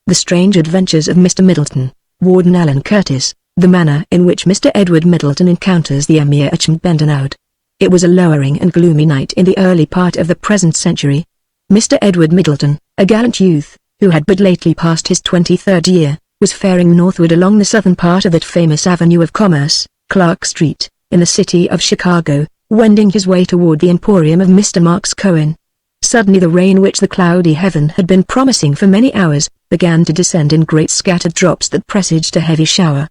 The Strange Adventures of Mr. Middleton, Wardon Allan Curtis, the manner in which Mr. Edward Middleton encounters the Emir Bendenhoud. It was a lowering and gloomy night in the early part of the present century. Mr. Edward Middleton, a gallant youth, who had but lately passed his 23rd year, was faring northward along the southern part of that famous avenue of commerce, Clark Street, in the city of Chicago, wending his way toward the emporium of Mr. Marks Cohen. Suddenly the rain which the cloudy heaven had been promising for many hours, began to descend in great scattered drops that presaged a heavy shower.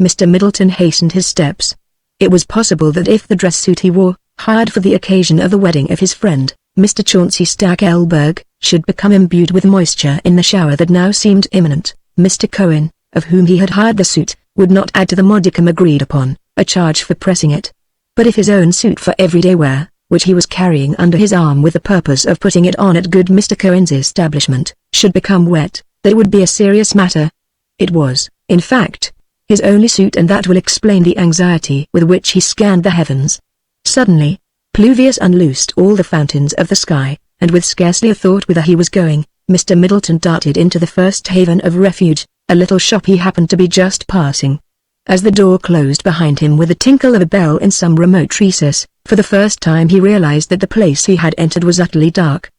Mr. Middleton hastened his steps. It was possible that if the dress suit he wore, hired for the occasion of the wedding of his friend, Mr. Chauncey Stackelberg, should become imbued with moisture in the shower that now seemed imminent, Mr. Cohen, of whom he had hired the suit, would not add to the modicum agreed upon, a charge for pressing it. But if his own suit for everyday wear, which he was carrying under his arm with the purpose of putting it on at good Mr. Cohen's establishment, should become wet, that would be a serious matter. It was, in fact, his only suit, and that will explain the anxiety with which he scanned the heavens. Suddenly, Pluvius unloosed all the fountains of the sky, and with scarcely a thought whither he was going, Mr. Middleton darted into the first haven of refuge, a little shop he happened to be just passing. As the door closed behind him with the tinkle of a bell in some remote recess, for the first time he realized that the place he had entered was utterly dark.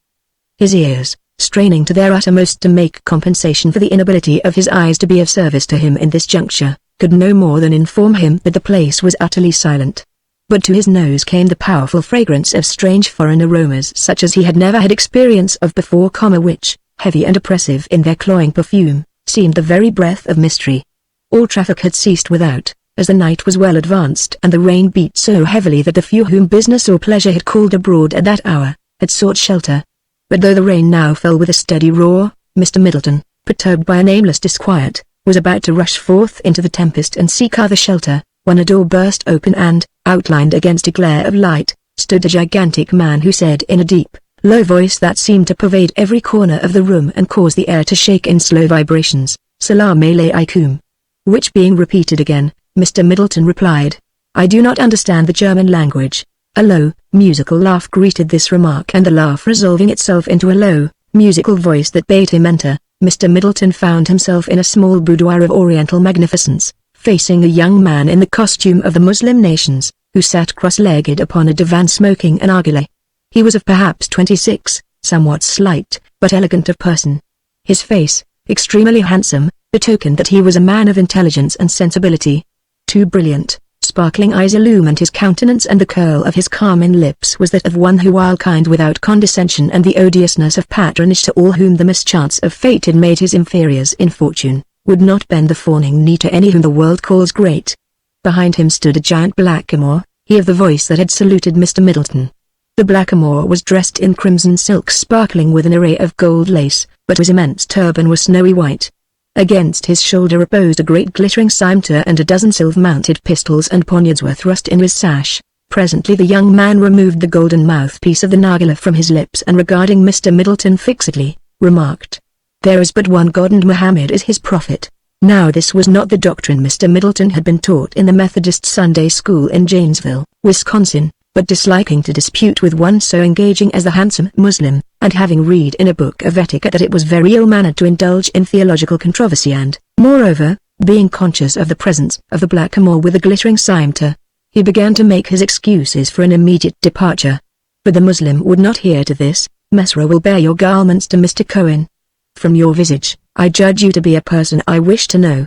His ears, straining to their uttermost to make compensation for the inability of his eyes to be of service to him in this juncture, could no more than inform him that the place was utterly silent. But to his nose came the powerful fragrance of strange foreign aromas such as he had never had experience of before, which, heavy and oppressive in their cloying perfume, seemed the very breath of mystery. All traffic had ceased without, as the night was well advanced and the rain beat so heavily that the few whom business or pleasure had called abroad at that hour, had sought shelter. But though the rain now fell with a steady roar, Mr. Middleton, perturbed by a nameless disquiet, was about to rush forth into the tempest and seek other shelter, when a door burst open and, outlined against a glare of light, stood a gigantic man who said in a deep, low voice that seemed to pervade every corner of the room and cause the air to shake in slow vibrations, "Salam alaikum." Which being repeated again, Mr. Middleton replied, "I do not understand the German language." A low, musical laugh greeted this remark, and the laugh resolving itself into a low, musical voice that bade him enter, Mr. Middleton found himself in a small boudoir of oriental magnificence, facing a young man in the costume of the Muslim nations, who sat cross-legged upon a divan smoking an narghileh. He was of perhaps 26, somewhat slight, but elegant of person. His face, extremely handsome, betokened that he was a man of intelligence and sensibility. Two brilliant, sparkling eyes illumined his countenance, and the curl of his carmine lips was that of one who, while kind without condescension and the odiousness of patronage to all whom the mischance of fate had made his inferiors in fortune, would not bend the fawning knee to any whom the world calls great. Behind him stood a giant blackamoor, he of the voice that had saluted Mr. Middleton. The blackamoor was dressed in crimson silk sparkling with an array of gold lace, but his immense turban was snowy white. Against his shoulder reposed a great glittering scimitar, and a dozen silver-mounted pistols and poniards were thrust in his sash. Presently the young man removed the golden mouthpiece of the narghileh from his lips, and regarding Mr. Middleton fixedly, remarked, "There is but one God, and Muhammad is his prophet." Now this was not the doctrine Mr. Middleton had been taught in the Methodist Sunday School in Janesville, Wisconsin, but disliking to dispute with one so engaging as the handsome Muslim, and having read in a book of etiquette that it was very ill-mannered to indulge in theological controversy, and, moreover, being conscious of the presence of the blackamoor with the glittering scimitar, he began to make his excuses for an immediate departure. But the Muslim would not hear to this. "Mesra will bear your garments to Mr. Cohen. From your visage, I judge you to be a person I wish to know.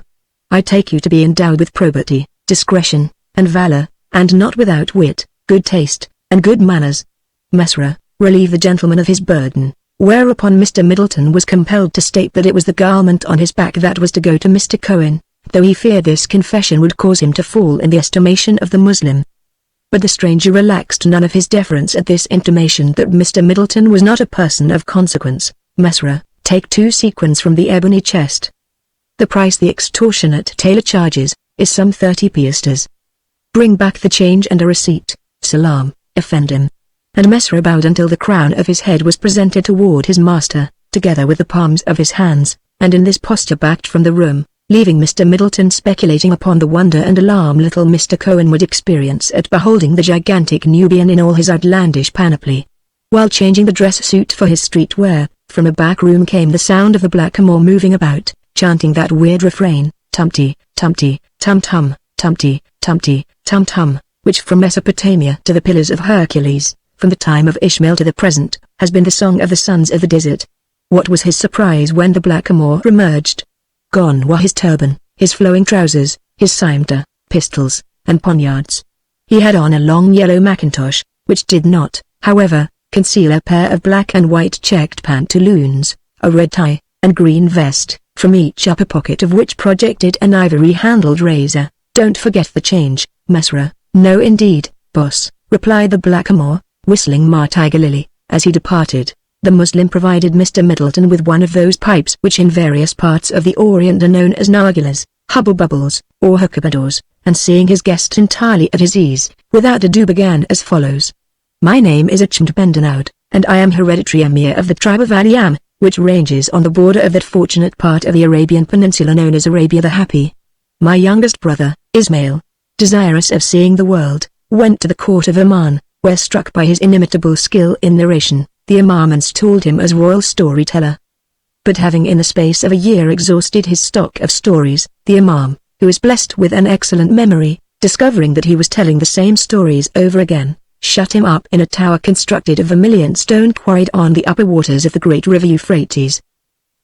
I take you to be endowed with probity, discretion, and valor, and not without wit, good taste, and good manners. Mesra, relieve the gentleman of his burden." Whereupon Mr. Middleton was compelled to state that it was the garment on his back that was to go to Mr. Cohen, though he feared this confession would cause him to fall in the estimation of the Muslim. But the stranger relaxed none of his deference at this intimation that Mr. Middleton was not a person of consequence. "Mesra, take 2 sequins from the ebony chest. The price the extortionate tailor charges is some 30 piastres. Bring back the change and a receipt. Salam, effendim." And Mesra bowed until the crown of his head was presented toward his master, together with the palms of his hands, and in this posture backed from the room, leaving Mr. Middleton speculating upon the wonder and alarm little Mr. Cohen would experience at beholding the gigantic Nubian in all his outlandish panoply. While changing the dress suit for his street wear, From a back room came the sound of the blackamoor moving about, chanting that weird refrain, Tumty, Tumty, Tum-Tum, Tumty, Tumty, Tum-Tum, which from Mesopotamia to the Pillars of Hercules, from the time of Ishmael to the present, has been the song of the sons of the desert. What was his surprise when the blackamoor emerged? Gone were his turban, his flowing trousers, his scimitar, pistols, and poniards. He had on a long yellow mackintosh, which did not, however, conceal a pair of black and white checked pantaloons, a red tie, and green vest, from each upper pocket of which projected an ivory-handled razor. "Don't forget the change, Mesra." "No indeed, boss," replied the blackamoor, whistling Martiga Lily, as he departed. The Muslim provided Mr. Middleton with one of those pipes which in various parts of the Orient are known as nargilas, hubble-bubbles, or hookabadors, and seeing his guest entirely at his ease, without ado began as follows. "My name is Achmed Bendanaud, and I am hereditary emir of the tribe of Allan, which ranges on the border of that fortunate part of the Arabian Peninsula known as Arabia the Happy. My youngest brother, Ismail, desirous of seeing the world, went to the court of Oman, where struck by his inimitable skill in narration, the Imam installed him as royal storyteller. But having in the space of a year exhausted his stock of stories, the Imam, who is blessed with an excellent memory, discovering that he was telling the same stories over again, shut him up in a tower constructed of vermilion stone quarried on the upper waters of the great river Euphrates.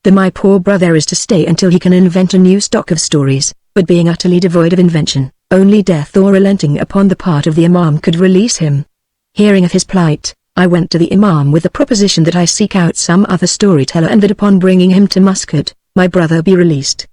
My poor brother is to stay until he can invent a new stock of stories, but being utterly devoid of invention, only death or relenting upon the part of the Imam could release him. Hearing of his plight, I went to the Imam with the proposition that I seek out some other storyteller and that upon bringing him to Muscat, my brother be released.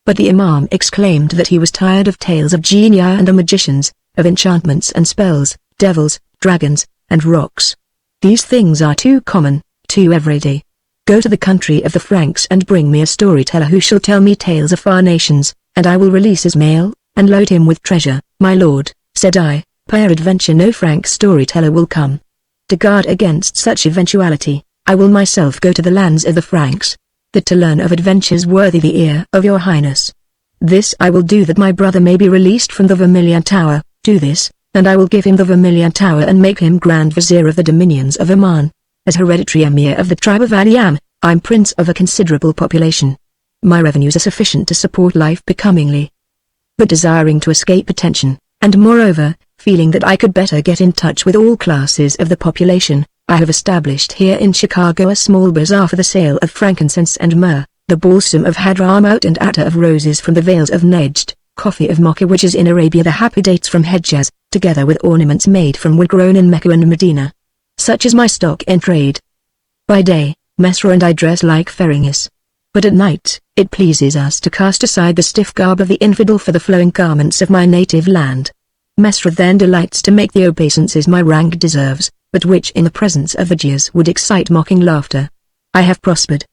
But the Imam exclaimed that he was tired of tales of genii and the magicians, of enchantments and spells, devils, dragons, and rocks. These things are too common, too everyday. Go to the country of the Franks and bring me a storyteller who shall tell me tales of far nations, and I will release Ismail, and load him with treasure." "My lord," said I, "peradventure no Frank storyteller will come. To guard against such eventuality, I will myself go to the lands of the Franks, that to learn of adventures worthy the ear of your highness. This I will do that my brother may be released from the Vermilion Tower. Do this, and I will give him the Vermilion Tower and make him Grand Vizier of the dominions of Oman. As hereditary emir of the tribe of Allan, I'm prince of a considerable population. My revenues are sufficient to support life becomingly. But desiring to escape attention, and moreover, feeling that I could better get in touch with all classes of the population, I have established here in Chicago a small bazaar for the sale of frankincense and myrrh, the balsam of Hadramaut and attar of roses from the vales of Najd, coffee of Mocha which is in Arabia the Happy dates from Hejaz, together with ornaments made from wood grown in Mecca and Medina. Such is my stock in trade. By day, Mesra and I dress like Ferengis. But at night, it pleases us to cast aside the stiff garb of the infidel for the flowing garments of my native land. Mesra then delights to make the obeisances my rank deserves, but which in the presence of Viziers would excite mocking laughter. I have prospered.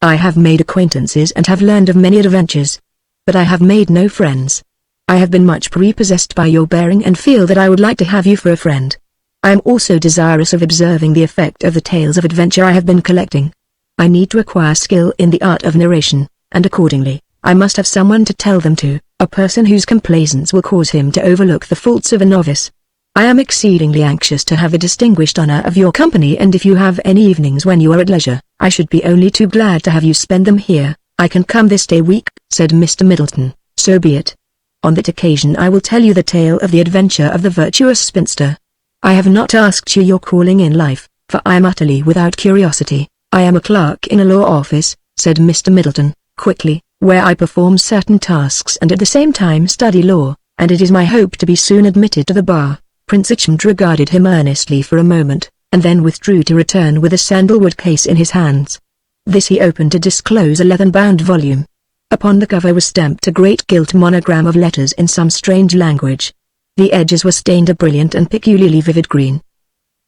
I have made acquaintances and have learned of many adventures. But I have made no friends. I have been much prepossessed by your bearing and feel that I would like to have you for a friend. I am also desirous of observing the effect of the tales of adventure I have been collecting. I need to acquire skill in the art of narration, and accordingly, I must have someone to tell them to, a person whose complaisance will cause him to overlook the faults of a novice. I am exceedingly anxious to have the distinguished honor of your company, and if you have any evenings when you are at leisure, I should be only too glad to have you spend them here. I can come this day week," said Mr. Middleton. "So be it. On that occasion I will tell you the tale of the adventure of the virtuous spinster. I have not asked you your calling in life, for I am utterly without curiosity. I am a clerk in a law office," said Mr. Middleton, quickly, "where I perform certain tasks and at the same time study law, and it is my hope to be soon admitted to the bar." Prince Achmed regarded him earnestly for a moment, and then withdrew to return with a sandalwood case in his hands. This he opened to disclose a leather-bound volume. Upon the cover was stamped a great gilt monogram of letters in some strange language. The edges were stained a brilliant and peculiarly vivid green.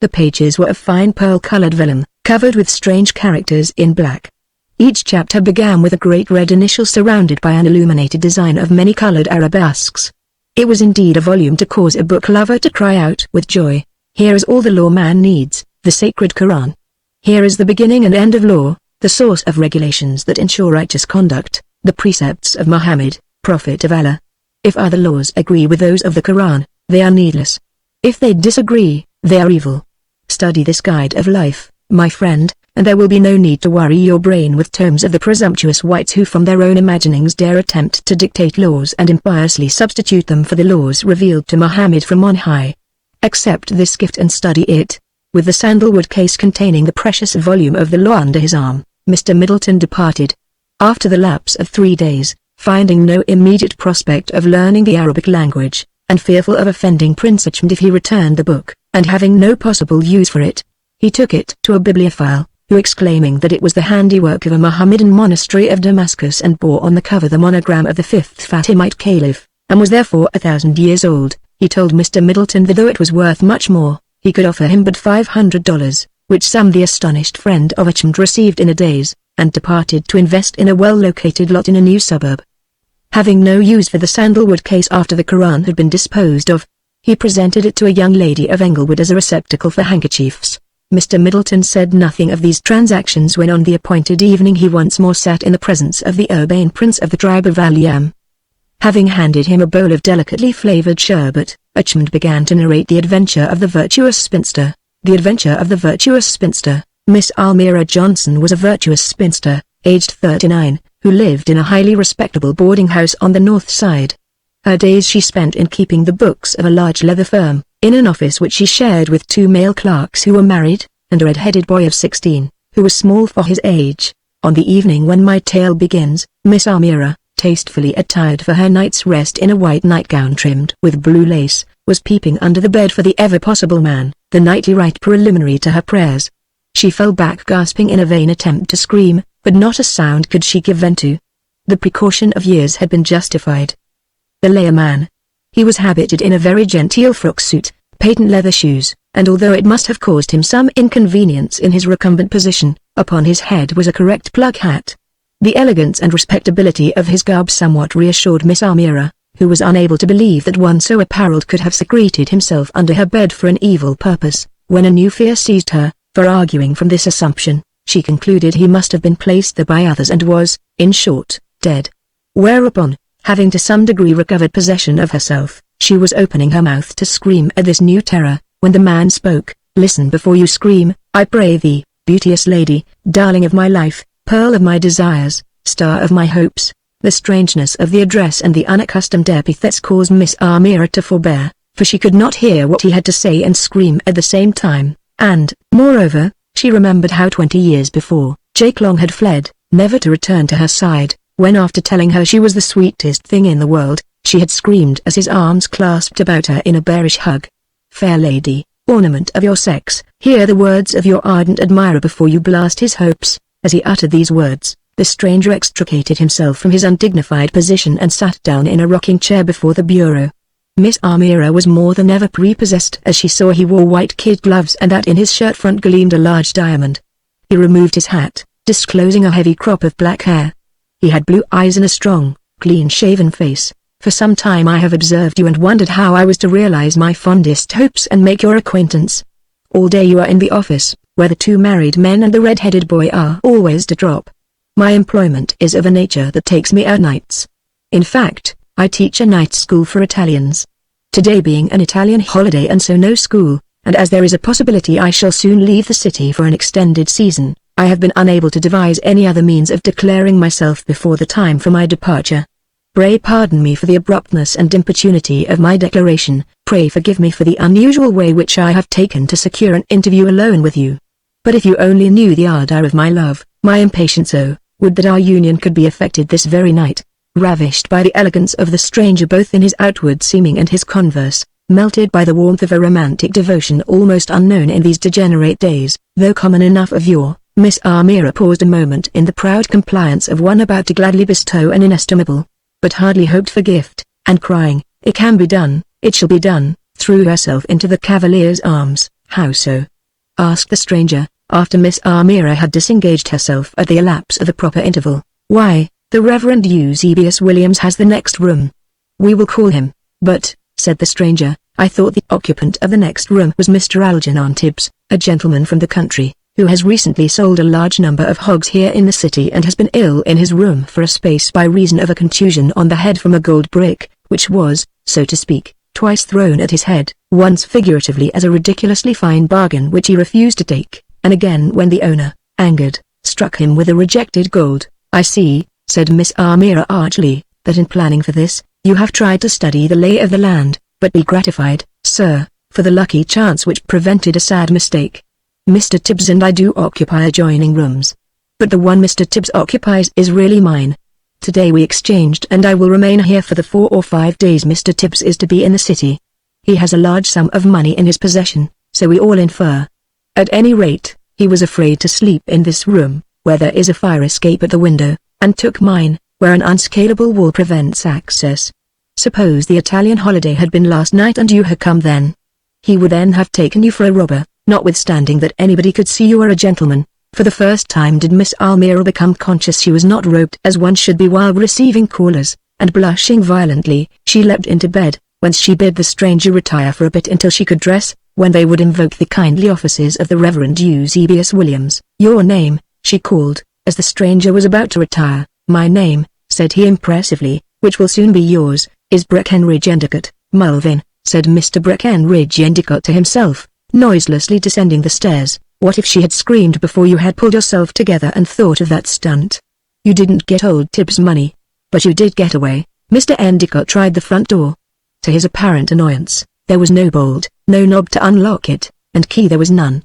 The pages were of fine pearl-colored vellum, covered with strange characters in black. Each chapter began with a great red initial surrounded by an illuminated design of many-colored arabesques. It was indeed a volume to cause a book lover to cry out with joy. Here is all the law man needs, the sacred Quran. Here is the beginning and end of law, the source of regulations that ensure righteous conduct, the precepts of Muhammad, prophet of Allah. If other laws agree with those of the Quran, they are needless. If they disagree, they are evil. Study this guide of life, my friend, and there will be no need to worry your brain with tomes of the presumptuous whites who from their own imaginings dare attempt to dictate laws and impiously substitute them for the laws revealed to Muhammad from on high. Accept this gift and study it." With the sandalwood case containing the precious volume of the law under his arm, Mr. Middleton departed. After the lapse of 3 days, finding no immediate prospect of learning the Arabic language, and fearful of offending Prince Ahmed if he returned the book, and having no possible use for it, he took it to a bibliophile, who exclaiming that it was the handiwork of a Mohammedan monastery of Damascus and bore on the cover the monogram of the 5th Fatimite Caliph, and was therefore 1,000 years old, he told Mr. Middleton that though it was worth much more, he could offer him but $500, which sum the astonished friend of Ahmed received in a daze, and departed to invest in a well-located lot in a new suburb. Having no use for the sandalwood case after the Quran had been disposed of, he presented it to a young lady of Englewood as a receptacle for handkerchiefs. Mr. Middleton said nothing of these transactions when on the appointed evening he once more sat in the presence of the urbane prince of the tribe of Al-Yam. Having handed him a bowl of delicately flavored sherbet, Ahmed began to narrate the adventure of the virtuous spinster. The adventure of the virtuous spinster. Miss Almira Johnson was a virtuous spinster, aged 39, who lived in a highly respectable boarding house on the north side. Her days she spent in keeping the books of a large leather firm, in an office which she shared with 2 male clerks who were married, and a red-headed boy of 16, who was small for his age. On the evening when my tale begins, Miss Almira, tastefully attired for her night's rest in a white nightgown trimmed with blue lace, was peeping under the bed for the ever-possible man, the nightly rite preliminary to her prayers. She fell back gasping in a vain attempt to scream, but not a sound could she give vent to. The precaution of years had been justified. The layer man. He was habited in a very genteel frock suit, patent leather shoes, and although it must have caused him some inconvenience in his recumbent position, upon his head was a correct plug hat. The elegance and respectability of his garb somewhat reassured Miss Almira, who was unable to believe that one so apparelled could have secreted himself under her bed for an evil purpose, when a new fear seized her, for arguing from this assumption, she concluded he must have been placed there by others and was, in short, dead. Whereupon, having to some degree recovered possession of herself, she was opening her mouth to scream at this new terror, when the man spoke. "Listen before you scream, I pray thee, beauteous lady, darling of my life, pearl of my desires, star of my hopes." The strangeness of the address and the unaccustomed epithets caused Miss Almira to forbear, for she could not hear what he had to say and scream at the same time, and, moreover, she remembered how 20 years before, Jake Long had fled, never to return to her side, when after telling her she was the sweetest thing in the world, she had screamed as his arms clasped about her in a bearish hug. "Fair lady, ornament of your sex, hear the words of your ardent admirer before you blast his hopes." As he uttered these words, the stranger extricated himself from his undignified position and sat down in a rocking chair before the bureau. Miss Almira was more than ever prepossessed as she saw he wore white kid gloves and that in his shirt front gleamed a large diamond. He removed his hat, disclosing a heavy crop of black hair. He had blue eyes and a strong, clean-shaven face. "For some time I have observed you and wondered how I was to realize my fondest hopes and make your acquaintance. All day you are in the office, where the 2 married men and the red-headed boy are always to drop. My employment is of a nature that takes me out nights. In fact, I teach a night school for Italians. Today being an Italian holiday and so no school, and as there is a possibility I shall soon leave the city for an extended season, I have been unable to devise any other means of declaring myself before the time for my departure. Pray pardon me for the abruptness and importunity of my declaration, pray forgive me for the unusual way which I have taken to secure an interview alone with you. But if you only knew the ardor of my love, my impatience would that our union could be effected this very night." Ravished by the elegance of the stranger both in his outward seeming and his converse, melted by the warmth of a romantic devotion almost unknown in these degenerate days, though common enough of yore, Miss Almira paused a moment in the proud compliance of one about to gladly bestow an inestimable, but hardly hoped for gift, and crying, "It can be done, it shall be done," threw herself into the cavalier's arms. "How so?" asked the stranger, after Miss Almira had disengaged herself at the elapse of the proper interval. "Why, the Reverend Eusebius Williams has the next room. We will call him." "But," said the stranger, "I thought the occupant of the next room was Mr. Algernon Tibbs, a gentleman from the country, who has recently sold a large number of hogs here in the city and has been ill in his room for a space by reason of a contusion on the head from a gold brick, which was, so to speak, twice thrown at his head, once figuratively as a ridiculously fine bargain which he refused to take, and again when the owner, angered, struck him with the rejected gold. "I see," said Miss Amira archly, "that in planning for this, you have tried to study the lay of the land, but be gratified, sir, for the lucky chance which prevented a sad mistake. Mr. Tibbs and I do occupy adjoining rooms. But the one Mr. Tibbs occupies is really mine. Today we exchanged and I will remain here for the 4 or 5 days Mr. Tibbs is to be in the city. He has a large sum of money in his possession, so we all infer. At any rate, he was afraid to sleep in this room, where there is a fire escape at the window, and took mine, where an unscalable wall prevents access. Suppose the Italian holiday had been last night and you had come then. He would then have taken you for a robber, notwithstanding that anybody could see you were a gentleman." For the first time did Miss Almira become conscious she was not robed as one should be while receiving callers, and blushing violently, she leapt into bed, whence she bid the stranger retire for a bit until she could dress, when they would invoke the kindly offices of the Reverend Eusebius Williams. "Your name," she called, as the stranger was about to retire. "My name," said he impressively, "which will soon be yours, is Breckenridge Endicott." "Mulvin," said Mr. Breckenridge Endicott to himself, noiselessly descending the stairs. What if she had screamed before you had pulled yourself together and thought of that stunt? You didn't get old Tibbs' money. But you did get away. Mr. Endicott tried the front door. To his apparent annoyance, there was no bolt, no knob to unlock it, and key there was none.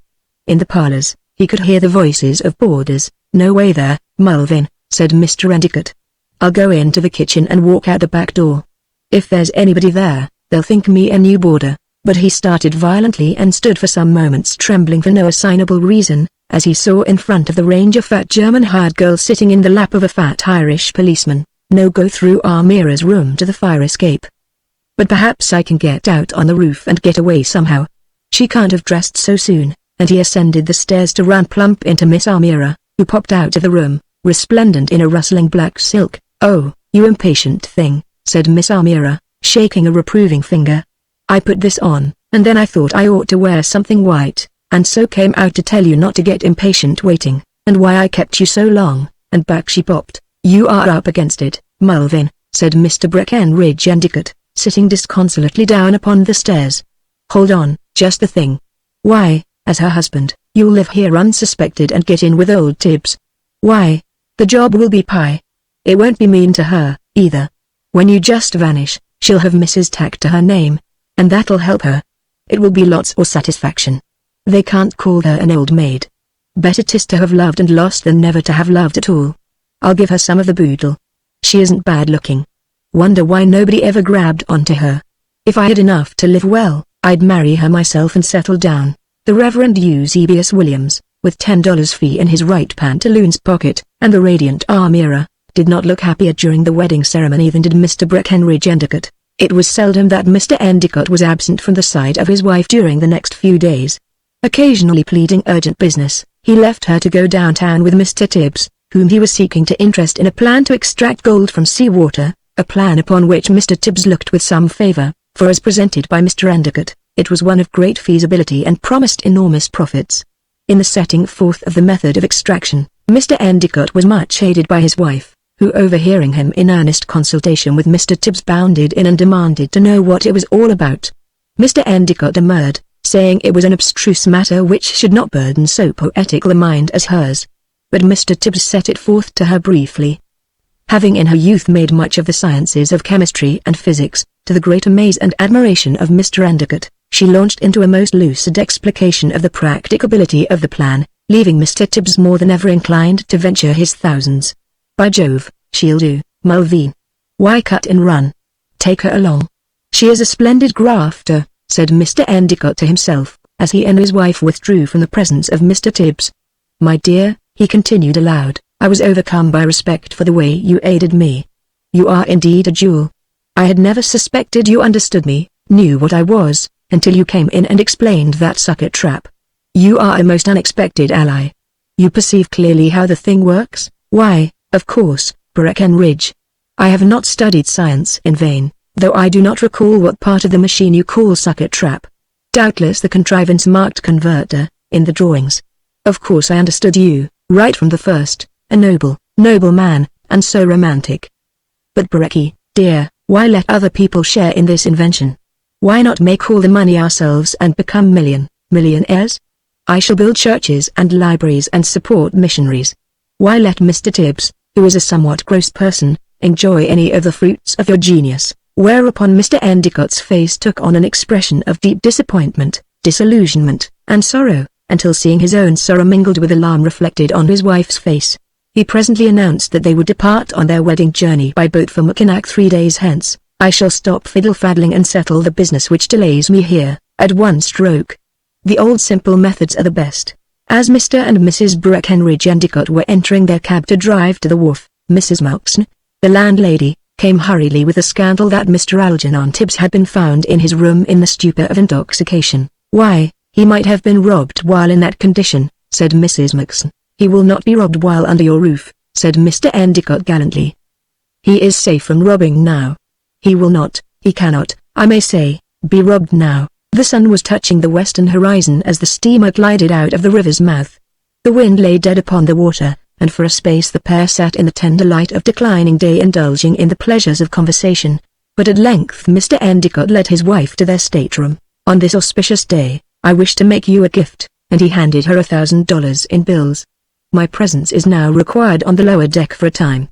In the parlors, he could hear the voices of boarders. "No way there, Mulvin," said Mr. Endicott. "I'll go into the kitchen and walk out the back door. If there's anybody there, they'll think me a new boarder." But he started violently and stood for some moments trembling for no assignable reason, as he saw in front of the range a fat German hired girl sitting in the lap of a fat Irish policeman. "No go through Amira's room to the fire escape. But perhaps I can get out on the roof and get away somehow. She can't have dressed so soon," and he ascended the stairs to run plump into Miss Amira, who popped out of the room, resplendent in a rustling black silk. "Oh, you impatient thing," said Miss Amira, shaking a reproving finger. "I put this on, and then I thought I ought to wear something white, and so came out to tell you not to get impatient waiting, and why I kept you so long," and back she popped. "You are up against it, Mulvin," said Mr. Breckenridge Endicott, sitting disconsolately down upon the stairs. "Hold on, just the thing. Why, as her husband, you'll live here unsuspected and get in with old Tibbs. Why, the job will be pie. It won't be mean to her, either. When you just vanish, she'll have Mrs. tacked to her name, and that'll help her. It will be lots of satisfaction. They can't call her an old maid. Better 'tis to have loved and lost than never to have loved at all. I'll give her some of the boodle. She isn't bad looking. Wonder why nobody ever grabbed onto her. If I had enough to live well, I'd marry her myself and settle down." The Reverend Eusebius Williams, with $10 fee in his right pantaloons pocket, and the radiant Amira, did not look happier during the wedding ceremony than did Mr. Breckenridge Endicott. It was seldom that Mr. Endicott was absent from the side of his wife during the next few days. Occasionally pleading urgent business, he left her to go downtown with Mr. Tibbs, whom he was seeking to interest in a plan to extract gold from seawater, a plan upon which Mr. Tibbs looked with some favor, for as presented by Mr. Endicott, it was one of great feasibility and promised enormous profits. In the setting forth of the method of extraction, Mr. Endicott was much aided by his wife, who overhearing him in earnest consultation with Mr. Tibbs bounded in and demanded to know what it was all about. Mr. Endicott demurred, saying it was an abstruse matter which should not burden so poetical a mind as hers. But Mr. Tibbs set it forth to her briefly. Having in her youth made much of the sciences of chemistry and physics, to the great amaze and admiration of Mr. Endicott, she launched into a most lucid explication of the practicability of the plan, leaving Mr. Tibbs more than ever inclined to venture his thousands. "By Jove, she'll do, Mulvin. Why cut and run? Take her along. She is a splendid grafter," said Mr. Endicott to himself, as he and his wife withdrew from the presence of Mr. Tibbs. "My dear," he continued aloud, "I was overcome by respect for the way you aided me. You are indeed a jewel. I had never suspected you understood me, knew what I was, until you came in and explained that sucker trap. You are a most unexpected ally. You perceive clearly how the thing works. Why, of course, Breckenridge. I have not studied science in vain, though I do not recall what part of the machine you call sucker trap. Doubtless the contrivance marked converter, in the drawings. Of course I understood you, right from the first, a noble man, and so romantic. But Brecky, dear, why let other people share in this invention? Why not make all the money ourselves and become millionaires? I shall build churches and libraries and support missionaries. Why let Mr. Tibbs, who is a somewhat gross person, enjoy any of the fruits of your genius?" Whereupon Mr. Endicott's face took on an expression of deep disappointment, disillusionment, and sorrow, until seeing his own sorrow mingled with alarm reflected on his wife's face, he presently announced that they would depart on their wedding journey by boat for Mackinac 3 days hence. "I shall stop fiddle-faddling and settle the business which delays me here, at one stroke. The old simple methods are the best." As Mr. and Mrs. Breckenridge Endicott were entering their cab to drive to the wharf, Mrs. Mulxon, the landlady, came hurriedly with the scandal that Mr. Algernon Tibbs had been found in his room in the stupor of intoxication. "Why, he might have been robbed while in that condition," said Mrs. Mulxon. "He will not be robbed while under your roof," said Mr. Endicott gallantly. "He is safe from robbing now. He will not, he cannot, I may say, be robbed now." The sun was touching the western horizon as the steamer glided out of the river's mouth. The wind lay dead upon the water, and for a space the pair sat in the tender light of declining day indulging in the pleasures of conversation. But at length Mr. Endicott led his wife to their stateroom. "On this auspicious day, I wish to make you a gift," and he handed her $1,000 in bills. "My presence is now required on the lower deck for a time.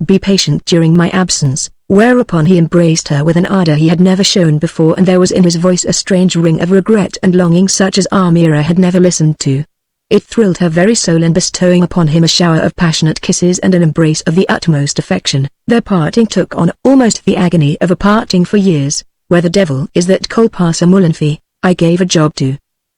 Be patient during my absence," whereupon he embraced her with an ardor he had never shown before, and there was in his voice a strange ring of regret and longing such as Amira had never listened to. It thrilled her very soul, and bestowing upon him a shower of passionate kisses and an embrace of the utmost affection, their parting took on almost the agony of a parting for years. "Where the devil is that coal-passer Mullenfee, I gave a job to?"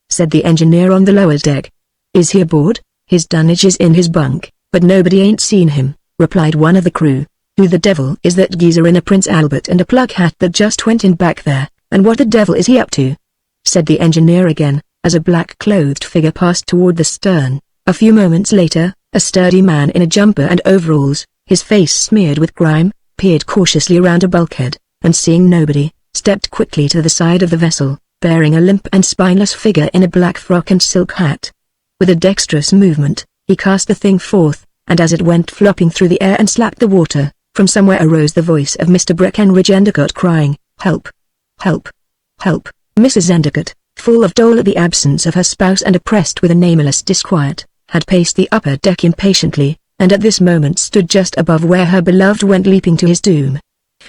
said the engineer on the lower deck. "Is he aboard?" "His dunnage is in his bunk, but nobody ain't seen him," replied one of the crew. "Who the devil is that geezer in a Prince Albert and a plug hat that just went in back there, and what the devil is he up to?" said the engineer again, as a black-clothed figure passed toward the stern. A few moments later, a sturdy man in a jumper and overalls, his face smeared with grime, peered cautiously around a bulkhead, and seeing nobody, stepped quickly to the side of the vessel, bearing a limp and spineless figure in a black frock and silk hat. With a dexterous movement, he cast the thing forth, and as it went flopping through the air and slapped the water, from somewhere arose the voice of Mr. Breckenridge Endicott crying, "Help! Help! Help!" Mrs. Endicott, full of dole at the absence of her spouse and oppressed with a nameless disquiet, had paced the upper deck impatiently, and at this moment stood just above where her beloved went leaping to his doom.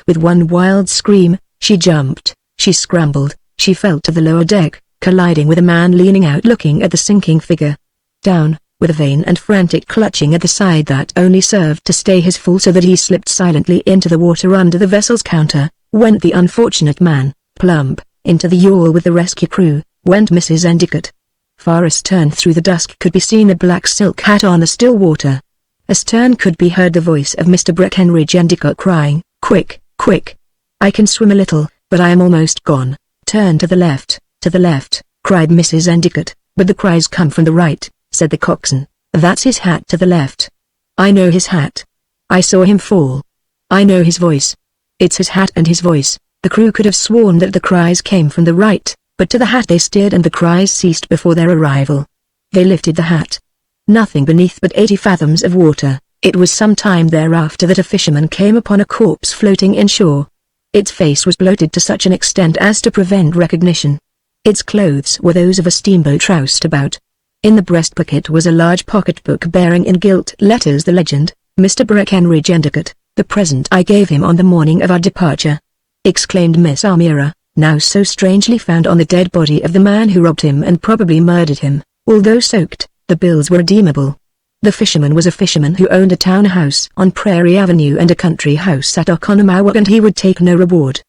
With one wild scream, she jumped, she scrambled, she fell to the lower deck, colliding with a man leaning out looking at the sinking figure. Down, with a vain and frantic clutching at the side that only served to stay his fall so that he slipped silently into the water under the vessel's counter, went the unfortunate man. Plump into the yawl with the rescue crew went Mrs. Endicott. Far astern through the dusk could be seen a black silk hat on the still water. Astern could be heard the voice of Mr. Breckenridge Endicott crying, "Quick, quick! I can swim a little, but I am almost gone." "Turn to the left, cried Mrs. Endicott, "but the cries come from the right," said the coxswain. "That's his hat to the left. I know his hat. I saw him fall. I know his voice. It's his hat and his voice." The crew could have sworn that the cries came from the right, but to the hat they steered and the cries ceased before their arrival. They lifted the hat. Nothing beneath but 80 fathoms of water. It was some time thereafter that a fisherman came upon a corpse floating inshore. Its face was bloated to such an extent as to prevent recognition. Its clothes were those of a steamboat roused about. In the breast pocket was a large pocketbook bearing in gilt letters the legend, "Mr. Breckenridge Endicott, the present I gave him on the morning of our departure," exclaimed Miss Amira, now so strangely found on the dead body of the man who robbed him and probably murdered him. Although soaked, the bills were redeemable. The fisherman was a fisherman who owned a town house on Prairie Avenue and a country house at Oconomowoc, and he would take no reward.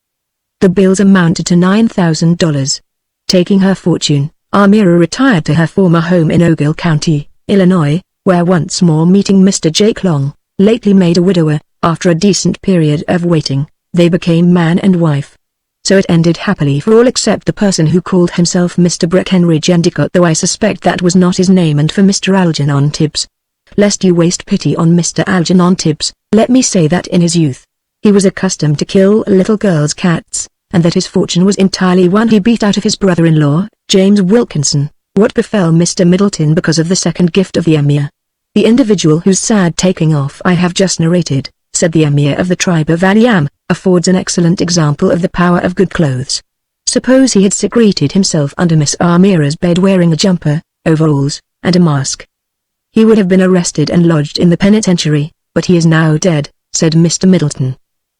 The bills amounted to $9,000. Taking her fortune, Amira retired to her former home in Ogle County, Illinois, where once more meeting Mr. Jake Long, lately made a widower, after a decent period of waiting, they became man and wife. So it ended happily for all except the person who called himself Mr. Breckenridge Endicott, though I suspect that was not his name, and for Mr. Algernon Tibbs. Lest you waste pity on Mr. Algernon Tibbs, let me say that in his youth, he was accustomed to kill little girls' cats, and that his fortune was entirely one he beat out of his brother-in-law, James Wilkinson. What befell Mr. Middleton because of the second gift of the Emir? The individual whose sad taking off I have just narrated, said the Emir of the tribe of Aliam, affords an excellent example of the power of good clothes. Suppose he had secreted himself under Miss Amira's bed wearing a jumper, overalls, and a mask. He would have been arrested and lodged in the penitentiary, but he is now dead, said Mr. Middleton.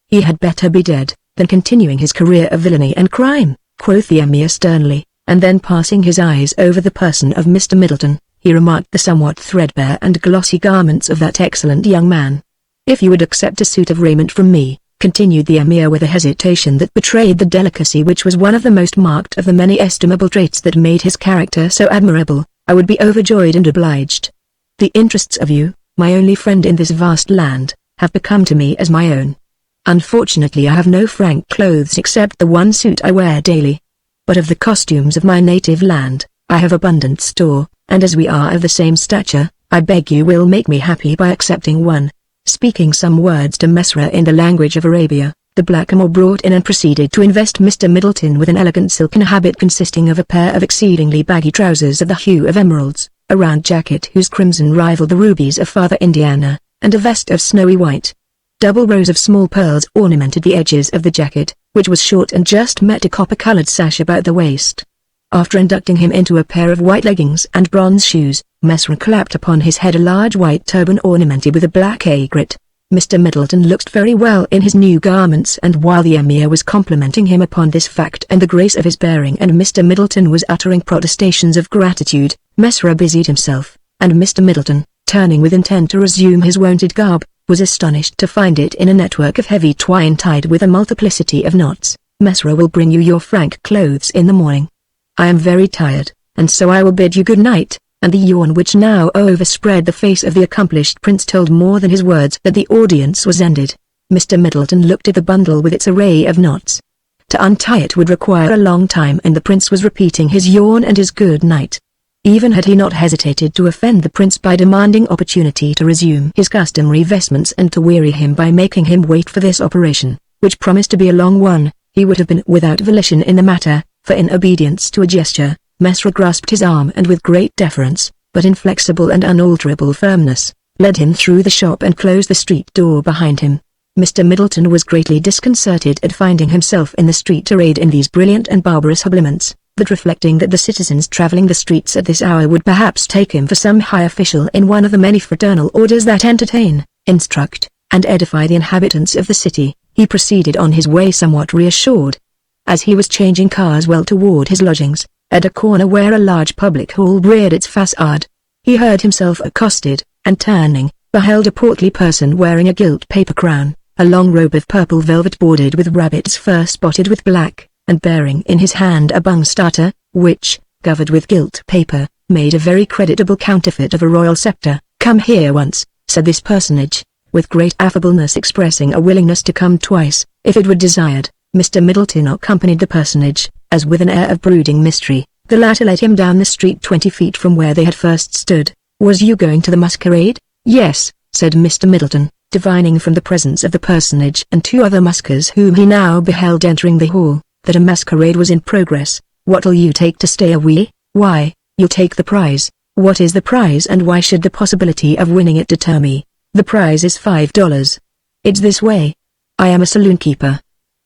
He had better be dead, than continuing his career of villainy and crime, quoth the Emir sternly, and then passing his eyes over the person of Mr. Middleton, he remarked the somewhat threadbare and glossy garments of that excellent young man. If you would accept a suit of raiment from me, continued the Emir with a hesitation that betrayed the delicacy which was one of the most marked of the many estimable traits that made his character so admirable, I would be overjoyed and obliged. The interests of you, my only friend in this vast land, have become to me as my own. Unfortunately I have no frank clothes except the one suit I wear daily. But of the costumes of my native land, I have abundant store, and as we are of the same stature, I beg you will make me happy by accepting one. Speaking some words to Mesra in the language of Arabia, the blackamoor brought in and proceeded to invest Mr. Middleton with an elegant silken habit consisting of a pair of exceedingly baggy trousers of the hue of emeralds, a round jacket whose crimson rivaled the rubies of Father Indiana, and a vest of snowy white. Double rows of small pearls ornamented the edges of the jacket, which was short and just met a copper-colored sash about the waist. After inducting him into a pair of white leggings and bronze shoes, Mesra clapped upon his head a large white turban ornamented with a black aigrette. Mr. Middleton looked very well in his new garments, and while the Emir was complimenting him upon this fact and the grace of his bearing and Mr. Middleton was uttering protestations of gratitude, Mesra busied himself, and Mr. Middleton, turning with intent to resume his wonted garb, was astonished to find it in a network of heavy twine tied with a multiplicity of knots. Mesra will bring you your frank clothes in the morning. I am very tired, and so I will bid you good night, and the yawn which now overspread the face of the accomplished prince told more than his words that the audience was ended. Mr. Middleton looked at the bundle with its array of knots. To untie it would require a long time, and the prince was repeating his yawn and his good night. Even had he not hesitated to offend the prince by demanding opportunity to resume his customary vestments and to weary him by making him wait for this operation, which promised to be a long one, he would have been without volition in the matter, for in obedience to a gesture, Mesra grasped his arm and with great deference, but inflexible and unalterable firmness, led him through the shop and closed the street door behind him. Mr. Middleton was greatly disconcerted at finding himself in the street arrayed in these brilliant and barbarous habiliments, but reflecting that the citizens travelling the streets at this hour would perhaps take him for some high official in one of the many fraternal orders that entertain, instruct, and edify the inhabitants of the city, he proceeded on his way somewhat reassured. As he was changing cars well toward his lodgings, at a corner where a large public hall reared its facade, he heard himself accosted, and turning, beheld a portly person wearing a gilt paper crown, a long robe of purple velvet bordered with rabbit's fur spotted with black, and bearing in his hand a bung starter, which, covered with gilt paper, made a very creditable counterfeit of a royal scepter. "Come here once," said this personage, with great affableness expressing a willingness to come twice, if it were desired. Mr. Middleton accompanied the personage, as with an air of brooding mystery. The latter led him down the street 20 feet from where they had first stood. "Was you going to the masquerade?" "Yes," said Mr. Middleton, divining from the presence of the personage and two other maskers whom he now beheld entering the hall, that a masquerade was in progress. "What'll you take to stay away?" "Why, you'll take the prize." "What is the prize, and why should the possibility of winning it deter me?" "The prize is $5. It's this way. I am a saloon keeper.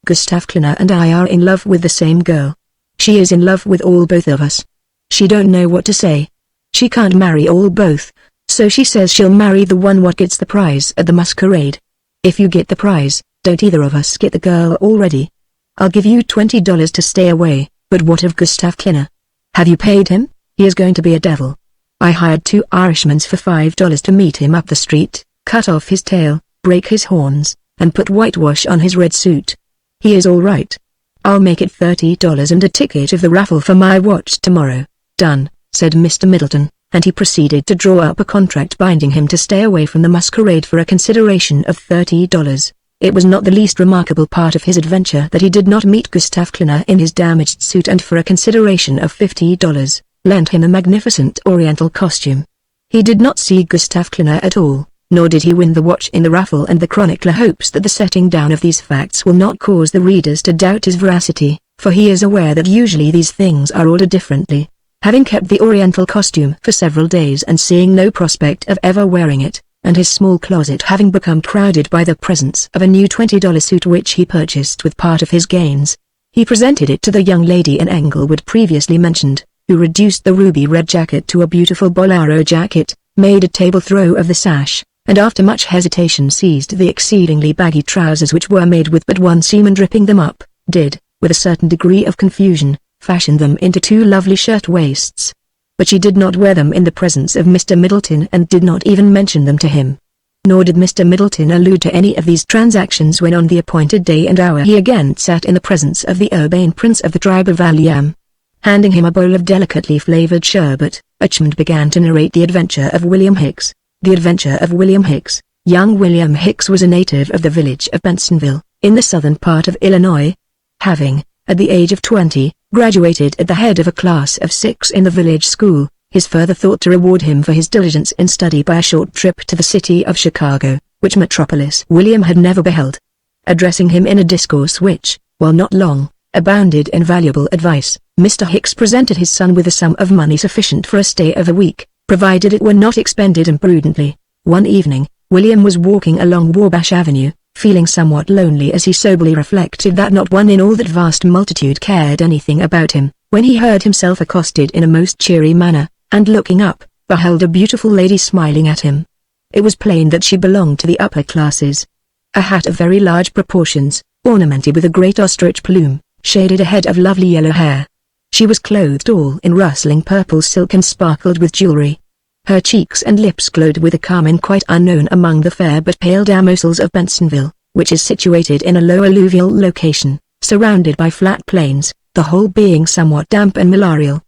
Gustav Kleiner and I are in love with the same girl. She is in love with both of us. She don't know what to say. She can't marry both, so she says she'll marry the one what gets the prize at the masquerade. If you get the prize, don't either of us get the girl already. I'll give you $20 to stay away, but what of Gustav Kleiner? Have you paid him? He is going to be a devil. I hired 2 Irishmen for $5 to meet him up the street, cut off his tail, break his horns, and put whitewash on his red suit. He is all right. I'll make it $30 and a ticket of the raffle for my watch tomorrow." "Done," said Mr. Middleton, and he proceeded to draw up a contract binding him to stay away from the masquerade for a consideration of $30. It was not the least remarkable part of his adventure that he did not meet Gustav Kleiner in his damaged suit, and for a consideration of $50, lent him a magnificent oriental costume. He did not see Gustav Kleiner at all, nor did he win the watch in the raffle, and the chronicler hopes that the setting down of these facts will not cause the readers to doubt his veracity, for he is aware that usually these things are ordered differently. Having kept the oriental costume for several days and seeing no prospect of ever wearing it, and his small closet having become crowded by the presence of a new $20 suit which he purchased with part of his gains, he presented it to the young lady in Englewood previously mentioned. who reduced the ruby red jacket to a beautiful bolero jacket, made a table throw of the sash, and after much hesitation seized the exceedingly baggy trousers which were made with but one seam and ripping them up, did, with a certain degree of confusion, fashion them into two lovely shirt-waists. But she did not wear them in the presence of Mr. Middleton and did not even mention them to him. Nor did Mr. Middleton allude to any of these transactions when on the appointed day and hour he again sat in the presence of the urbane prince of the tribe of Allan. Handing him a bowl of delicately flavoured sherbet, Achmed began to narrate the adventure of William Hicks. The adventure of William Hicks. Young William Hicks was a native of the village of Bensonville, in the southern part of Illinois. Having, at the age of 20, graduated at the head of a class of 6 in the village school, his father thought to reward him for his diligence in study by a short trip to the city of Chicago, which metropolis William had never beheld. Addressing him in a discourse which, while not long, abounded in valuable advice, Mr. Hicks presented his son with a sum of money sufficient for a stay of a week, provided it were not expended imprudently. One evening, William was walking along Wabash Avenue, feeling somewhat lonely as he soberly reflected that not one in all that vast multitude cared anything about him, when he heard himself accosted in a most cheery manner, and looking up, beheld a beautiful lady smiling at him. It was plain that she belonged to the upper classes. A hat of very large proportions, ornamented with a great ostrich plume, shaded a head of lovely yellow hair. She was clothed all in rustling purple silk and sparkled with jewelry. Her cheeks and lips glowed with a carmine quite unknown among the fair but pale damosels of Bensonville, which is situated in a low alluvial location, surrounded by flat plains, the whole being somewhat damp and malarial.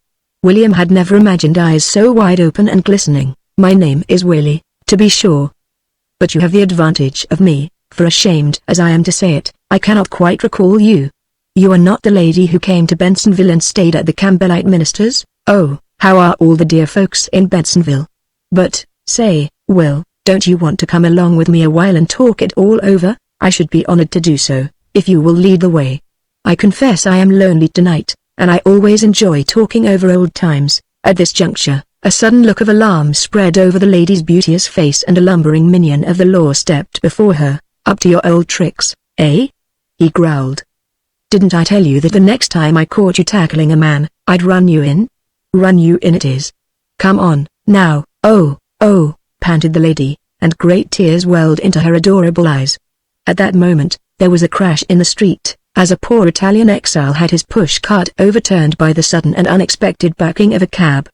William had never imagined eyes so wide open and glistening. "My name is Willie, to be sure. But you have the advantage of me, for ashamed as I am to say it, I cannot quite recall you. You are not the lady who came to Bensonville and stayed at the Campbellite minister's? Oh, how are all the dear folks in Bensonville? But, say, Will, don't you want to come along with me a while and talk it all over? I should be honored to do so, if you will lead the way. I confess I am lonely tonight, and I always enjoy talking over old times." At this juncture, a sudden look of alarm spread over the lady's beauteous face and a lumbering minion of the law stepped before her. "Up to your old tricks, eh?" he growled. "Didn't I tell you that the next time I caught you tackling a man, I'd run you in? Run you in it is. Come on, now." "Oh, panted the lady, and great tears welled into her adorable eyes. At that moment, there was a crash in the street, as a poor Italian exile had his push-cart overturned by the sudden and unexpected backing of a cab.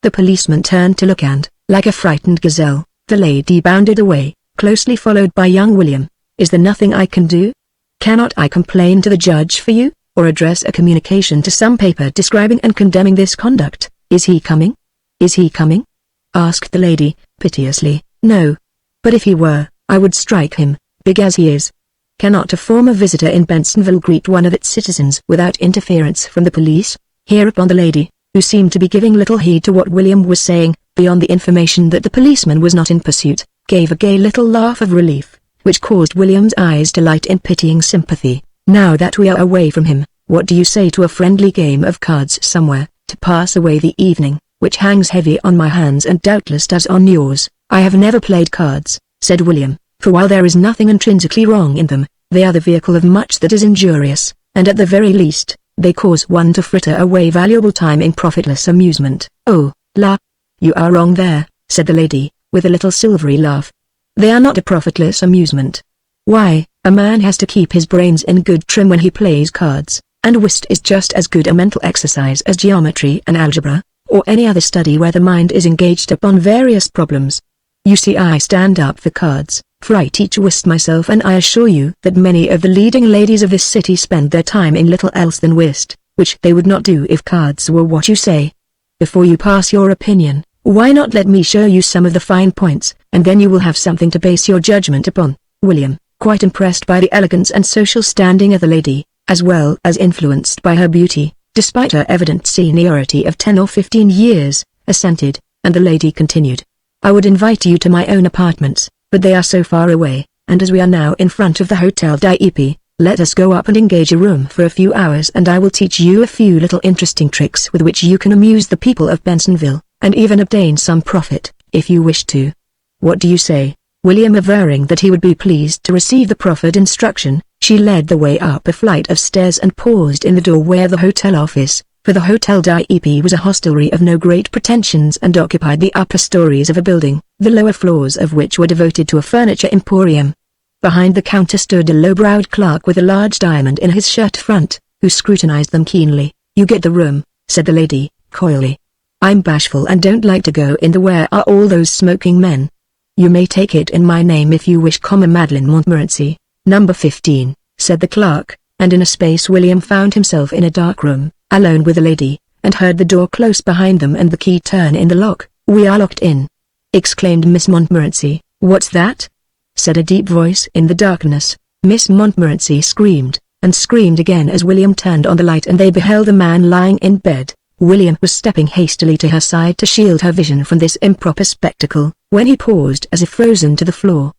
The policeman turned to look and, like a frightened gazelle, the lady bounded away, closely followed by young William. "Is there nothing I can do? Cannot I complain to the judge for you, or address a communication to some paper describing and condemning this conduct? Is he coming? Is he coming?" asked the lady, piteously. "No. But if he were, I would strike him, big as he is. Cannot a former visitor in Bensonville greet one of its citizens without interference from the police?" Hereupon the lady, who seemed to be giving little heed to what William was saying, beyond the information that the policeman was not in pursuit, gave a gay little laugh of relief, which caused William's eyes to light in pitying sympathy. "Now that we are away from him, what do you say to a friendly game of cards somewhere, to pass away the evening, which hangs heavy on my hands and doubtless does on yours?" "I have never played cards," said William, "for while there is nothing intrinsically wrong in them, they are the vehicle of much that is injurious, and at the very least, they cause one to fritter away valuable time in profitless amusement." "Oh, la! You are wrong there," said the lady, with a little silvery laugh. "They are not a profitless amusement. Why, a man has to keep his brains in good trim when he plays cards, and whist is just as good a mental exercise as geometry and algebra, or any other study where the mind is engaged upon various problems. You see, I stand up for cards, for I teach whist myself, and I assure you that many of the leading ladies of this city spend their time in little else than whist, which they would not do if cards were what you say. Before you pass your opinion, why not let me show you some of the fine points, and then you will have something to base your judgment upon." William, quite impressed by the elegance and social standing of the lady, as well as influenced by her beauty, despite her evident seniority of 10 or 15 years, assented, and the lady continued. "I would invite you to my own apartments, but they are so far away, and as we are now in front of the Hotel Dieppe, let us go up and engage a room for a few hours and I will teach you a few little interesting tricks with which you can amuse the people of Bensonville, and even obtain some profit, if you wish to. What do you say?" William averring that he would be pleased to receive the proffered instruction, she led the way up a flight of stairs and paused in the doorway of the hotel office, for the Hotel d'Ip was a hostelry of no great pretensions and occupied the upper stories of a building, the lower floors of which were devoted to a furniture emporium. Behind the counter stood a low-browed clerk with a large diamond in his shirt front, who scrutinized them keenly. "You get the room," said the lady, coyly. "I'm bashful and don't like to go in. Where are all those smoking men?" "You may take it in my name if you wish, Madeline Montmorency, number 15, said the clerk, and in a space William found himself in a dark room, alone with the lady, and heard the door close behind them and the key turn in the lock. "We are locked in," exclaimed Miss Montmorency. "What's that?" said a deep voice in the darkness. Miss Montmorency screamed, and screamed again as William turned on the light and they beheld a man lying in bed. William was stepping hastily to her side to shield her vision from this improper spectacle, when he paused as if frozen to the floor.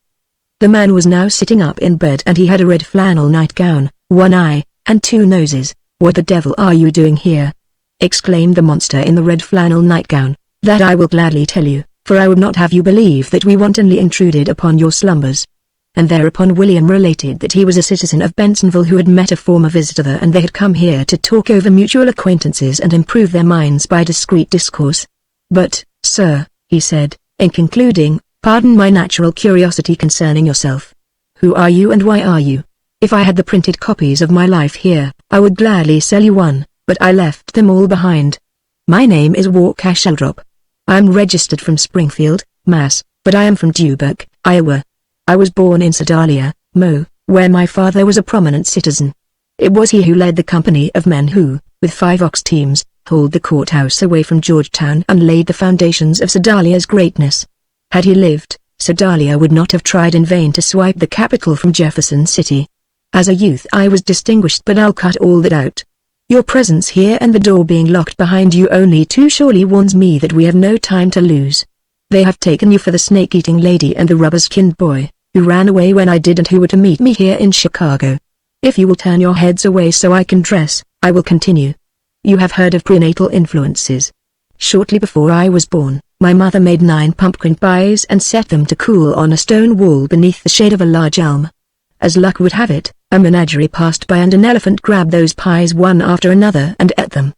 The man was now sitting up in bed and he had a red flannel nightgown, one eye, and two noses. "What the devil are you doing here?" exclaimed the monster in the red flannel nightgown. "That I will gladly tell you, for I would not have you believe that we wantonly intruded upon your slumbers." And thereupon William related that he was a citizen of Bensonville who had met a former visitor there and they had come here to talk over mutual acquaintances and improve their minds by discreet discourse. "But, sir," he said, in concluding, "pardon my natural curiosity concerning yourself. Who are you and why are you? If I had the printed copies of my life here, I would gladly sell you one, but I left them all behind. My name is Walker Sheldrop. I am registered from Springfield, Mass., but I am from Dubuque, Iowa. I was born in Sedalia, Mo., where my father was a prominent citizen. It was he who led the company of men who, with 5 ox teams, hauled the courthouse away from Georgetown and laid the foundations of Sedalia's greatness. Had he lived, Sedalia would not have tried in vain to swipe the capital from Jefferson City. As a youth I was distinguished, but I'll cut all that out. Your presence here and the door being locked behind you only too surely warns me that we have no time to lose. They have taken you for the snake-eating lady and the rubber-skinned boy, who ran away when I did and who were to meet me here in Chicago. If you will turn your heads away so I can dress, I will continue. You have heard of prenatal influences. Shortly before I was born, my mother made 9 pumpkin pies and set them to cool on a stone wall beneath the shade of a large elm. As luck would have it, a menagerie passed by and an elephant grabbed those pies one after another and ate them.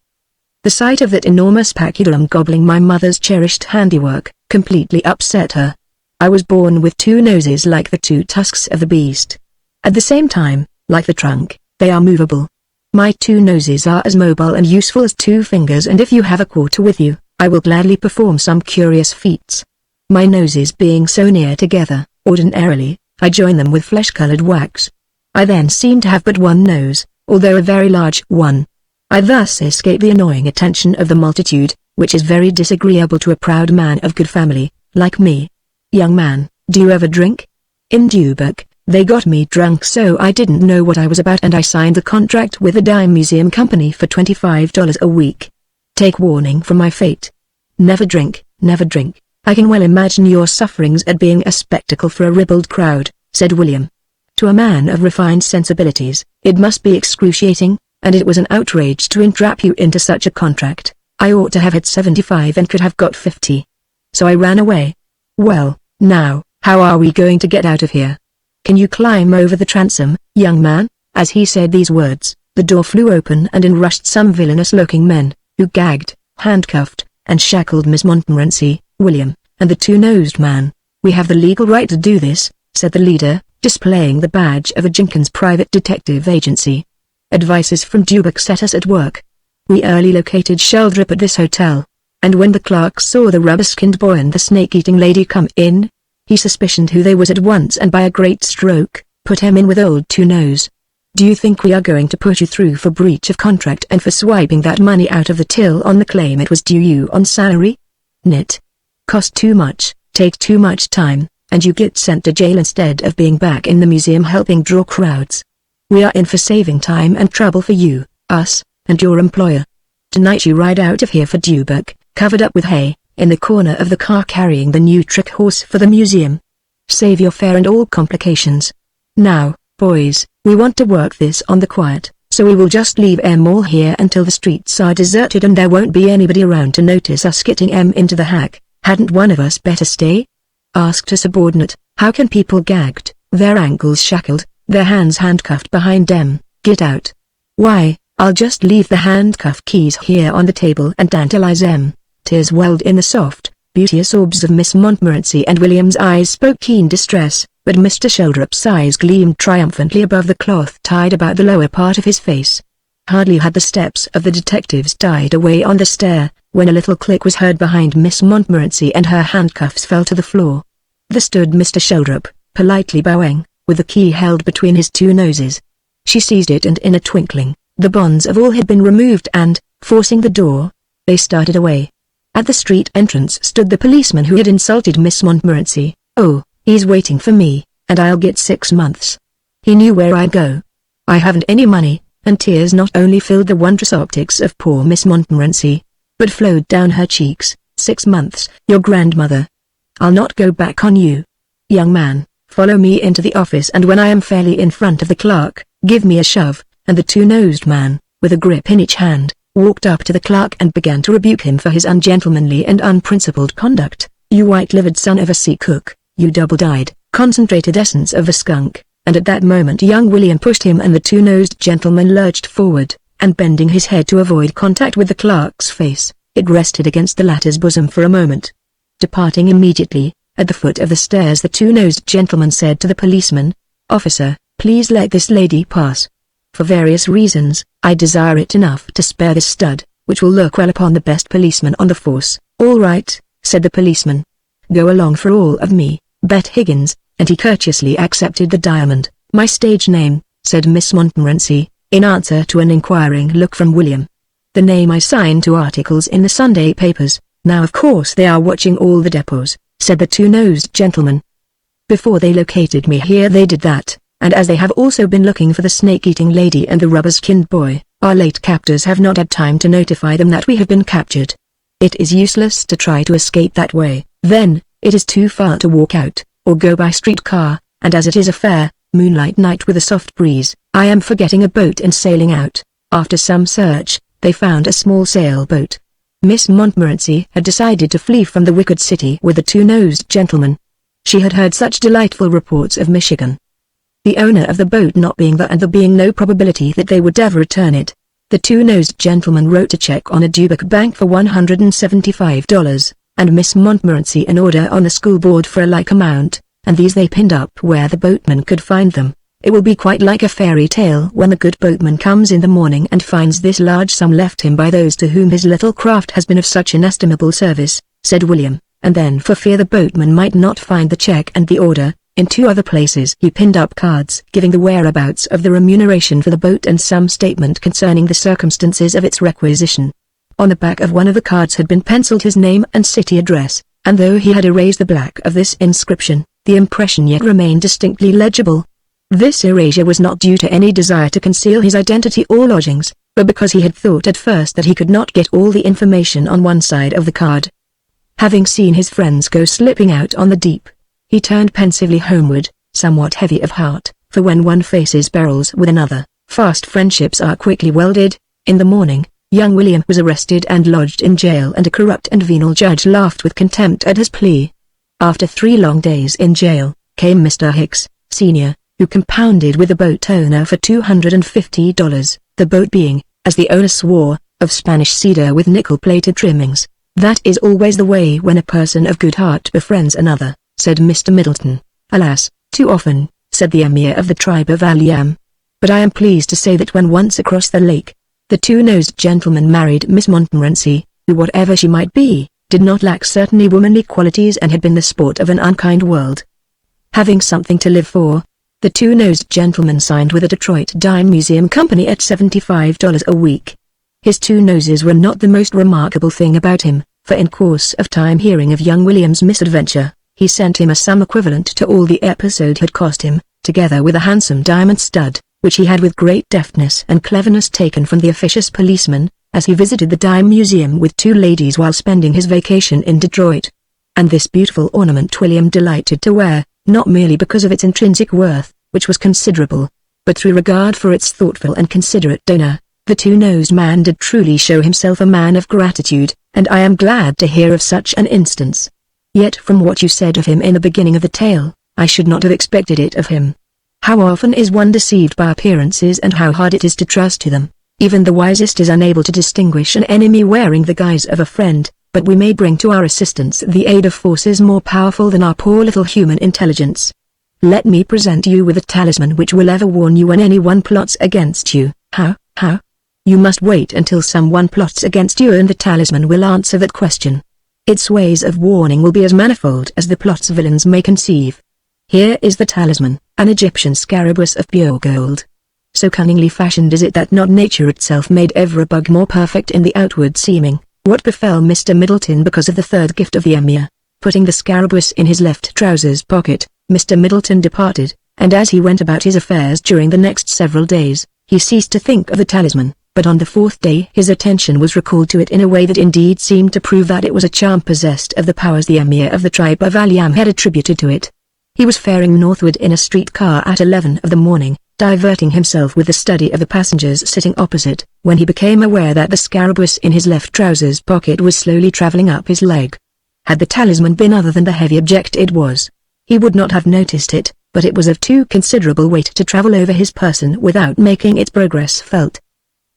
The sight of that enormous paculum gobbling my mother's cherished handiwork completely upset her. I was born with 2 noses like the 2 tusks of the beast. At the same time, like the trunk, they are movable. My 2 noses are as mobile and useful as 2 fingers, and if you have a quarter with you, I will gladly perform some curious feats. My noses being so near together, ordinarily, I join them with flesh-colored wax. I then seem to have but 1 nose, although a very large one. I thus escape the annoying attention of the multitude, which is very disagreeable to a proud man of good family, like me. Young man, do you ever drink? In Dubuque, they got me drunk so I didn't know what I was about and I signed the contract with the Dime Museum Company for $25 a week. Take warning from my fate. Never drink, never drink. I can well imagine your sufferings at being a spectacle for a ribald crowd, said William. To a man of refined sensibilities, it must be excruciating, and it was an outrage to entrap you into such a contract. I ought to have had 75 and could have got 50. So I ran away. Well, now, how are we going to get out of here? Can you climb over the transom, young man? As he said these words, the door flew open and in rushed some villainous-looking men, who gagged, handcuffed, and shackled Miss Montmorency, William, and the 2-nosed man. We have the legal right to do this, said the leader, displaying the badge of a Jenkins private detective agency. Advices from Dubuque set us at work. We early located Sheldrop at this hotel, and when the clerk saw the rubber-skinned boy and the snake-eating lady come in, he suspicioned who they was at once and by a great stroke, put him in with old 2-Nose. Do you think we are going to put you through for breach of contract and for swiping that money out of the till on the claim it was due you on salary? Nit. Cost too much, take too much time, and you get sent to jail instead of being back in the museum helping draw crowds. We are in for saving time and trouble for you, us, and your employer. Tonight you ride out of here for Dubuque, covered up with hay, in the corner of the car carrying the new trick horse for the museum. Save your fare and all complications. Now, boys, we want to work this on the quiet, so we will just leave M all here until the streets are deserted and there won't be anybody around to notice us getting M into the hack. Hadn't one of us better stay? Asked a subordinate. How can people gagged, their ankles shackled, their hands handcuffed behind them, get out? Why, I'll just leave the handcuff keys here on the table and tantalize them." Tears welled in the soft, beauteous orbs of Miss Montmorency, and William's eyes spoke keen distress, but Mr. Sheldrop's eyes gleamed triumphantly above the cloth tied about the lower part of his face. Hardly had the steps of the detectives died away on the stair, when a little click was heard behind Miss Montmorency and her handcuffs fell to the floor. There stood Mr. Sheldrop, politely bowing, with the key held between his two noses. She seized it, and in a twinkling, the bonds of all had been removed, and, forcing the door, they started away. At the street entrance stood the policeman who had insulted Miss Montmorency. "Oh, he's waiting for me, and I'll get 6 months. He knew where I'd go. I haven't any money," and tears not only filled the wondrous optics of poor Miss Montmorency, but flowed down her cheeks. 6 months, your grandmother. I'll not go back on you. Young man, follow me into the office, and when I am fairly in front of the clerk, give me a shove," and the two-nosed man, with a grip in each hand, walked up to the clerk and began to rebuke him for his ungentlemanly and unprincipled conduct. "You white-livered son of a sea cook, you double-dyed, concentrated essence of a skunk," and at that moment young William pushed him, and the two-nosed gentleman lurched forward, and bending his head to avoid contact with the clerk's face, it rested against the latter's bosom for a moment. Departing immediately, at the foot of the stairs the two-nosed gentleman said to the policeman, "Officer, please let this lady pass. For various reasons, I desire it enough to spare this stud, which will look well upon the best policeman on the force." "All right," said the policeman. "Go along for all of me, Bet Higgins," and he courteously accepted the diamond. "My stage name," said Miss Montmorency, in answer to an inquiring look from William. "The name I sign to articles in the Sunday papers. Now of course they are watching all the depots," said the two-nosed gentleman. "Before they located me here they did that, and as they have also been looking for the snake-eating lady and the rubber-skinned boy, our late captors have not had time to notify them that we have been captured. It is useless to try to escape that way, then, it is too far to walk out, or go by streetcar, and as it is a fair, moonlight night with a soft breeze, I am for getting a boat and sailing out." After some search, they found a small sailboat. Miss Montmorency had decided to flee from the wicked city with the two-nosed gentleman. She had heard such delightful reports of Michigan. The owner of the boat not being there, and there being no probability that they would ever return it, the two-nosed gentleman wrote a check on a Dubuque bank for $175, and Miss Montmorency an order on the school board for a like amount, and these they pinned up where the boatman could find them. "It will be quite like a fairy tale when the good boatman comes in the morning and finds this large sum left him by those to whom his little craft has been of such inestimable service," said William, and then for fear the boatman might not find the check and the order, in 2 other places he pinned up cards giving the whereabouts of the remuneration for the boat and some statement concerning the circumstances of its requisition. On the back of one of the cards had been penciled his name and city address, and though he had erased the black of this inscription, the impression yet remained distinctly legible. This erasure was not due to any desire to conceal his identity or lodgings, but because he had thought at first that he could not get all the information on one side of the card. Having seen his friends go slipping out on the deep, he turned pensively homeward, somewhat heavy of heart, for when one faces perils with another, fast friendships are quickly welded. In the morning, young William was arrested and lodged in jail, and a corrupt and venal judge laughed with contempt at his plea. After 3 long days in jail, came Mr. Hicks, Sr., who compounded with the boat owner for $250, the boat being, as the owner swore, of Spanish cedar with nickel-plated trimmings. "That is always the way when a person of good heart befriends another," said Mr. Middleton. "Alas, too often," said the emir of the tribe of Allan. "But I am pleased to say that when once across the lake, the two-nosed gentleman married Miss Montmorency, who whatever she might be, did not lack certainly womanly qualities and had been the sport of an unkind world." Having something to live for, the two-nosed gentleman signed with the Detroit Dime Museum Company at $75 a week. His 2 noses were not the most remarkable thing about him, for in course of time, hearing of young William's misadventure, he sent him a sum equivalent to all the episode had cost him, together with a handsome diamond stud, which he had with great deftness and cleverness taken from the officious policeman, as he visited the Dime Museum with 2 ladies while spending his vacation in Detroit. And this beautiful ornament William delighted to wear, not merely because of its intrinsic worth, which was considerable, but through regard for its thoughtful and considerate donor. The two-nosed man did truly show himself a man of gratitude, and I am glad to hear of such an instance. Yet from what you said of him in the beginning of the tale, I should not have expected it of him. How often is one deceived by appearances, and how hard it is to trust to them. Even the wisest is unable to distinguish an enemy wearing the guise of a friend, but we may bring to our assistance the aid of forces more powerful than our poor little human intelligence. Let me present you with a talisman which will ever warn you when anyone plots against you. How? You must wait until someone plots against you and the talisman will answer that question. Its ways of warning will be as manifold as the plots villains may conceive. Here is the talisman, an Egyptian scarabaeus of pure gold. So cunningly fashioned is it that not nature itself made ever a bug more perfect in the outward seeming. What befell Mr. Middleton because of the third gift of the Emir? Putting the scarabaeus in his left trousers pocket, Mr. Middleton departed, and as he went about his affairs during the next several days, he ceased to think of the talisman, but on the fourth day his attention was recalled to it in a way that indeed seemed to prove that it was a charm possessed of the powers the Emir of the tribe of Allan had attributed to it. He was faring northward in a streetcar at 11 of the morning, diverting himself with the study of the passengers sitting opposite, when he became aware that the scarabaeus in his left trousers pocket was slowly traveling up his leg. Had the talisman been other than the heavy object it was, he would not have noticed it, but it was of too considerable weight to travel over his person without making its progress felt.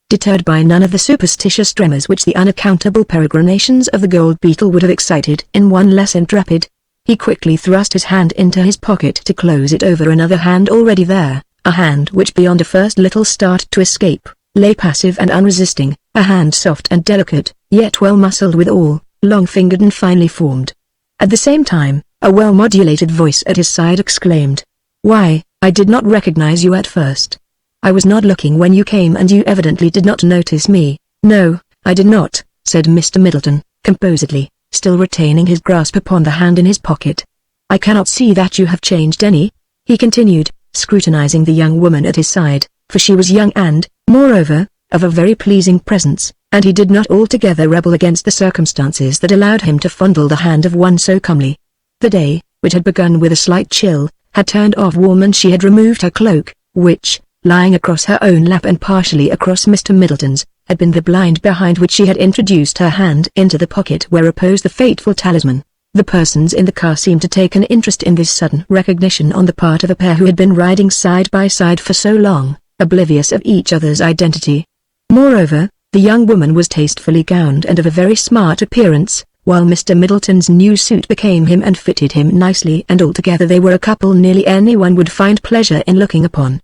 Deterred by none of the superstitious tremors which the unaccountable peregrinations of the gold beetle would have excited in one less intrepid, he quickly thrust his hand into his pocket to close it over another hand already there, a hand which beyond a first little start to escape, lay passive and unresisting, a hand soft and delicate, yet well muscled withal, long-fingered and finely formed. At the same time, a well-modulated voice at his side exclaimed, "Why, I did not recognize you at first. I was not looking when you came and you evidently did not notice me." "No, I did not," said Mr. Middleton, composedly, still retaining his grasp upon the hand in his pocket. "I cannot see that you have changed any," he continued, scrutinizing the young woman at his side, for she was young and, moreover, of a very pleasing presence, and he did not altogether rebel against the circumstances that allowed him to fondle the hand of one so comely. The day, which had begun with a slight chill, had turned off warm and she had removed her cloak, which, lying across her own lap and partially across Mr. Middleton's, had been the blind behind which she had introduced her hand into the pocket where reposed the fateful talisman. The persons in the car seemed to take an interest in this sudden recognition on the part of a pair who had been riding side by side for so long, oblivious of each other's identity. Moreover, the young woman was tastefully gowned and of a very smart appearance, while Mr. Middleton's new suit became him and fitted him nicely, and altogether they were a couple nearly anyone would find pleasure in looking upon.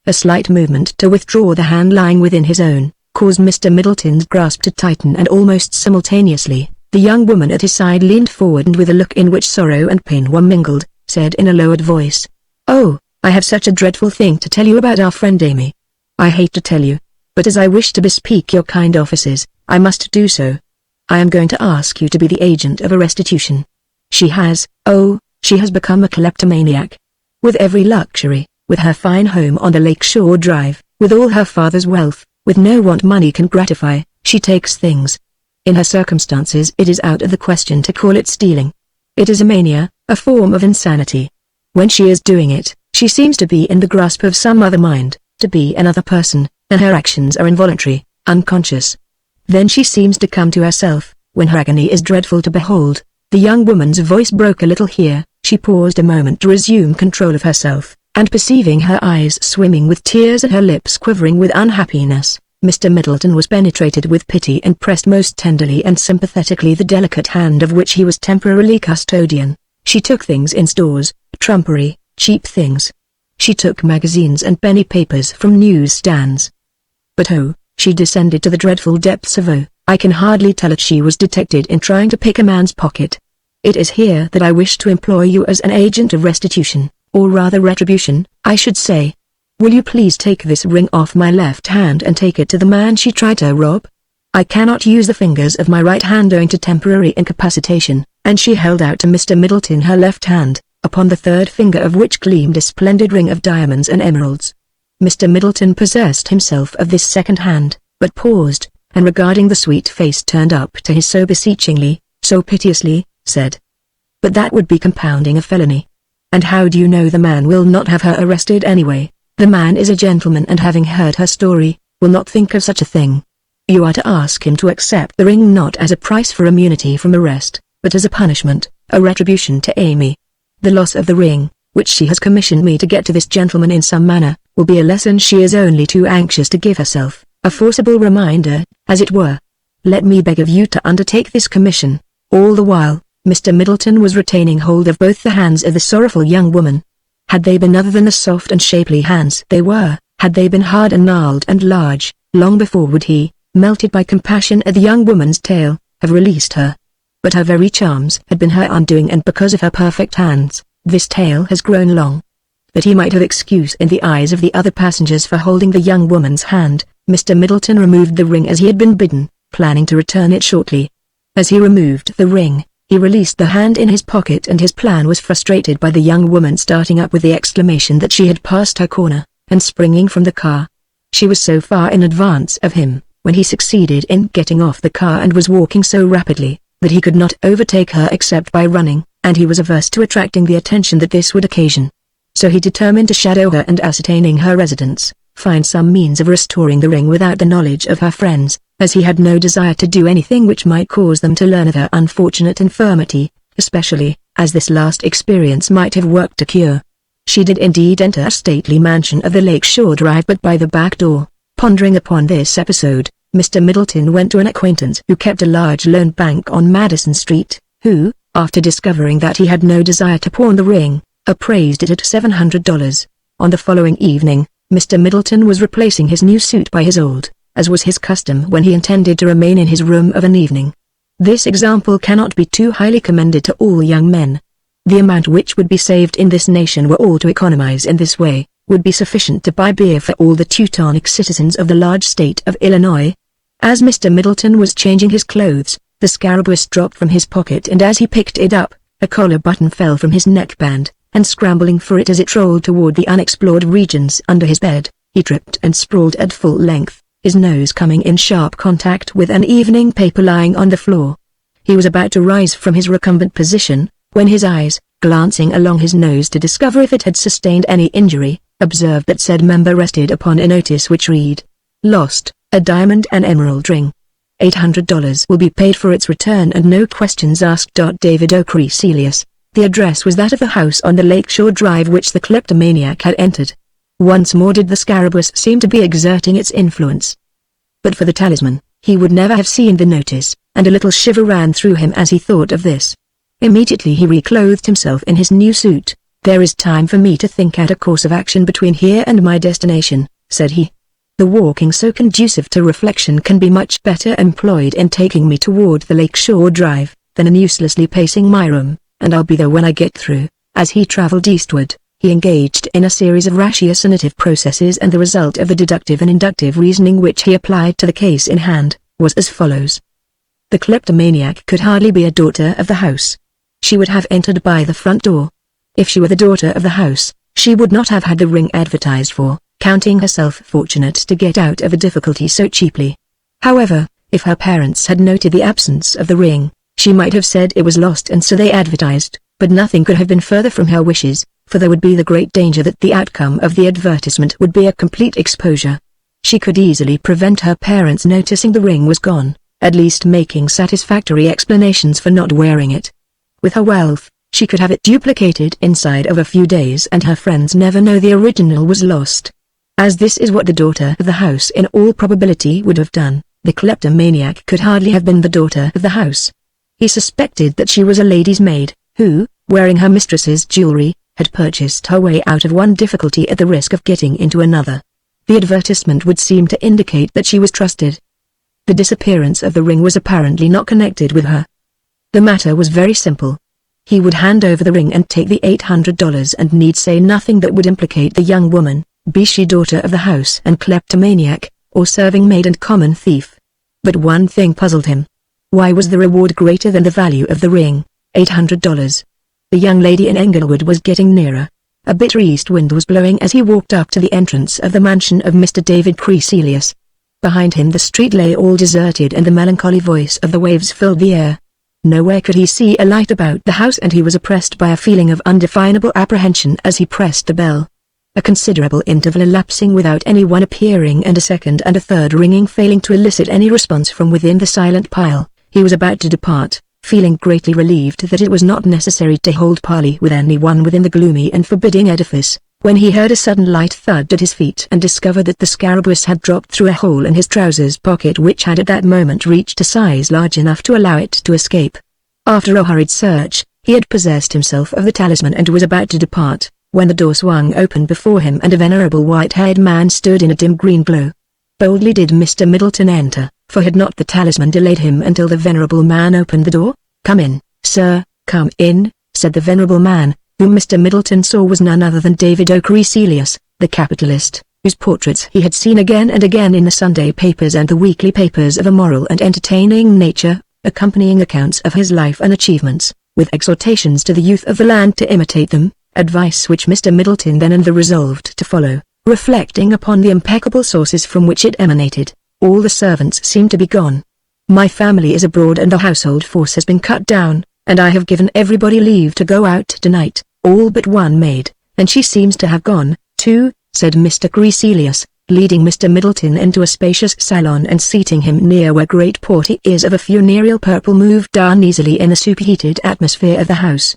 A slight movement to withdraw the hand lying within his own, caused Mr. Middleton's grasp to tighten, and almost simultaneously, the young woman at his side leaned forward and with a look in which sorrow and pain were mingled, said in a lowered voice, "Oh, I have such a dreadful thing to tell you about our friend Amy. I hate to tell you, but as I wish to bespeak your kind offices, I must do so. I am going to ask you to be the agent of a restitution. She has become a kleptomaniac. With every luxury, with her fine home on the Lakeshore Drive, with all her father's wealth, with no want money can gratify, she takes things. In her circumstances it is out of the question to call it stealing. It is a mania, a form of insanity. When she is doing it, she seems to be in the grasp of some other mind, to be another person, and her actions are involuntary, unconscious. Then she seems to come to herself, when her agony is dreadful to behold." The young woman's voice broke a little here, she paused a moment to resume control of herself, and perceiving her eyes swimming with tears and her lips quivering with unhappiness, Mr. Middleton was penetrated with pity and pressed most tenderly and sympathetically the delicate hand of which he was temporarily custodian. She took things in stores, trumpery, cheap things. She took magazines and penny papers from news-stands. But she descended to the dreadful depths of I can hardly tell it. She was detected in trying to pick a man's pocket. It is here that I wish to employ you as an agent of restitution, or rather retribution, I should say. Will you please take this ring off my left hand and take it to the man she tried to rob? I cannot use the fingers of my right hand owing to temporary incapacitation, and she held out to Mr. Middleton her left hand, upon the third finger of which gleamed a splendid ring of diamonds and emeralds. Mr. Middleton possessed himself of this second hand, but paused, and regarding the sweet face turned up to his so beseechingly, so piteously, said, "But that would be compounding a felony. And how do you know the man will not have her arrested anyway? The man is a gentleman and having heard her story, will not think of such a thing. You are to ask him to accept the ring not as a price for immunity from arrest, but as a punishment, a retribution to Amy. The loss of the ring, which she has commissioned me to get to this gentleman in some manner, will be a lesson she is only too anxious to give herself, a forcible reminder, as it were. "Let me beg of you to undertake this commission." All the while, Mr. Middleton was retaining hold of both the hands of the sorrowful young woman. Had they been other than the soft and shapely hands they were, had they been hard and gnarled and large, long before would he, melted by compassion at the young woman's tale, have released her. But her very charms had been her undoing, and because of her perfect hands, this tale has grown long. That he might have excuse in the eyes of the other passengers for holding the young woman's hand, Mr. Middleton removed the ring as he had been bidden, planning to return it shortly. As he removed the ring, he released the hand in his pocket, and his plan was frustrated by the young woman starting up with the exclamation that she had passed her corner, and springing from the car. She was so far in advance of him, when he succeeded in getting off the car, and was walking so rapidly, that he could not overtake her except by running, and he was averse to attracting the attention that this would occasion. So he determined to shadow her, and ascertaining her residence, find some means of restoring the ring without the knowledge of her friends, as he had no desire to do anything which might cause them to learn of her unfortunate infirmity, especially, as this last experience might have worked a cure. She did indeed enter a stately mansion of the Lake Shore Drive, but by the back door. Pondering upon this episode, Mr. Middleton went to an acquaintance who kept a large loan bank on Madison Street, who, after discovering that he had no desire to pawn the ring, appraised it at $700. On the following evening, Mr. Middleton was replacing his new suit by his old, as was his custom when he intended to remain in his room of an evening. This example cannot be too highly commended to all young men. The amount which would be saved in this nation were all to economize in this way, would be sufficient to buy beer for all the Teutonic citizens of the large state of Illinois. As Mr. Middleton was changing his clothes, the scarabæus dropped from his pocket, and as he picked it up, a collar button fell from his neckband, and scrambling for it as it rolled toward the unexplored regions under his bed, he tripped and sprawled at full length, his nose coming in sharp contact with an evening paper lying on the floor. He was about to rise from his recumbent position, when his eyes, glancing along his nose to discover if it had sustained any injury, observed that said member rested upon a notice which read, "Lost, a diamond and emerald ring. $800 will be paid for its return and no questions asked." David O'Creselius. The address was that of the house on the Lakeshore Drive which the kleptomaniac had entered. Once more did the scarabæus seem to be exerting its influence. But for the talisman, he would never have seen the notice, and a little shiver ran through him as he thought of this. Immediately he reclothed himself in his new suit. "There is time for me to think out a course of action between here and my destination," said he. "The walking so conducive to reflection can be much better employed in taking me toward the Lakeshore Drive, than in uselessly pacing my room, and I'll be there when I get through." As he traveled eastward, he engaged in a series of ratiocinative processes, and the result of the deductive and inductive reasoning which he applied to the case in hand, was as follows. The kleptomaniac could hardly be a daughter of the house. She would have entered by the front door. If she were the daughter of the house, she would not have had the ring advertised for, counting herself fortunate to get out of a difficulty so cheaply. However, if her parents had noted the absence of the ring, she might have said it was lost, and so they advertised, but nothing could have been further from her wishes, for there would be the great danger that the outcome of the advertisement would be a complete exposure. She could easily prevent her parents noticing the ring was gone, at least making satisfactory explanations for not wearing it. With her wealth, she could have it duplicated inside of a few days, and her friends never know the original was lost. As this is what the daughter of the house in all probability would have done, the kleptomaniac could hardly have been the daughter of the house. He suspected that she was a lady's maid, who, wearing her mistress's jewelry, had purchased her way out of one difficulty at the risk of getting into another. The advertisement would seem to indicate that she was trusted. The disappearance of the ring was apparently not connected with her. The matter was very simple. He would hand over the ring and take the $800, and need say nothing that would implicate the young woman, be she daughter of the house and kleptomaniac, or serving maid and common thief. But one thing puzzled him. Why was the reward greater than the value of the ring, $800? The young lady in Englewood was getting nearer. A bitter east wind was blowing as he walked up to the entrance of the mansion of Mr. David Creselius. Behind him the street lay all deserted, and the melancholy voice of the waves filled the air. Nowhere could he see a light about the house, and he was oppressed by a feeling of undefinable apprehension as he pressed the bell. A considerable interval elapsing without anyone appearing, and a second and a third ringing failing to elicit any response from within the silent pile, he was about to depart, feeling greatly relieved that it was not necessary to hold parley with anyone within the gloomy and forbidding edifice, when he heard a sudden light thud at his feet and discovered that the Scarabaeus had dropped through a hole in his trousers pocket, which had at that moment reached a size large enough to allow it to escape. After a hurried search, he had possessed himself of the talisman and was about to depart, when the door swung open before him and a venerable white-haired man stood in a dim green glow. Boldly did Mr. Middleton enter, for had not the talisman delayed him until the venerable man opened the door? "Come in, sir, come in," said the venerable man, whom Mr. Middleton saw was none other than David O'Creasilius, the capitalist, whose portraits he had seen again and again in the Sunday papers and the weekly papers of a moral and entertaining nature, accompanying accounts of his life and achievements, with exhortations to the youth of the land to imitate them, advice which Mr. Middleton then and there resolved to follow, reflecting upon the impeccable sources from which it emanated. All the servants seem to be gone. My family is abroad and the household force has been cut down, and I have given everybody leave to go out tonight, all but one maid, and she seems to have gone, too, said Mr. Creasilius, leading Mr. Middleton into a spacious salon and seating him near where great portieres of a funereal purple moved uneasily in the superheated atmosphere of the house.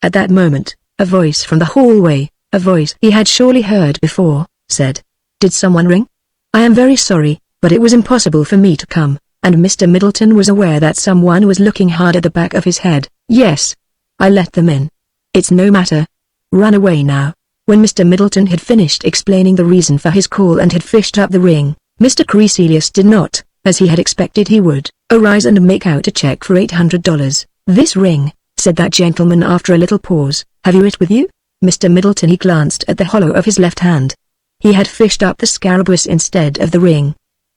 At that moment, a voice from the hallway, a voice he had surely heard before, said, "Did someone ring? I am very sorry, but it was impossible for me to come," and Mr. Middleton was aware that someone was looking hard at the back of his head. "Yes. I let them in. It's no matter. Run away now." When Mr. Middleton had finished explaining the reason for his call and had fished up the ring, Mr. Creasilius did not, as he had expected he would, arise and make out a check for $800. "This ring," said that gentleman after a little pause, "have you it with you?" Mr. Middleton he glanced at the hollow of his left hand. He had fished up the Scarabaeus instead of the ring.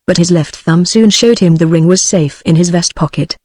But his left thumb soon showed him the ring was safe in his vest pocket.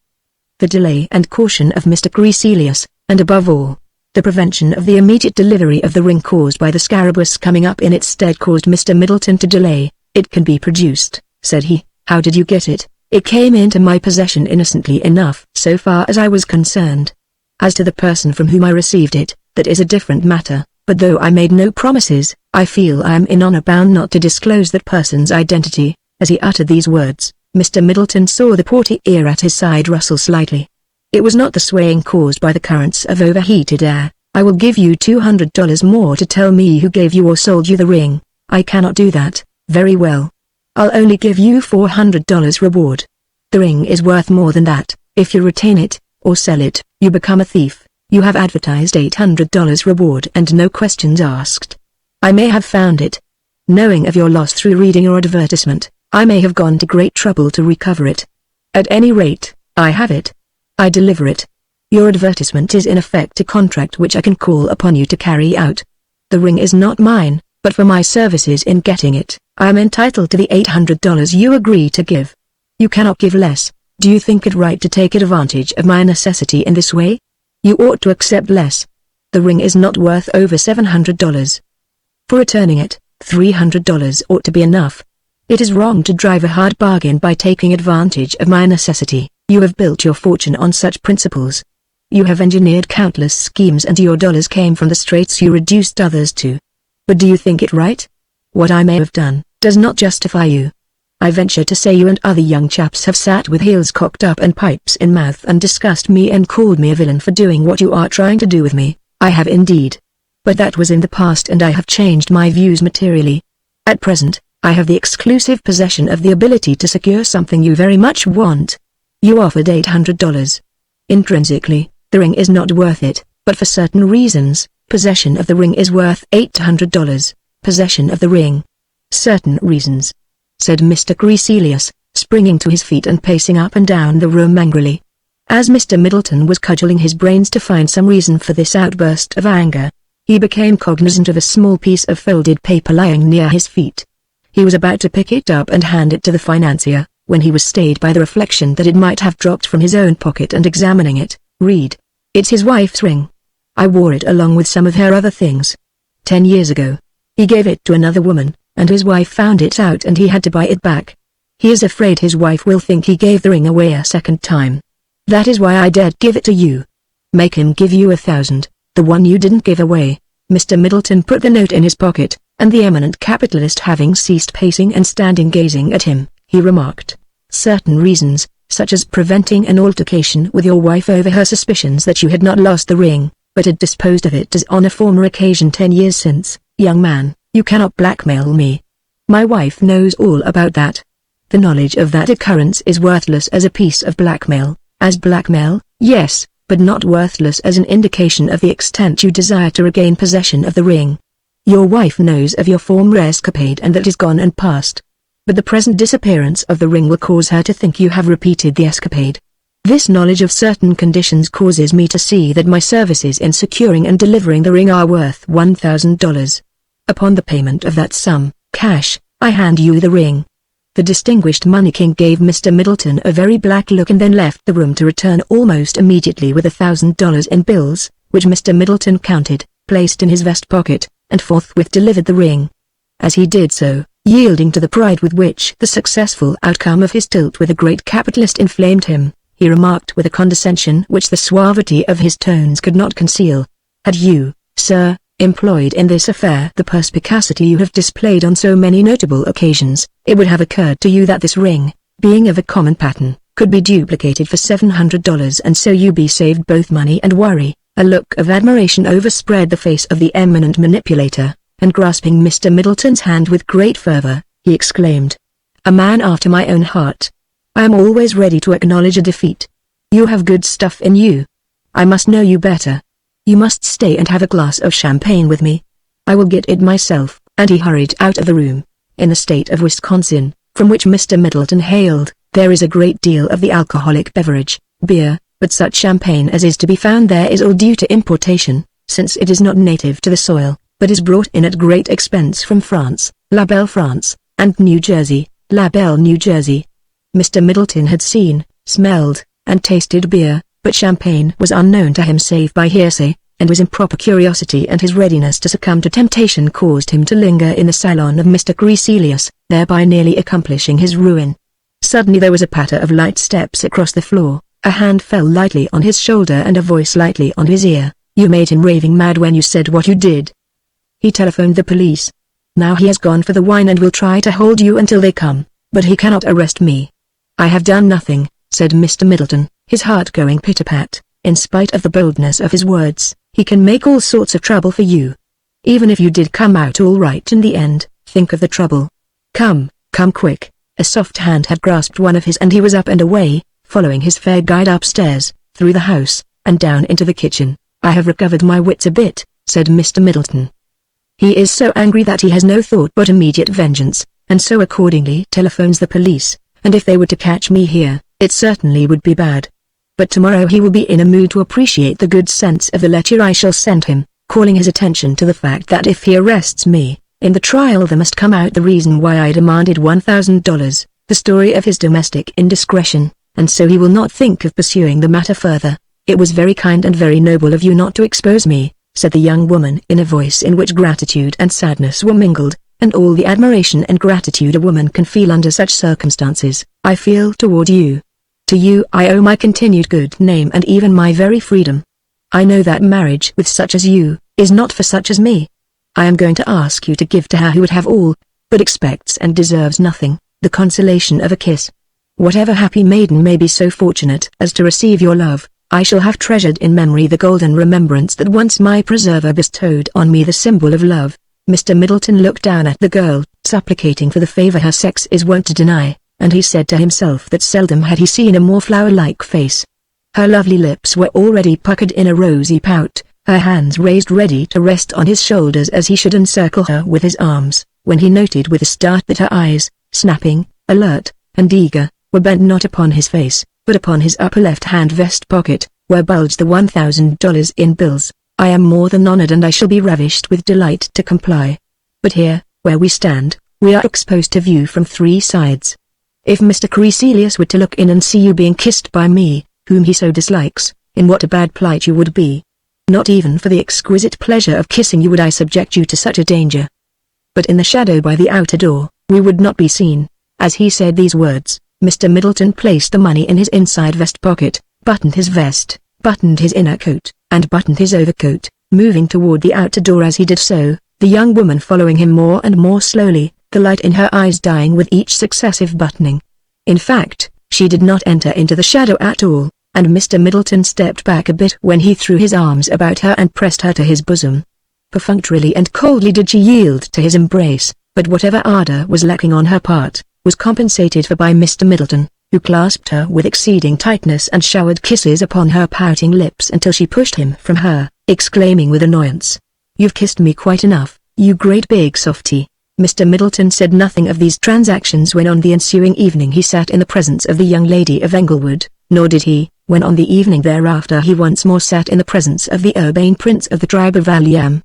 The delay and caution of Mr. Creasilius, and above all, the prevention of the immediate delivery of the ring caused by the Scarabaeus coming up in its stead caused Mr. Middleton to delay. "It can be produced," said he. "How did you get it?" "It came into my possession innocently enough so far as I was concerned. As to the person from whom I received it, that is a different matter, but though I made no promises, I feel I am in honor bound not to disclose that person's identity." As he uttered these words, Mr. Middleton saw the portiere at his side rustle slightly. It was not the swaying caused by the currents of overheated air. "I will give you $200 more to tell me who gave you or sold you the ring." "I cannot do that." "Very well. I'll only give you $400 reward. The ring is worth more than that. If you retain it, or sell it, you become a thief. You have advertised $800 reward and no questions asked. I may have found it. Knowing of your loss through reading your advertisement, I may have gone to great trouble to recover it. At any rate, I have it. I deliver it. Your advertisement is in effect a contract which I can call upon you to carry out. The ring is not mine, but for my services in getting it, I am entitled to the $800 you agree to give. You cannot give less. Do you think it right to take advantage of my necessity in this way? You ought to accept less. The ring is not worth over $700. For returning it, $300 ought to be enough. It is wrong to drive a hard bargain by taking advantage of my necessity. You have built your fortune on such principles. You have engineered countless schemes and your dollars came from the straits you reduced others to. But do you think it right? What I may have done, does not justify you. I venture to say you and other young chaps have sat with heels cocked up and pipes in mouth and discussed me and called me a villain for doing what you are trying to do with me. I have indeed. But that was in the past and I have changed my views materially. At present, I have the exclusive possession of the ability to secure something you very much want. You offered $800. Intrinsically, the ring is not worth it, but for certain reasons, possession of the ring is worth $800. Possession of the ring. Certain reasons, said Mr. Creasilius, springing to his feet and pacing up and down the room angrily. As Mr. Middleton was cudgelling his brains to find some reason for this outburst of anger, he became cognizant of a small piece of folded paper lying near his feet. He was about to pick it up and hand it to the financier, when he was stayed by the reflection that it might have dropped from his own pocket, and examining it, read, "It's his wife's ring. I wore it along with some of her other things. 10 years ago. He gave it to another woman, and his wife found it out and he had to buy it back. He is afraid his wife will think he gave the ring away a second time. That is why I dared give it to you. Make him give you 1,000, the one you didn't give away." Mr. Middleton put the note in his pocket, and the eminent capitalist having ceased pacing and standing gazing at him, he remarked, "Certain reasons, such as preventing an altercation with your wife over her suspicions that you had not lost the ring, but had disposed of it as on a former occasion 10 years since, Young man, you cannot blackmail me. My wife knows all about that. The knowledge of that occurrence is worthless as a piece of blackmail. As blackmail, yes, but not worthless as an indication of the extent you desire to regain possession of the ring. Your wife knows of your former escapade and that is gone and past. But the present disappearance of the ring will cause her to think you have repeated the escapade. This knowledge of certain conditions causes me to see that my services in securing and delivering the ring are worth $1,000. Upon the payment of that sum, cash, I hand you the ring. The distinguished money king gave Mr. Middleton a very black look and then left the room to return almost immediately with $1,000 in bills, which Mr. Middleton counted, placed in his vest pocket, and forthwith delivered the ring. As he did so, yielding to the pride with which the successful outcome of his tilt with a great capitalist inflamed him, he remarked with a condescension which the suavity of his tones could not conceal, "Had you, sir, employed in this affair the perspicacity you have displayed on so many notable occasions, it would have occurred to you that this ring, being of a common pattern, could be duplicated for $700 and so you be saved both money and worry." A look of admiration overspread the face of the eminent manipulator, and grasping Mr. Middleton's hand with great fervor, he exclaimed, "A man after my own heart. I am always ready to acknowledge a defeat. You have good stuff in you. I must know you better. You must stay and have a glass of champagne with me. I will get it myself," and he hurried out of the room. In the state of Wisconsin, from which Mr. Middleton hailed, there is a great deal of the alcoholic beverage, beer, but such champagne as is to be found there is all due to importation, since it is not native to the soil, but is brought in at great expense from France, La Belle France, and New Jersey, La Belle New Jersey. Mr. Middleton had seen, smelled, and tasted beer, but champagne was unknown to him save by hearsay, and his improper curiosity and his readiness to succumb to temptation caused him to linger in the salon of Mr. Crecelius, thereby nearly accomplishing his ruin. Suddenly there was a patter of light steps across the floor, a hand fell lightly on his shoulder and a voice lightly on his ear. "You made him raving mad when you said what you did. He telephoned the police. Now he has gone for the wine and will try to hold you until they come, but he cannot arrest me." "I have done nothing," said Mr. Middleton, his heart going pit-a-pat. "In spite of the boldness of his words, he can make all sorts of trouble for you. Even if you did come out all right in the end, think of the trouble. Come quick." A soft hand had grasped one of his and he was up and away, following his fair guide upstairs, through the house, and down into the kitchen. "I have recovered my wits a bit," said Mr. Middleton. "He is so angry that he has no thought but immediate vengeance, and so accordingly telephones the police, and if they were to catch me here, it certainly would be bad. But tomorrow he will be in a mood to appreciate the good sense of the letter I shall send him, calling his attention to the fact that if he arrests me, in the trial there must come out the reason why I demanded $1,000, the story of his domestic indiscretion, and so he will not think of pursuing the matter further." "It was very kind and very noble of you not to expose me," said the young woman in a voice in which gratitude and sadness were mingled, and all the admiration and gratitude a woman can feel under such circumstances. "I feel toward you. To you I owe my continued good name and even my very freedom. I know that marriage with such as you, is not for such as me. I am going to ask you to give to her who would have all, but expects and deserves nothing, the consolation of a kiss. Whatever happy maiden may be so fortunate as to receive your love, I shall have treasured in memory the golden remembrance that once my preserver bestowed on me, the symbol of love." Mr. Middleton looked down at the girl, supplicating for the favor her sex is wont to deny, and he said to himself that seldom had he seen a more flower-like face. Her lovely lips were already puckered in a rosy pout, her hands raised ready to rest on his shoulders as he should encircle her with his arms, when he noted with a start that her eyes, snapping, alert, and eager, were bent not upon his face, but upon his upper left-hand vest pocket, where bulged the $1,000 in bills. "I am more than honored and I shall be ravished with delight to comply. But here, where we stand, we are exposed to view from three sides. If Mr. Crecelius were to look in and see you being kissed by me, whom he so dislikes, in what a bad plight you would be. Not even for the exquisite pleasure of kissing you would I subject you to such a danger. But in the shadow by the outer door, we would not be seen." As he said these words, Mr. Middleton placed the money in his inside vest pocket, buttoned his vest, buttoned his inner coat, and buttoned his overcoat, moving toward the outer door as he did so, the young woman following him more and more slowly, the light in her eyes dying with each successive buttoning. In fact, she did not enter into the shadow at all, and Mr. Middleton stepped back a bit when he threw his arms about her and pressed her to his bosom. Perfunctorily and coldly did she yield to his embrace, but whatever ardor was lacking on her part, was compensated for by Mr. Middleton, who clasped her with exceeding tightness and showered kisses upon her pouting lips until she pushed him from her, exclaiming with annoyance, "You've kissed me quite enough, you great big softy." Mr. Middleton said nothing of these transactions when on the ensuing evening he sat in the presence of the young lady of Englewood, nor did he, when on the evening thereafter he once more sat in the presence of the urbane prince of the tribe of Allan.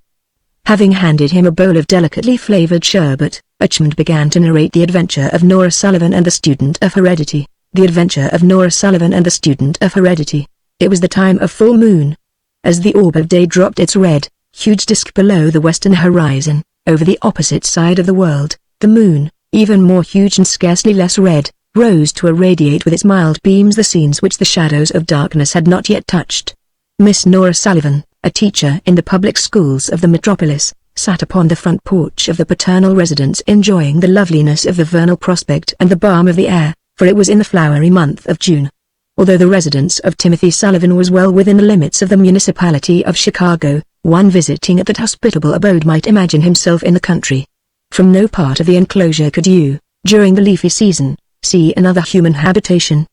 Having handed him a bowl of delicately flavored sherbet, Achmond began to narrate the adventure of Nora Sullivan and the Student of Heredity. The adventure of Nora Sullivan and the Student of Heredity. It was the time of full moon. As the orb of day dropped its red, huge disk below the western horizon, over the opposite side of the world, the moon, even more huge and scarcely less red, rose to irradiate with its mild beams the scenes which the shadows of darkness had not yet touched. Miss Nora Sullivan, a teacher in the public schools of the metropolis, sat upon the front porch of the paternal residence enjoying the loveliness of the vernal prospect and the balm of the air, for it was in the flowery month of June. Although the residence of Timothy Sullivan was well within the limits of the municipality of Chicago, one visiting at that hospitable abode might imagine himself in the country. From no part of the enclosure could you, during the leafy season, see another human habitation.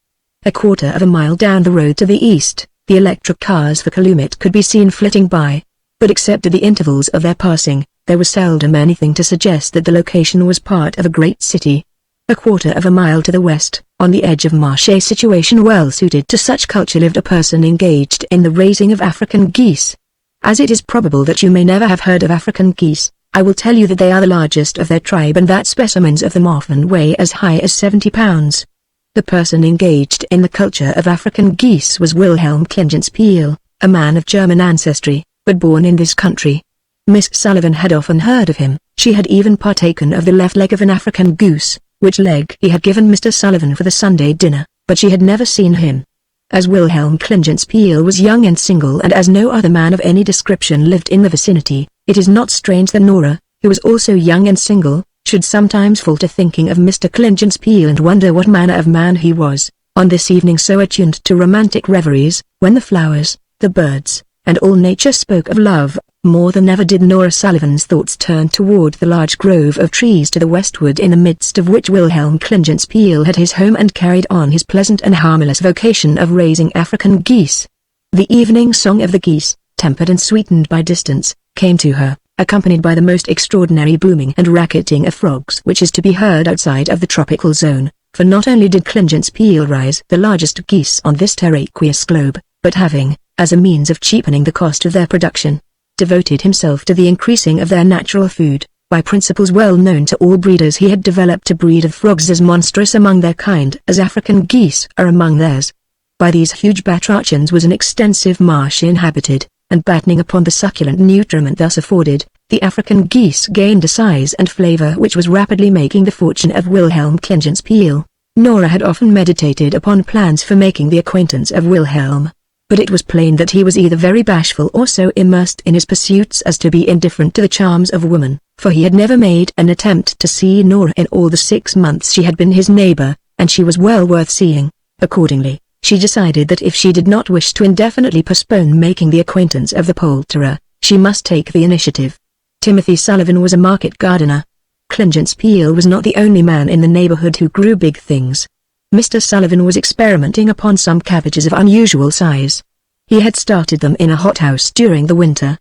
A quarter of a mile down the road to the east, the electric cars for Calumet could be seen flitting by, but except at the intervals of their passing, there was seldom anything to suggest that the location was part of a great city. A quarter of a mile to the west, on the edge of marsh, a situation well suited to such culture, lived a person engaged in the raising of African geese. As it is probable that you may never have heard of African geese, I will tell you that they are the largest of their tribe and that specimens of them often weigh as high as 70 pounds. The person engaged in the culture of African geese was Wilhelm Klingenspiel, a man of German ancestry, but born in this country. Miss Sullivan had often heard of him. She had even partaken of the left leg of an African goose, which leg he had given Mr. Sullivan for the Sunday dinner, but she had never seen him. As Wilhelm Klingenspiel was young and single and as no other man of any description lived in the vicinity, it is not strange that Nora, who was also young and single, should sometimes fall to thinking of Mr. Klingenspiel and wonder what manner of man he was, on this evening so attuned to romantic reveries, when the flowers, the birds, and all nature spoke of love. More than ever did Nora Sullivan's thoughts turn toward the large grove of trees to the westward, in the midst of which Wilhelm Klingenspiel had his home and carried on his pleasant and harmless vocation of raising African geese. The evening song of the geese, tempered and sweetened by distance, came to her, accompanied by the most extraordinary booming and racketing of frogs which is to be heard outside of the tropical zone, for not only did Klingenspiel raise the largest geese on this terraqueous globe, but having, as a means of cheapening the cost of their production, devoted himself to the increasing of their natural food, by principles well known to all breeders. He had developed a breed of frogs as monstrous among their kind as African geese are among theirs. By these huge batrachans was an extensive marsh inhabited, and battening upon the succulent nutriment thus afforded, the African geese gained a size and flavor which was rapidly making the fortune of Wilhelm Klingenspiel. Nora had often meditated upon plans for making the acquaintance of Wilhelm, but it was plain that he was either very bashful or so immersed in his pursuits as to be indifferent to the charms of woman, for he had never made an attempt to see Nora in all the 6 months she had been his neighbor, and she was well worth seeing. Accordingly, she decided that if she did not wish to indefinitely postpone making the acquaintance of the poulterer, she must take the initiative. Timothy Sullivan was a market gardener. Klingenspiel was not the only man in the neighborhood who grew big things. Mr. Sullivan was experimenting upon some cabbages of unusual size. He had started them in a hothouse during the winter.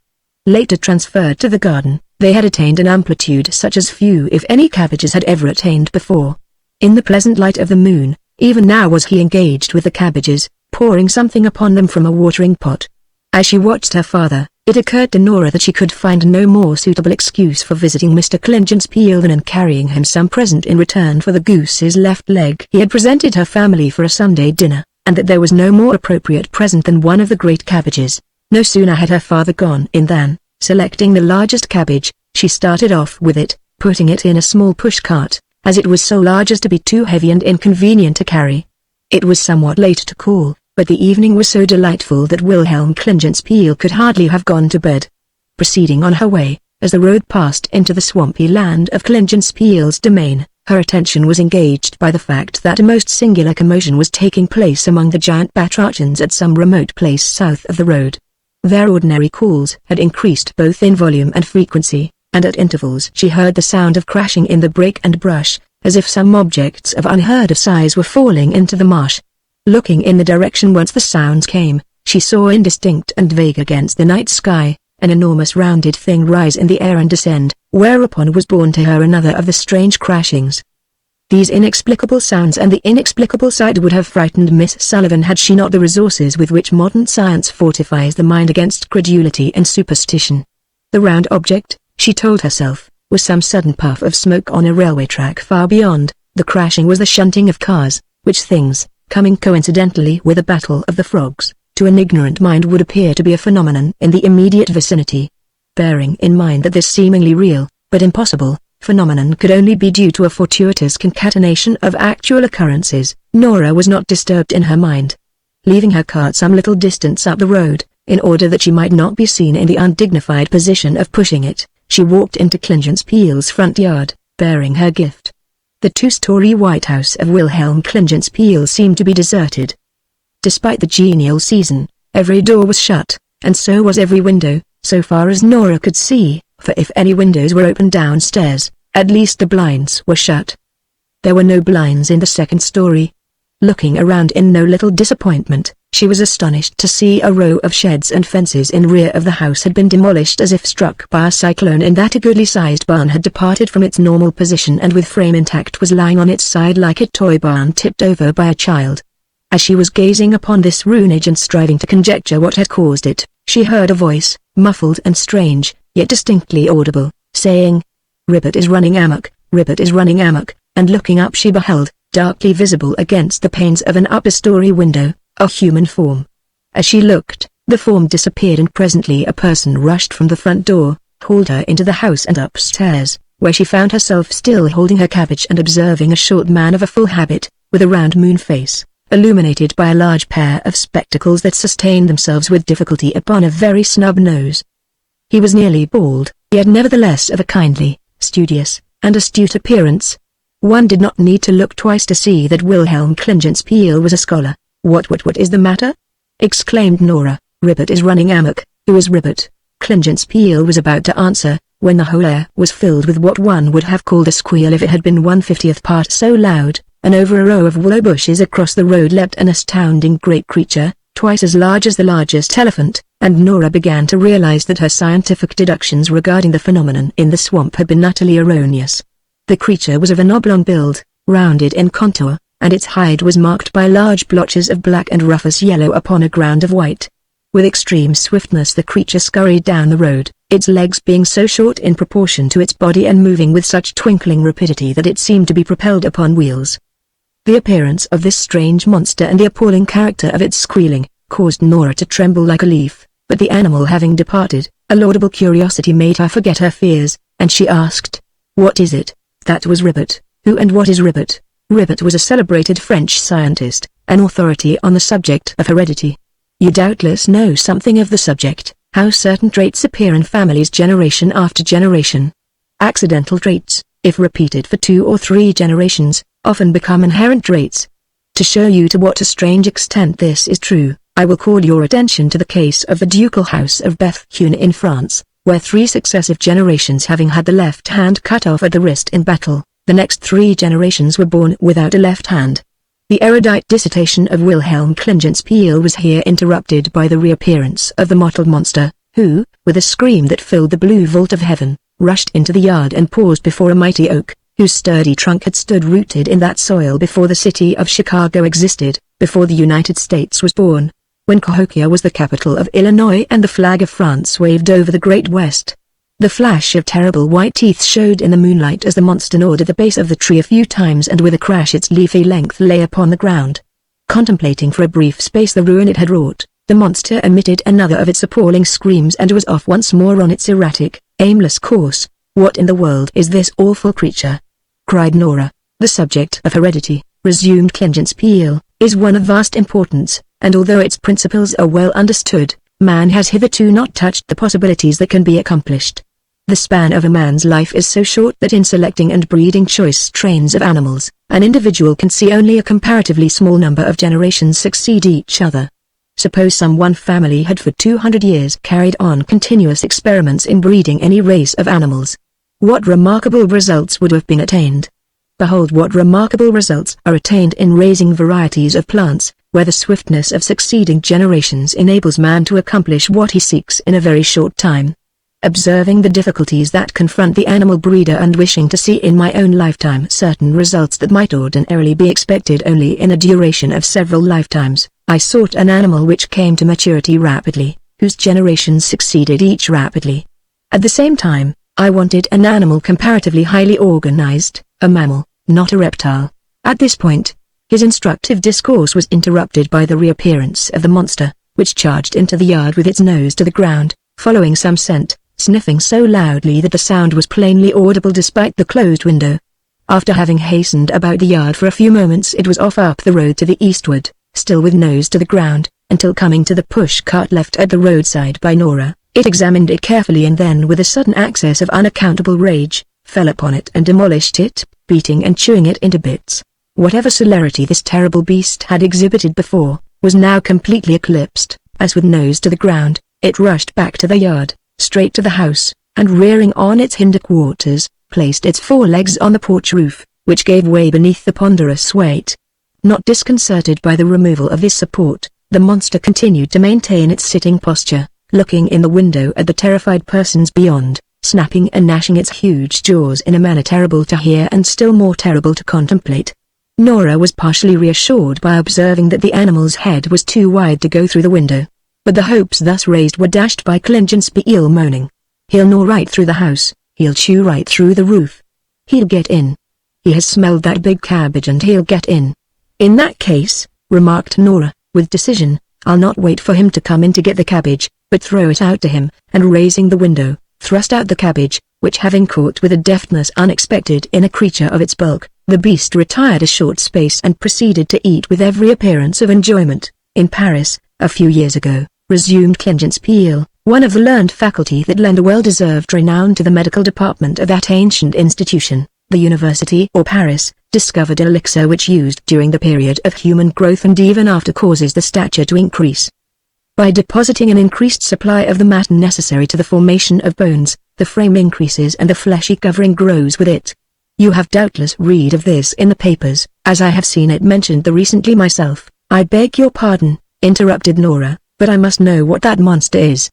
Later transferred to the garden, they had attained an amplitude such as few if any cabbages had ever attained before. In the pleasant light of the moon, even now was he engaged with the cabbages, pouring something upon them from a watering pot. As she watched her father, it occurred to Nora that she could find no more suitable excuse for visiting Mr. Klingenspiel than in carrying him some present in return for the goose's left leg he had presented her family for a Sunday dinner, and that there was no more appropriate present than one of the great cabbages. No sooner had her father gone in than, selecting the largest cabbage, she started off with it, putting it in a small push-cart, as it was so large as to be too heavy and inconvenient to carry. It was somewhat late to call, but the evening was so delightful that Wilhelm Klingenspiel could hardly have gone to bed. Proceeding on her way, as the road passed into the swampy land of Klingenspiel's domain, her attention was engaged by the fact that a most singular commotion was taking place among the giant batrachans at some remote place south of the road. Their ordinary calls had increased both in volume and frequency, and at intervals she heard the sound of crashing in the brake and brush, as if some objects of unheard of size were falling into the marsh. Looking in the direction whence the sounds came, she saw indistinct and vague against the night sky, an enormous rounded thing rise in the air and descend, whereupon was borne to her another of the strange crashings. These inexplicable sounds and the inexplicable sight would have frightened Miss Sullivan had she not the resources with which modern science fortifies the mind against credulity and superstition. The round object, she told herself, was some sudden puff of smoke on a railway track far beyond. The crashing was the shunting of cars, which things, coming coincidentally with a battle of the frogs, to an ignorant mind would appear to be a phenomenon in the immediate vicinity. Bearing in mind that this seemingly real, but impossible, phenomenon could only be due to a fortuitous concatenation of actual occurrences, Nora was not disturbed in her mind. Leaving her cart some little distance up the road, in order that she might not be seen in the undignified position of pushing it, she walked into Clingen's Peel's front yard, bearing her gift. The two-story White House of Wilhelm Clingen's Peel seemed to be deserted. Despite the genial season, every door was shut, and so was every window, so far as Nora could see, for if any windows were open downstairs, at least the blinds were shut. There were no blinds in the second story. Looking around in no little disappointment, she was astonished to see a row of sheds and fences in rear of the house had been demolished as if struck by a cyclone, and that a goodly-sized barn had departed from its normal position and with frame intact was lying on its side like a toy barn tipped over by a child. As she was gazing upon this ruinage and striving to conjecture what had caused it, she heard a voice, muffled and strange, yet distinctly audible, saying, "Ribbit is running amok, Ribbit is running amok," and looking up she beheld, darkly visible against the panes of an upper-story window, a human form. As she looked, the form disappeared and presently a person rushed from the front door, hauled her into the house and upstairs, where she found herself still holding her cabbage and observing a short man of a full habit, with a round moon face, illuminated by a large pair of spectacles that sustained themselves with difficulty upon a very snub nose. He was nearly bald, yet nevertheless of a kindly, studious, and astute appearance. One did not need to look twice to see that Wilhelm Clingen's Peel was a scholar. What is the matter?" exclaimed Nora. "Ribbit is running amok. Who is Ribbit?" Clingen's Peel was about to answer, when the whole air was filled with what one would have called a squeal if it had been 1/50th part so loud, and over a row of willow bushes across the road leapt an astounding great creature, twice as large as the largest elephant, and Nora began to realize that her scientific deductions regarding the phenomenon in the swamp had been utterly erroneous. The creature was of an oblong build, rounded in contour, and its hide was marked by large blotches of black and rufous yellow upon a ground of white. With extreme swiftness the creature scurried down the road, its legs being so short in proportion to its body and moving with such twinkling rapidity that it seemed to be propelled upon wheels. The appearance of this strange monster and the appalling character of its squealing, caused Nora to tremble like a leaf, but the animal having departed, a laudable curiosity made her forget her fears, and she asked, "What is it?" That was Ribbit. "Who and what is Ribbit?" Ribbit was a celebrated French scientist, an authority on the subject of heredity. You doubtless know something of the subject, how certain traits appear in families generation after generation. Accidental traits, if repeated for 2 or 3 generations, often become inherent traits. To show you to what a strange extent this is true, I will call your attention to the case of the ducal house of Bethune in France, where 3 successive generations having had the left hand cut off at the wrist in battle, the next 3 generations were born without a left hand. The erudite dissertation of Wilhelm Clingen's Peel was here interrupted by the reappearance of the mottled monster, who, with a scream that filled the blue vault of heaven, rushed into the yard and paused before a mighty oak, whose sturdy trunk had stood rooted in that soil before the city of Chicago existed, before the United States was born, when Cahokia was the capital of Illinois and the flag of France waved over the Great West. The flash of terrible white teeth showed in the moonlight as the monster gnawed at the base of the tree a few times and with a crash its leafy length lay upon the ground. Contemplating for a brief space the ruin it had wrought, the monster emitted another of its appalling screams and was off once more on its erratic, aimless course. "What in the world is this awful creature?" cried Nora. "The subject of heredity," resumed Clingen's Peel, "is one of vast importance, and although its principles are well understood, man has hitherto not touched the possibilities that can be accomplished. The span of a man's life is so short that in selecting and breeding choice strains of animals, an individual can see only a comparatively small number of generations succeed each other. Suppose some one family had for 200 years carried on continuous experiments in breeding any race of animals. What remarkable results would have been attained? Behold what remarkable results are attained in raising varieties of plants, where the swiftness of succeeding generations enables man to accomplish what he seeks in a very short time. Observing the difficulties that confront the animal breeder and wishing to see in my own lifetime certain results that might ordinarily be expected only in a duration of several lifetimes, I sought an animal which came to maturity rapidly, whose generations succeeded each rapidly. At the same time, I wanted an animal comparatively highly organized, a mammal, not a reptile. At this point, his instructive discourse was interrupted by the reappearance of the monster, which charged into the yard with its nose to the ground, following some scent, sniffing so loudly that the sound was plainly audible despite the closed window. After having hastened about the yard for a few moments, it was off up the road to the eastward, still with nose to the ground, until coming to the push-cart left at the roadside by Nora, it examined it carefully and then with a sudden access of unaccountable rage, fell upon it and demolished it, beating and chewing it into bits. Whatever celerity this terrible beast had exhibited before, was now completely eclipsed, as with nose to the ground, it rushed back to the yard, straight to the house, and rearing on its hinder quarters, placed its forelegs on the porch roof, which gave way beneath the ponderous weight. Not disconcerted by the removal of this support, the monster continued to maintain its sitting posture, looking in the window at the terrified persons beyond, snapping and gnashing its huge jaws in a manner terrible to hear and still more terrible to contemplate. Nora was partially reassured by observing that the animal's head was too wide to go through the window. But the hopes thus raised were dashed by Klingenspiel moaning. "He'll gnaw right through the house, he'll chew right through the roof. He'll get in. He has smelled that big cabbage and he'll get in." "In that case," remarked Nora, with decision, "I'll not wait for him to come in to get the cabbage, but throw it out to him," and raising the window, thrust out the cabbage, which having caught with a deftness unexpected in a creature of its bulk, the beast retired a short space and proceeded to eat with every appearance of enjoyment. "In Paris, a few years ago," resumed Klingenspiel, "one of the learned faculty that lend a well-deserved renown to the medical department of that ancient institution, the University or Paris, discovered an elixir which used during the period of human growth and even after causes the stature to increase. By depositing an increased supply of the matter necessary to the formation of bones, the frame increases and the fleshy covering grows with it. You have doubtless read of this in the papers, as I have seen it mentioned recently myself." "I beg your pardon," interrupted Nora, "but I must know what that monster is."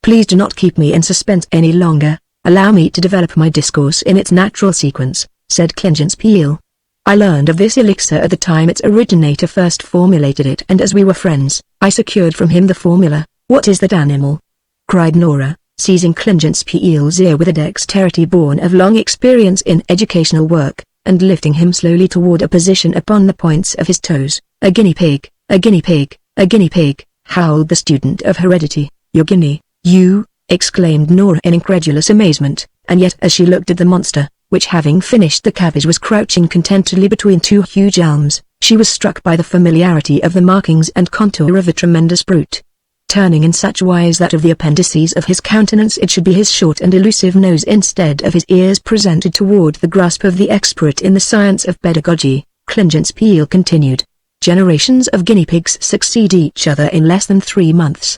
"Please do not keep me in suspense any longer, allow me to develop my discourse in its natural sequence," said Klingenspiel. "I learned of this elixir at the time its originator first formulated it, and as we were friends, I secured from him the formula." "What is that animal?" cried Nora, seizing Klingenspiel's ear with a dexterity born of long experience in educational work, and lifting him slowly toward a position upon the points of his toes. "A guinea pig, a guinea pig, a guinea pig," howled the student of heredity. "Your guinea, you?" exclaimed Nora in incredulous amazement, and yet as she looked at the monster, which having finished the cabbage was crouching contentedly between two huge elms, she was struck by the familiarity of the markings and contour of a tremendous brute. Turning in such wise that of the appendices of his countenance it should be his short and elusive nose instead of his ears presented toward the grasp of the expert in the science of pedagogy, Klingenspiel continued. "Generations of guinea pigs succeed each other in less than 3 months.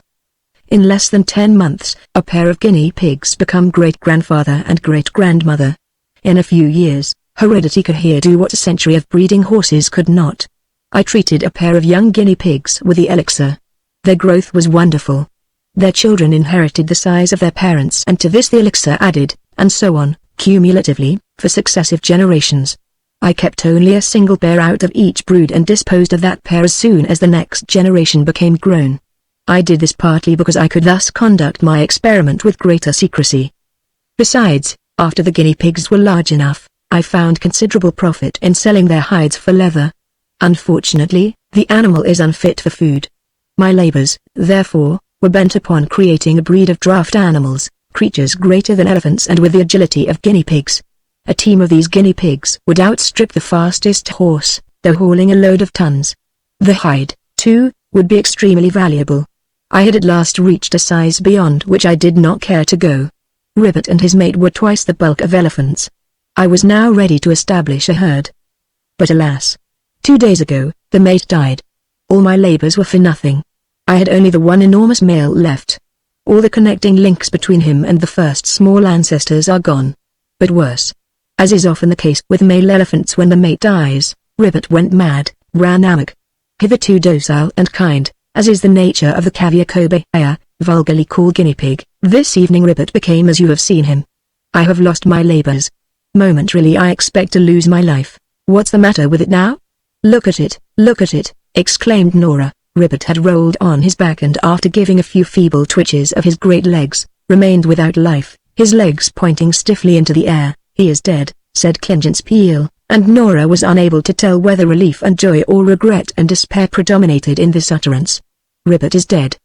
In less than 10 months, a pair of guinea pigs become great-grandfather and great-grandmother. In a few years, heredity could here do what a century of breeding horses could not. I treated a pair of young guinea pigs with the elixir. Their growth was wonderful. Their children inherited the size of their parents, and to this the elixir added, and so on, cumulatively, for successive generations. I kept only a single pair out of each brood and disposed of that pair as soon as the next generation became grown. I did this partly because I could thus conduct my experiment with greater secrecy. Besides, after the guinea pigs were large enough, I found considerable profit in selling their hides for leather. Unfortunately, the animal is unfit for food. My labors, therefore, were bent upon creating a breed of draft animals, creatures greater than elephants and with the agility of guinea pigs. A team of these guinea pigs would outstrip the fastest horse, though hauling a load of tons. The hide, too, would be extremely valuable. I had at last reached a size beyond which I did not care to go. Ribbit and his mate were twice the bulk of elephants. I was now ready to establish a herd. But alas! 2 days ago, the mate died. All my labors were for nothing. I had only the one enormous male left. All the connecting links between him and the first small ancestors are gone. But worse. As is often the case with male elephants when the mate dies, Ribbit went mad, ran amok. Hitherto docile and kind, as is the nature of the caviar cobaia, vulgarly called guinea pig, this evening Ribbit became as you have seen him. I have lost my labors. Momentarily I expect to lose my life. What's the matter with it now? Look at it, exclaimed Nora. Ribbit had rolled on his back and after giving a few feeble twitches of his great legs, remained without life, his legs pointing stiffly into the air. He is dead, said Clingen's Peel, and Nora was unable to tell whether relief and joy or regret and despair predominated in this utterance. Ribbit is dead.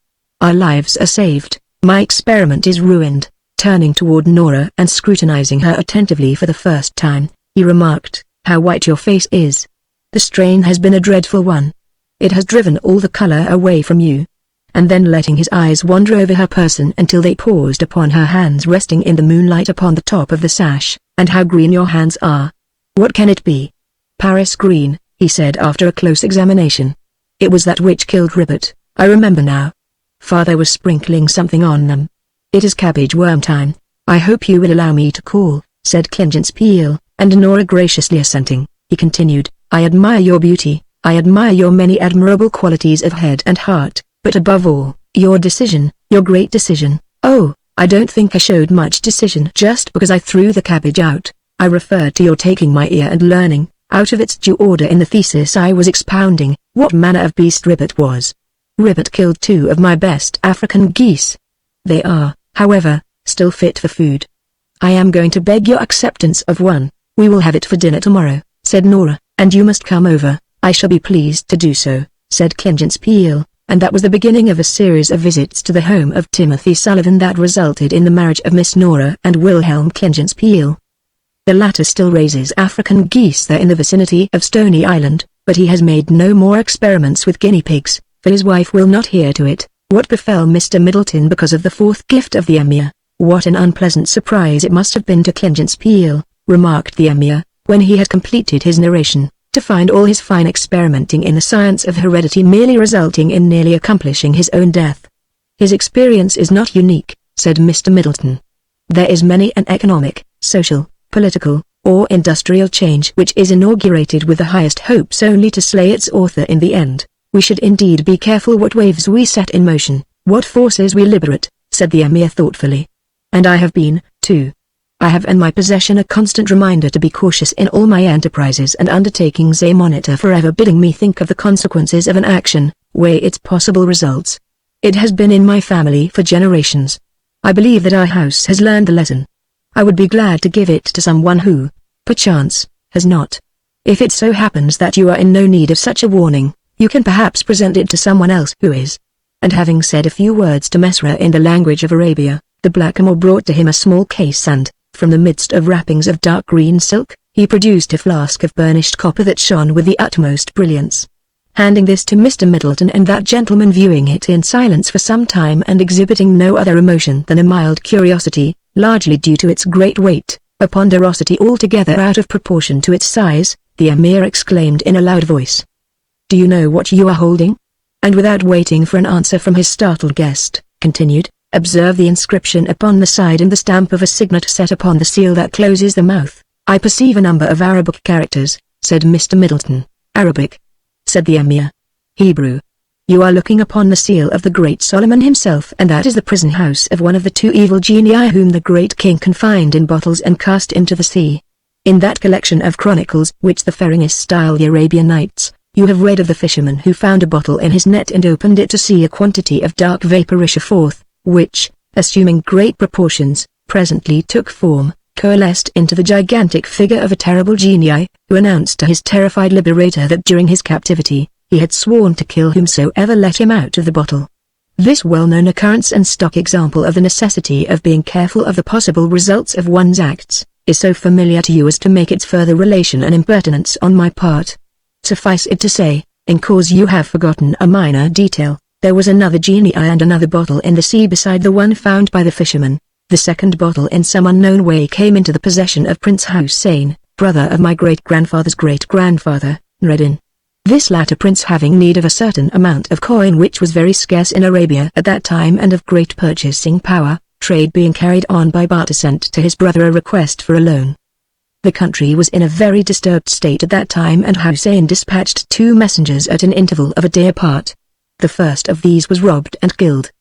Our lives are saved, my experiment is ruined. Turning toward Nora and scrutinizing her attentively for the first time, he remarked, how white your face is. The strain has been a dreadful one. It has driven all the color away from you. And then letting his eyes wander over her person until they paused upon her hands resting in the moonlight upon the top of the sash, and how green your hands are. What can it be? Paris green, he said after a close examination. It was that which killed Ribbit, I remember now. Father was sprinkling something on them. It is cabbage worm time. I hope you will allow me to call, said Clingen's Peel, and Nora graciously assenting, he continued, I admire your beauty, I admire your many admirable qualities of head and heart, but above all, your decision, your great decision. Oh, I don't think I showed much decision just because I threw the cabbage out. I referred to your taking my ear and learning, out of its due order in the thesis I was expounding, what manner of beast Ribbit was. Ribbit killed 2 of my best African geese. They are, however, still fit for food. I am going to beg your acceptance of one. We will have it for dinner tomorrow, said Nora, and you must come over. I shall be pleased to do so, said Clingen's Peel, and that was the beginning of a series of visits to the home of Timothy Sullivan that resulted in the marriage of Miss Nora and Wilhelm Clingen's Peel. The latter still raises African geese there in the vicinity of Stony Island, but he has made no more experiments with guinea pigs, for his wife will not hear to it. What befell Mr. Middleton because of the 4th gift of the Emir? What an unpleasant surprise it must have been to Clingen's Peel, remarked the Emir, when he had completed his narration, to find all his fine experimenting in the science of heredity merely resulting in nearly accomplishing his own death. His experience is not unique, said Mr. Middleton. There is many an economic, social, political, or industrial change which is inaugurated with the highest hopes only to slay its author in the end. We should indeed be careful what waves we set in motion, what forces we liberate, said the Emir thoughtfully. And I have been, too. I have in my possession a constant reminder to be cautious in all my enterprises and undertakings, a monitor forever bidding me think of the consequences of an action, weigh its possible results. It has been in my family for generations. I believe that our house has learned the lesson. I would be glad to give it to someone who, perchance, has not. If it so happens that you are in no need of such a warning, you can perhaps present it to someone else who is. And having said a few words to Mesra in the language of Arabia, the blackamoor brought to him a small case and, from the midst of wrappings of dark green silk, he produced a flask of burnished copper that shone with the utmost brilliance. Handing this to Mr. Middleton and that gentleman viewing it in silence for some time and exhibiting no other emotion than a mild curiosity, largely due to its great weight, a ponderosity altogether out of proportion to its size, the Emir exclaimed in a loud voice. Do you know what you are holding? And without waiting for an answer from his startled guest, continued, observe the inscription upon the side and the stamp of a signet set upon the seal that closes the mouth. I perceive a number of Arabic characters, said Mr. Middleton. Arabic, said the Emir. Hebrew. You are looking upon the seal of the great Solomon himself, and that is the prison house of one of the 2 evil genii whom the great king confined in bottles and cast into the sea. In that collection of chronicles which the Ferengis style the Arabian Nights, you have read of the fisherman who found a bottle in his net and opened it to see a quantity of dark vapor issue forth, which, assuming great proportions, presently took form, coalesced into the gigantic figure of a terrible genii, who announced to his terrified liberator that during his captivity, he had sworn to kill whomsoever let him out of the bottle. This well-known occurrence and stock example of the necessity of being careful of the possible results of one's acts, is so familiar to you as to make its further relation an impertinence on my part. Suffice it to say, in cause you have forgotten a minor detail, there was another genii and another bottle in the sea beside the one found by the fisherman. The second bottle in some unknown way came into the possession of Prince Hussein, brother of my great-grandfather's great-grandfather, Nureddin. This latter prince having need of a certain amount of coin which was very scarce in Arabia at that time and of great purchasing power, trade being carried on by barter, sent to his brother a request for a loan. The country was in a very disturbed state at that time, and Hussein dispatched 2 messengers at an interval of a day apart. The first of these was robbed and killed.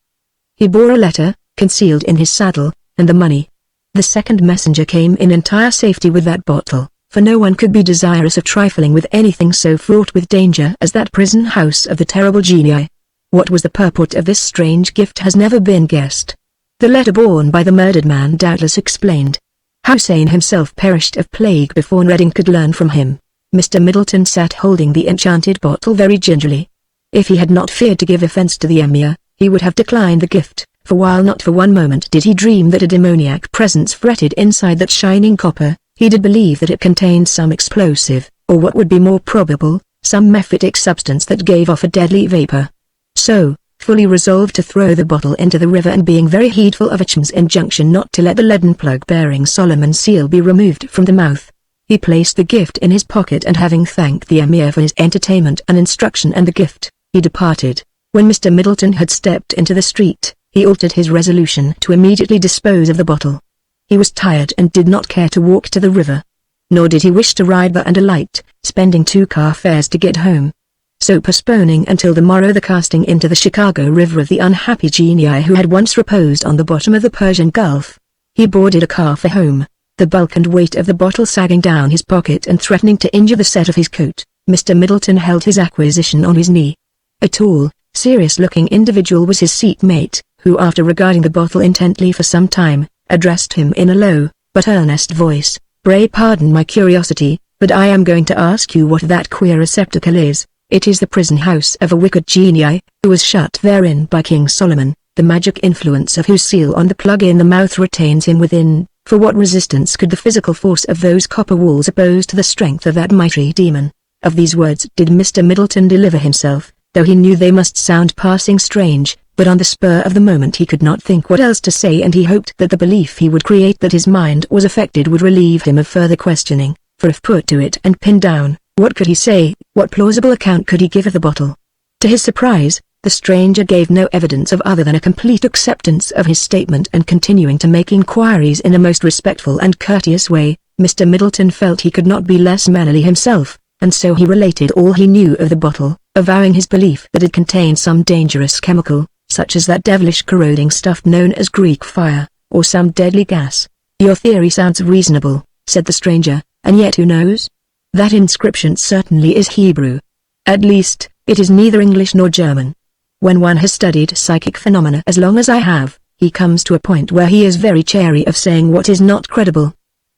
He bore a letter, concealed in his saddle, and the money. The second messenger came in entire safety with that bottle, for no one could be desirous of trifling with anything so fraught with danger as that prison house of the terrible genii. What was the purport of this strange gift has never been guessed. The letter borne by the murdered man doubtless explained. Hussein himself perished of plague before Redding could learn from him. Mr. Middleton sat holding the enchanted bottle very gingerly. If he had not feared to give offence to the emir, he would have declined the gift, for while not for one moment did he dream that a demoniac presence fretted inside that shining copper, he did believe that it contained some explosive, or what would be more probable, some mephitic substance that gave off a deadly vapor. So, fully resolved to throw the bottle into the river, and being very heedful of Achim's injunction not to let the leaden plug bearing Solomon's seal be removed from the mouth, he placed the gift in his pocket, and having thanked the emir for his entertainment and instruction and the gift, he departed. When Mr. Middleton had stepped into the street, he altered his resolution to immediately dispose of the bottle. He was tired and did not care to walk to the river. Nor did he wish to ride there and alight, spending 2 car fares to get home. So postponing until the morrow the casting into the Chicago River of the unhappy genii who had once reposed on the bottom of the Persian Gulf, he boarded a car for home, the bulk and weight of the bottle sagging down his pocket and threatening to injure the set of his coat. Mr. Middleton held his acquisition on his knee. A tall, serious-looking individual was his seatmate, who after regarding the bottle intently for some time, addressed him in a low, but earnest voice. "Pray pardon my curiosity, but I am going to ask you what that queer receptacle is." "It is the prison house of a wicked genii, who was shut therein by King Solomon, the magic influence of whose seal on the plug in the mouth retains him within, for what resistance could the physical force of those copper walls oppose to the strength of that mighty demon?" Of these words did Mr. Middleton deliver himself, though he knew they must sound passing strange, but on the spur of the moment he could not think what else to say, and he hoped that the belief he would create that his mind was affected would relieve him of further questioning, for if put to it and pinned down, what could he say, what plausible account could he give of the bottle? To his surprise, the stranger gave no evidence of other than a complete acceptance of his statement, and continuing to make inquiries in a most respectful and courteous way, Mr. Middleton felt he could not be less mannerly himself, and so he related all he knew of the bottle, avowing his belief that it contained some dangerous chemical, such as that devilish corroding stuff known as Greek fire, or some deadly gas. "Your theory sounds reasonable," said the stranger, "and yet who knows? That inscription certainly is Hebrew. At least, it is neither English nor German. When one has studied psychic phenomena as long as I have, he comes to a point where he is very chary of saying what is not credible.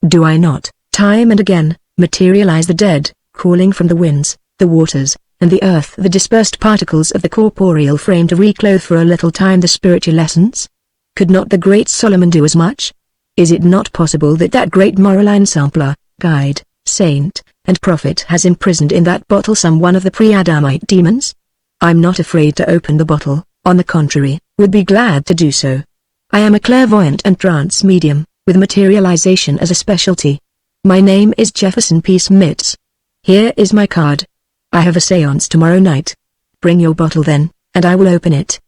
Do I not, time and again, materialize the dead, calling from the winds, the waters, and the earth the dispersed particles of the corporeal frame to reclothe for a little time the spiritual essence? Could not the great Solomon do as much? Is it not possible that that great moral ensampler, guide, saint, and prophet has imprisoned in that bottle some one of the pre-Adamite demons? I'm not afraid to open the bottle, on the contrary, would be glad to do so. I am a clairvoyant and trance medium, with materialization as a specialty. My name is Jefferson P. Smits. Here is my card. I have a séance tomorrow night. Bring your bottle then, and I will open it.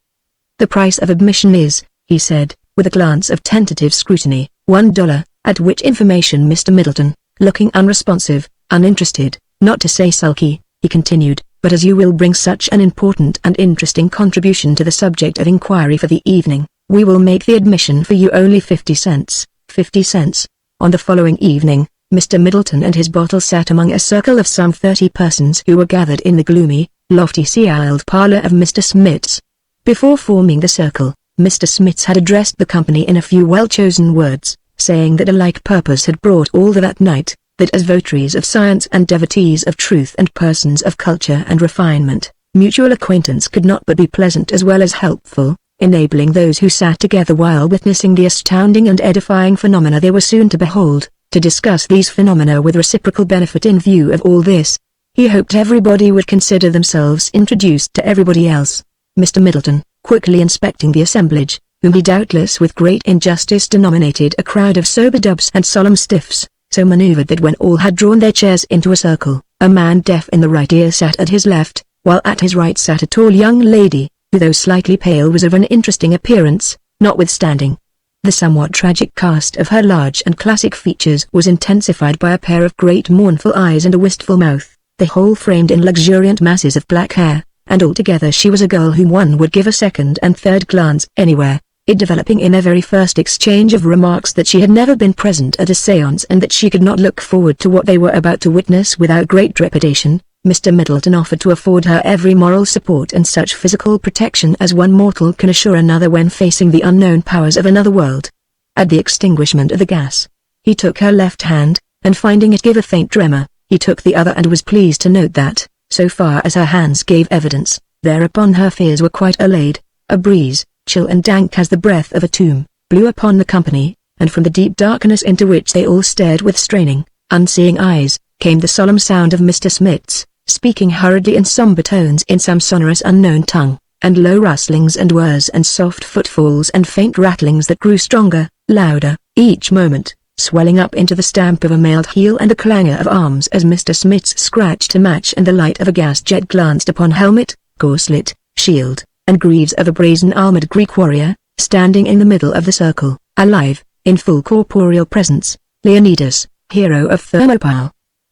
The price of admission is," he said, with a glance of tentative scrutiny, $1, at which information Mr. Middleton, looking unresponsive, uninterested, not to say sulky, he continued, "but as you will bring such an important and interesting contribution to the subject of inquiry for the evening, we will make the admission for you only 50 cents. 50 cents. On the following evening, Mr. Middleton and his bottle sat among a circle of some 30 persons who were gathered in the gloomy, lofty ceiled parlor of Mr. Smits. Before forming the circle, Mr. Smits had addressed the company in a few well-chosen words, saying that a like purpose had brought all that night, that as votaries of science and devotees of truth and persons of culture and refinement, mutual acquaintance could not but be pleasant as well as helpful, enabling those who sat together while witnessing the astounding and edifying phenomena they were soon to behold, to discuss these phenomena with reciprocal benefit. In view of all this, he hoped everybody would consider themselves introduced to everybody else. Mr. Middleton, quickly inspecting the assemblage, whom he doubtless with great injustice denominated a crowd of sober dubs and solemn stiffs, so maneuvered that when all had drawn their chairs into a circle, A man deaf in the right ear sat at his left, while at his right sat a tall young lady, who though slightly pale was of an interesting appearance, notwithstanding. The somewhat tragic cast of her large and classic features was intensified by a pair of great mournful eyes and a wistful mouth, the whole framed in luxuriant masses of black hair, and altogether she was a girl whom one would give a second and third glance anywhere, it developing in their very first exchange of remarks that she had never been present at a séance and that she could not look forward to what they were about to witness without great trepidation. Mr. Middleton offered to afford her every moral support and such physical protection as one mortal can assure another when facing the unknown powers of another world. At the extinguishment of the gas, he took her left hand, and finding it give a faint tremor, he took the other and was pleased to note that, so far as her hands gave evidence, thereupon her fears were quite allayed. A breeze, chill and dank as the breath of a tomb, blew upon the company, and from the deep darkness into which they all stared with straining, unseeing eyes, came the solemn sound of Mr. Smith's, speaking hurriedly in somber tones in some sonorous unknown tongue, and low rustlings and whirs and soft footfalls and faint rattlings that grew stronger, louder, each moment, swelling up into the stamp of a mailed heel and the clangor of arms as Mr. Smith's scratched a match and the light of a gas jet glanced upon helmet, corselet, shield, and greaves of a brazen-armored Greek warrior, standing in the middle of the circle, alive, in full corporeal presence. "Leonidas, hero of Thermopylae!"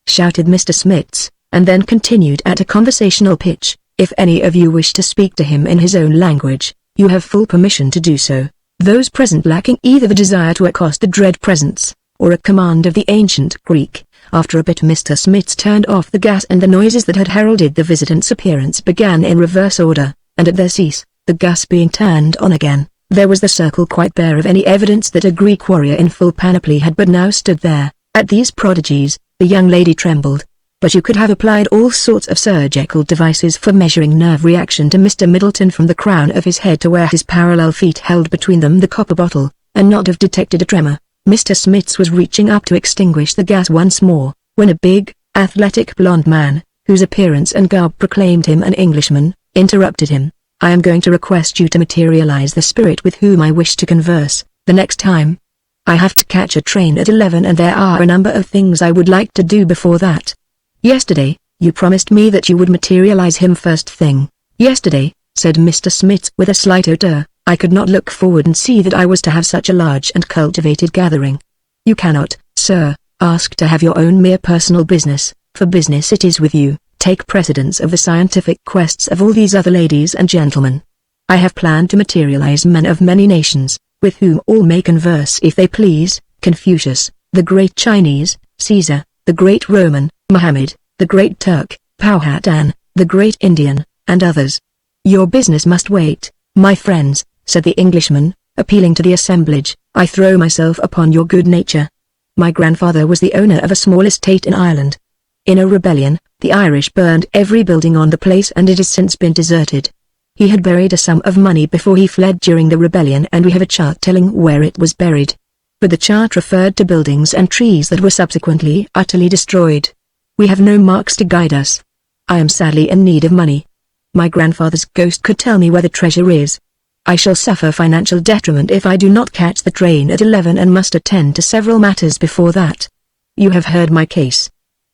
shouted Mr. Smiths, and then continued at a conversational pitch, "If any of you wish to speak to him in his own language, you have full permission to do so, those present lacking either the desire to accost the dread presence, or a command of the ancient Greek." After a bit Mr. Smiths turned off the gas and the noises that had heralded the visitant's appearance began in reverse order, and at their cease, the gas being turned on again, there was the circle quite bare of any evidence that a Greek warrior in full panoply had but now stood there. At these prodigies, the young lady trembled. But you could have applied all sorts of surgical devices for measuring nerve reaction to Mr. Middleton from the crown of his head to where his parallel feet held between them the copper bottle, and not have detected a tremor. Mr. Smiths was reaching up to extinguish the gas once more, when a big, athletic blond man, whose appearance and garb proclaimed him an Englishman, interrupted him. "I am going to request you to materialize the spirit with whom I wish to converse, the next time. I have to catch a train at 11 and there are a number of things I would like to do before that. Yesterday, you promised me that you would materialize him first thing." "Yesterday," said Mr. Smiths with a slight hauteur, "I could not look forward and see that I was to have such a large and cultivated gathering. You cannot, sir, ask to have your own mere personal business, for business it is with you, take precedence of the scientific quests of all these other ladies and gentlemen. I have planned to materialize men of many nations, with whom all may converse if they please, Confucius, the great Chinese, Caesar, the great Roman, Mohammed, the great Turk, Powhatan, the great Indian, and others. Your business must wait, my friends," said the Englishman, appealing to the assemblage. "I throw myself upon your good nature. My grandfather was the owner of a small estate in Ireland. In a rebellion, the Irish burned every building on the place and it has since been deserted. He had buried a sum of money before he fled during the rebellion and we have a chart telling where it was buried. But the chart referred to buildings and trees that were subsequently utterly destroyed. We have no marks to guide us. I am sadly in need of money. My grandfather's ghost could tell me where the treasure is. I shall suffer financial detriment if I do not catch the train at 11 and must attend to several matters before that. You have heard my case.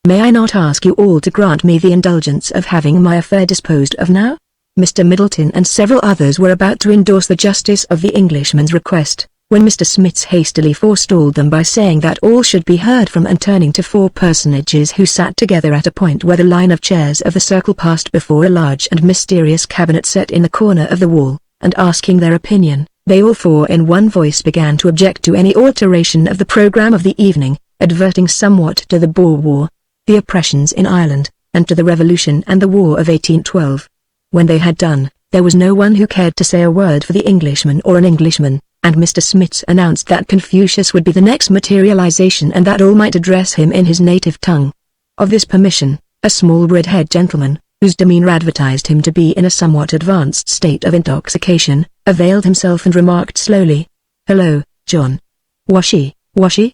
May I not ask you all to grant me the indulgence of having my affair disposed of now?" Mr. Middleton and several others were about to endorse the justice of the Englishman's request, when Mr. Smiths hastily forestalled them by saying that all should be heard from, and turning to four personages who sat together at a point where the line of chairs of the circle passed before a large and mysterious cabinet set in the corner of the wall, and asking their opinion, they all four in one voice began to object to any alteration of the program of the evening, adverting somewhat to the Boer War, the oppressions in Ireland, and to the Revolution and the War of 1812. When they had done, there was no one who cared to say a word for the Englishman or an Englishman, and Mr. Smiths announced that Confucius would be the next materialization and that all might address him in his native tongue. Of this permission, a small red-haired gentleman, whose demeanor advertised him to be in a somewhat advanced state of intoxication, availed himself and remarked slowly, "Hello, John. Washi, washi?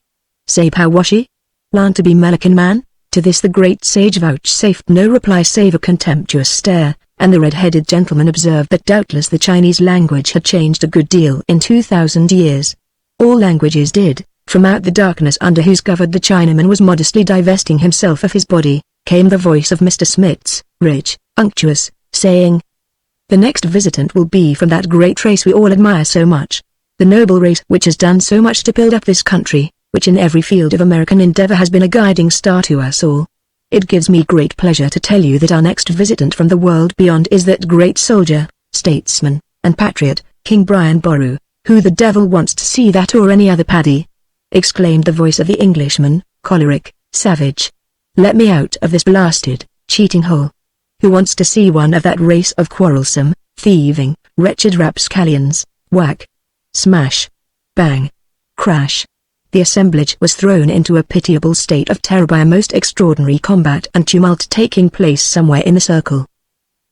Say how washi? Learn to be Melican man?" To this the great sage vouchsafed no reply save a contemptuous stare, and the red-headed gentleman observed that doubtless the Chinese language had changed a good deal in 2000 years. All languages did. From out the darkness under whose cover the Chinaman was modestly divesting himself of his body, came the voice of Mr. Smits, rich, unctuous, saying, "The next visitant will be from that great race we all admire so much. The noble race which has done so much to build up this country, which in every field of American endeavor has been a guiding star to us all. It gives me great pleasure to tell you that our next visitant from the world beyond is that great soldier, statesman, and patriot, King Brian Boru. Who the devil wants to see that or any other Paddy?" exclaimed the voice of the Englishman, choleric, savage. "Let me out of this blasted, cheating hole. Who wants to see one of that race of quarrelsome, thieving, wretched rapscallions?" Whack! Smash! Bang! Crash! The assemblage was thrown into a pitiable state of terror by a most extraordinary combat and tumult taking place somewhere in the circle.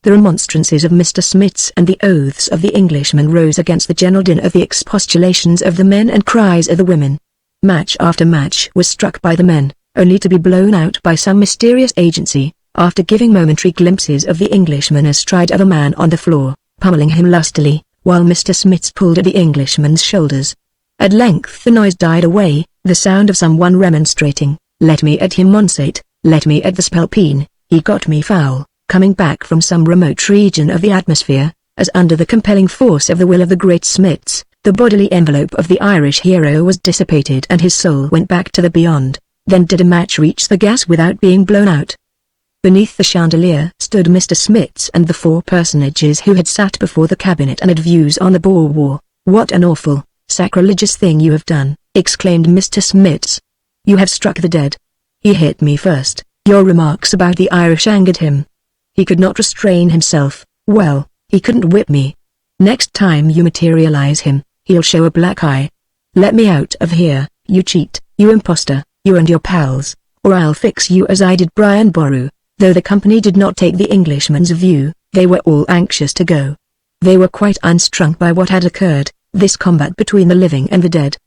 The remonstrances of Mr. Smits and the oaths of the Englishman rose against the general din of the expostulations of the men and cries of the women. Match after match was struck by the men, only to be blown out by some mysterious agency, after giving momentary glimpses of the Englishman astride of a man on the floor, pummeling him lustily, while Mr. Smits pulled at the Englishman's shoulders. At length the noise died away, the sound of someone remonstrating, "Let me at him, Monseit, let me at the spalpeen, he got me foul," coming back from some remote region of the atmosphere, as under the compelling force of the will of the great Smits, the bodily envelope of the Irish hero was dissipated and his soul went back to the beyond. Then did a match reach the gas without being blown out. Beneath the chandelier stood Mr. Smits and the four personages who had sat before the cabinet and had views on the Boer War. "What an awful, sacrilegious thing you have done," exclaimed Mr. Smits. "You have struck the dead. He hit me first." Your remarks about the Irish angered him. He could not restrain himself. "Well, he couldn't whip me. Next time you materialize him, he'll show a black eye. Let me out of here, you cheat, you imposter, you and your pals, or I'll fix you as I did Brian Boru." Though the company did not take the Englishman's view, they were all anxious to go. They were quite unstrung by what had occurred, this combat between the living and the dead.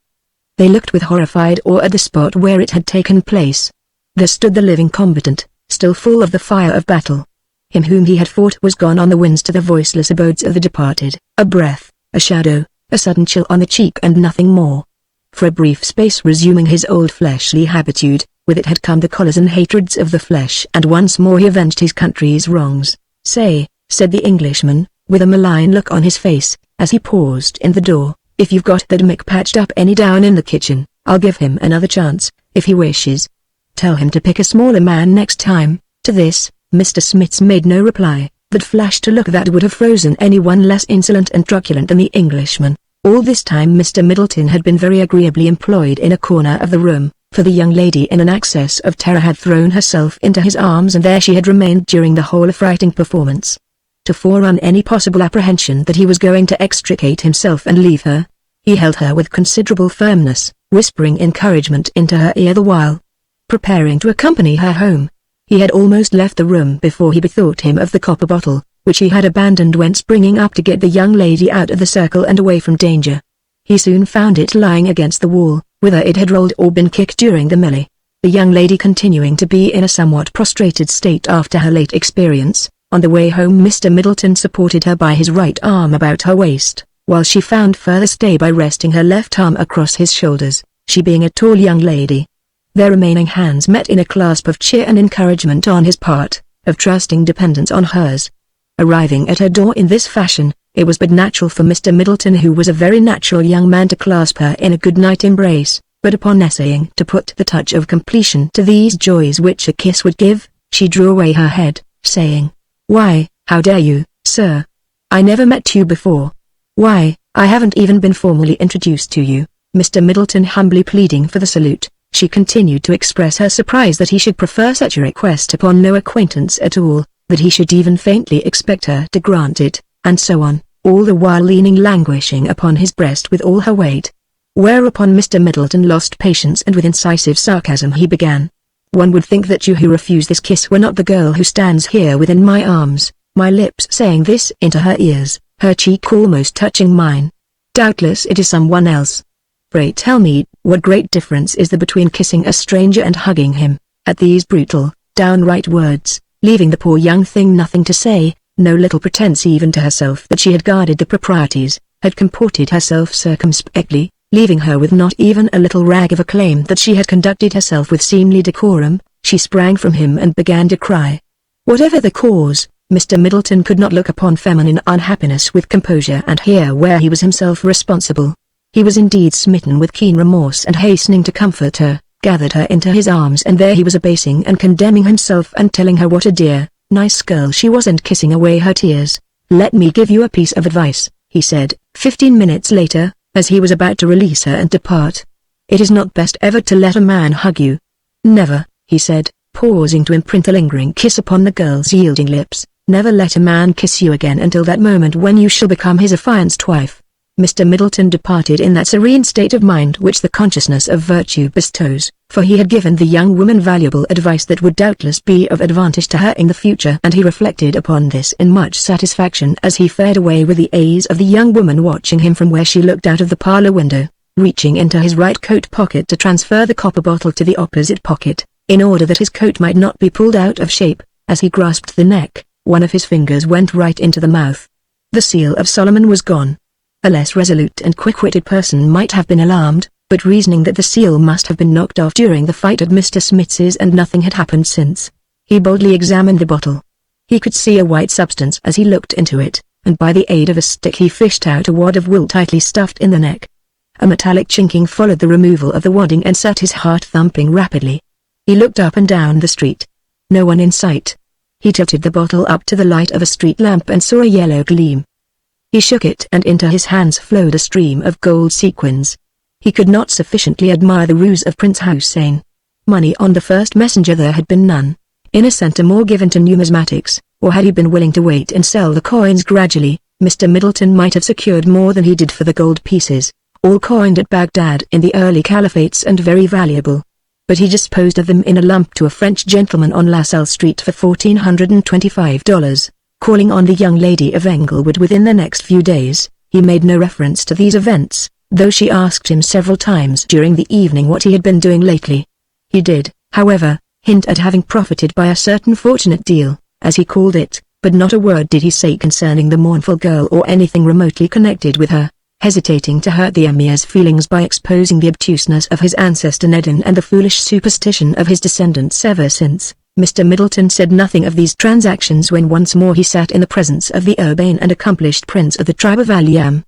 They looked with horrified awe at the spot where it had taken place. There stood the living combatant, still full of the fire of battle. Him whom he had fought was gone on the winds to the voiceless abodes of the departed, a breath, a shadow, a sudden chill on the cheek and nothing more. For a brief space resuming his old fleshly habitude, with it had come the choler and hatreds of the flesh, and once more he avenged his country's wrongs. "Say," said the Englishman, with a malign look on his face, as he paused in the door, "if you've got that Mick patched up any down in the kitchen, I'll give him another chance, if he wishes. Tell him to pick a smaller man next time." To this, Mr. Smits made no reply, but flashed a look that would have frozen anyone less insolent and truculent than the Englishman. All this time Mr. Middleton had been very agreeably employed in a corner of the room, for the young lady in an access of terror had thrown herself into his arms and there she had remained during the whole affrighting performance. To forerun any possible apprehension that he was going to extricate himself and leave her, he held her with considerable firmness, whispering encouragement into her ear the while, preparing to accompany her home. He had almost left the room before he bethought him of the copper bottle, which he had abandoned when springing up to get the young lady out of the circle and away from danger. He soon found it lying against the wall, whither it had rolled or been kicked during the melee. The young lady continuing to be in a somewhat prostrated state after her late experience, on the way home Mr. Middleton supported her by his right arm about her waist, while she found further stay by resting her left arm across his shoulders, she being a tall young lady. Their remaining hands met in a clasp of cheer and encouragement on his part, of trusting dependence on hers. Arriving at her door in this fashion, it was but natural for Mr. Middleton, who was a very natural young man, to clasp her in a good-night embrace, but upon essaying to put the touch of completion to these joys which a kiss would give, she drew away her head, saying, "Why, how dare you, sir? I never met you before. Why, I haven't even been formally introduced to you." Mr. Middleton humbly pleading for the salute, she continued to express her surprise that he should prefer such a request upon no acquaintance at all, that he should even faintly expect her to grant it, and so on, all the while leaning languishing upon his breast with all her weight. Whereupon Mr. Middleton lost patience and with incisive sarcasm he began, "One would think that you who refuse this kiss were not the girl who stands here within my arms," my lips saying this into her ears, her cheek almost touching mine. "Doubtless it is someone else. Pray tell me, what great difference is there between kissing a stranger and hugging him?" At these brutal, downright words, leaving the poor young thing nothing to say, no little pretense even to herself that she had guarded the proprieties, had comported herself circumspectly, leaving her with not even a little rag of a claim that she had conducted herself with seemly decorum, she sprang from him and began to cry. Whatever the cause, Mr. Middleton could not look upon feminine unhappiness with composure and here where he was himself responsible. He was indeed smitten with keen remorse and hastening to comfort her, gathered her into his arms and there he was abasing and condemning himself and telling her what a dear, nice girl she was and kissing away her tears. "Let me give you a piece of advice," he said, 15 minutes later, as he was about to release her and depart. "It is not best ever to let a man hug you." "Never," he said, pausing to imprint a lingering kiss upon the girl's yielding lips, "never let a man kiss you again until that moment when you shall become his affianced wife." Mr. Middleton departed in that serene state of mind which the consciousness of virtue bestows, for he had given the young woman valuable advice that would doubtless be of advantage to her in the future and he reflected upon this in much satisfaction as he fared away with the eyes of the young woman watching him from where she looked out of the parlor window, reaching into his right coat pocket to transfer the copper bottle to the opposite pocket, in order that his coat might not be pulled out of shape. As he grasped the neck, one of his fingers went right into the mouth. The seal of Solomon was gone. A less resolute and quick-witted person might have been alarmed, but reasoning that the seal must have been knocked off during the fight at Mr. Smith's and nothing had happened since, he boldly examined the bottle. He could see a white substance as he looked into it, and by the aid of a stick he fished out a wad of wool tightly stuffed in the neck. A metallic chinking followed the removal of the wadding and set his heart thumping rapidly. He looked up and down the street. No one in sight. He tilted the bottle up to the light of a street lamp and saw a yellow gleam. He shook it and into his hands flowed a stream of gold sequins. He could not sufficiently admire the ruse of Prince Hussein. Money on the first messenger there had been none. In a cent more given to numismatics, or had he been willing to wait and sell the coins gradually, Mr. Middleton might have secured more than he did for the gold pieces, all coined at Baghdad in the early caliphates and very valuable. But he disposed of them in a lump to a French gentleman on La Salle Street for $1,425. Calling on the young lady of Englewood within the next few days, he made no reference to these events, though she asked him several times during the evening what he had been doing lately. He did, however, hint at having profited by a certain fortunate deal, as he called it, but not a word did he say concerning the mournful girl or anything remotely connected with her, hesitating to hurt the Emir's feelings by exposing the obtuseness of his ancestor Nedin and the foolish superstition of his descendants ever since. Mr. Middleton said nothing of these transactions when once more he sat in the presence of the urbane and accomplished prince of the tribe of Al-Yam.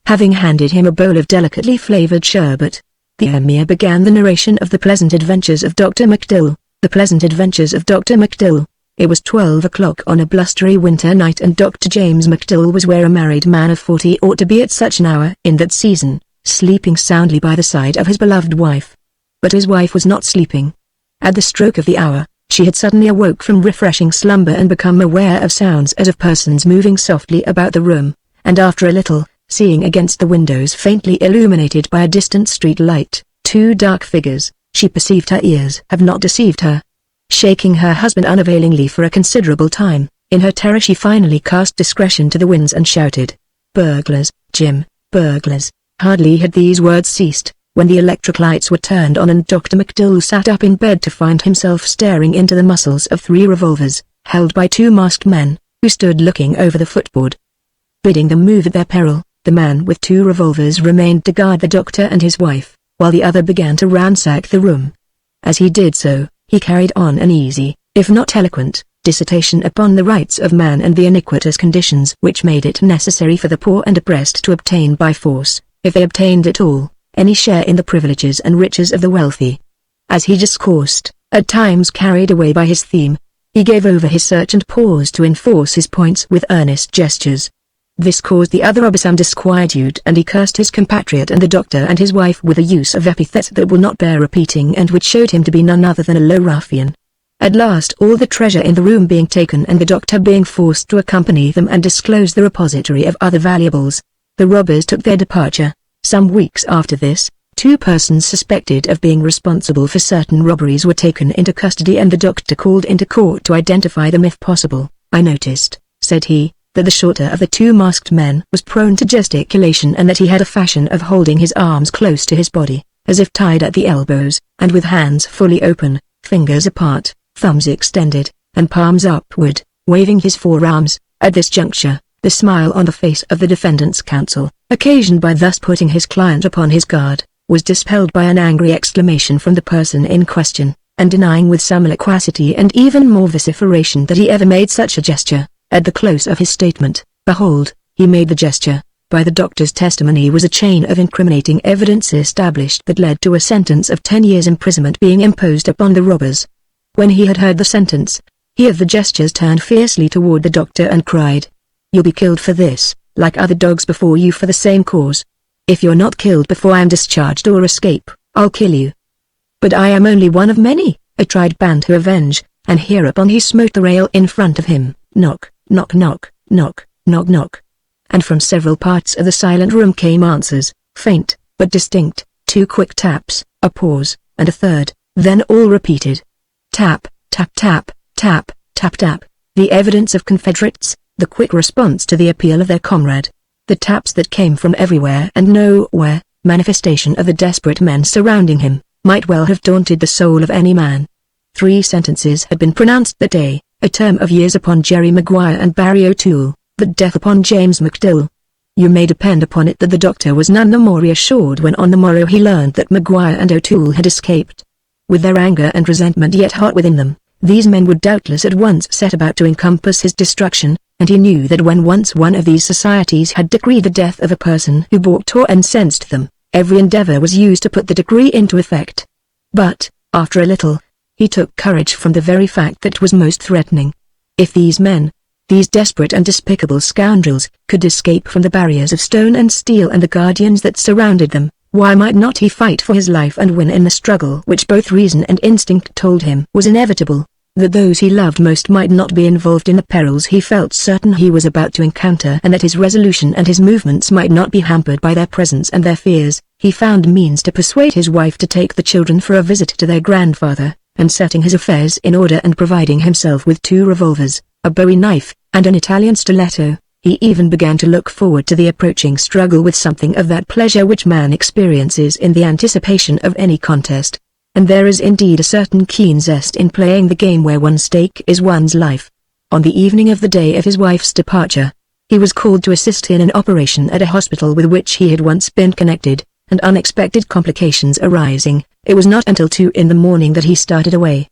Having handed him a bowl of delicately flavored sherbet, the Emir began the narration of the pleasant adventures of Dr. MacDill. The pleasant adventures of Dr. MacDill. It was 12 o'clock on a blustery winter night and Dr. James MacDill was where a married man of 40 ought to be at such an hour in that season, sleeping soundly by the side of his beloved wife. But his wife was not sleeping. At the stroke of the hour, she had suddenly awoke from refreshing slumber and become aware of sounds as of persons moving softly about the room, and after a little, seeing against the windows faintly illuminated by a distant street light, 2 dark figures, she perceived her ears have not deceived her. Shaking her husband unavailingly for a considerable time, in her terror she finally cast discretion to the winds and shouted, "Burglars, Jim, burglars." Hardly had these words ceased, when the electric lights were turned on and Dr. MacDill sat up in bed to find himself staring into the muzzles of 3 revolvers, held by 2 masked men, who stood looking over the footboard. Bidding them move at their peril, the man with 2 revolvers remained to guard the doctor and his wife, while the other began to ransack the room. As he did so, he carried on an easy, if not eloquent, dissertation upon the rights of man and the iniquitous conditions which made it necessary for the poor and oppressed to obtain by force, if they obtained at all, any share in the privileges and riches of the wealthy. As he discoursed, at times carried away by his theme, he gave over his search and paused to enforce his points with earnest gestures. This caused the other some disquietude and he cursed his compatriot and the doctor and his wife with a use of epithets that will not bear repeating and which showed him to be none other than a low ruffian. At last all the treasure in the room being taken and the doctor being forced to accompany them and disclose the repository of other valuables, the robbers took their departure. Some weeks after this, 2 persons suspected of being responsible for certain robberies were taken into custody and the doctor called into court to identify them if possible. "I noticed," said he, "that the shorter of the 2 masked men was prone to gesticulation and that he had a fashion of holding his arms close to his body, as if tied at the elbows, and with hands fully open, fingers apart, thumbs extended, and palms upward, waving his forearms." At this juncture, the smile on the face of the defendant's counsel, occasioned by thus putting his client upon his guard, was dispelled by an angry exclamation from the person in question. and denying with some loquacity and even more vociferation that he ever made such a gesture. At the close of his statement, behold, he made the gesture. By the doctor's testimony was a chain of incriminating evidence established that led to a sentence of 10 years imprisonment being imposed upon the robbers. When he had heard the sentence, he of the gestures turned fiercely toward the doctor and cried, "You'll be killed for this, like other dogs before you for the same cause. If you're not killed before I am discharged or escape, I'll kill you." But I am only one of many, a tried band to avenge, and hereupon he smote the rail in front of him. Knock, knock, knock, knock, knock, knock. And from several parts of the silent room came answers, faint, but distinct, 2 quick taps, a pause, and a third, then all repeated. Tap, tap, tap, tap, tap, tap. The evidence of Confederates, the quick response to the appeal of their comrade. The taps that came from everywhere and nowhere, manifestation of the desperate men surrounding him, might well have daunted the soul of any man. 3 sentences had been pronounced that day, a term of years upon Jerry Maguire and Barry O'Toole, but death upon James McDill. You may depend upon it that the doctor was none the more reassured when on the morrow he learned that Maguire and O'Toole had escaped. With their anger and resentment yet hot within them, these men would doubtless at once set about to encompass his destruction, and he knew that when once one of these societies had decreed the death of a person who balked or incensed them, every endeavor was used to put the decree into effect. But, after a little, he took courage from the very fact that was most threatening. If these men, these desperate and despicable scoundrels, could escape from the barriers of stone and steel and the guardians that surrounded them, why might not he fight for his life and win in the struggle which both reason and instinct told him was inevitable, that those he loved most might not be involved in the perils he felt certain he was about to encounter, and that his resolution and his movements might not be hampered by their presence and their fears. He found means to persuade his wife to take the children for a visit to their grandfather, and setting his affairs in order and providing himself with 2 revolvers, a Bowie knife, and an Italian stiletto, he even began to look forward to the approaching struggle with something of that pleasure which man experiences in the anticipation of any contest. And there is indeed a certain keen zest in playing the game where one's stake is one's life. On the evening of the day of his wife's departure, he was called to assist in an operation at a hospital with which he had once been connected, and unexpected complications arising, it was not until 2 in the morning that he started away.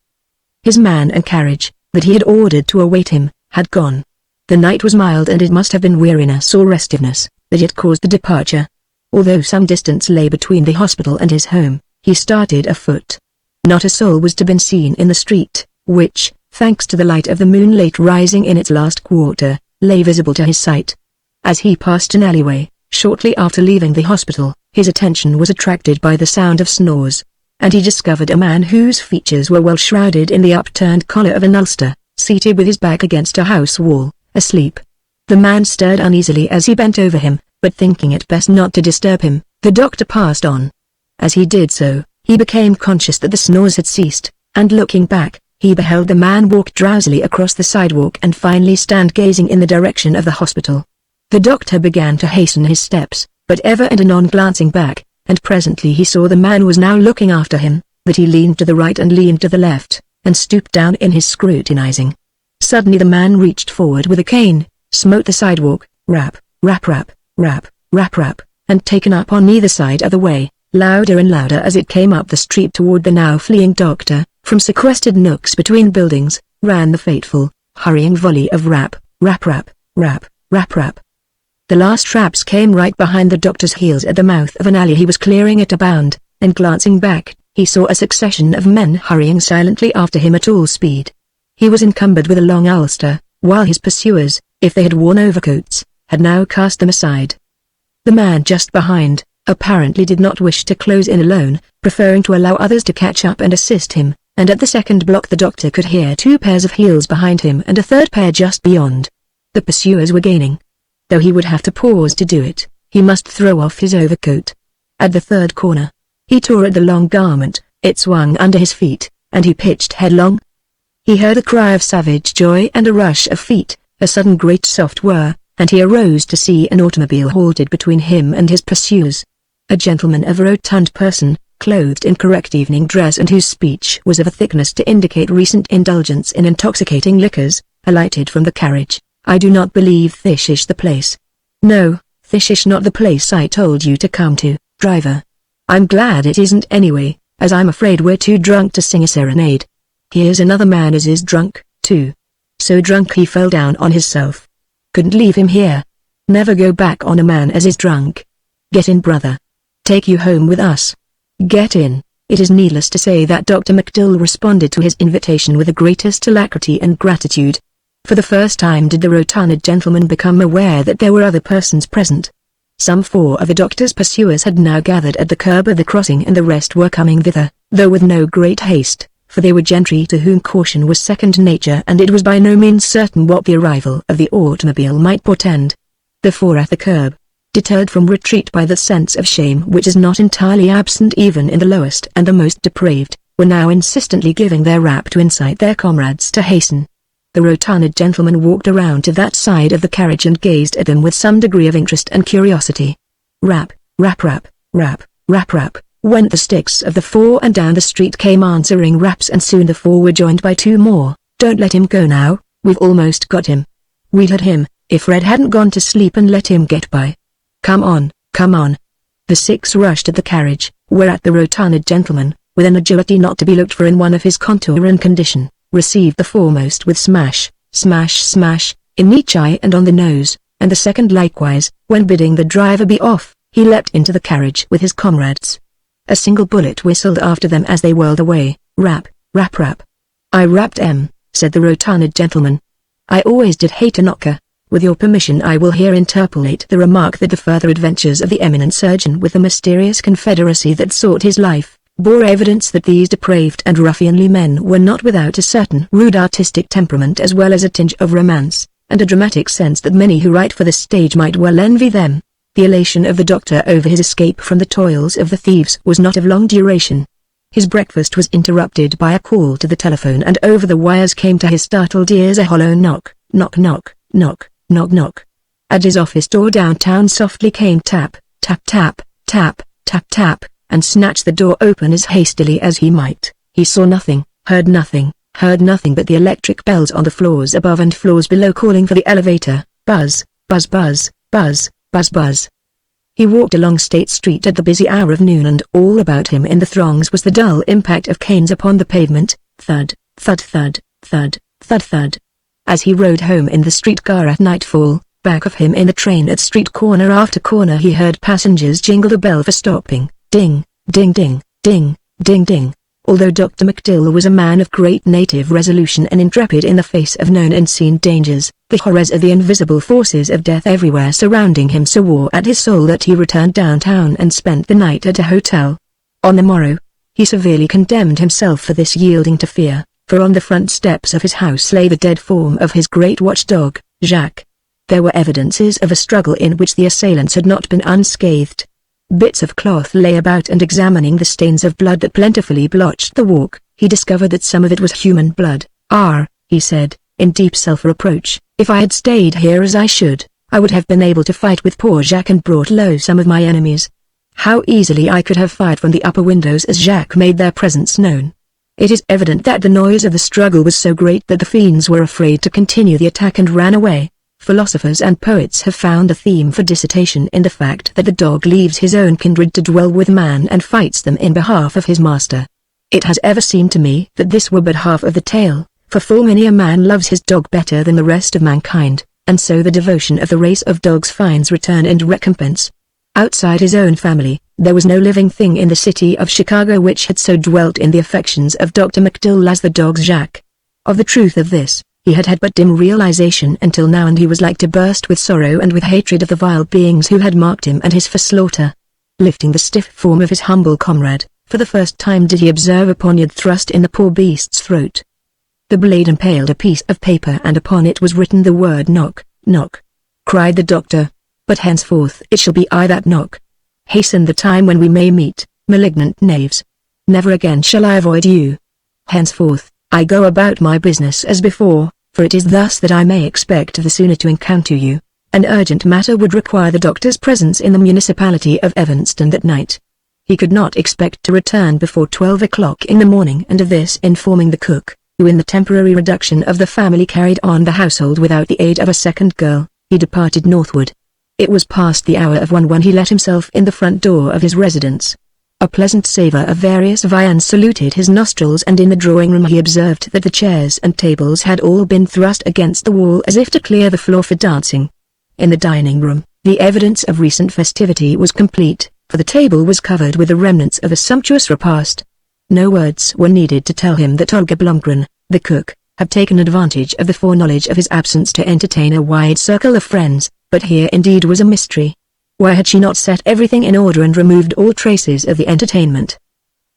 His man and carriage, that he had ordered to await him, had gone. The night was mild, and it must have been weariness or restiveness that had caused the departure. Although some distance lay between the hospital and his home, he started afoot. Not a soul was to be seen in the street, which, thanks to the light of the moon late rising in its last quarter, lay visible to his sight. As he passed an alleyway, shortly after leaving the hospital, his attention was attracted by the sound of snores, and he discovered a man whose features were well shrouded in the upturned collar of an ulster, seated with his back against a house wall, asleep. The man stirred uneasily as he bent over him, but thinking it best not to disturb him, the doctor passed on. As he did so, he became conscious that the snores had ceased, and looking back, he beheld the man walk drowsily across the sidewalk and finally stand gazing in the direction of the hospital. The doctor began to hasten his steps, but ever and anon glancing back, and presently he saw the man was now looking after him, that he leaned to the right and leaned to the left, and stooped down in his scrutinizing. Suddenly the man reached forward with a cane, smote the sidewalk, rap, rap, rap, rap, rap, rap, and taken up on either side of the way, louder and louder as it came up the street toward the now fleeing doctor. From sequestered nooks between buildings, ran the fateful, hurrying volley of rap, rap, rap, rap, rap, rap. The last raps came right behind the doctor's heels at the mouth of an alley he was clearing at a bound, and glancing back, he saw a succession of men hurrying silently after him at all speed. He was encumbered with a long ulster, while his pursuers, if they had worn overcoats, had now cast them aside. The man just behind, apparently did not wish to close in alone, preferring to allow others to catch up and assist him, and at the second block the doctor could hear 2 pairs of heels behind him and a third pair just beyond. The pursuers were gaining. Though he would have to pause to do it, he must throw off his overcoat. At the third corner, he tore at the long garment, it swung under his feet, and he pitched headlong. He heard a cry of savage joy and a rush of feet, a sudden great soft whir, and he arose to see an automobile halted between him and his pursuers. A gentleman of a rotund person, clothed in correct evening dress and whose speech was of a thickness to indicate recent indulgence in intoxicating liquors, alighted from the carriage. "I do not believe this is the place." "No, this is not the place I told you to come to, driver." "I'm glad it isn't anyway, as I'm afraid we're too drunk to sing a serenade. Here's another man as is drunk, too. So drunk he fell down on himself. Couldn't leave him here. Never go back on a man as is drunk. Get in, brother. Take you home with us. Get in." It is needless to say that Dr. McDill responded to his invitation with the greatest alacrity and gratitude. For the first time did the rotund gentleman become aware that there were other persons present. Some 4 of the doctor's pursuers had now gathered at the curb of the crossing, and the rest were coming thither, though with no great haste, for they were gentry to whom caution was second nature, and it was by no means certain what the arrival of the automobile might portend. The 4 at the curb, deterred from retreat by the sense of shame which is not entirely absent even in the lowest and the most depraved, were now insistently giving their rap to incite their comrades to hasten. The rotund gentleman walked around to that side of the carriage and gazed at them with some degree of interest and curiosity. Rap, rap, rap, rap, rap, rap, went the sticks of the 4, and down the street came answering raps, and soon the 4 were joined by 2 more. "Don't let him go now, we've almost got him. We'd had him, if Fred hadn't gone to sleep and let him get by. Come on, come on." The 6 rushed at the carriage, whereat the rotund gentleman, with an agility not to be looked for in one of his contour and condition, received the foremost with smash, smash, smash, in each eye and on the nose, and the second likewise. When bidding the driver be off, he leapt into the carriage with his comrades. A single bullet whistled after them as they whirled away. Rap, rap, rap. "I rapped M," said the rotund gentleman. "I always did hate a knocker." With your permission I will here interpolate the remark that the further adventures of the eminent surgeon with the mysterious confederacy that sought his life, bore evidence that these depraved and ruffianly men were not without a certain rude artistic temperament as well as a tinge of romance, and a dramatic sense that many who write for the stage might well envy them. The elation of the doctor over his escape from the toils of the thieves was not of long duration. His breakfast was interrupted by a call to the telephone, and over the wires came to his startled ears a hollow knock, knock, knock, knock, knock, knock. At his office door downtown softly came tap, tap, tap, tap, tap, tap, and snatched the door open as hastily as he might. He saw nothing, heard nothing but the electric bells on the floors above and floors below calling for the elevator. Buzz, buzz, buzz, buzz, buzz, buzz. He walked along State Street at the busy hour of noon, and all about him in the throngs was the dull impact of canes upon the pavement, thud, thud, thud, thud, thud, thud. As he rode home in the streetcar at nightfall, back of him in the train at street corner after corner he heard passengers jingle the bell for stopping. Ding, ding, ding, ding, ding, ding. Although Dr. McDill was a man of great native resolution and intrepid in the face of known and seen dangers, the horrors of the invisible forces of death everywhere surrounding him so wore at his soul that he returned downtown and spent the night at a hotel. On the morrow, he severely condemned himself for this yielding to fear, for on the front steps of his house lay the dead form of his great watchdog, Jacques. There were evidences of a struggle in which the assailants had not been unscathed. Bits of cloth lay about, and examining the stains of blood that plentifully blotched the walk, he discovered that some of it was human blood. He said, in deep self-reproach, "If I had stayed here as I should, I would have been able to fight with poor Jacques and brought low some of my enemies. How easily I could have fired from the upper windows as Jacques made their presence known." It is evident that the noise of the struggle was so great that the fiends were afraid to continue the attack and ran away. Philosophers and poets have found a theme for dissertation in the fact that the dog leaves his own kindred to dwell with man and fights them in behalf of his master. It has ever seemed to me that this were but half of the tale, for full many a man loves his dog better than the rest of mankind, and so the devotion of the race of dogs finds return and recompense. Outside his own family, there was no living thing in the city of Chicago which had so dwelt in the affections of Dr. McDill as the dog Jacques. Of the truth of this, he had had but dim realization until now, and he was like to burst with sorrow and with hatred of the vile beings who had marked him and his for slaughter. Lifting the stiff form of his humble comrade, for the first time did he observe a poniard thrust in the poor beast's throat. The blade impaled a piece of paper, and upon it was written the word knock, knock. Cried the doctor, "But henceforth it shall be I that knock. Hasten the time when we may meet, malignant knaves. Never again shall I avoid you. Henceforth, I go about my business as before, for it is thus that I may expect the sooner to encounter you." An urgent matter would require the doctor's presence in the municipality of Evanston that night. He could not expect to return before 12 o'clock in the morning, and of this informing the cook, who in the temporary reduction of the family carried on the household without the aid of a second girl, he departed northward. It was past the hour of 1 when he let himself in the front door of his residence. A pleasant savor of various viands saluted his nostrils, and in the drawing room he observed that the chairs and tables had all been thrust against the wall as if to clear the floor for dancing. In the dining room, the evidence of recent festivity was complete, for the table was covered with the remnants of a sumptuous repast. No words were needed to tell him that Olga Blomgren, the cook, had taken advantage of the foreknowledge of his absence to entertain a wide circle of friends, but here indeed was a mystery. Why had she not set everything in order and removed all traces of the entertainment?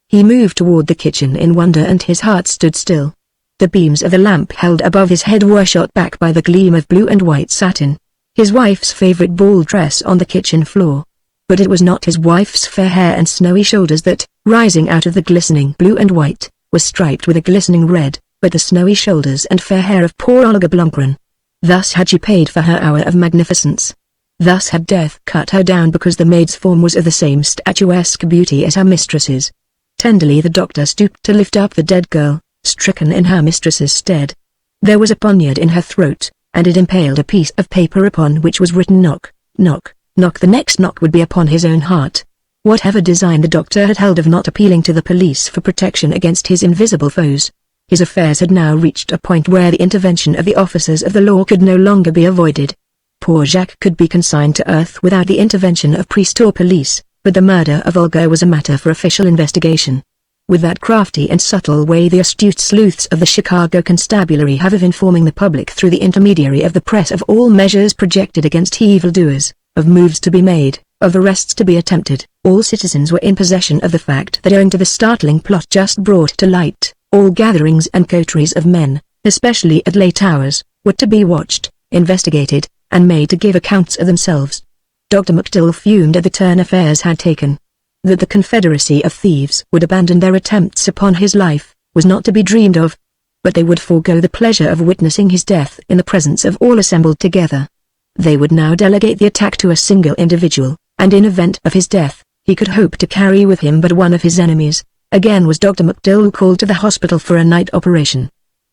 He moved toward the kitchen in wonder, and his heart stood still. The beams of the lamp held above his head were shot back by the gleam of blue and white satin. His wife's favorite ball dress on the kitchen floor. But it was not his wife's fair hair and snowy shoulders that, rising out of the glistening blue and white, were striped with a glistening red, but the snowy shoulders and fair hair of poor Olga Blomgren. Thus had she paid for her hour of magnificence. Thus had death cut her down because the maid's form was of the same statuesque beauty as her mistress's. Tenderly the doctor stooped to lift up the dead girl, stricken in her mistress's stead. There was a poniard in her throat, and it impaled a piece of paper upon which was written knock, knock. Knock. The next knock would be upon his own heart. Whatever design the doctor had held of not appealing to the police for protection against his invisible foes, his affairs had now reached a point where the intervention of the officers of the law could no longer be avoided. Poor Jacques could be consigned to earth without the intervention of priest or police, but the murder of Olga was a matter for official investigation. With that crafty and subtle way the astute sleuths of the Chicago Constabulary have of informing the public through the intermediary of the press of all measures projected against evildoers, of moves to be made, of arrests to be attempted, all citizens were in possession of the fact that owing to the startling plot just brought to light, all gatherings and coteries of men, especially at late hours, were to be watched, investigated, and made to give accounts of themselves. Dr. McDill fumed at the turn affairs had taken. That the confederacy of thieves would abandon their attempts upon his life, was not to be dreamed of. But they would forego the pleasure of witnessing his death in the presence of all assembled together. They would now delegate the attack to a single individual, and in event of his death, he could hope to carry with him but one of his enemies. Again was Dr. McDill called to the hospital for a night operation.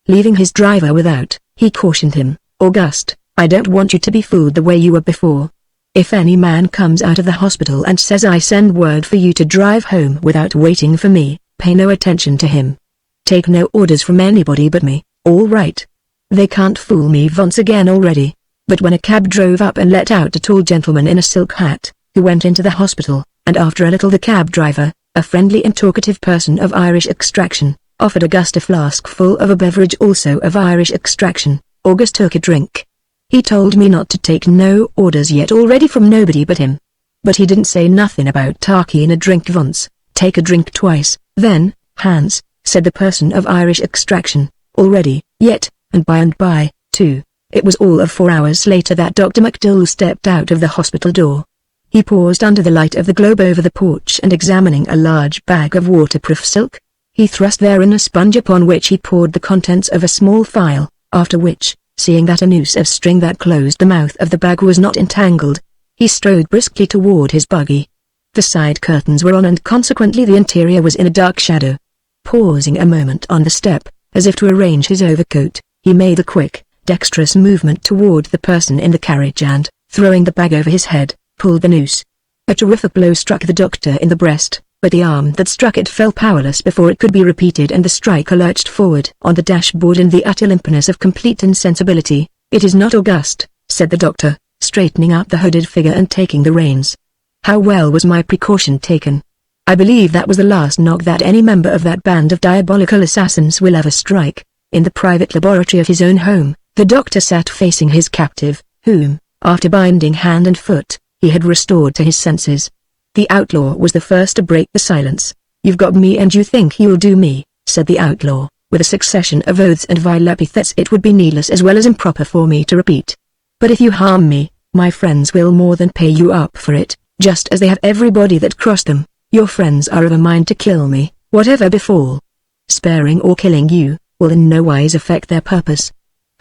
Leaving his driver without, he cautioned him, "August, I don't want you to be fooled the way you were before. If any man comes out of the hospital and says I send word for you to drive home without waiting for me, pay no attention to him. Take no orders from anybody but me, all right? They can't fool me once again already." But when a cab drove up and let out a tall gentleman in a silk hat, who went into the hospital, and after a little the cab driver, a friendly and talkative person of Irish extraction, offered August a flask full of a beverage also of Irish extraction, August took a drink. He told me not to take no orders yet already from nobody but him. But he didn't say nothing about taking a drink once, take a drink twice, then, Hans, said the person of Irish extraction, already, yet, and by, too. It was all of 4 hours later that Dr. McDill stepped out of the hospital door. He paused under the light of the globe over the porch, and examining a large bag of waterproof silk, he thrust therein a sponge upon which he poured the contents of a small phial, after which, seeing that a noose of string that closed the mouth of the bag was not entangled, he strode briskly toward his buggy. The side curtains were on, and consequently the interior was in a dark shadow. Pausing a moment on the step, as if to arrange his overcoat, he made a quick, dexterous movement toward the person in the carriage and, throwing the bag over his head, pulled the noose. A terrific blow struck the doctor in the breast, but the arm that struck it fell powerless before it could be repeated, and the striker lurched forward on the dashboard in the utter limpness of complete insensibility. "It is not August," said the doctor, straightening up the hooded figure and taking the reins. "How well was my precaution taken? I believe that was the last knock that any member of that band of diabolical assassins will ever strike." In the private laboratory of his own home, the doctor sat facing his captive, whom, after binding hand and foot, he had restored to his senses. The outlaw was the first to break the silence. "You've got me and you think you'll do me," said the outlaw, with a succession of oaths and vile epithets it would be needless as well as improper for me to repeat. "But if you harm me, my friends will more than pay you up for it, just as they have everybody that crossed them. Your friends are of a mind to kill me, whatever befall. Sparing or killing you will in no wise affect their purpose.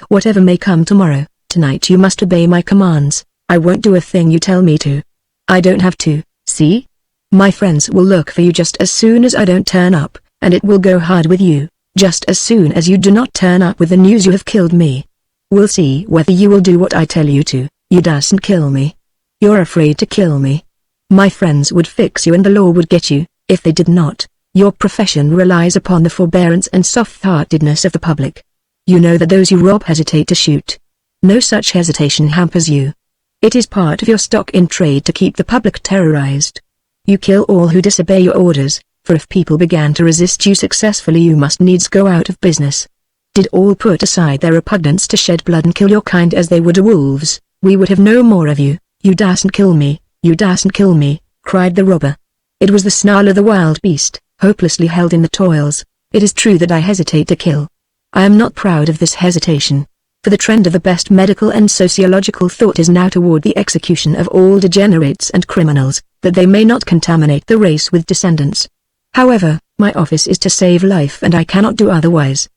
Whatever may come tomorrow, tonight you must obey my commands. I won't do a thing you tell me to. I don't have to, see? My friends will look for you just as soon as I don't turn up, and it will go hard with you, just as soon as you do not turn up with the news you have killed me. We'll see whether you will do what I tell you to. You dasn't kill me. You're afraid to kill me. My friends would fix you and the law would get you, If they did not, your profession relies upon the forbearance and soft-heartedness of the public. You know that those you rob hesitate to shoot. No such hesitation hampers you. It is part of your stock in trade to keep the public terrorized. You kill all who disobey your orders, for if people began to resist you successfully you must needs go out of business. Did all put aside their repugnance to shed blood and kill your kind as they would wolves, we would have no more of you. You dasn't kill me, you dasn't kill me, cried the robber. It was the snarl of the wild beast, hopelessly held in the toils. It is true that I hesitate to kill. I am not proud of this hesitation, for the trend of the best medical and sociological thought is now toward the execution of all degenerates and criminals, that they may not contaminate the race with descendants. However, my office is to save life and I cannot do otherwise.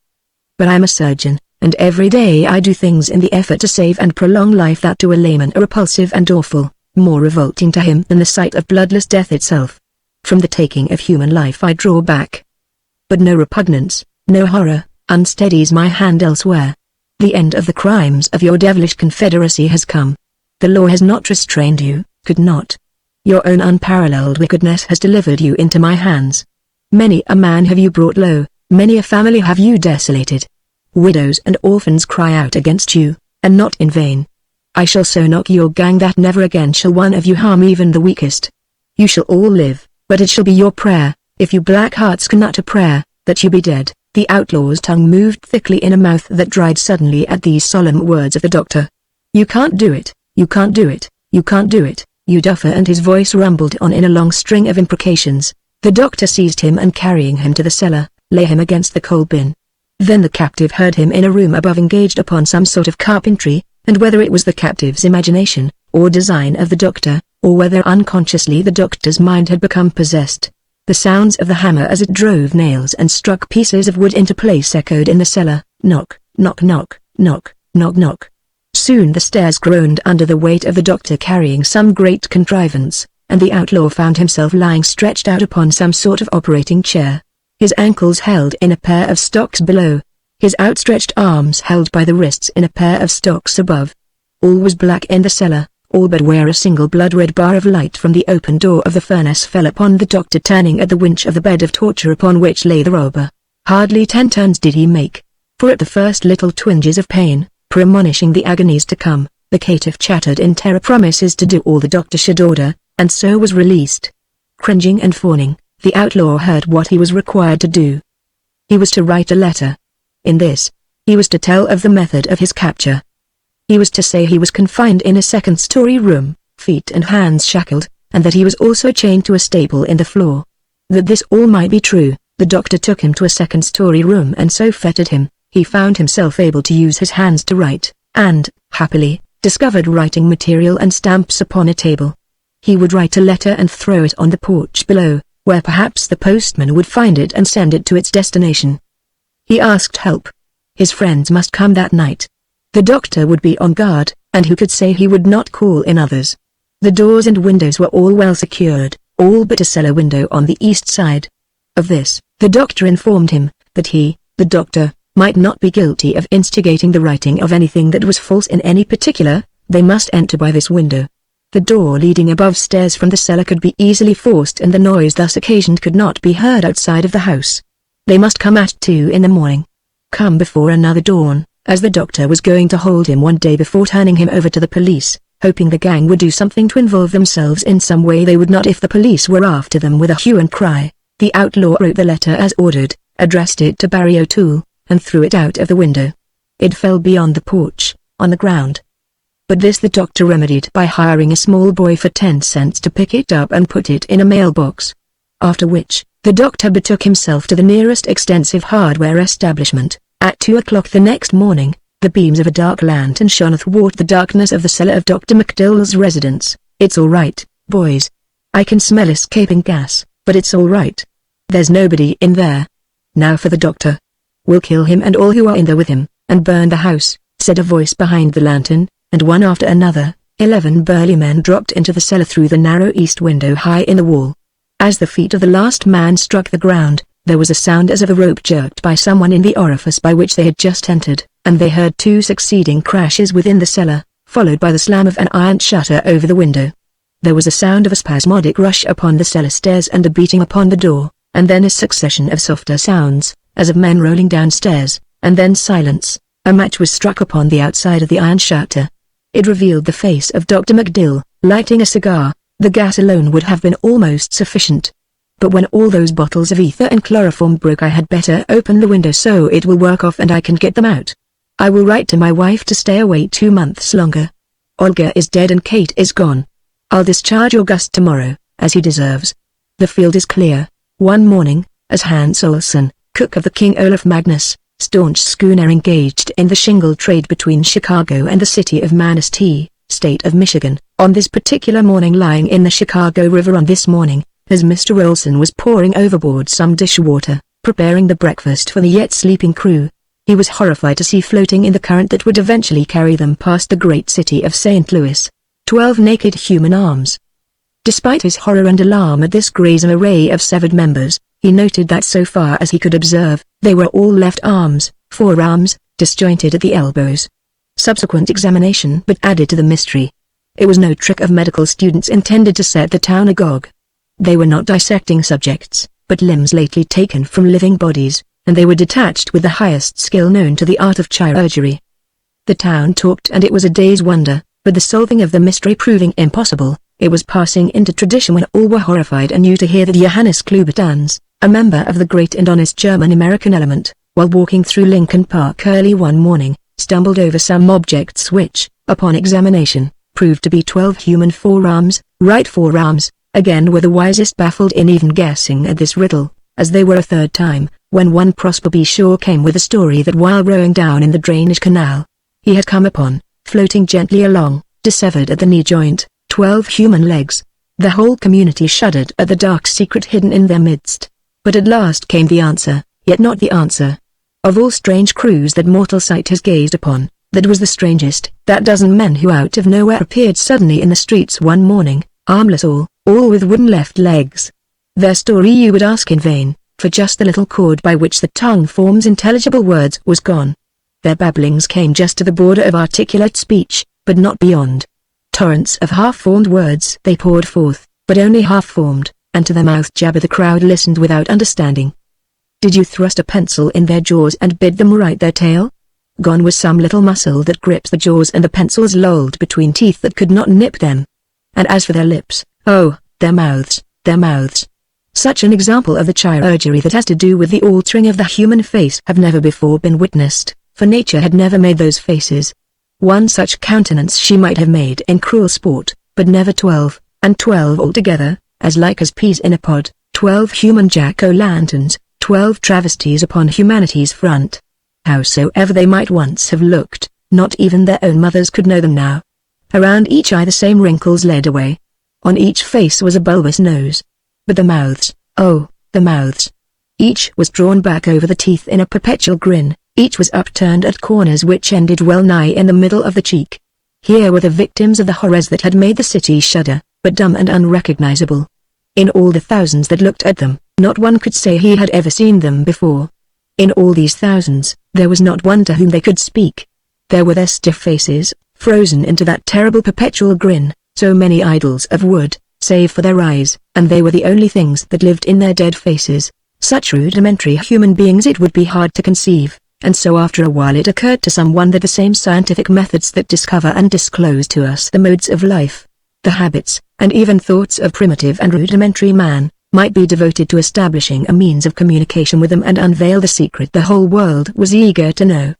But I am a surgeon, and every day I do things in the effort to save and prolong life that to a layman are repulsive and awful, more revolting to him than the sight of bloodless death itself. From the taking of human life I draw back. But no repugnance, no horror, unsteadies my hand elsewhere. The end of the crimes of your devilish confederacy has come. The law has not restrained you, could not. Your own unparalleled wickedness has delivered you into my hands. Many a man have you brought low, many a family have you desolated. Widows and orphans cry out against you, and not in vain. I shall so knock your gang that never again shall one of you harm even the weakest. You shall all live, but it shall be your prayer, if you black hearts can utter prayer, that you be dead. The outlaw's tongue moved thickly in a mouth that dried suddenly at these solemn words of the doctor. You can't do it, you can't do it, you can't do it, you duffer, and his voice rumbled on in a long string of imprecations. The doctor seized him and carrying him to the cellar, lay him against the coal bin. Then the captive heard him in a room above engaged upon some sort of carpentry, and whether it was the captive's imagination, or design of the doctor, or whether unconsciously the doctor's mind had become possessed, the sounds of the hammer as it drove nails and struck pieces of wood into place echoed in the cellar. Knock, knock, knock, knock, knock, knock. Soon the stairs groaned under the weight of the doctor carrying some great contrivance, and the outlaw found himself lying stretched out upon some sort of operating chair. His ankles held in a pair of stocks below, his outstretched arms held by the wrists in a pair of stocks above. All was black in the cellar, all but where a single blood-red bar of light from the open door of the furnace fell upon the doctor turning at the winch of the bed of torture upon which lay the robber. Hardly 10 turns did he make, for at the first little twinges of pain, premonishing the agonies to come, the caitiff chattered in terror promises to do all the doctor should order, and so was released. Cringing and fawning, the outlaw heard what he was required to do. He was to write a letter. In this, he was to tell of the method of his capture. He was to say he was confined in a second-story room, feet and hands shackled, and that he was also chained to a staple in the floor. That this all might be true, the doctor took him to a second-story room and so fettered him. He found himself able to use his hands to write, and, happily, discovered writing material and stamps upon a table. He would write a letter and throw it on the porch below, where perhaps the postman would find it and send it to its destination. He asked help. His friends must come that night. The doctor would be on guard, and who could say he would not call in others? The doors and windows were all well secured, all but a cellar window on the east side. Of this, the doctor informed him, that he, the doctor, might not be guilty of instigating the writing of anything that was false in any particular. They must enter by this window. The door leading above stairs from the cellar could be easily forced and the noise thus occasioned could not be heard outside of the house. They must come at 2 in the morning. Come before another dawn, as the doctor was going to hold him one day before turning him over to the police, hoping the gang would do something to involve themselves in some way they would not if the police were after them with a hue and cry. The outlaw wrote the letter as ordered, addressed it to Barry O'Toole, and threw it out of the window. It fell beyond the porch, on the ground. But this the doctor remedied by hiring a small boy for 10 cents to pick it up and put it in a mailbox. After which, the doctor betook himself to the nearest extensive hardware establishment. At 2 o'clock the next morning, the beams of a dark lantern shone athwart the darkness of the cellar of Dr. McDowell's residence. It's all right, boys. I can smell escaping gas, but it's all right. There's nobody in there. Now for the doctor. We'll kill him and all who are in there with him, and burn the house, said a voice behind the lantern, and one after another, 11 burly men dropped into the cellar through the narrow east window high in the wall. As the feet of the last man struck the ground, there was a sound as of a rope jerked by someone in the orifice by which they had just entered, and they heard 2 succeeding crashes within the cellar, followed by the slam of an iron shutter over the window. There was a sound of a spasmodic rush upon the cellar stairs and a beating upon the door, and then a succession of softer sounds, as of men rolling downstairs, and then silence. A match was struck upon the outside of the iron shutter. It revealed the face of Dr. McDill, lighting a cigar. The gas alone would have been almost sufficient. But when all those bottles of ether and chloroform broke, I had better open the window so it will work off and I can get them out. I will write to my wife to stay away 2 months longer. Olga is dead and Kate is gone. I'll discharge August tomorrow, as he deserves. The field is clear. One morning, as Hans Olsen, cook of the King Olaf Magnus, staunch schooner engaged in the shingle trade between Chicago and the city of Manistee, state of Michigan, on this particular morning lying in the Chicago River on this morning, as Mr. Olsen was pouring overboard some dishwater, preparing the breakfast for the yet sleeping crew, he was horrified to see floating in the current that would eventually carry them past the great city of St. Louis, 12 naked human arms. Despite his horror and alarm at this grisly array of severed members, he noted that so far as he could observe, they were all left arms, forearms, disjointed at the elbows. Subsequent examination but added to the mystery. It was no trick of medical students intended to set the town agog. They were not dissecting subjects, but limbs lately taken from living bodies, and they were detached with the highest skill known to the art of chirurgery. The town talked and it was a day's wonder, but the solving of the mystery proving impossible, it was passing into tradition when all were horrified anew to hear that Johannes Klubertans, a member of the great and honest German-American element, while walking through Lincoln Park early one morning, stumbled over some objects which, upon examination, proved to be 12 human forearms, right forearms. Again were the wisest baffled in even guessing at this riddle, as they were a third time, when one Prosper B. Shaw came with a story that while rowing down in the drainage canal, he had come upon, floating gently along, dissevered at the knee joint, 12 human legs. The whole community shuddered at the dark secret hidden in their midst. But at last came the answer, yet not the answer. Of all strange crews that mortal sight has gazed upon, that was the strangest. That dozen men who out of nowhere appeared suddenly in the streets one morning, armless all with wooden left legs. Their story you would ask in vain, for just the little cord by which the tongue forms intelligible words was gone. Their babblings came just to the border of articulate speech, but not beyond. Torrents of half-formed words they poured forth, but only half-formed, and to their mouth jabber the crowd listened without understanding. Did you thrust a pencil in their jaws and bid them write their tale? Gone was some little muscle that gripped the jaws and the pencils lolled between teeth that could not nip them. And as for their lips, oh, their mouths. Such an example of the chirurgery that has to do with the altering of the human face have never before been witnessed, for nature had never made those faces. One such countenance she might have made in cruel sport, but never 12, and 12 altogether, as like as peas in a pod, 12 human jack-o'-lanterns, 12 travesties upon humanity's front. Howsoever they might once have looked, not even their own mothers could know them now. Around each eye the same wrinkles led away. On each face was a bulbous nose. But the mouths, oh, the mouths. Each was drawn back over the teeth in a perpetual grin, each was upturned at corners which ended well nigh in the middle of the cheek. Here were the victims of the horrors that had made the city shudder, but dumb and unrecognizable. In all the thousands that looked at them, not one could say he had ever seen them before. In all these thousands, there was not one to whom they could speak. There were their stiff faces, frozen into that terrible perpetual grin, so many idols of wood, save for their eyes, and they were the only things that lived in their dead faces. Such rudimentary human beings it would be hard to conceive, and so after a while it occurred to someone that the same scientific methods that discover and disclose to us the modes of life, the habits, and even thoughts of primitive and rudimentary man, might be devoted to establishing a means of communication with them and unveil the secret the whole world was eager to know.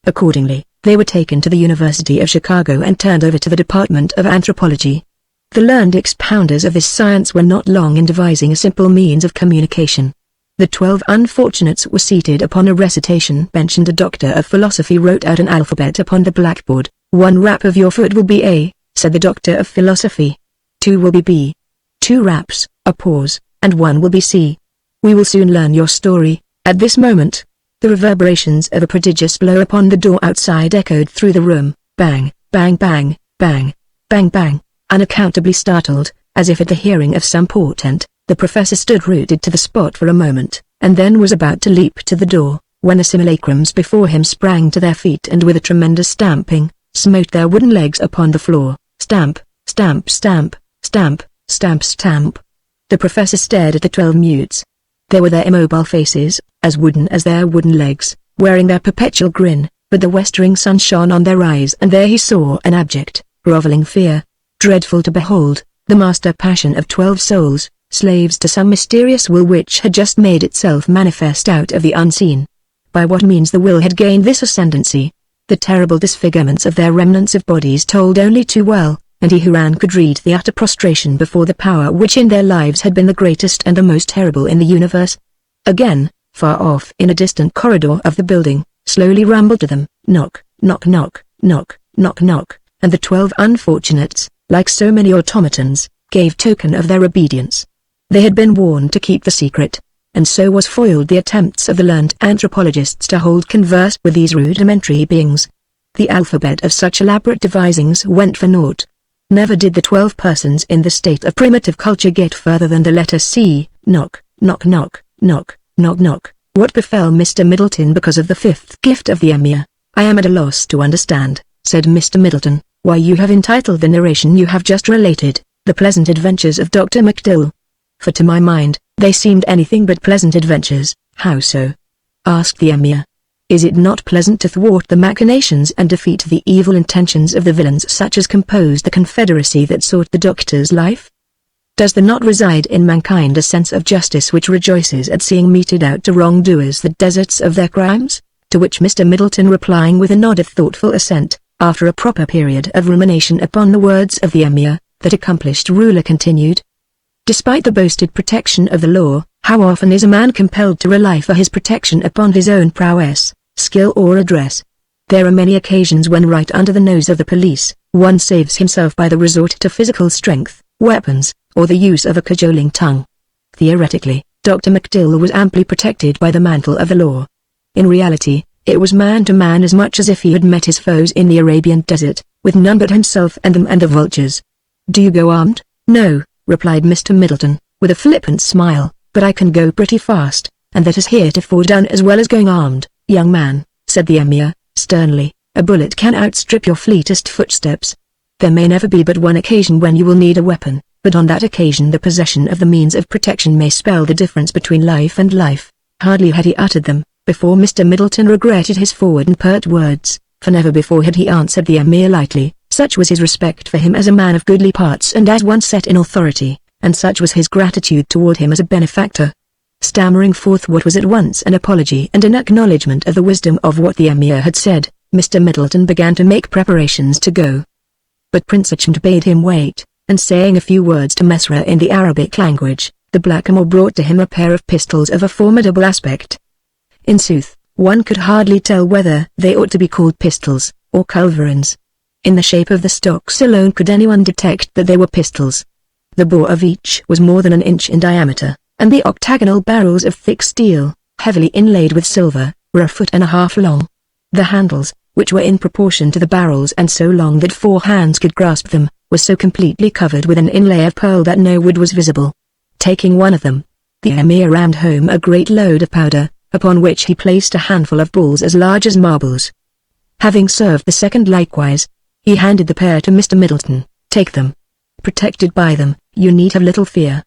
Accordingly, they were taken to the University of Chicago and turned over to the Department of Anthropology. The learned expounders of this science were not long in devising a simple means of communication. The 12 unfortunates were seated upon a recitation bench and a doctor of philosophy wrote out an alphabet upon the blackboard. 1 rap of your foot will be A, said the doctor of philosophy. 2 will be B. 2 raps, a pause, and 1 will be C. We will soon learn your story. At this moment, the reverberations of a prodigious blow upon the door outside echoed through the room. Bang, bang, bang, bang, bang, bang. Unaccountably startled, as if at the hearing of some portent, the professor stood rooted to the spot for a moment, and then was about to leap to the door, when the simulacrums before him sprang to their feet and with a tremendous stamping, smote their wooden legs upon the floor. Stamp, stamp, stamp, Stamp, stamp, stamp. The professor stared at the 12 mutes. They were their immobile faces, as wooden as their wooden legs, wearing their perpetual grin, but the westering sun shone on their eyes and there he saw an abject, groveling fear. Dreadful to behold, the master passion of 12 souls, slaves to some mysterious will which had just made itself manifest out of the unseen. By what means the will had gained this ascendancy? The terrible disfigurements of their remnants of bodies told only too well, and he who ran could read the utter prostration before the power which in their lives had been the greatest and the most terrible in the universe. Again, far off in a distant corridor of the building, slowly rumbled to them, knock, knock, knock, knock, knock, knock, and the 12 unfortunates, like so many automatons, gave token of their obedience. They had been warned to keep the secret, and so was foiled the attempts of the learned anthropologists to hold converse with these rudimentary beings. The alphabet of such elaborate devisings went for naught. Never did the 12 persons in the state of primitive culture get further than the letter C, knock, knock, knock, knock, knock, knock. What befell Mr. Middleton because of the 5th gift of the Emir? I am at a loss to understand, said Mr. Middleton, why you have entitled the narration you have just related, The Pleasant Adventures of Dr. McDill. For to my mind, they seemed anything but pleasant adventures. How so? Asked the Emir. Is it not pleasant to thwart the machinations and defeat the evil intentions of the villains such as composed the confederacy that sought the doctor's life? Does there not reside in mankind a sense of justice which rejoices at seeing meted out to wrongdoers the deserts of their crimes? To which Mr. Middleton, replying with a nod of thoughtful assent, after a proper period of rumination upon the words of the Emir, that accomplished ruler continued. Despite the boasted protection of the law, how often is a man compelled to rely for his protection upon his own prowess, skill or address? There are many occasions when right under the nose of the police, one saves himself by the resort to physical strength, weapons, or the use of a cajoling tongue. Theoretically, Dr. McDill was amply protected by the mantle of the law. In reality, it was man to man as much as if he had met his foes in the Arabian desert, with none but himself and them and the vultures. Do you go armed? No, replied Mr. Middleton, with a flippant smile, but I can go pretty fast, and that is heretofore done as well as going armed. Young man, said the Emir, sternly, a bullet can outstrip your fleetest footsteps. There may never be but one occasion when you will need a weapon, but on that occasion the possession of the means of protection may spell the difference between life and life. Hardly had he uttered them, before Mr. Middleton regretted his forward and pert words, for never before had he answered the Emir lightly, such was his respect for him as a man of goodly parts and as one set in authority, and such was his gratitude toward him as a benefactor. Stammering forth what was at once an apology and an acknowledgment of the wisdom of what the Emir had said, Mr. Middleton began to make preparations to go. But Prince Achmed bade him wait, and saying a few words to Mesra in the Arabic language, the blackamoor brought to him a pair of pistols of a formidable aspect. In sooth, one could hardly tell whether they ought to be called pistols, or culverins. In the shape of the stocks alone could anyone detect that they were pistols. The bore of each was more than an inch in diameter, and the octagonal barrels of thick steel, heavily inlaid with silver, were a foot and a half long. The handles, which were in proportion to the barrels and so long that 4 hands could grasp them, were so completely covered with an inlay of pearl that no wood was visible. Taking one of them, the Emir rammed home a great load of powder, upon which he placed a handful of balls as large as marbles. Having served the second likewise, he handed the pair to Mr. Middleton. Take them. Protected by them, you need have little fear.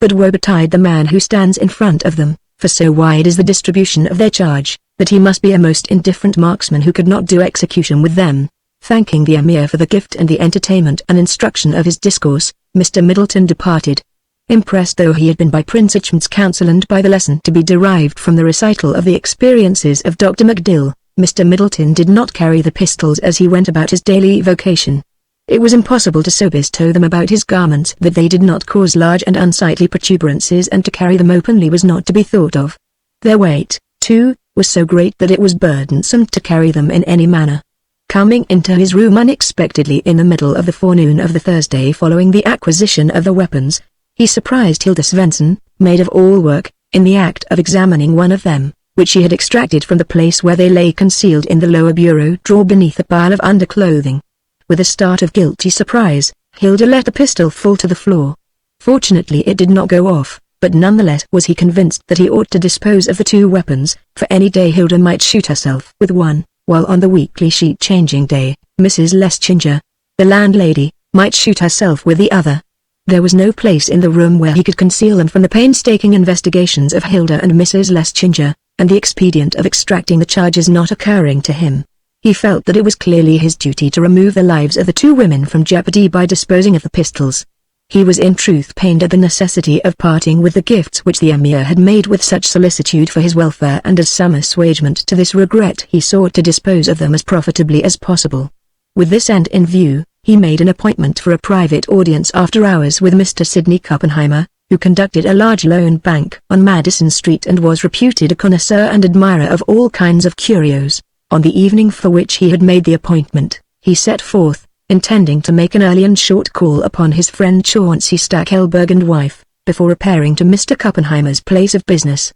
But woe betide the man who stands in front of them, for so wide is the distribution of their charge, that he must be a most indifferent marksman who could not do execution with them. Thanking the Emir for the gift and the entertainment and instruction of his discourse, Mr. Middleton departed. Impressed though he had been by Prince Achmed's counsel and by the lesson to be derived from the recital of the experiences of Dr. McDill, Mr. Middleton did not carry the pistols as he went about his daily vocation. It was impossible to so bestow them about his garments that they did not cause large and unsightly protuberances, and to carry them openly was not to be thought of. Their weight, too, was so great that it was burdensome to carry them in any manner. Coming into his room unexpectedly in the middle of the forenoon of the Thursday following the acquisition of the weapons, he surprised Hilda Svensson, maid of all work, in the act of examining one of them, which she had extracted from the place where they lay concealed in the lower bureau drawer beneath a pile of underclothing. With a start of guilty surprise, Hilda let the pistol fall to the floor. Fortunately it did not go off, but nonetheless was he convinced that he ought to dispose of the 2 weapons, for any day Hilda might shoot herself with one, while on the weekly sheet-changing day, Mrs. Leschinger, the landlady, might shoot herself with the other. There was no place in the room where he could conceal them from the painstaking investigations of Hilda and Mrs. Leschinger, and the expedient of extracting the charges not occurring to him. He felt that it was clearly his duty to remove the lives of the two women from jeopardy by disposing of the pistols. He was in truth pained at the necessity of parting with the gifts which the Emir had made with such solicitude for his welfare, and as some assuagement to this regret he sought to dispose of them as profitably as possible. With this end in view, he made an appointment for a private audience after hours with Mr. Sidney Kuppenheimer, who conducted a large loan bank on Madison Street and was reputed a connoisseur and admirer of all kinds of curios. On the evening for which he had made the appointment, he set forth, intending to make an early and short call upon his friend Chauncey Stackelberg and wife, before repairing to Mr. Kuppenheimer's place of business.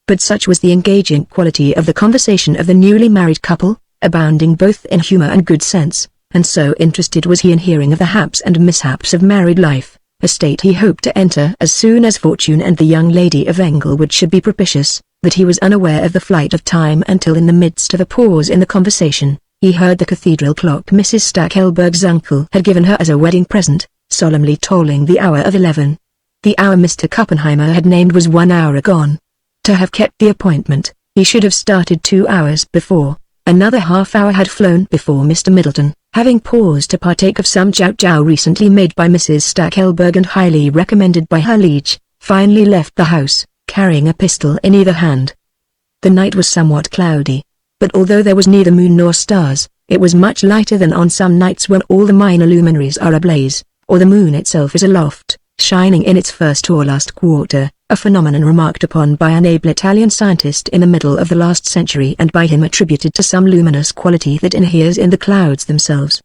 But such was the engaging quality of the conversation of the newly married couple, abounding both in humor and good sense, and so interested was he in hearing of the haps and mishaps of married life, a state he hoped to enter as soon as fortune and the young lady of Englewood should be propitious, that he was unaware of the flight of time until in the midst of a pause in the conversation, he heard the cathedral clock Mrs. Stackelberg's uncle had given her as a wedding present, solemnly tolling the hour of 11. The hour Mr. Kuppenheimer had named was 1 hour agone. To have kept the appointment, he should have started 2 hours before. Another half-hour had flown before Mr. Middleton, having paused to partake of some chow recently made by Mrs. Stackelberg and highly recommended by her liege, finally left the house, carrying a pistol in either hand. The night was somewhat cloudy, but although there was neither moon nor stars, it was much lighter than on some nights when all the minor luminaries are ablaze, or the moon itself is aloft, shining in its first or last quarter, a phenomenon remarked upon by an able Italian scientist in the middle of the last century and by him attributed to some luminous quality that inheres in the clouds themselves.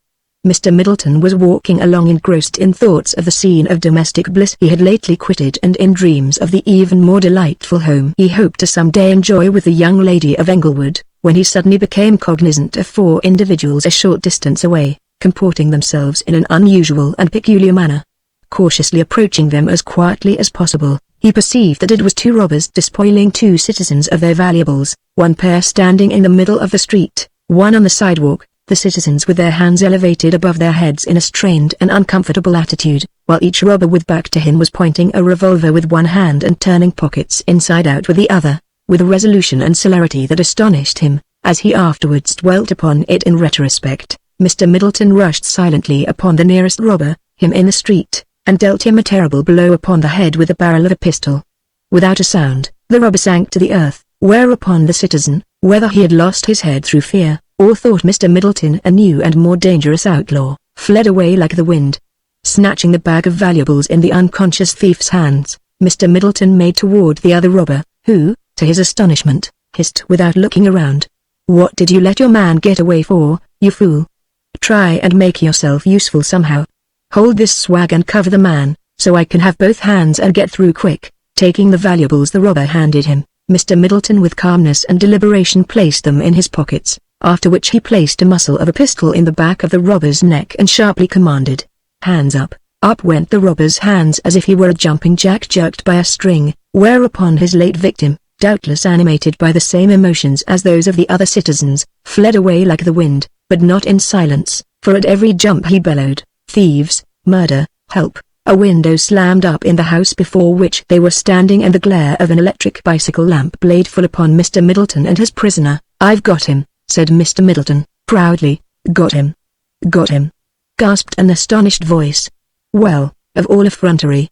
Mr. Middleton was walking along engrossed in thoughts of the scene of domestic bliss he had lately quitted and in dreams of the even more delightful home he hoped to some day enjoy with the young lady of Englewood, when he suddenly became cognizant of 4 individuals a short distance away, comporting themselves in an unusual and peculiar manner. Cautiously approaching them as quietly as possible, he perceived that it was 2 robbers despoiling 2 citizens of their valuables, one pair standing in the middle of the street, one on the sidewalk, the citizens with their hands elevated above their heads in a strained and uncomfortable attitude, while each robber with back to him was pointing a revolver with one hand and turning pockets inside out with the other, with a resolution and celerity that astonished him. As he afterwards dwelt upon it in retrospect, Mr. Middleton rushed silently upon the nearest robber, him in the street, and dealt him a terrible blow upon the head with the barrel of a pistol. Without a sound, the robber sank to the earth, whereupon the citizen, whether he had lost his head through fear, or thought Mr. Middleton a new and more dangerous outlaw, fled away like the wind. Snatching the bag of valuables in the unconscious thief's hands, Mr. Middleton made toward the other robber, who, to his astonishment, hissed without looking around. "What did you let your man get away for, you fool? Try and make yourself useful somehow. Hold this swag and cover the man, so I can have both hands and get through quick." Taking the valuables the robber handed him, Mr. Middleton with calmness and deliberation placed them in his pockets, after which he placed a muzzle of a pistol in the back of the robber's neck and sharply commanded, "Hands up." Up went the robber's hands as if he were a jumping jack jerked by a string, whereupon his late victim, doubtless animated by the same emotions as those of the other citizens, fled away like the wind, but not in silence, for at every jump he bellowed, "Thieves, murder, help!" A window slammed up in the house before which they were standing and the glare of an electric bicycle lamp played full upon Mr. Middleton and his prisoner. "I've got him," said Mr. Middleton, proudly. "Got him. Got him," gasped an astonished voice. "Well, of all effrontery.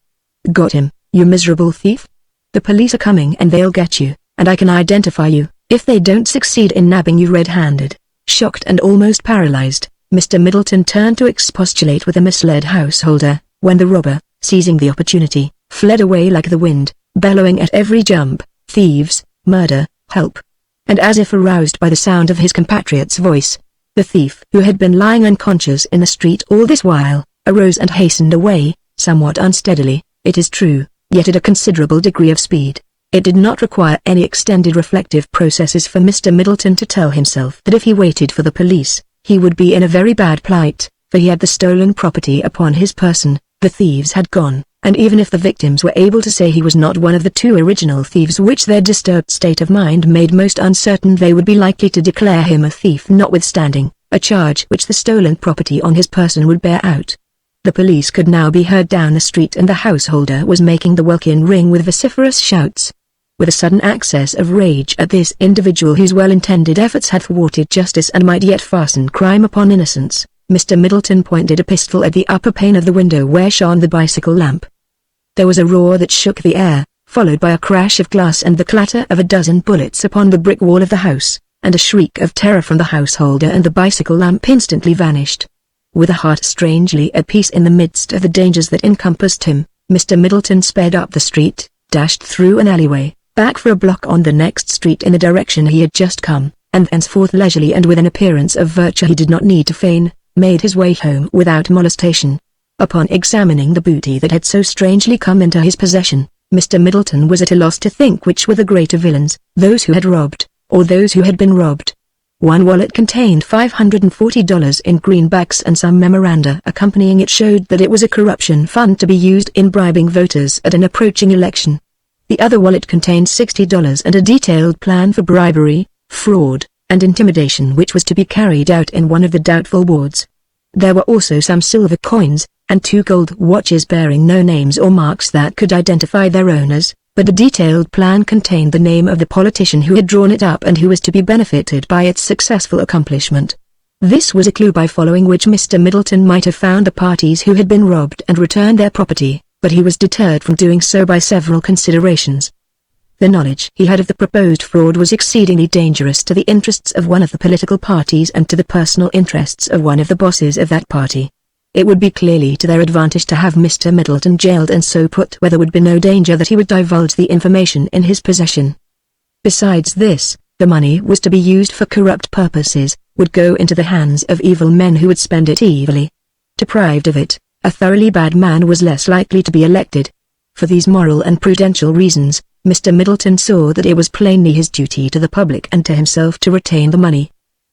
Got him, you miserable thief? The police are coming and they'll get you, and I can identify you, if they don't succeed in nabbing you red-handed." Shocked and almost paralyzed, Mr. Middleton turned to expostulate with the misled householder, when the robber, seizing the opportunity, fled away like the wind, bellowing at every jump, "Thieves, murder, help!" And as if aroused by the sound of his compatriot's voice, the thief, who had been lying unconscious in the street all this while, arose and hastened away, somewhat unsteadily, it is true, yet at a considerable degree of speed. It did not require any extended reflective processes for Mr. Middleton to tell himself that if he waited for the police, he would be in a very bad plight, for he had the stolen property upon his person, the thieves had gone, and even if the victims were able to say he was not one of the 2 original thieves which their disturbed state of mind made most uncertain, they would be likely to declare him a thief notwithstanding, a charge which the stolen property on his person would bear out. The police could now be heard down the street and the householder was making the welkin ring with vociferous shouts. With a sudden access of rage at this individual whose well-intended efforts had thwarted justice and might yet fasten crime upon innocence, Mr. Middleton pointed a pistol at the upper pane of the window where shone the bicycle lamp. There was a roar that shook the air, followed by a crash of glass and the clatter of a dozen bullets upon the brick wall of the house, and a shriek of terror from the householder, and the bicycle lamp instantly vanished. With a heart strangely at peace in the midst of the dangers that encompassed him, Mr. Middleton sped up the street, dashed through an alleyway, back for a block on the next street in the direction he had just come, and thenceforth leisurely and with an appearance of virtue he did not need to feign, made his way home without molestation. Upon examining the booty that had so strangely come into his possession, Mr. Middleton was at a loss to think which were the greater villains, those who had robbed, or those who had been robbed. One wallet contained $540 in greenbacks, and some memoranda accompanying it showed that it was a corruption fund to be used in bribing voters at an approaching election. The other wallet contained $60 and a detailed plan for bribery, fraud, and intimidation which was to be carried out in one of the doubtful wards. There were also some silver coins, and 2 gold watches bearing no names or marks that could identify their owners, but the detailed plan contained the name of the politician who had drawn it up and who was to be benefited by its successful accomplishment. This was a clue by following which Mr. Middleton might have found the parties who had been robbed and returned their property, but he was deterred from doing so by several considerations. The knowledge he had of the proposed fraud was exceedingly dangerous to the interests of one of the political parties and to the personal interests of one of the bosses of that party. It would be clearly to their advantage to have Mr. Middleton jailed and so put where there would be no danger that he would divulge the information in his possession. Besides this, the money was to be used for corrupt purposes, would go into the hands of evil men who would spend it evilly. Deprived of it, a thoroughly bad man was less likely to be elected. For these moral and prudential reasons, Mr. Middleton saw that it was plainly his duty to the public and to himself to retain the money.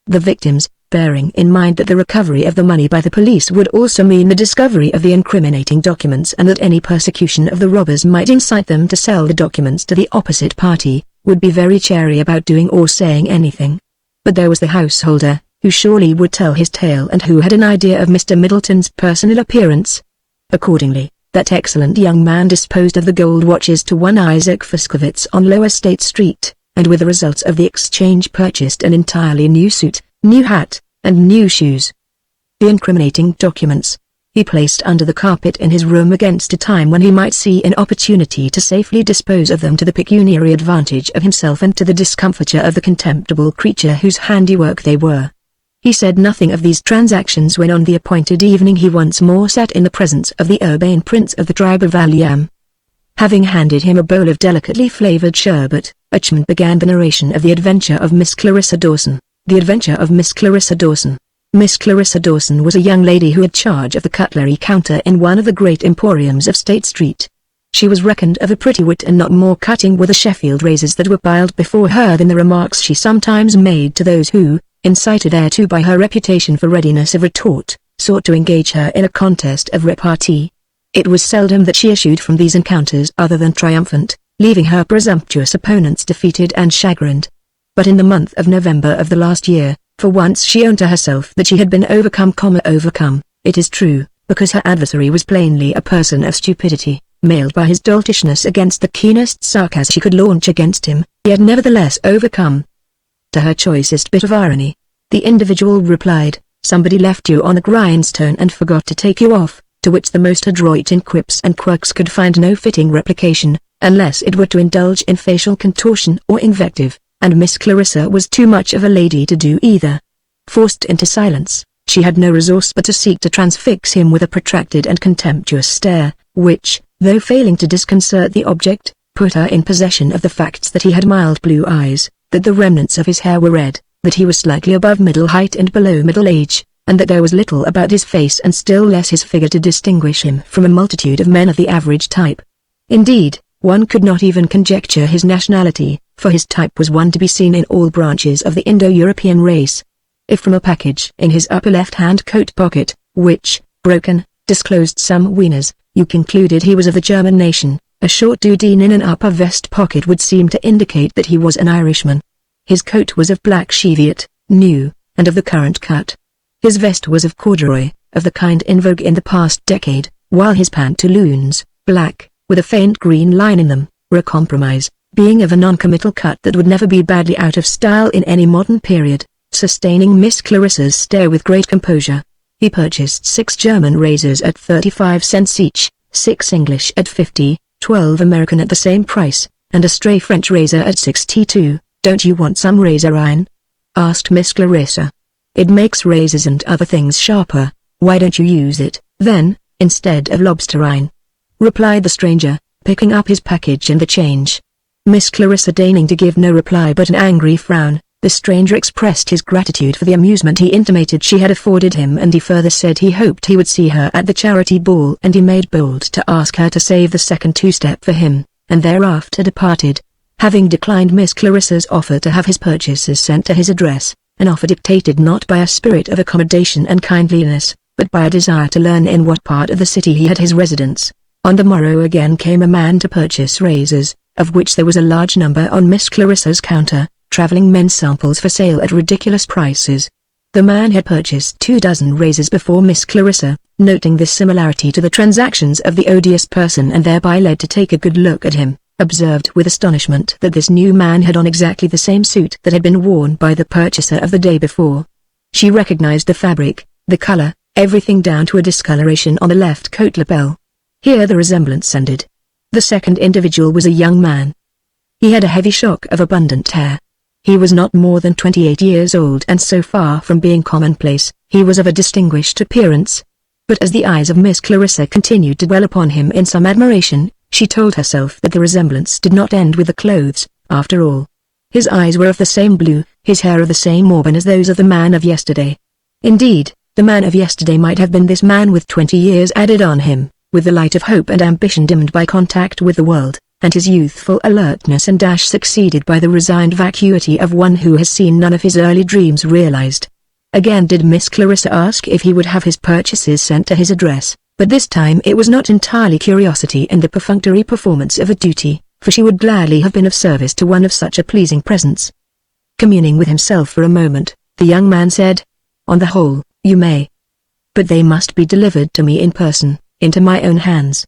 The victims, bearing in mind that the recovery of the money by the police would also mean the discovery of the incriminating documents and that any persecution of the robbers might incite them to sell the documents to the opposite party, would be very chary about doing or saying anything. But there was the householder, who surely would tell his tale and who had an idea of Mr. Middleton's personal appearance. Accordingly, that excellent young man disposed of the gold watches to one Isaac Fuskowitz on Lower State Street, and with the results of the exchange purchased an entirely new suit, new hat, and new shoes. The incriminating documents he placed under the carpet in his room against a time when he might see an opportunity to safely dispose of them to the pecuniary advantage of himself and to the discomfiture of the contemptible creature whose handiwork they were. He said nothing of these transactions when on the appointed evening he once more sat in the presence of the urbane prince of the tribe of Allan. Having handed him a bowl of delicately flavored sherbet, Achmond began the narration of the adventure of Miss Clarissa Dawson. The adventure of Miss Clarissa Dawson. Miss Clarissa Dawson was a young lady who had charge of the cutlery counter in one of the great emporiums of State Street. She was reckoned of a pretty wit and not more cutting with the Sheffield razors that were piled before her than the remarks she sometimes made to those who, incited thereto by her reputation for readiness of retort, sought to engage her in a contest of repartee. It was seldom that she issued from these encounters other than triumphant, leaving her presumptuous opponents defeated and chagrined. But in the month of November of the last year, for once she owned to herself that she had been overcome, it is true, because her adversary was plainly a person of stupidity, mailed by his doltishness against the keenest sarcasm she could launch against him, yet nevertheless overcome. To her choicest bit of irony, the individual replied, "Somebody left you on the grindstone and forgot to take you off," to which the most adroit in quips and quirks could find no fitting replication, unless it were to indulge in facial contortion or invective, and Miss Clarissa was too much of a lady to do either. Forced into silence, she had no resource but to seek to transfix him with a protracted and contemptuous stare, which, though failing to disconcert the object, put her in possession of the facts that he had mild blue eyes, that the remnants of his hair were red, that he was slightly above middle height and below middle age, and that there was little about his face and still less his figure to distinguish him from a multitude of men of the average type. Indeed, one could not even conjecture his nationality, for his type was one to be seen in all branches of the Indo-European race. If from a package in his upper left-hand coat pocket, which, broken, disclosed some wieners, you concluded he was of the German nation, a short dudeen in an upper vest pocket would seem to indicate that he was an Irishman. His coat was of black cheviot, new, and of the current cut. His vest was of corduroy, of the kind in vogue in the past decade, while his pantaloons, black, with a faint green line in them, were a compromise, being of a non-committal cut that would never be badly out of style in any modern period. Sustaining Miss Clarissa's stare with great composure, he purchased 6 German razors at 35 cents each, 6 English at 50, 12 American at the same price, and a stray French razor at 62. "Don't you want some razor iron?" asked Miss Clarissa. "It makes razors and other things sharper. Why don't you use it, then, instead of lobster iron?" replied the stranger, picking up his package and the change. Miss Clarissa deigning to give no reply but an angry frown, the stranger expressed his gratitude for the amusement he intimated she had afforded him, and he further said he hoped he would see her at the charity ball, and he made bold to ask her to save the second two-step for him, and thereafter departed, having declined Miss Clarissa's offer to have his purchases sent to his address, an offer dictated not by a spirit of accommodation and kindliness, but by a desire to learn in what part of the city he had his residence. On the morrow again came a man to purchase razors, of which there was a large number on Miss Clarissa's counter, traveling men's samples for sale at ridiculous prices. The man had purchased 2 dozen razors before Miss Clarissa, noting this similarity to the transactions of the odious person and thereby led to take a good look at him, observed with astonishment that this new man had on exactly the same suit that had been worn by the purchaser of the day before. She recognized the fabric, the color, everything down to a discoloration on the left coat lapel. Here the resemblance ended. The second individual was a young man. He had a heavy shock of abundant hair. He was not more than 28 years old, and so far from being commonplace, he was of a distinguished appearance. But as the eyes of Miss Clarissa continued to dwell upon him in some admiration, she told herself that the resemblance did not end with the clothes, after all. His eyes were of the same blue, his hair of the same auburn as those of the man of yesterday. Indeed, the man of yesterday might have been this man with 20 years added on him, with the light of hope and ambition dimmed by contact with the world, and his youthful alertness and dash succeeded by the resigned vacuity of one who has seen none of his early dreams realized. Again did Miss Clarissa ask if he would have his purchases sent to his address, but this time it was not entirely curiosity and the perfunctory performance of a duty, for she would gladly have been of service to one of such a pleasing presence. Communing with himself for a moment, the young man said, "On the whole, you may. But they must be delivered to me in person, into my own hands.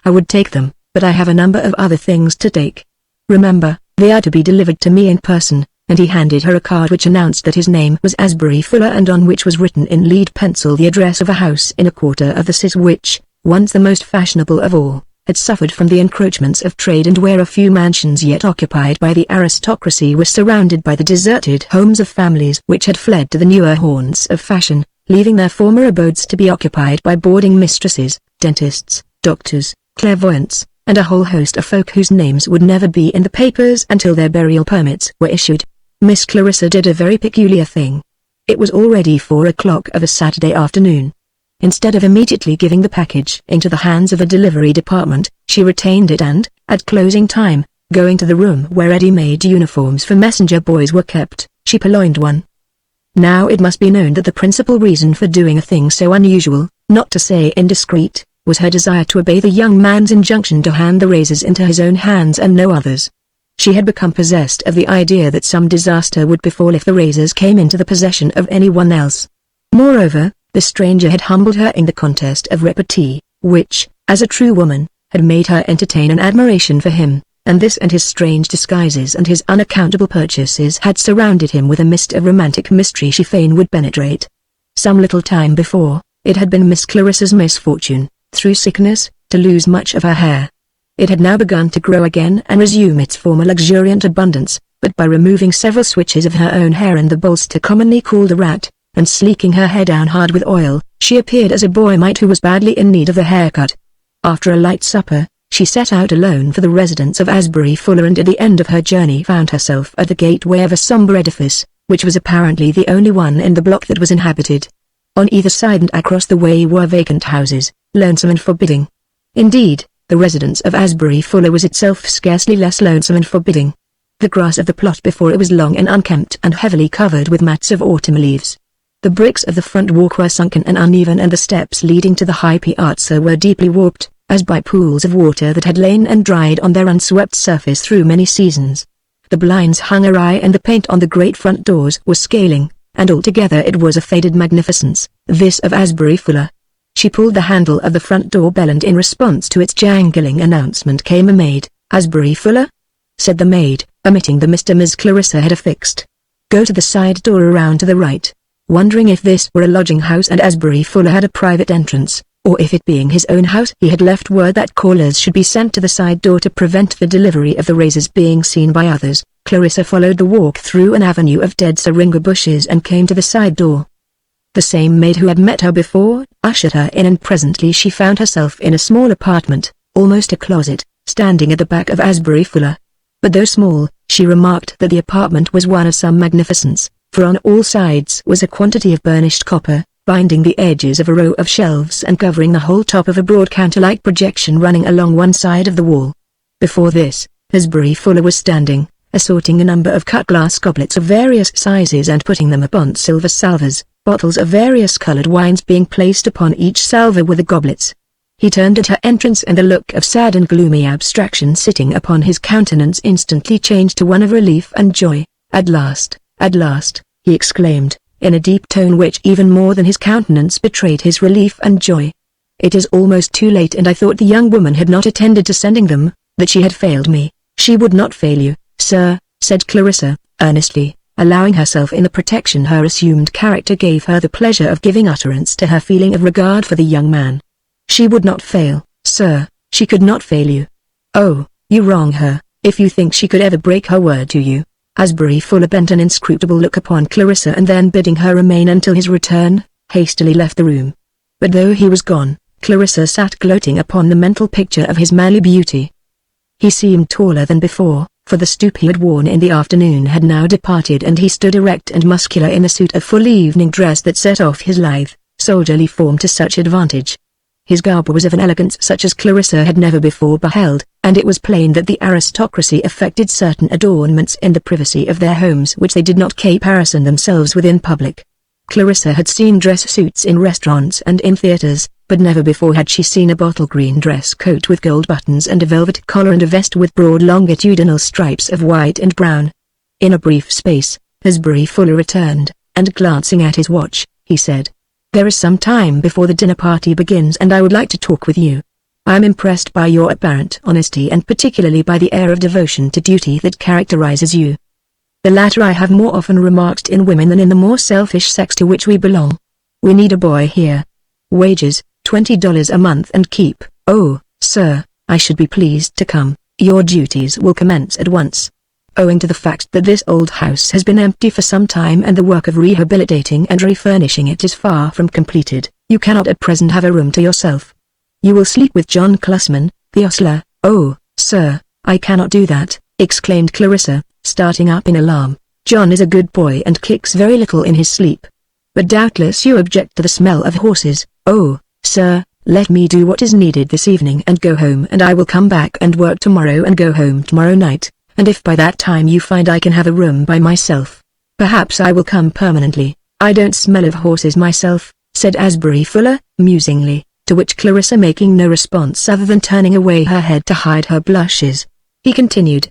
I would take them, but I have a number of other things to take. Remember, they are to be delivered to me in person," and he handed her a card which announced that his name was Asbury Fuller and on which was written in lead pencil the address of a house in a quarter of the city which, once the most fashionable of all, had suffered from the encroachments of trade and where a few mansions yet occupied by the aristocracy were surrounded by the deserted homes of families which had fled to the newer haunts of fashion, leaving their former abodes to be occupied by boarding mistresses, dentists, doctors, clairvoyants, and a whole host of folk whose names would never be in the papers until their burial permits were issued. Miss Clarissa did a very peculiar thing. It was already 4 o'clock of a Saturday afternoon. Instead of immediately giving the package into the hands of a delivery department, she retained it and, at closing time, going to the room where ready-made uniforms for messenger boys were kept, she purloined one. Now it must be known that the principal reason for doing a thing so unusual, not to say indiscreet, was her desire to obey the young man's injunction to hand the razors into his own hands and no others. She had become possessed of the idea that some disaster would befall if the razors came into the possession of anyone else. Moreover, the stranger had humbled her in the contest of repartee, which, as a true woman, had made her entertain an admiration for him, and this and his strange disguises and his unaccountable purchases had surrounded him with a mist of romantic mystery she fain would penetrate. Some little time before, it had been Miss Clarissa's misfortune, through sickness, to lose much of her hair. It had now begun to grow again and resume its former luxuriant abundance, but by removing several switches of her own hair and the bolster commonly called a rat, and sleeking her hair down hard with oil, she appeared as a boy might who was badly in need of a haircut. After a light supper, she set out alone for the residence of Asbury Fuller and at the end of her journey found herself at the gateway of a sombre edifice, which was apparently the only one in the block that was inhabited. On either side and across the way were vacant houses, lonesome and forbidding. Indeed, the residence of Asbury Fuller was itself scarcely less lonesome and forbidding. The grass of the plot before it was long and unkempt and heavily covered with mats of autumn leaves. The bricks of the front walk were sunken and uneven and the steps leading to the high piazza were deeply warped, as by pools of water that had lain and dried on their unswept surface through many seasons. The blinds hung awry and the paint on the great front doors was scaling, and altogether it was a faded magnificence, this of Asbury Fuller. She pulled the handle of the front door bell and in response to its jangling announcement came a maid. "Asbury Fuller?" said the maid, omitting the Mr. Ms. Clarissa had affixed. "Go to the side door around to the right." Wondering if this were a lodging house and Asbury Fuller had a private entrance, or if it being his own house he had left word that callers should be sent to the side door to prevent the delivery of the razors being seen by others, Clarissa followed the walk through an avenue of dead syringa bushes and came to the side door. The same maid who had met her before ushered her in and presently she found herself in a small apartment, almost a closet, standing at the back of Asbury Fuller. But though small, she remarked that the apartment was one of some magnificence, for on all sides was a quantity of burnished copper, binding the edges of a row of shelves and covering the whole top of a broad counter-like projection running along one side of the wall. Before this, Asbury Fuller was standing, assorting a number of cut-glass goblets of various sizes and putting them upon silver salvers, bottles of various colored wines being placed upon each salver with the goblets. He turned at her entrance and the look of sad and gloomy abstraction sitting upon his countenance instantly changed to one of relief and joy. "At last, he exclaimed, in a deep tone which even more than his countenance betrayed his relief and joy. "It is almost too late and I thought the young woman had not attended to sending them, that she had failed me." "She would not fail you, sir," said Clarissa, earnestly, allowing herself in the protection her assumed character gave her the pleasure of giving utterance to her feeling of regard for the young man. "She would not fail, sir, she could not fail you. Oh, you wrong her, if you think she could ever break her word to you." Asbury Fuller bent an inscrutable look upon Clarissa and then bidding her remain until his return, hastily left the room. But though he was gone, Clarissa sat gloating upon the mental picture of his manly beauty. He seemed taller than before, for the stoop he had worn in the afternoon had now departed and he stood erect and muscular in a suit of full evening dress that set off his lithe, soldierly form to such advantage. His garb was of an elegance such as Clarissa had never before beheld, and it was plain that the aristocracy affected certain adornments in the privacy of their homes which they did not caparison themselves with in public. Clarissa had seen dress suits in restaurants and in theatres, but never before had she seen a bottle green dress coat with gold buttons and a velvet collar and a vest with broad longitudinal stripes of white and brown. In a brief space, Asbury Fuller returned, and glancing at his watch, he said, "There is some time before the dinner party begins and I would like to talk with you. I am impressed by your apparent honesty and particularly by the air of devotion to duty that characterizes you. The latter I have more often remarked in women than in the more selfish sex to which we belong. We need a boy here. Wages, $20 a month and keep. Oh, sir, I should be pleased to come. Your duties will commence at once. Owing to the fact that this old house has been empty for some time and the work of rehabilitating and refurnishing it is far from completed, you cannot at present have a room to yourself. You will sleep with John Klussman, the ostler." "Oh, sir, I cannot do that," exclaimed Clarissa, starting up in alarm. "John is a good boy and kicks very little in his sleep. But doubtless you object to the smell of horses." "Oh, sir, let me do what is needed this evening and go home and I will come back and work tomorrow and go home tomorrow night. And if by that time you find I can have a room by myself, perhaps I will come permanently. I don't smell of horses myself," said Asbury Fuller, musingly, to which Clarissa making no response other than turning away her head to hide her blushes. He continued,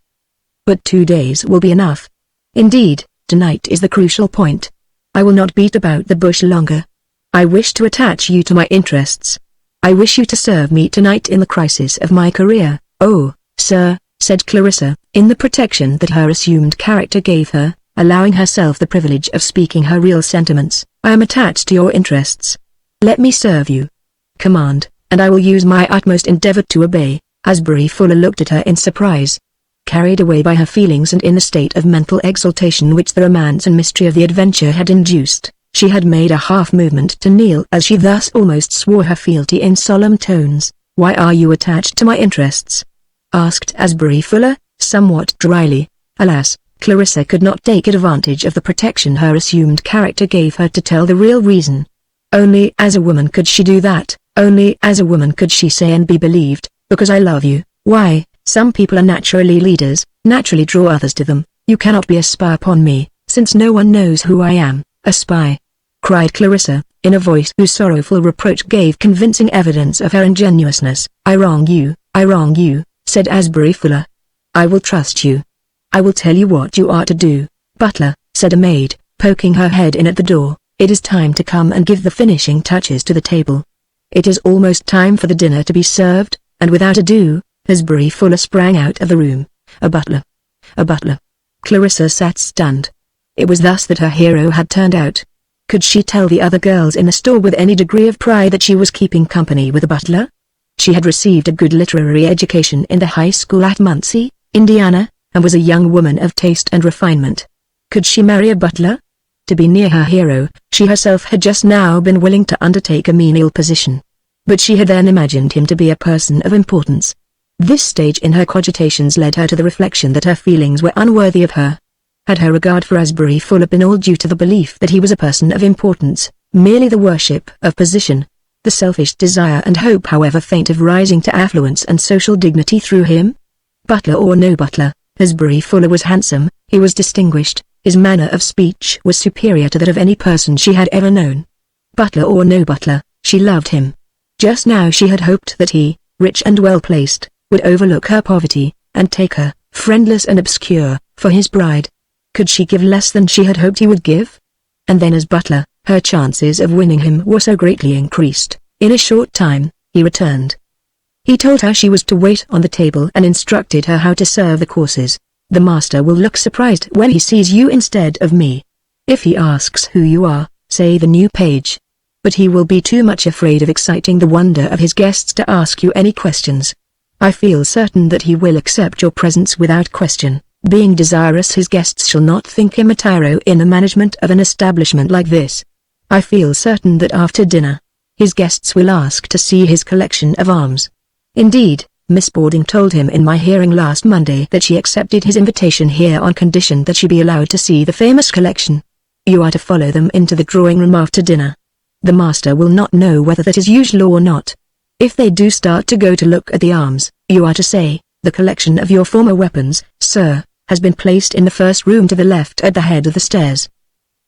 "But 2 days will be enough. Indeed, tonight is the crucial point. I will not beat about the bush longer. I wish to attach you to my interests. I wish you to serve me tonight in the crisis of my career." "Oh, sir," said Clarissa, in the protection that her assumed character gave her, allowing herself the privilege of speaking her real sentiments, "I am attached to your interests. Let me serve you. Command, and I will use my utmost endeavor to obey." Asbury Fuller looked at her in surprise. Carried away by her feelings and in the state of mental exaltation which the romance and mystery of the adventure had induced, she had made a half-movement to kneel as she thus almost swore her fealty in solemn tones. "Why are you attached to my interests?" asked Asbury Fuller, somewhat dryly. Alas, Clarissa could not take advantage of the protection her assumed character gave her to tell the real reason. Only as a woman could she do that, only as a woman could she say and be believed, "Because I love you." Why, some people are naturally leaders, naturally draw others to them. "You cannot be a spy upon me, since no one knows who I am." "A spy?" cried Clarissa, in a voice whose sorrowful reproach gave convincing evidence of her ingenuousness. I wrong you," said Asbury Fuller. "I will trust you. I will tell you what you are to do." "Butler," said a maid, poking her head in at the door, It is time to come and give the finishing touches to the table. It is almost time for the dinner to be served, and without ado, Asbury Fuller sprang out of the room. A butler. A butler. Clarissa sat stunned. It was thus that her hero had turned out. Could she tell the other girls in the store with any degree of pride that she was keeping company with a butler? She had received a good literary education in the high school at Muncie, Indiana, and was a young woman of taste and refinement. Could she marry a butler? To be near her hero, she herself had just now been willing to undertake a menial position. But she had then imagined him to be a person of importance. This stage in her cogitations led her to the reflection that her feelings were unworthy of her. Had her regard for Asbury Fuller been all due to the belief that he was a person of importance, merely the worship of position, the selfish desire and hope however faint of rising to affluence and social dignity through him? Butler or no butler, Asbury Fuller was handsome, he was distinguished, his manner of speech was superior to that of any person she had ever known. Butler or no butler, she loved him. Just now she had hoped that he, rich and well-placed, would overlook her poverty, and take her, friendless and obscure, for his bride. Could she give less than she had hoped he would give? And then as butler, her chances of winning him were so greatly increased. In a short time, he returned. He told her she was to wait on the table and instructed her how to serve the courses. The master will look surprised when he sees you instead of me. If he asks who you are, say the new page. But he will be too much afraid of exciting the wonder of his guests to ask you any questions. I feel certain that he will accept your presence without question, being desirous his guests shall not think him a tyro in the management of an establishment like this. I feel certain that after dinner, his guests will ask to see his collection of arms. Indeed, Miss Wardon told him in my hearing last Monday that she accepted his invitation here on condition that she be allowed to see the famous collection. You are to follow them into the drawing room after dinner. The master will not know whether that is usual or not. If they do start to go to look at the arms, you are to say, "The collection of your former weapons, sir, has been placed in the first room to the left at the head of the stairs.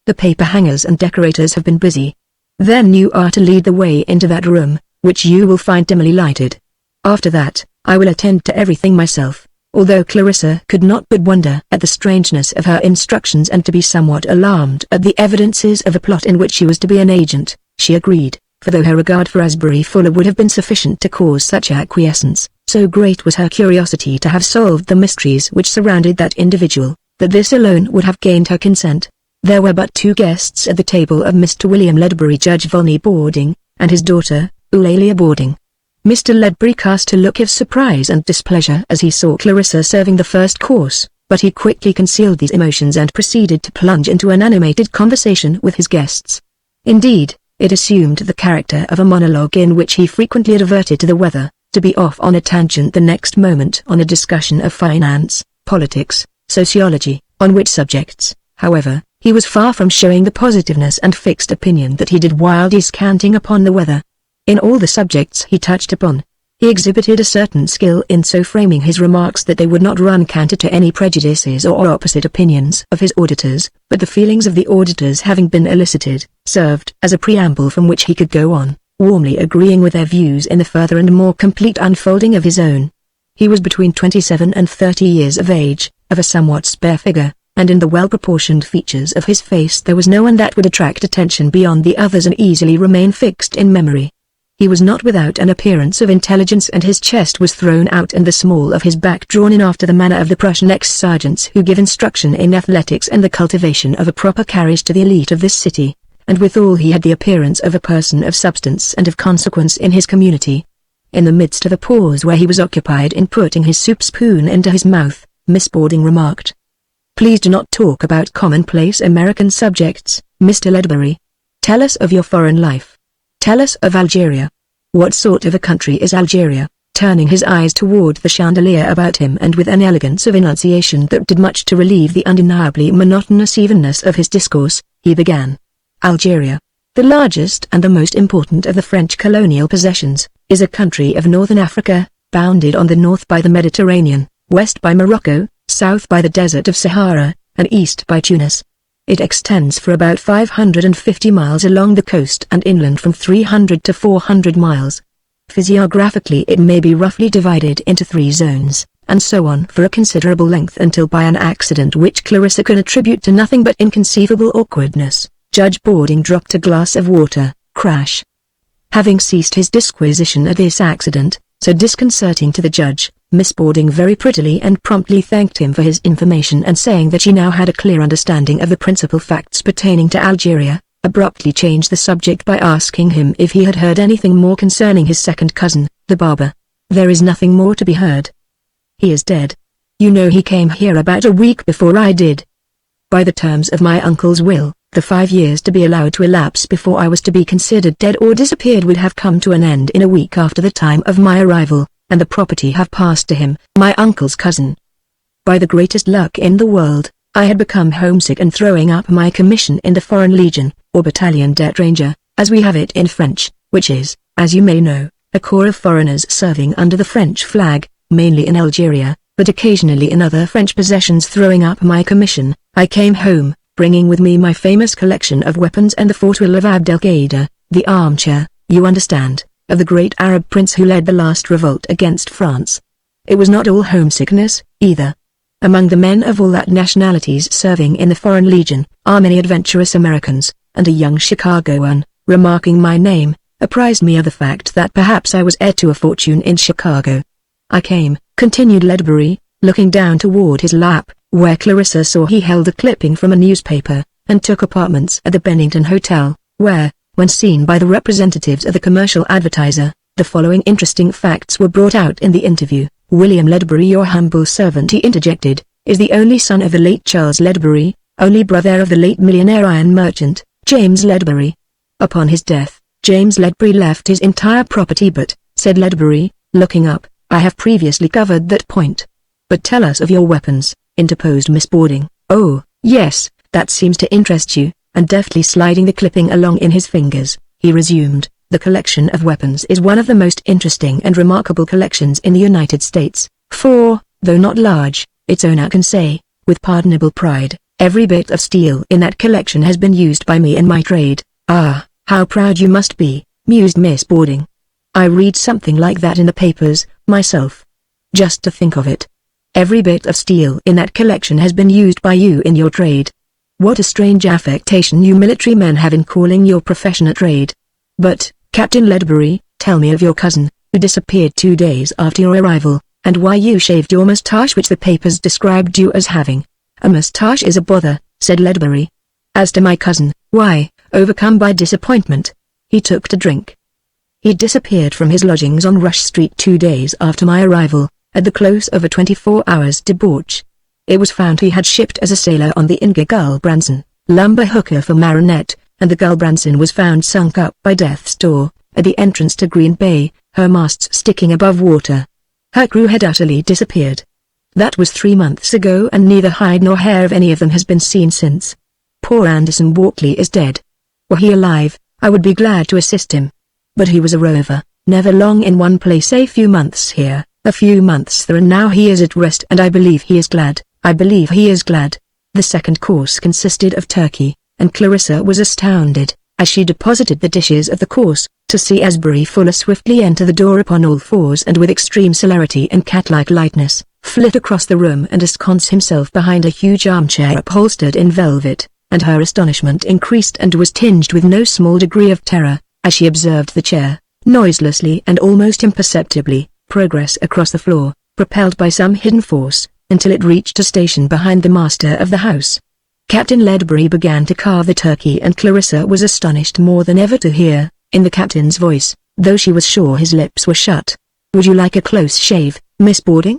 The paper hangers and decorators have been busy." Then you are to lead the way into that room, which you will find dimly lighted. After that, I will attend to everything myself. Although Clarissa could not but wonder at the strangeness of her instructions and to be somewhat alarmed at the evidences of a plot in which she was to be an agent, she agreed, for though her regard for Asbury Fuller would have been sufficient to cause such acquiescence, so great was her curiosity to have solved the mysteries which surrounded that individual, that this alone would have gained her consent. There were but two guests at the table of Mr. William Ledbury, Judge Volney Wardon, and his daughter, Eulalia Wardon. Mr. Ledbury cast a look of surprise and displeasure as he saw Clarissa serving the first course, but he quickly concealed these emotions and proceeded to plunge into an animated conversation with his guests. Indeed, it assumed the character of a monologue in which he frequently adverted to the weather, to be off on a tangent the next moment on a discussion of finance, politics, sociology, on which subjects, however, he was far from showing the positiveness and fixed opinion that he did while descanting upon the weather. In all the subjects he touched upon, he exhibited a certain skill in so framing his remarks that they would not run counter to any prejudices or opposite opinions of his auditors, but the feelings of the auditors having been elicited, served as a preamble from which he could go on, warmly agreeing with their views in the further and more complete unfolding of his own. He was between 27 and 30 years of age, of a somewhat spare figure, and in the well-proportioned features of his face there was no one that would attract attention beyond the others and easily remain fixed in memory. He was not without an appearance of intelligence, and his chest was thrown out and the small of his back drawn in after the manner of the Prussian ex-sergeants who give instruction in athletics and the cultivation of a proper carriage to the elite of this city, and withal he had the appearance of a person of substance and of consequence in his community. In the midst of a pause where he was occupied in putting his soup spoon into his mouth, Miss Wardon remarked, "Please do not talk about commonplace American subjects, Mr. Ledbury. Tell us of your foreign life. Tell us of Algeria. What sort of a country is Algeria?" Turning his eyes toward the chandelier about him and with an elegance of enunciation that did much to relieve the undeniably monotonous evenness of his discourse, he began. "Algeria, the largest and the most important of the French colonial possessions, is a country of northern Africa, bounded on the north by the Mediterranean, west by Morocco, south by the desert of Sahara, and east by Tunis. It extends for about 550 miles along the coast and inland from 300 to 400 miles. Physiographically it may be roughly divided into 3 zones, and so on for a considerable length until by an accident which Clarissa can attribute to nothing but inconceivable awkwardness, Judge Wardon dropped a glass of water. Crash. Having ceased his disquisition at this accident, so disconcerting to the judge, Miss Wardon very prettily and promptly thanked him for his information, and saying that she now had a clear understanding of the principal facts pertaining to Algeria, abruptly changed the subject by asking him if he had heard anything more concerning his second cousin, the barber. "There is nothing more to be heard. He is dead. You know he came here about a week before I did. By the terms of my uncle's will, the 5 years to be allowed to elapse before I was to be considered dead or disappeared would have come to an end in a week after the time of my arrival, and the property have passed to him, my uncle's cousin. By the greatest luck in the world, I had become homesick and throwing up my commission in the Foreign Legion, or Battalion d'Étranger, as we have it in French, which is, as you may know, a corps of foreigners serving under the French flag, mainly in Algeria, but occasionally in other French possessions. Throwing up my commission, I came home, bringing with me my famous collection of weapons and the fortune of Abdelkader, the armchair, you understand, of the great Arab prince who led the last revolt against France. It was not all homesickness, either. Among the men of all that nationalities serving in the Foreign Legion, are many adventurous Americans, and a young Chicagoan, remarking my name, apprised me of the fact that perhaps I was heir to a fortune in Chicago. I came, continued Ledbury, looking down toward his lap, where Clarissa saw he held a clipping from a newspaper, and took apartments at the Bennington Hotel, where, when seen by the representatives of the Commercial Advertiser, the following interesting facts were brought out in the interview. "William Ledbury, your humble servant," he interjected, "is the only son of the late Charles Ledbury, only brother of the late millionaire iron merchant, James Ledbury. Upon his death, James Ledbury left his entire property, but," said Ledbury, looking up, "I have previously covered that point." "But tell us of your weapons," interposed Miss Wardon. "Oh, yes, that seems to interest you," and deftly sliding the clipping along in his fingers, he resumed, "The collection of weapons is one of the most interesting and remarkable collections in the United States, for, though not large, its owner can say, with pardonable pride, every bit of steel in that collection has been used by me in my trade." "Ah, how proud you must be," mused Miss Wardon. "I read something like that in the papers, myself. Just to think of it. Every bit of steel in that collection has been used by you in your trade. What a strange affectation you military men have in calling your profession a trade. But, Captain Ledbury, tell me of your cousin, who disappeared 2 days after your arrival, and why you shaved your moustache, which the papers described you as having." "A moustache is a bother," said Ledbury. "As to my cousin, why, overcome by disappointment, he took to drink. He disappeared from his lodgings on Rush Street 2 days after my arrival, at the close of a 24 hours debauch. It was found he had shipped as a sailor on the Inga Gulbrandsen, lumber hooker for Marinette, and the Gulbrandsen was found sunk up by Death's Door, at the entrance to Green Bay, her masts sticking above water. Her crew had utterly disappeared. That was 3 months ago, and neither hide nor hair of any of them has been seen since. Poor Anderson Walkley is dead. Were he alive, I would be glad to assist him. But he was a rover, never long in one place, a few months here, a few months there, and now he is at rest, and I believe he is glad. The second course consisted of turkey, and Clarissa was astounded, as she deposited the dishes of the course, to see Asbury Fuller swiftly enter the door upon all fours and with extreme celerity and cat-like lightness, flit across the room and ensconce himself behind a huge armchair upholstered in velvet, and her astonishment increased and was tinged with no small degree of terror, as she observed the chair, noiselessly and almost imperceptibly, progress across the floor, propelled by some hidden force, until it reached a station behind the master of the house. Captain Ledbury began to carve the turkey, and Clarissa was astonished more than ever to hear, in the captain's voice, though she was sure his lips were shut, "Would you like a close shave, Miss Wardon?"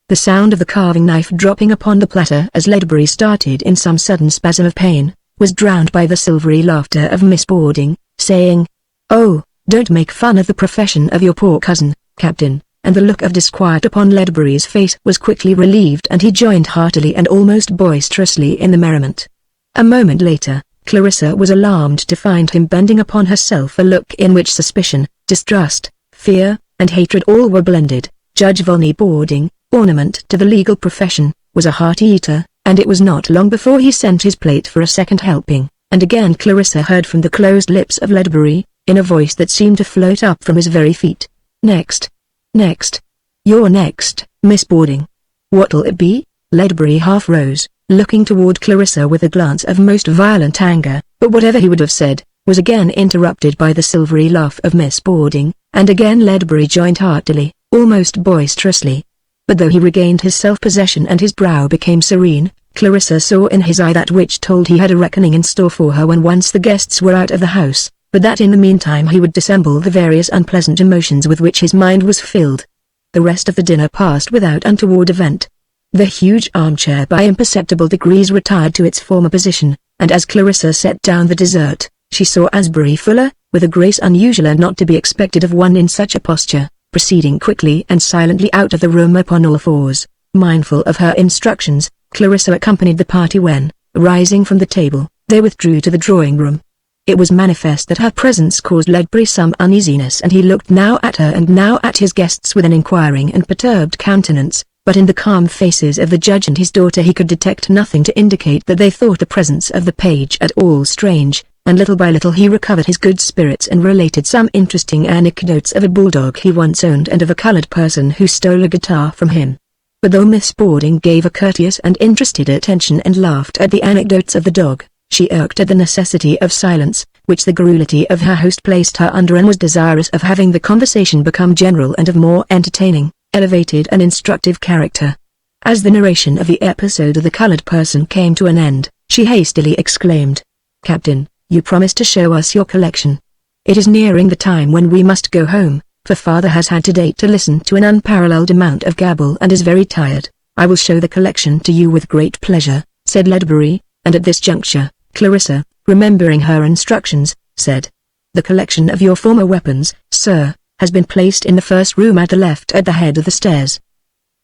The sound of the carving knife dropping upon the platter as Ledbury started in some sudden spasm of pain, was drowned by the silvery laughter of Miss Wardon, saying, "Oh, don't make fun of the profession of your poor cousin, Captain," and the look of disquiet upon Ledbury's face was quickly relieved, and he joined heartily and almost boisterously in the merriment. A moment later, Clarissa was alarmed to find him bending upon herself, a look in which suspicion, distrust, fear, and hatred all were blended. Judge Volney Wardon, ornament to the legal profession, was a hearty eater, and it was not long before he sent his plate for a second helping, and again Clarissa heard from the closed lips of Ledbury, in a voice that seemed to float up from his very feet, "Next. Next. You're next, Miss Wardon." "What'll it be?" Ledbury half rose, looking toward Clarissa with a glance of most violent anger, But whatever he would have said, was again interrupted by the silvery laugh of Miss Wardon, and again Ledbury joined heartily, almost boisterously. But though he regained his self-possession and his brow became serene, Clarissa saw in his eye that which told he had a reckoning in store for her when once the guests were out of the house, but that in the meantime he would dissemble the various unpleasant emotions with which his mind was filled. The rest of the dinner passed without untoward event. The huge armchair by imperceptible degrees retired to its former position, and as Clarissa set down the dessert, she saw Asbury Fuller, with a grace unusual and not to be expected of one in such a posture, proceeding quickly and silently out of the room upon all fours. Mindful of her instructions, Clarissa accompanied the party when, rising from the table, they withdrew to the drawing-room. It was manifest that her presence caused Ledbury some uneasiness, and he looked now at her and now at his guests with an inquiring and perturbed countenance, but in the calm faces of the judge and his daughter he could detect nothing to indicate that they thought the presence of the page at all strange, and little by little he recovered his good spirits and related some interesting anecdotes of a bulldog he once owned and of a colored person who stole a guitar from him. But though Miss Wardon gave a courteous and interested attention and laughed at the anecdotes of the dog, she irked at the necessity of silence, which the garrulity of her host placed her under, and was desirous of having the conversation become general and of more entertaining, elevated and instructive character. As the narration of the episode of the colored person came to an end, she hastily exclaimed, "Captain, you promised to show us your collection. It is nearing the time when we must go home, for father has had to date to listen to an unparalleled amount of gabble and is very tired." "I will show the collection to you with great pleasure," said Ledbury, and at this juncture, Clarissa, remembering her instructions, said, "The collection of your former weapons, sir, has been placed in the first room at the left at the head of the stairs.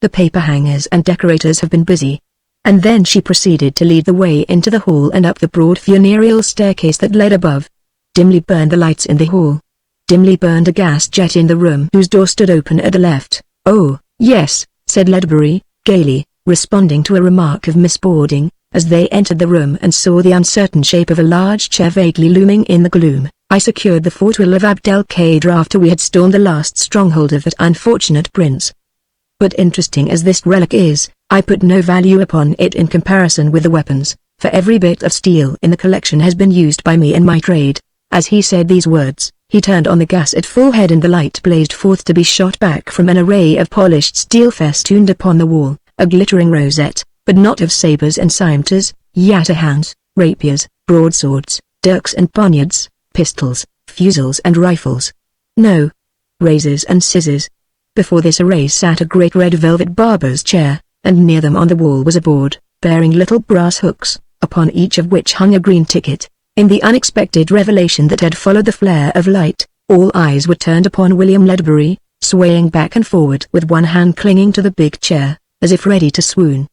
The paper hangers and decorators have been busy." And then she proceeded to lead the way into the hall and up the broad funereal staircase that led above. Dimly burned the lights in the hall. Dimly burned a gas jet in the room whose door stood open at the left. "Oh, yes," said Ledbury, gaily, responding to a remark of Miss Wardon, as they entered the room and saw the uncertain shape of a large chair vaguely looming in the gloom. "I secured the fort will of Abdelkader after we had stormed the last stronghold of that unfortunate prince. But interesting as this relic is, I put no value upon it in comparison with the weapons, for every bit of steel in the collection has been used by me in my trade." As he said these words, he turned on the gas at full head and the light blazed forth to be shot back from an array of polished steel festooned upon the wall, a glittering rosette, but not of sabres and scimitars, yatagans, rapiers, broadswords, dirks and poniards, pistols, fusils and rifles. No. Razors and scissors. Before this array sat a great red velvet barber's chair, and near them on the wall was a board, bearing little brass hooks, upon each of which hung a green ticket. In the unexpected revelation that had followed the flare of light, all eyes were turned upon William Ledbury, swaying back and forward with one hand clinging to the big chair, as if ready to swoon.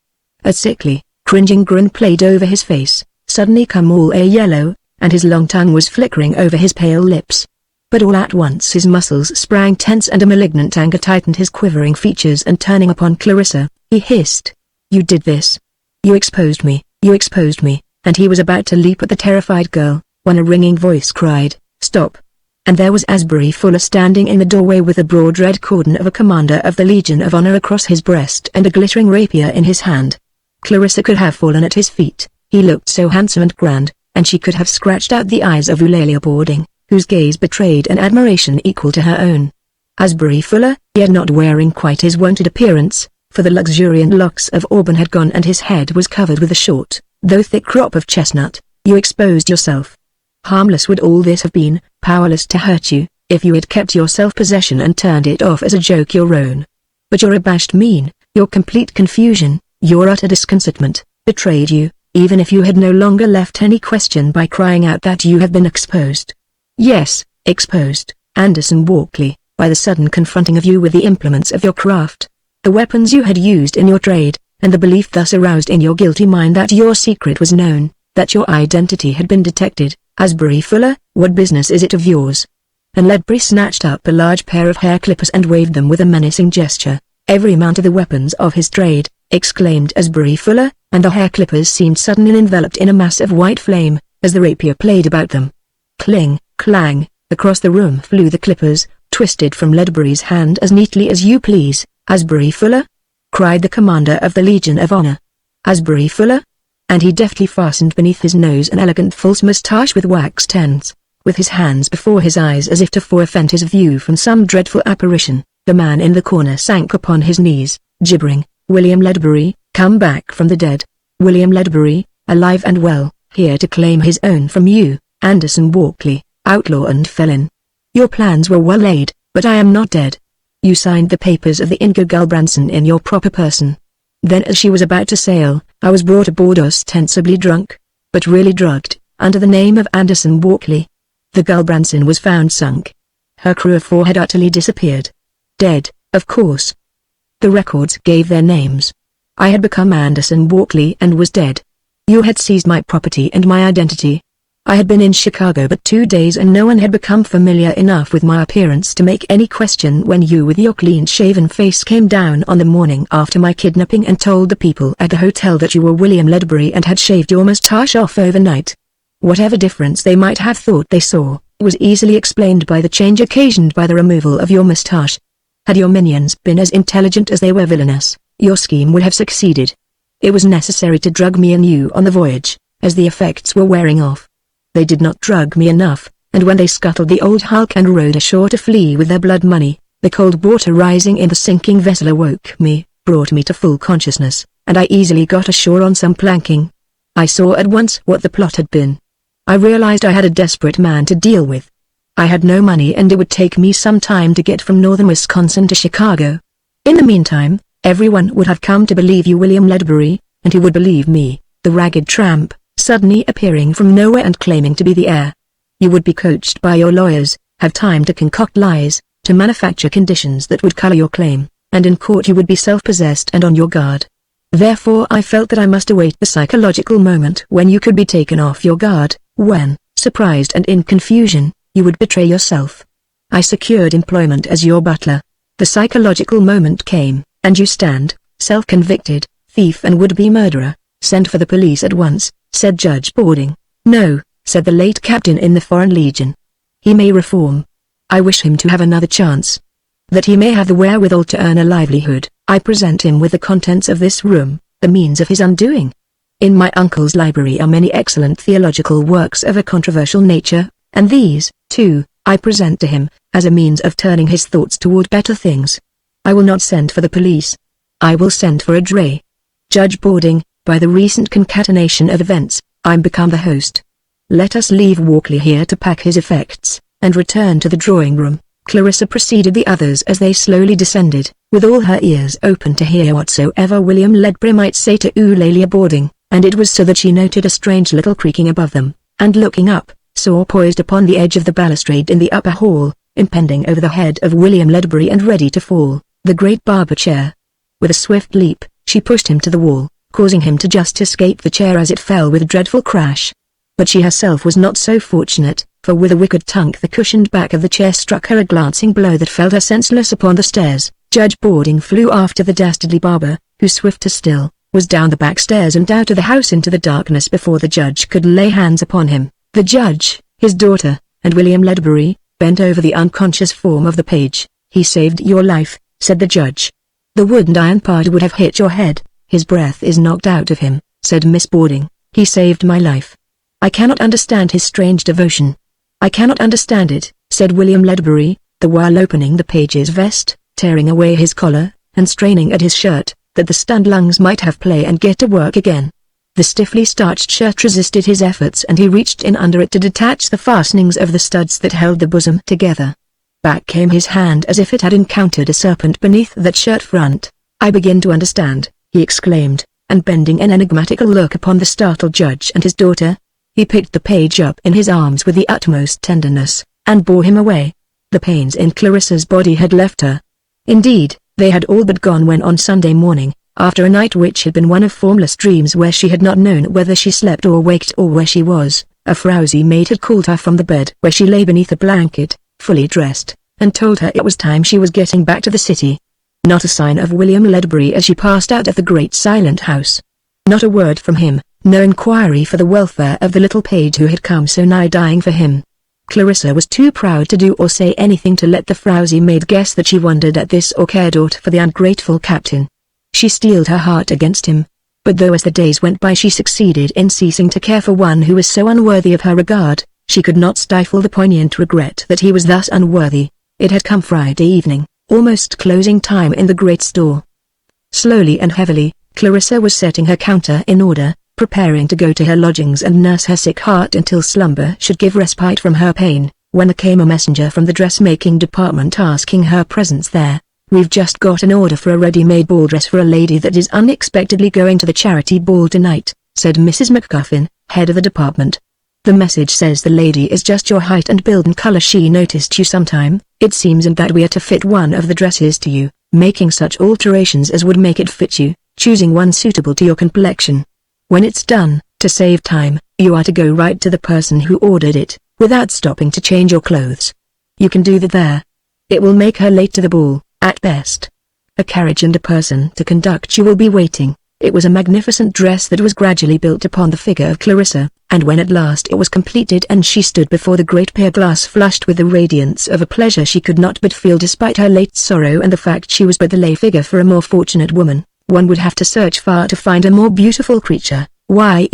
A sickly, cringing grin played over his face, suddenly come all a yellow, and his long tongue was flickering over his pale lips. But all at once his muscles sprang tense and a malignant anger tightened his quivering features, and turning upon Clarissa, he hissed, "You did this. You exposed me, you exposed me," and he was about to leap at the terrified girl, when a ringing voice cried, "Stop!" And there was Asbury Fuller standing in the doorway with the broad red cordon of a commander of the Legion of Honor across his breast and a glittering rapier in his hand. Clarissa could have fallen at his feet, he looked so handsome and grand, and she could have scratched out the eyes of Eulalia Wardon, whose gaze betrayed an admiration equal to her own. Asbury Fuller, yet not wearing quite his wonted appearance, for the luxuriant locks of auburn had gone and his head was covered with a short, though thick crop of chestnut. "You exposed yourself. Harmless would all this have been, powerless to hurt you, if you had kept your self-possession and turned it off as a joke your own. But your abashed mien, your complete confusion, your utter disconcertment, betrayed you, even if you had no longer left any question by crying out that you have been exposed. Yes, exposed, Anderson Walkley, by the sudden confronting of you with the implements of your craft, the weapons you had used in your trade, and the belief thus aroused in your guilty mind that your secret was known, that your identity had been detected. Asbury Fuller, what business is it of yours?" And Ledbury snatched up a large pair of hair clippers and waved them with a menacing gesture. "Every mount of the weapons of his trade," exclaimed Asbury Fuller, and the hair clippers seemed suddenly enveloped in a mass of white flame, as the rapier played about them. Cling, clang, across the room flew the clippers, twisted from Ledbury's hand as neatly as you please. "Asbury Fuller?" cried the commander of the Legion of Honor. "Asbury Fuller?" and he deftly fastened beneath his nose an elegant false moustache with waxed ends. With his hands before his eyes as if to forfend his view from some dreadful apparition, the man in the corner sank upon his knees, gibbering, "William Ledbury, come back from the dead. William Ledbury, alive and well, here to claim his own from you, Anderson Walkley, outlaw and felon. Your plans were well laid, but I am not dead. You signed the papers of the Inga Gulbrandsen in your proper person. Then as she was about to sail, I was brought aboard ostensibly drunk, but really drugged, under the name of Anderson Walkley. The Gulbrandsen was found sunk. Her crew of 4 had utterly disappeared. Dead, of course. The records gave their names. I had become Anderson Walkley and was dead. You had seized my property and my identity. I had been in Chicago but 2 days and no one had become familiar enough with my appearance to make any question when you with your clean-shaven face came down on the morning after my kidnapping and told the people at the hotel that you were William Ledbury and had shaved your moustache off overnight. Whatever difference they might have thought they saw, was easily explained by the change occasioned by the removal of your moustache. Had your minions been as intelligent as they were villainous, your scheme would have succeeded. It was necessary to drug me and you on the voyage, as the effects were wearing off. They did not drug me enough, and when they scuttled the old hulk and rowed ashore to flee with their blood money, the cold water rising in the sinking vessel awoke me, brought me to full consciousness, and I easily got ashore on some planking. I saw at once what the plot had been. I realized I had a desperate man to deal with. I had no money and it would take me some time to get from northern Wisconsin to Chicago. In the meantime, everyone would have come to believe you William Ledbury, and he would believe me, the ragged tramp, suddenly appearing from nowhere and claiming to be the heir. You would be coached by your lawyers, have time to concoct lies, to manufacture conditions that would color your claim, and in court you would be self-possessed and on your guard. Therefore I felt that I must await the psychological moment when you could be taken off your guard, when, surprised and in confusion, you would betray yourself. I secured employment as your butler. The psychological moment came, and you stand, self-convicted, thief and would-be murderer. Send for the police at once, said Judge Wardon. No, said the late captain in the Foreign Legion. He may reform. I wish him to have another chance. That he may have the wherewithal to earn a livelihood, I present him with the contents of this room, the means of his undoing. In my uncle's library are many excellent theological works of a controversial nature, and these, too, I present to him, as a means of turning his thoughts toward better things. I will not send for the police. I will send for a dray. Judge Wardon, by the recent concatenation of events, I'm become the host. Let us leave Walkley here to pack his effects, and return to the drawing room. Clarissa preceded the others as they slowly descended, with all her ears open to hear whatsoever William Ledbury might say to Eulalia Wardon, and it was so that she noted a strange little creaking above them, and looking up, saw poised upon the edge of the balustrade in the upper hall, impending over the head of William Ledbury and ready to fall, the great barber chair. With a swift leap, she pushed him to the wall, causing him to just escape the chair as it fell with a dreadful crash. But she herself was not so fortunate, for with a wicked tunk the cushioned back of the chair struck her a glancing blow that felled her senseless upon the stairs. Judge Wardon flew after the dastardly barber, who swifter still, was down the back stairs and out of the house into the darkness before the judge could lay hands upon him. The judge, his daughter, and William Ledbury, bent over the unconscious form of the page. He saved your life, said the judge. The wood and iron part would have hit your head. His breath is knocked out of him, said Miss Wardon. He saved my life. I cannot understand his strange devotion. I cannot understand it, said William Ledbury, the while opening the page's vest, tearing away his collar, and straining at his shirt, that the stunned lungs might have play and get to work again. The stiffly starched shirt resisted his efforts and he reached in under it to detach the fastenings of the studs that held the bosom together. Back came his hand as if it had encountered a serpent beneath that shirt front. I begin to understand, he exclaimed, and bending an enigmatical look upon the startled judge and his daughter, he picked the page up in his arms with the utmost tenderness, and bore him away. The pains in Clarissa's body had left her. Indeed, they had all but gone when on Sunday morning, after a night which had been one of formless dreams where she had not known whether she slept or waked or where she was, a frowsy maid had called her from the bed where she lay beneath a blanket, fully dressed, and told her it was time she was getting back to the city. Not a sign of William Ledbury as she passed out of the great silent house. Not a word from him, no inquiry for the welfare of the little page who had come so nigh dying for him. Clarissa was too proud to do or say anything to let the frowsy maid guess that she wondered at this or cared aught for the ungrateful captain. She steeled her heart against him. But though as the days went by she succeeded in ceasing to care for one who was so unworthy of her regard, she could not stifle the poignant regret that he was thus unworthy. It had come Friday evening, almost closing time in the great store. Slowly and heavily, Clarissa was setting her counter in order, preparing to go to her lodgings and nurse her sick heart until slumber should give respite from her pain, when there came a messenger from the dressmaking department asking her presence there. "We've just got an order for a ready-made ball dress for a lady that is unexpectedly going to the charity ball tonight," said Mrs. McGuffin, head of the department. "The message says the lady is just your height and build and color. She noticed you sometime, it seems, and that we are to fit one of the dresses to you, making such alterations as would make it fit you, choosing one suitable to your complexion. When it's done, to save time, you are to go right to the person who ordered it, without stopping to change your clothes. You can do that there. It will make her late to the ball, at best. A carriage and a person to conduct you will be waiting." It was a magnificent dress that was gradually built upon the figure of Clarissa, and when at last it was completed and she stood before the great pier glass flushed with the radiance of a pleasure she could not but feel despite her late sorrow and the fact she was but the lay figure for a more fortunate woman, one would have to search far to find a more beautiful creature. "Why,"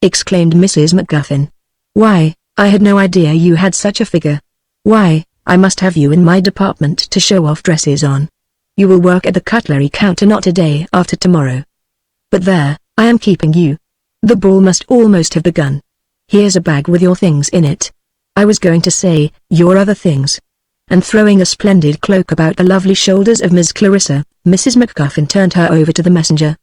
exclaimed Mrs. McGuffin. "Why, I had no idea you had such a figure. Why, I must have you in my department to show off dresses on. You will work at the cutlery counter not a day after tomorrow. But there, I am keeping you. The ball must almost have begun. Here's a bag with your things in it. I was going to say, your other things." And throwing a splendid cloak about the lovely shoulders of Miss Clarissa, Mrs. McGuffin turned her over to the messenger.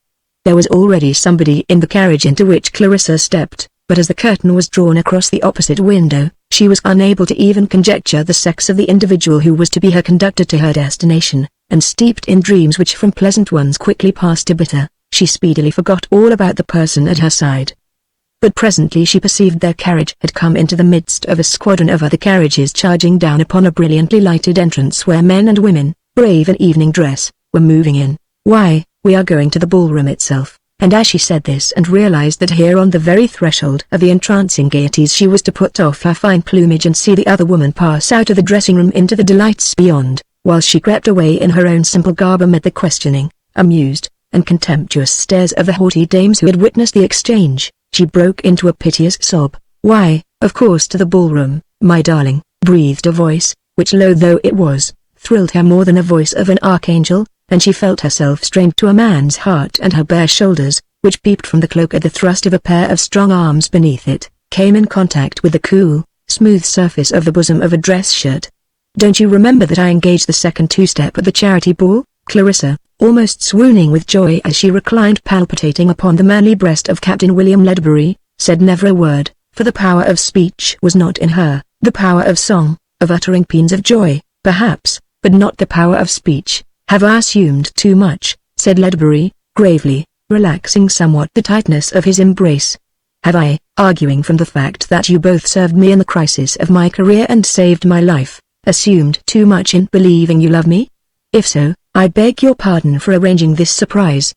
There was already somebody in the carriage into which Clarissa stepped, but as the curtain was drawn across the opposite window, she was unable to even conjecture the sex of the individual who was to be her conductor to her destination, and steeped in dreams which from pleasant ones quickly passed to bitter, she speedily forgot all about the person at her side. But presently she perceived their carriage had come into the midst of a squadron of other carriages charging down upon a brilliantly lighted entrance where men and women, brave in evening dress, were moving in. "Why, we are going to the ballroom itself," and as she said this and realized that here on the very threshold of the entrancing gaieties she was to put off her fine plumage and see the other woman pass out of the dressing room into the delights beyond, while she crept away in her own simple garb amid the questioning, amused, and contemptuous stares of the haughty dames who had witnessed the exchange, she broke into a piteous sob. "Why, of course to the ballroom, my darling," breathed a voice, which low though it was, thrilled her more than the voice of an archangel, and she felt herself strained to a man's heart, and her bare shoulders, which peeped from the cloak at the thrust of a pair of strong arms beneath it, came in contact with the cool, smooth surface of the bosom of a dress shirt. "Don't you remember that I engaged the second two-step at the charity ball?" Clarissa, almost swooning with joy as she reclined palpitating upon the manly breast of Captain William Ledbury, said never a word, for the power of speech was not in her, the power of song, of uttering paeans of joy, perhaps, but not the power of speech. "Have I assumed too much?" said Ledbury, gravely, relaxing somewhat the tightness of his embrace. "Have I, arguing from the fact that you both served me in the crisis of my career and saved my life, assumed too much in believing you love me? If so, I beg your pardon for arranging this surprise.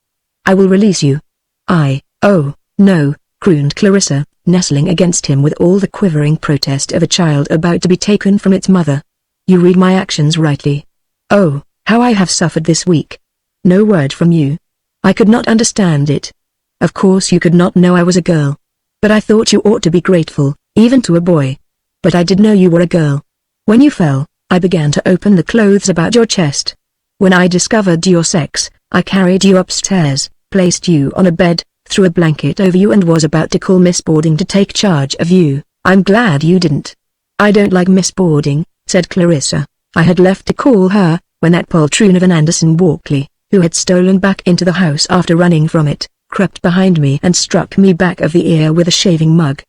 I will release you." "Oh, no," crooned Clarissa, nestling against him with all the quivering protest of a child about to be taken from its mother. "You read my actions rightly. Oh, how I have suffered this week. No word from you. I could not understand it. Of course you could not know I was a girl. But I thought you ought to be grateful, even to a boy. But I did know you were a girl. When you fell, I began to open the clothes about your chest. When I discovered your sex, I carried you upstairs, placed you on a bed, threw a blanket over you and was about to call Miss Wardon to take charge of you. I'm glad you didn't." "I don't like Miss Wardon," said Clarissa. "I had left to call her, when that poltroon of an Anderson Walkley, who had stolen back into the house after running from it, crept behind me and struck me back of the ear with a shaving mug.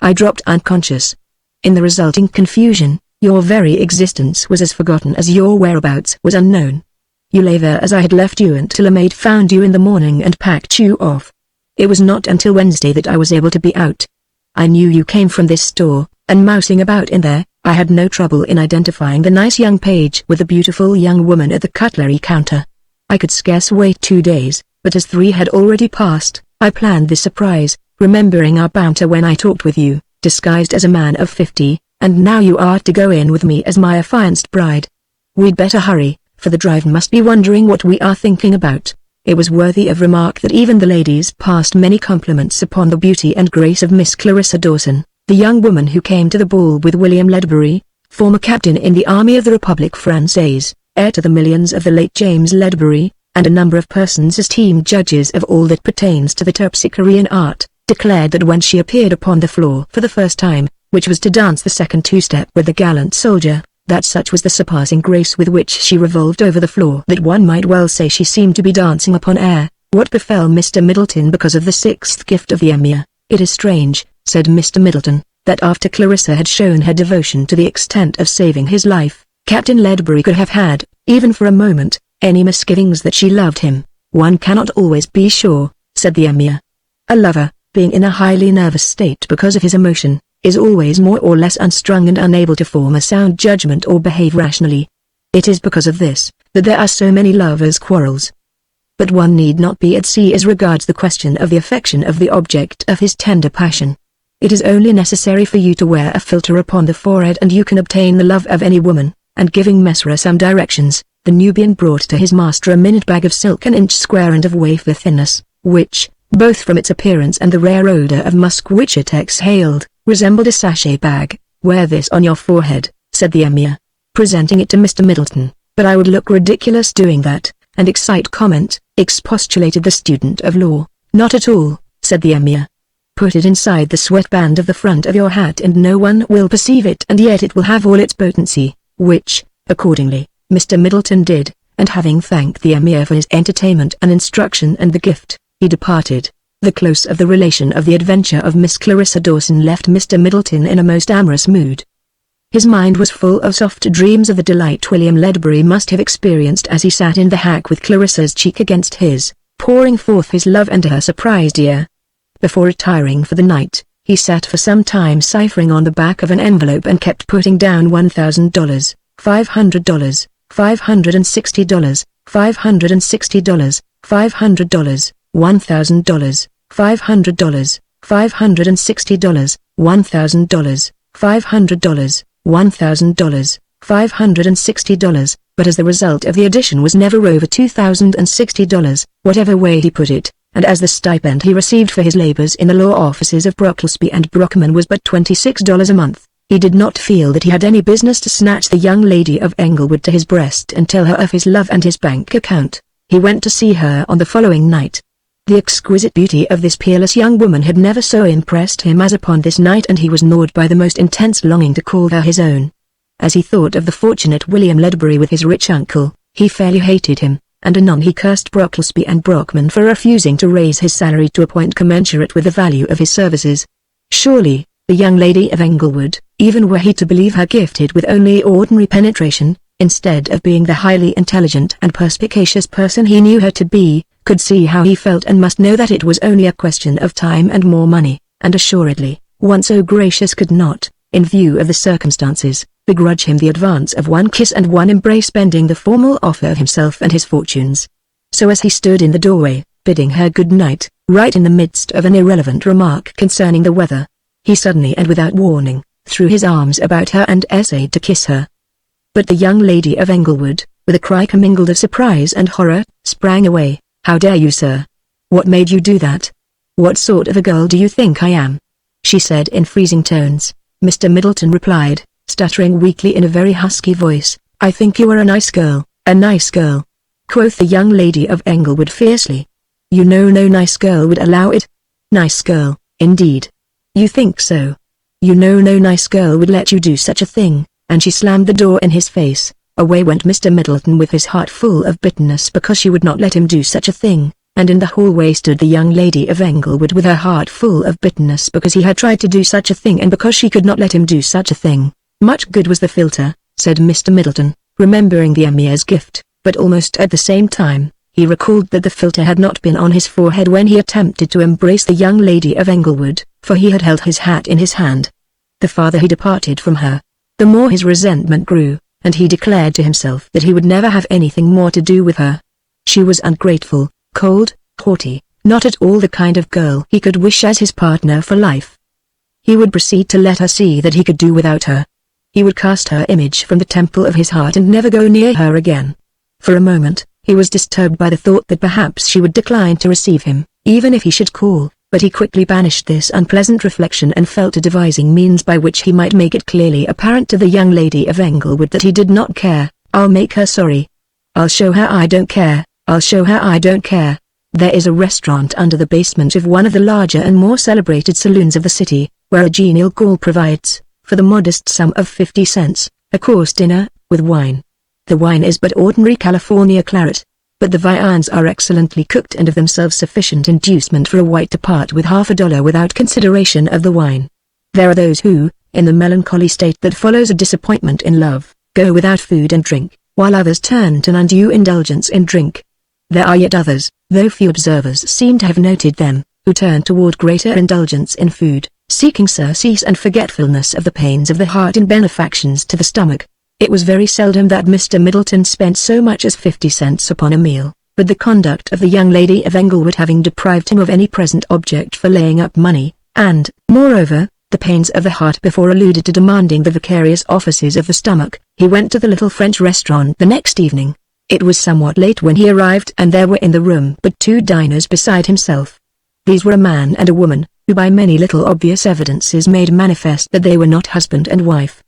I dropped unconscious. In the resulting confusion, your very existence was as forgotten as your whereabouts was unknown. You lay there as I had left you until a maid found you in the morning and packed you off. It was not until Wednesday that I was able to be out. I knew you came from this store, and mousing about in there, I had no trouble in identifying the nice young page with the beautiful young woman at the cutlery counter. I could scarce wait 2 days, but as 3 had already passed, I planned this surprise, remembering our banter when I talked with you, disguised as a man of 50, and now you are to go in with me as my affianced bride. We'd better hurry, for the driver must be wondering what we are thinking about. It was worthy of remark that even the ladies passed many compliments upon the beauty and grace of Miss Clarissa Dawson, the young woman who came to the ball with William Ledbury, former captain in the Army of the Republique Française, heir to the millions of the late James Ledbury, and a number of persons esteemed judges of all that pertains to the terpsichorean art, declared that when she appeared upon the floor for the first time, which was to dance the second two-step with the gallant soldier, that such was the surpassing grace with which she revolved over the floor that one might well say she seemed to be dancing upon air. What befell Mr. Middleton because of the sixth gift of the Emir? It is strange, said Mr. Middleton, that after Clarissa had shown her devotion to the extent of saving his life, Captain Ledbury could have had, even for a moment, any misgivings that she loved him. One cannot always be sure, said the Emir. A lover, being in a highly nervous state because of his emotion, is always more or less unstrung and unable to form a sound judgment or behave rationally. It is because of this, that there are so many lovers' quarrels. But one need not be at sea as regards the question of the affection of the object of his tender passion. It is only necessary for you to wear a filter upon the forehead and you can obtain the love of any woman, and giving Mesra some directions, the Nubian brought to his master a minute bag of silk an inch square and of wafer thinness, which, both from its appearance and the rare odor of musk which it exhaled, resembled a sachet bag. Wear this on your forehead, said the Emir, presenting it to Mr. Middleton. But I would look ridiculous doing that, and excite comment, expostulated the student of law. Not at all, said the Emir. Put it inside the sweatband of the front of your hat and no one will perceive it, and yet it will have all its potency, which, accordingly, Mr. Middleton did, and having thanked the Emir for his entertainment and instruction and the gift, he departed. The close of the relation of the adventure of Miss Clarissa Dawson left Mr. Middleton in a most amorous mood. His mind was full of soft dreams of the delight William Ledbury must have experienced as he sat in the hack with Clarissa's cheek against his, pouring forth his love into her surprised ear. Before retiring for the night, he sat for some time ciphering on the back of an envelope and kept putting down $1,000, $500, $560, $560, $500, $500, $1,000, $500, $560, $1,000, $500, $1,000, $560, but as the result of the addition was never over $2,060, whatever way he put it, and as the stipend he received for his labors in the law offices of Brocklesby and Brockman was but $26 a month, he did not feel that he had any business to snatch the young lady of Englewood to his breast and tell her of his love and his bank account. He went to see her on the following night. The exquisite beauty of this peerless young woman had never so impressed him as upon this night, and he was gnawed by the most intense longing to call her his own. As he thought of the fortunate William Ledbury with his rich uncle, he fairly hated him, and anon he cursed Brocklesby and Brockman for refusing to raise his salary to a point commensurate with the value of his services. Surely, the young lady of Englewood, even were he to believe her gifted with only ordinary penetration, instead of being the highly intelligent and perspicacious person he knew her to be, could see how he felt and must know that it was only a question of time and more money, and assuredly, one so gracious could not, in view of the circumstances, begrudge him the advance of one kiss and one embrace pending the formal offer of himself and his fortunes. So as he stood in the doorway, bidding her good night, right in the midst of an irrelevant remark concerning the weather, he suddenly and without warning, threw his arms about her and essayed to kiss her. But the young lady of Englewood, with a cry commingled of surprise and horror, sprang away. "How dare you, sir? What made you do that? What sort of a girl do you think I am?" she said in freezing tones. Mr. Middleton replied, stuttering weakly in a very husky voice, "I think you are a nice girl." "A nice girl?" quoth the young lady of Englewood fiercely. "You know no nice girl would allow it." "Nice girl, indeed. You think so? You know no nice girl would let you do such a thing," and she slammed the door in his face. Away went Mr. Middleton with his heart full of bitterness because she would not let him do such a thing, and in the hallway stood the young lady of Englewood with her heart full of bitterness because he had tried to do such a thing and because she could not let him do such a thing. "Much good was the filter," said Mr. Middleton, remembering the Emir's gift, but almost at the same time, he recalled that the filter had not been on his forehead when he attempted to embrace the young lady of Englewood, for he had held his hat in his hand. The farther he departed from her, the more his resentment grew, and he declared to himself that he would never have anything more to do with her. She was ungrateful, cold, haughty, not at all the kind of girl he could wish as his partner for life. He would proceed to let her see that he could do without her. He would cast her image from the temple of his heart and never go near her again. For a moment, He was disturbed by the thought that perhaps she would decline to receive him, even if he should call, but he quickly banished this unpleasant reflection and fell to devising means by which he might make it clearly apparent to the young lady of Englewood that he did not care. "I'll make her sorry. I'll show her I don't care, I'll show her I don't care." There is a restaurant under the basement of one of the larger and more celebrated saloons of the city, where a genial Gaul provides, for the modest sum of 50 cents, a course dinner, with wine. The wine is but ordinary California claret, but the viands are excellently cooked and of themselves sufficient inducement for a white to part with $50 without consideration of the wine. There are those who, in the melancholy state that follows a disappointment in love, go without food and drink, while others turn to an undue indulgence in drink. There are yet others, though few observers seem to have noted them, who turn toward greater indulgence in food, seeking surcease and forgetfulness of the pains of the heart in benefactions to the stomach. It was very seldom that Mr. Middleton spent so much as 50 cents upon a meal, but the conduct of the young lady of Englewood having deprived him of any present object for laying up money, and, moreover, the pains of the heart before alluded to demanding the vicarious offices of the stomach, he went to the little French restaurant the next evening. It was somewhat late when he arrived and there were in the room but 2 diners beside himself. These were a man and a woman, who by many little obvious evidences made manifest that they were not husband and wife.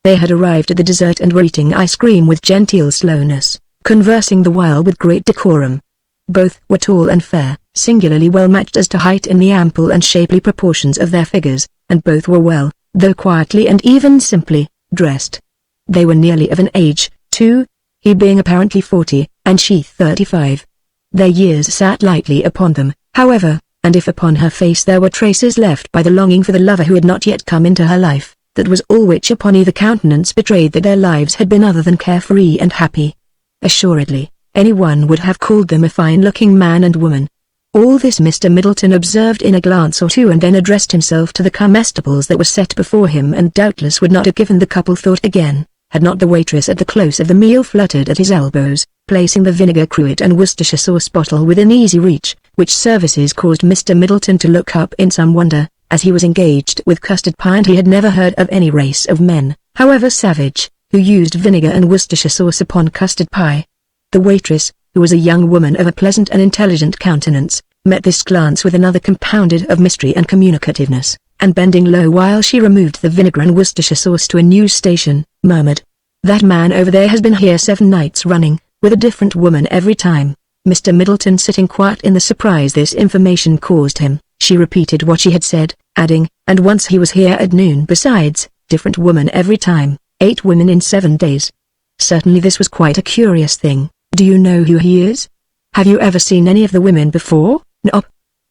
They had arrived at the dessert and were eating ice cream with genteel slowness, conversing the while with great decorum. Both were tall and fair, singularly well matched as to height in the ample and shapely proportions of their figures, and both were well, though quietly and even simply, dressed. They were nearly of an age, too, he being apparently 40, and she 35. Their years sat lightly upon them, however, and if upon her face there were traces left by the longing for the lover who had not yet come into her life, that was all which upon either countenance betrayed that their lives had been other than carefree and happy. Assuredly, anyone would have called them a fine-looking man and woman. All this Mr. Middleton observed in a glance or two and then addressed himself to the comestibles that were set before him and doubtless would not have given the couple thought again, had not the waitress at the close of the meal fluttered at his elbows, placing the vinegar cruet and Worcestershire sauce bottle within easy reach, which services caused Mr. Middleton to look up in some wonder, as he was engaged with custard pie and he had never heard of any race of men, however savage, who used vinegar and Worcestershire sauce upon custard pie. The waitress, who was a young woman of a pleasant and intelligent countenance, met this glance with another compounded of mystery and communicativeness, and bending low while she removed the vinegar and Worcestershire sauce to a news station, murmured, "That man over there has been here 7 nights running, with a different woman every time." Mr. Middleton sitting quiet in the surprise this information caused him, she repeated what she had said, adding, "And once he was here at noon besides, different woman every time, 8 women in 7 days. Certainly this was quite a curious thing. Do you know who he is? Have you ever seen any of the women before?" "No.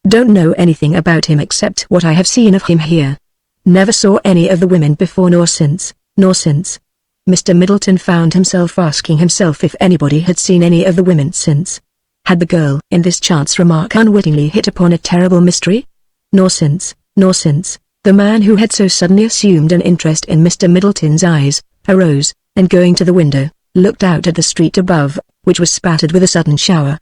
Don't know anything about him except what I have seen of him here. Never saw any of the women before nor since. Mr. Middleton found himself asking himself if anybody had seen any of the women since. Had the girl in this chance remark unwittingly hit upon a terrible mystery? Nor since. The man who had so suddenly assumed an interest in Mr. Middleton's eyes, arose, and going to the window, looked out at the street above, which was spattered with a sudden shower.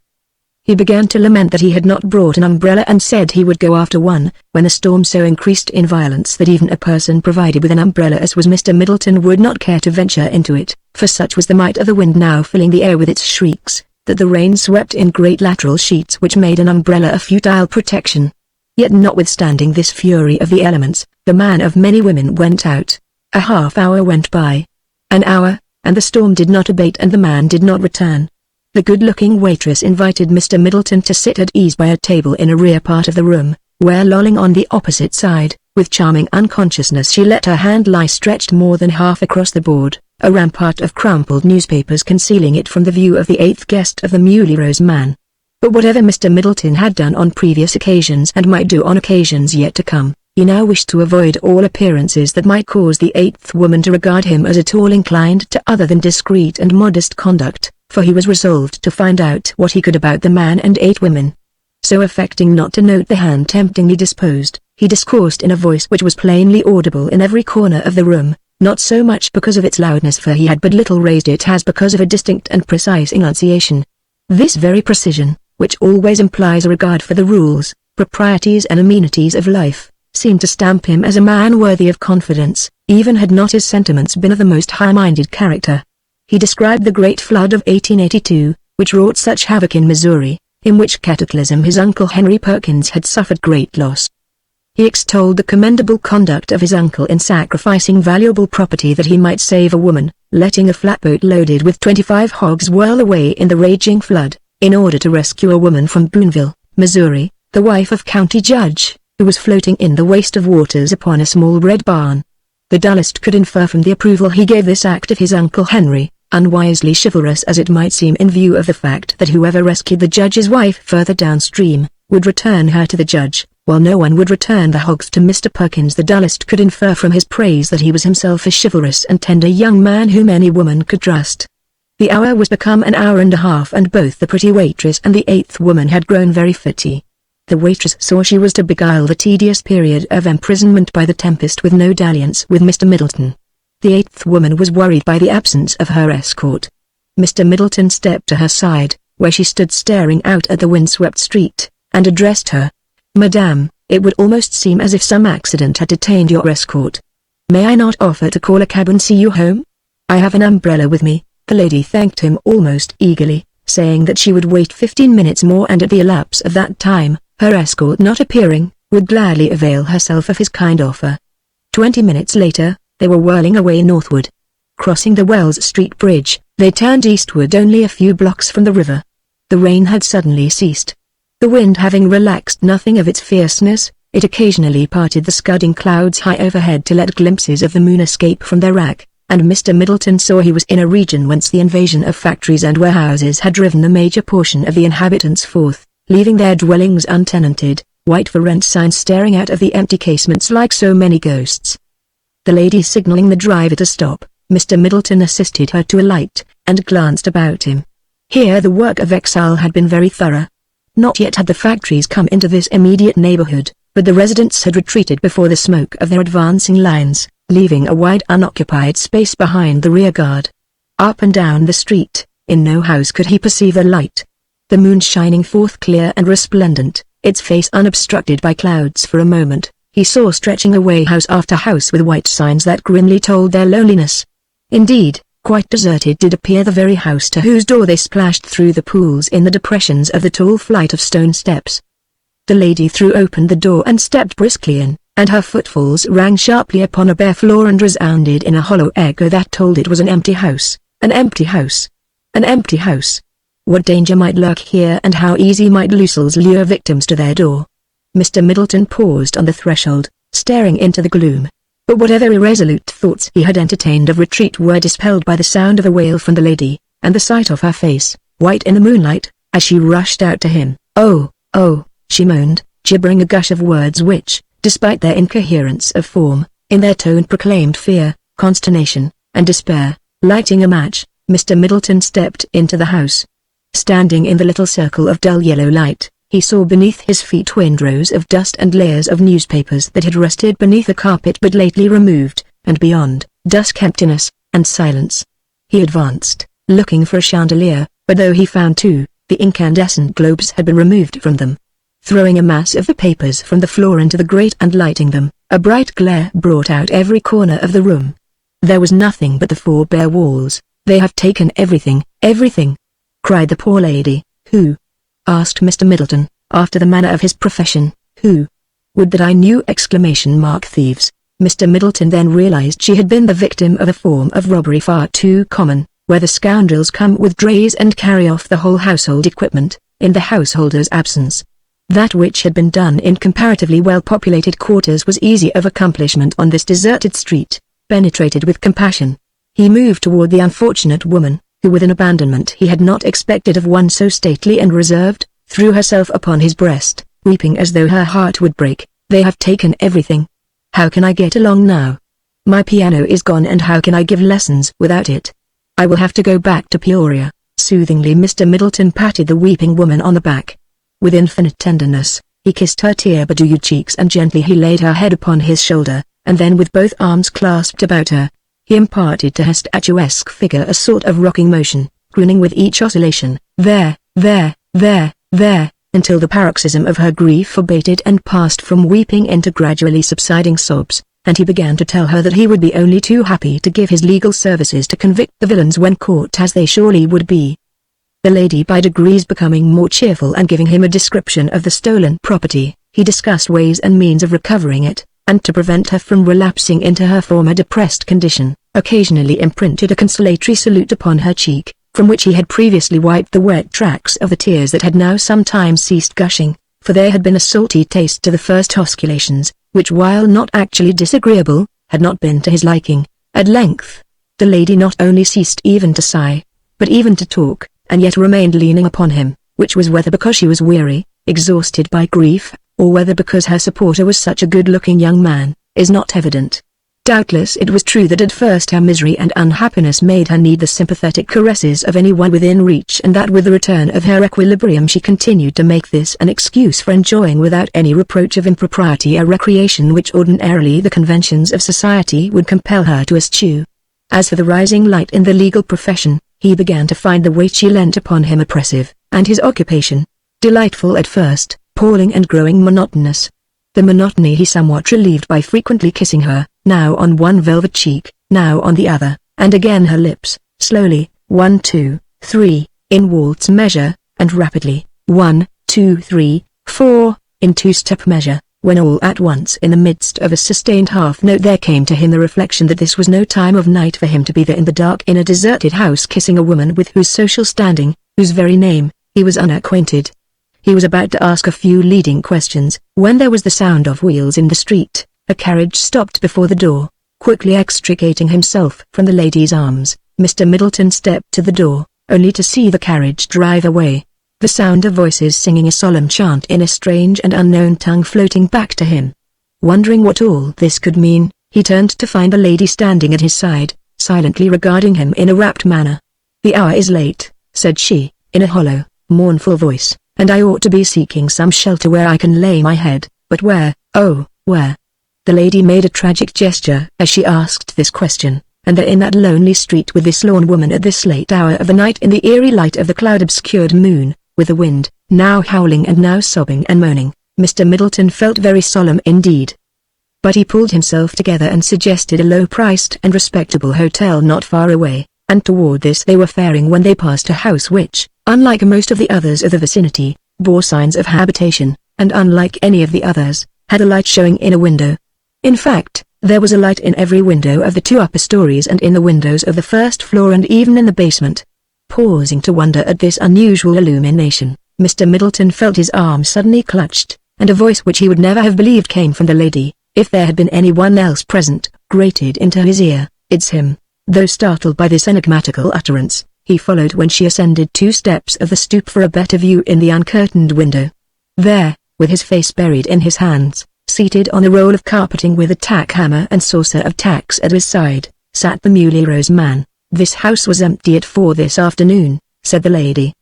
He began to lament that he had not brought an umbrella and said he would go after one, when the storm so increased in violence that even a person provided with an umbrella as was Mr. Middleton would not care to venture into it, for such was the might of the wind now filling the air with its shrieks, that the rain swept in great lateral sheets which made an umbrella a futile protection. Yet notwithstanding this fury of the elements, the man of many women went out. A half-hour went by. An hour, and the storm did not abate and the man did not return. The good-looking waitress invited Mr. Middleton to sit at ease by a table in a rear part of the room, where lolling on the opposite side, with charming unconsciousness she let her hand lie stretched more than half across the board, a rampart of crumpled newspapers concealing it from the view of the 8th guest of the Muley Rose man. But whatever Mr. Middleton had done on previous occasions and might do on occasions yet to come, he now wished to avoid all appearances that might cause the 8th woman to regard him as at all inclined to other than discreet and modest conduct, for he was resolved to find out what he could about the man and 8 women. So affecting not to note the hand temptingly disposed, he discoursed in a voice which was plainly audible in every corner of the room, not so much because of its loudness for he had but little raised it as because of a distinct and precise enunciation. This very precision, which always implies a regard for the rules, proprieties and amenities of life, seemed to stamp him as a man worthy of confidence, even had not his sentiments been of the most high-minded character. He described the great flood of 1882, which wrought such havoc in Missouri, in which cataclysm his uncle Henry Perkins had suffered great loss. He extolled the commendable conduct of his uncle in sacrificing valuable property that he might save a woman, letting a flatboat loaded with 25 hogs whirl away in the raging flood, in order to rescue a woman from Boonville, Missouri, the wife of County Judge, who was floating in the waste of waters upon a small red barn. The dullest could infer from the approval he gave this act of his Uncle Henry, unwisely chivalrous as it might seem in view of the fact that whoever rescued the judge's wife further downstream, would return her to the judge, while no one would return the hogs to Mr. Perkins. The dullest could infer from his praise that he was himself a chivalrous and tender young man whom any woman could trust. The hour was become an hour and a half, and both the pretty waitress and the 8th woman had grown very fitty. The waitress saw she was to beguile the tedious period of imprisonment by the tempest with no dalliance with Mr. Middleton. The 8th woman was worried by the absence of her escort. Mr. Middleton stepped to her side, where she stood staring out at the windswept street, and addressed her. "Madame, it would almost seem as if some accident had detained your escort. May I not offer to call a cab and see you home? I have an umbrella with me." The lady thanked him almost eagerly, saying that she would wait 15 minutes more, and at the elapse of that time, her escort not appearing, would gladly avail herself of his kind offer. 20 minutes later, they were whirling away northward. Crossing the Wells Street Bridge, they turned eastward only a few blocks from the river. The rain had suddenly ceased. The wind having relaxed nothing of its fierceness, it occasionally parted the scudding clouds high overhead to let glimpses of the moon escape from their rack, and Mr. Middleton saw he was in a region whence the invasion of factories and warehouses had driven the major portion of the inhabitants forth, leaving their dwellings untenanted, white for rent signs staring out of the empty casements like so many ghosts. The lady signaling the driver to stop, Mr. Middleton assisted her to alight, and glanced about him. Here the work of exile had been very thorough. Not yet had the factories come into this immediate neighborhood, but the residents had retreated before the smoke of their advancing lines, leaving a wide unoccupied space behind the rear guard. Up and down the street, in no house could he perceive a light. The moon shining forth clear and resplendent, its face unobstructed by clouds for a moment, he saw stretching away house after house with white signs that grimly told their loneliness. Indeed, quite deserted did appear the very house to whose door they splashed through the pools in the depressions of the tall flight of stone steps. The lady threw open the door and stepped briskly in, and her footfalls rang sharply upon a bare floor and resounded in a hollow echo that told it was an empty house, an empty house, an empty house. What danger might lurk here, and how easy might Lucille's lure victims to their door? Mr. Middleton paused on the threshold, staring into the gloom. But whatever irresolute thoughts he had entertained of retreat were dispelled by the sound of a wail from the lady, and the sight of her face, white in the moonlight, as she rushed out to him. "Oh, oh," she moaned, gibbering a gush of words which, despite their incoherence of form, in their tone proclaimed fear, consternation, and despair. Lighting a match, Mr. Middleton stepped into the house. Standing in the little circle of dull yellow light, he saw beneath his feet windrows of dust and layers of newspapers that had rested beneath a carpet but lately removed, and beyond, dusk, emptiness, and silence. He advanced, looking for a chandelier, but though he found two, the incandescent globes had been removed from them. Throwing a mass of the papers from the floor into the grate and lighting them, a bright glare brought out every corner of the room. There was nothing but the four bare walls. "They have taken everything, everything!" cried the poor lady. "Who?" asked Mr. Middleton, after the manner of his profession. "Who? Would that I knew!" Thieves. Mr. Middleton then realized she had been the victim of a form of robbery far too common, where the scoundrels come with drays and carry off the whole household equipment, in the householder's absence. That which had been done in comparatively well-populated quarters was easy of accomplishment on this deserted street. Penetrated with compassion, he moved toward the unfortunate woman, who with an abandonment he had not expected of one so stately and reserved, threw herself upon his breast, weeping as though her heart would break. "They have taken everything. How can I get along now? My piano is gone, and how can I give lessons without it? I will have to go back to Peoria." Soothingly Mr. Middleton patted the weeping woman on the back. With infinite tenderness, he kissed her tear-bedewed cheeks, and gently he laid her head upon his shoulder, and then with both arms clasped about her, he imparted to her statuesque figure a sort of rocking motion, crooning with each oscillation, "There, there, there, there," until the paroxysm of her grief abated and passed from weeping into gradually subsiding sobs, and he began to tell her that he would be only too happy to give his legal services to convict the villains when caught, as they surely would be. the lady by degrees becoming more cheerful and giving him a description of the stolen property. He discussed ways and means of recovering it, and to prevent her from relapsing into her former depressed condition, occasionally imprinted a consolatory salute upon her cheek, from which he had previously wiped the wet tracks of the tears that had now sometimes ceased gushing, for there had been a salty taste to the first osculations, which while not actually disagreeable, had not been to his liking. At length, the lady not only ceased even to sigh, but even to talk, and yet remained leaning upon him, which was whether because she was weary, exhausted by grief, or whether because her supporter was such a good-looking young man, is not evident. Doubtless it was true that at first her misery and unhappiness made her need the sympathetic caresses of anyone within reach, and that with the return of her equilibrium she continued to make this an excuse for enjoying without any reproach of impropriety a recreation which ordinarily the conventions of society would compel her to eschew. As for the rising light in the legal profession, he began to find the weight she lent upon him oppressive, and his occupation, delightful at first, appalling and growing monotonous. The monotony he somewhat relieved by frequently kissing her, now on one velvet cheek, now on the other, and again her lips, slowly, 1 2 3, in waltz measure, and rapidly, 1 2 3 4, in two-step measure, when all at once in the midst of a sustained half-note there came to him the reflection that this was no time of night for him to be there in the dark in a deserted house kissing a woman with whose social standing, whose very name, he was unacquainted. He was about to ask a few leading questions, when there was the sound of wheels in the street. A carriage stopped before the door. Quickly extricating himself from the lady's arms, Mr. Middleton stepped to the door, only to see the carriage drive away. The sound of voices singing a solemn chant in a strange and unknown tongue floating back to him. Wondering what all this could mean, he turned to find the lady standing at his side, silently regarding him in a rapt manner. "The hour is late," said she, in a hollow, mournful voice, "and I ought to be seeking some shelter where I can lay my head, but where, oh, where?" The lady made a tragic gesture as she asked this question, and there in that lonely street with this lorn woman at this late hour of the night in the eerie light of the cloud-obscured moon, with the wind, now howling and now sobbing and moaning, Mr. Middleton felt very solemn indeed. But he pulled himself together and suggested a low-priced and respectable hotel not far away, and toward this they were faring when they passed a house which, unlike most of the others of the vicinity, bore signs of habitation, and unlike any of the others, had a light showing in a window. In fact, there was a light in every window of the two upper stories and in the windows of the first floor and even in the basement. Pausing to wonder at this unusual illumination, Mr. Middleton felt his arm suddenly clutched, and a voice which he would never have believed came from the lady, if there had been anyone else present, grated into his ear. "It's him." Though startled by this enigmatical utterance, he followed when she ascended 2 steps of the stoop for a better view in the uncurtained window. There, with his face buried in his hands, seated on a roll of carpeting with a tack hammer and saucer of tacks at his side, sat the Muley Rose man. "This house was empty at 4 this afternoon," said the lady.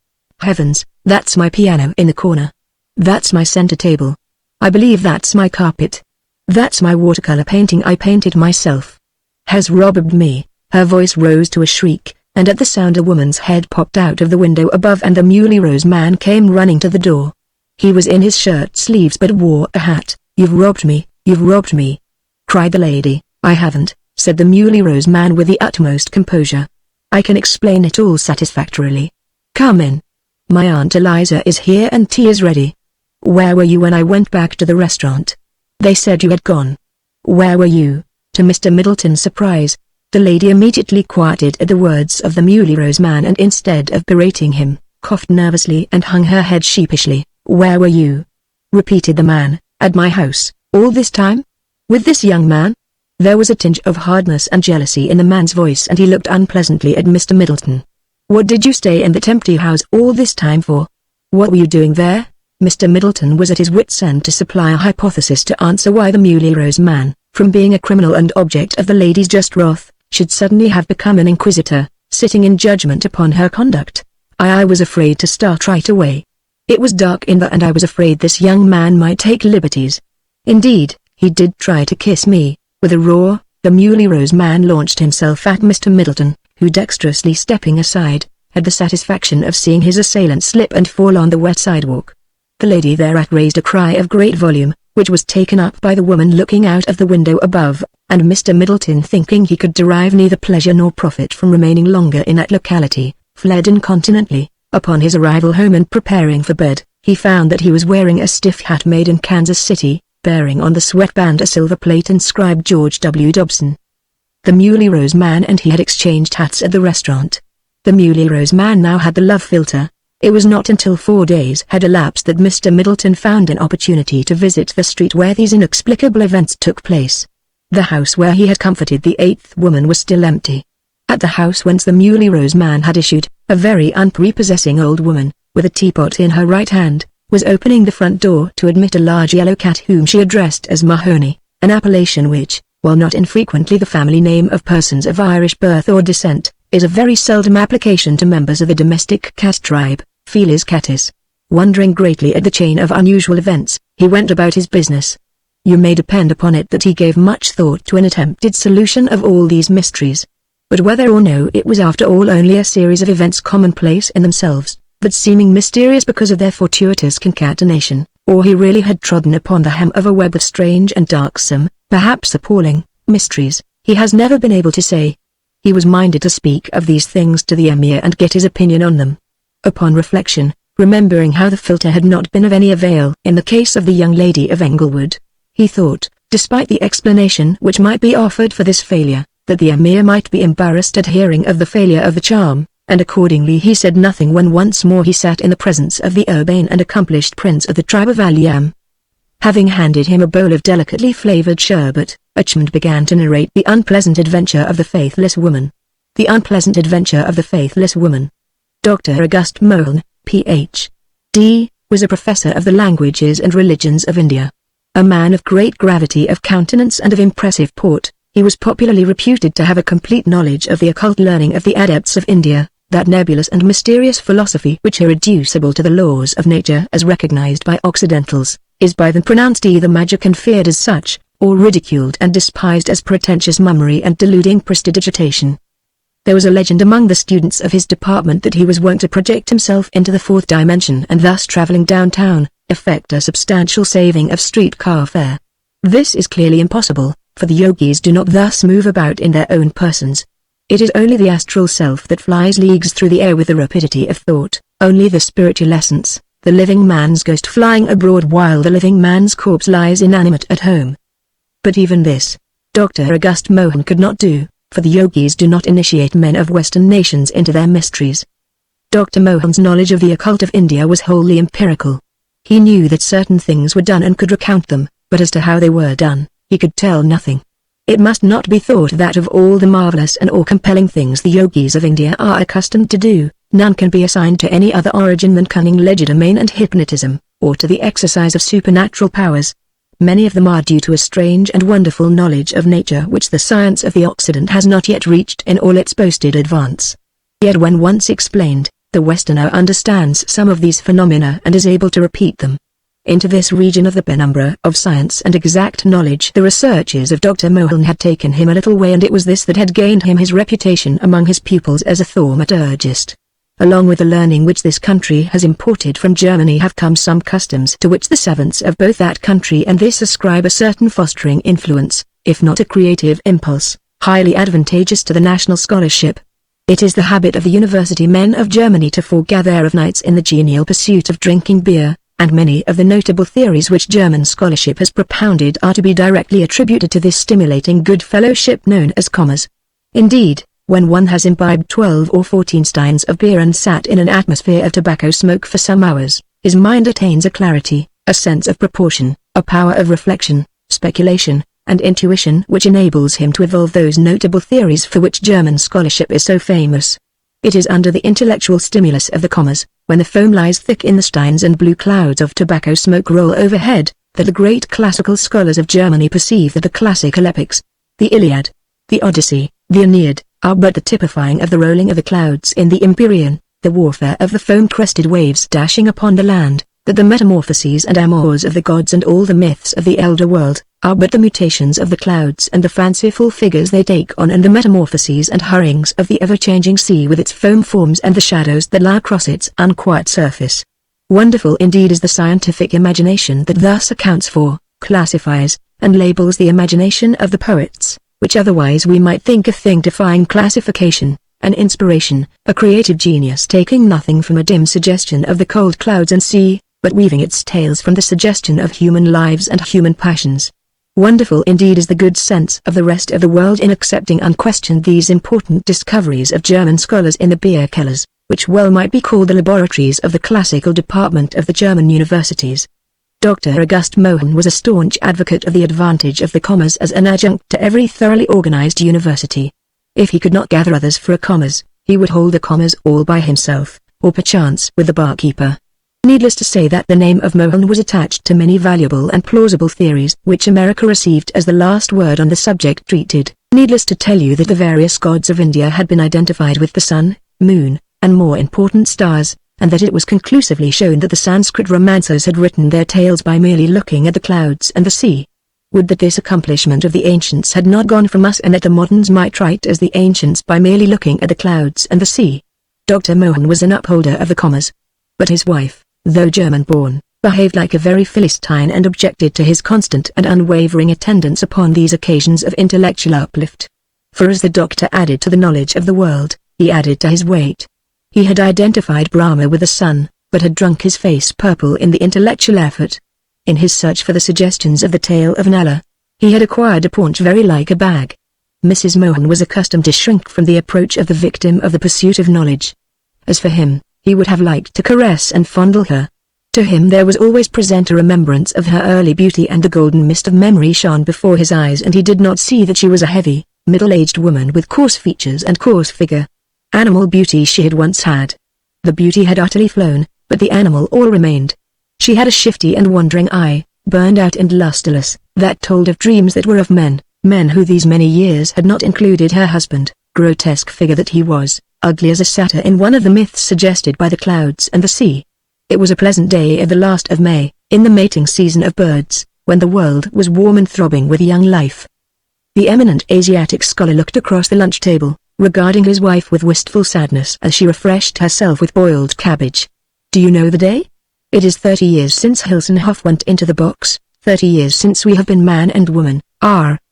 "Heavens, that's my piano in the corner. That's my center table. I believe that's my carpet. That's my watercolor painting I painted myself. Has robbed me." Her voice rose to a shriek, and at the sound a woman's head popped out of the window above and the Muley Rose man came running to the door. He was in his shirt sleeves but wore a hat. "You've robbed me, you've robbed me," cried the lady. "I haven't," said the Muley Rose man with the utmost composure. "I can explain it all satisfactorily. Come in. My Aunt Eliza is here and tea is ready. Where were you when I went back to the restaurant? They said you had gone. Where were you?" To Mr. Middleton's surprise, the lady immediately quieted at the words of the Muley Rose man and instead of berating him, coughed nervously and hung her head sheepishly. "Where were you?" repeated the man. "At my house, all this time? With this young man?" There was a tinge of hardness and jealousy in the man's voice and he looked unpleasantly at Mr. Middleton. "What did you stay in that empty house all this time for? What were you doing there?" Mr. Middleton was at his wit's end to supply a hypothesis to answer why the Muley Rose man, from being a criminal and object of the lady's just wrath, should suddenly have become an inquisitor, sitting in judgment upon her conduct. I was afraid to start right away. It was dark in there and I was afraid this young man might take liberties. Indeed, he did try to kiss me." With a roar, the Muley Rose man launched himself at Mr. Middleton, who dexterously stepping aside, had the satisfaction of seeing his assailant slip and fall on the wet sidewalk. The lady thereat raised a cry of great volume, which was taken up by the woman looking out of the window above, and Mr. Middleton thinking he could derive neither pleasure nor profit from remaining longer in that locality, fled incontinently, Upon his arrival home and preparing for bed, he found that he was wearing a stiff hat made in Kansas City, bearing on the sweatband a silver plate inscribed George W. Dobson. The Muley Rose man and he had exchanged hats at the restaurant. The Muley Rose man now had the love philter. It was not until 4 days had elapsed that Mr. Middleton found an opportunity to visit the street where these inexplicable events took place. The house where he had comforted the 8th woman was still empty. At the house whence the Muley Rose man had issued, a very unprepossessing old woman, with a teapot in her right hand, was opening the front door to admit a large yellow cat whom she addressed as Mahoney, an appellation which, while not infrequently the family name of persons of Irish birth or descent, is a very seldom application to members of the domestic cat tribe, Felis catus. Wondering greatly at the chain of unusual events, he went about his business. You may depend upon it that he gave much thought to an attempted solution of all these mysteries. But whether or no it was after all only a series of events commonplace in themselves, but seeming mysterious because of their fortuitous concatenation, or he really had trodden upon the hem of a web of strange and darksome, perhaps appalling, mysteries, he has never been able to say. He was minded to speak of these things to the Emir and get his opinion on them. Upon reflection, remembering how the philter had not been of any avail in the case of the young lady of Englewood, he thought, despite the explanation which might be offered for this failure, that the Emir might be embarrassed at hearing of the failure of the charm, and accordingly he said nothing when once more he sat in the presence of the urbane and accomplished prince of the tribe of Allan. Having handed him a bowl of delicately flavored sherbet, Achmed began to narrate the unpleasant adventure of the faithless woman. The unpleasant adventure of the faithless woman. Dr. August Mohun, Ph.D., was a professor of the languages and religions of India. A man of great gravity of countenance and of impressive port, he was popularly reputed to have a complete knowledge of the occult learning of the adepts of India, that nebulous and mysterious philosophy which irreducible to the laws of nature as recognized by Occidentals, is by them pronounced either magic and feared as such, or ridiculed and despised as pretentious mummery and deluding prestidigitation. There was a legend among the students of his department that he was wont to project himself into the 4th dimension and thus traveling downtown, effect a substantial saving of streetcar fare. This is clearly impossible, for the yogis do not thus move about in their own persons. It is only the astral self that flies leagues through the air with the rapidity of thought, only the spiritual essence, the living man's ghost flying abroad while the living man's corpse lies inanimate at home. But even this, Dr. August Mohun could not do, for the yogis do not initiate men of Western nations into their mysteries. Dr. Mohun's knowledge of the occult of India was wholly empirical. He knew that certain things were done and could recount them, but as to how they were done, he could tell nothing. It must not be thought that of all the marvelous and awe-compelling things the yogis of India are accustomed to do, none can be assigned to any other origin than cunning legerdemain and hypnotism, or to the exercise of supernatural powers. Many of them are due to a strange and wonderful knowledge of nature which the science of the Occident has not yet reached in all its boasted advance. Yet when once explained, the Westerner understands some of these phenomena and is able to repeat them. Into this region of the penumbra of science and exact knowledge the researches of Dr. Mohun had taken him a little way, and it was this that had gained him his reputation among his pupils as a thaumaturgist. Along with the learning which this country has imported from Germany have come some customs to which the savants of both that country and this ascribe a certain fostering influence, if not a creative impulse, highly advantageous to the national scholarship. It is the habit of the university men of Germany to foregather of nights in the genial pursuit of drinking beer, and many of the notable theories which German scholarship has propounded are to be directly attributed to this stimulating good fellowship known as commerce. Indeed, when one has imbibed 12 or 14 steins of beer and sat in an atmosphere of tobacco smoke for some hours, his mind attains a clarity, a sense of proportion, a power of reflection, speculation, and intuition which enables him to evolve those notable theories for which German scholarship is so famous. It is under the intellectual stimulus of the commas, when the foam lies thick in the steins and blue clouds of tobacco smoke roll overhead, that the great classical scholars of Germany perceive that the classical epics, the Iliad, the Odyssey, the Aeneid, are but the typifying of the rolling of the clouds in the Empyrean, the warfare of the foam-crested waves dashing upon the land, that the metamorphoses and amours of the gods and all the myths of the elder world, are but the mutations of the clouds and the fanciful figures they take on, and the metamorphoses and hurryings of the ever-changing sea with its foam forms and the shadows that lie across its unquiet surface. Wonderful indeed is the scientific imagination that thus accounts for, classifies, and labels the imagination of the poets, which otherwise we might think a thing defying classification, an inspiration, a creative genius taking nothing from a dim suggestion of the cold clouds and sea, but weaving its tales from the suggestion of human lives and human passions. Wonderful indeed is the good sense of the rest of the world in accepting unquestioned these important discoveries of German scholars in the beer cellars, which well might be called the laboratories of the classical department of the German universities. Dr. August Mohan was a staunch advocate of the advantage of the commas as an adjunct to every thoroughly organized university. If he could not gather others for a commas, he would hold the commas all by himself, or perchance with the barkeeper. Needless to say that the name of Mohan was attached to many valuable and plausible theories which America received as the last word on the subject treated. Needless to tell you that the various gods of India had been identified with the sun, moon, and more important stars, and that it was conclusively shown that the Sanskrit romancers had written their tales by merely looking at the clouds and the sea. Would that this accomplishment of the ancients had not gone from us and that the moderns might write as the ancients by merely looking at the clouds and the sea. Dr. Mohan was an upholder of the commas. But his wife, though German-born, behaved like a very Philistine and objected to his constant and unwavering attendance upon these occasions of intellectual uplift. For as the doctor added to the knowledge of the world, he added to his weight. He had identified Brahma with the sun, but had drunk his face purple in the intellectual effort. In his search for the suggestions of the tale of Nala, he had acquired a paunch very like a bag. Mrs. Mohan was accustomed to shrink from the approach of the victim of the pursuit of knowledge. As for him, he would have liked to caress and fondle her. To him there was always present a remembrance of her early beauty, and the golden mist of memory shone before his eyes, and he did not see that she was a heavy, middle-aged woman with coarse features and coarse figure. Animal beauty she had once had. The beauty had utterly flown, but the animal all remained. She had a shifty and wandering eye, burned out and lustreless, that told of dreams that were of men who these many years had not included her husband. Grotesque figure that he was, ugly as a satyr in one of the myths suggested by the clouds and the sea. It was a pleasant day of the last of May, in the mating season of birds, when the world was warm and throbbing with young life. The eminent Asiatic scholar looked across the lunch table, regarding his wife with wistful sadness as she refreshed herself with boiled cabbage. Do you know the day? It is 30 years since Hilsenhoff went into the box, 30 years since we have been man and woman.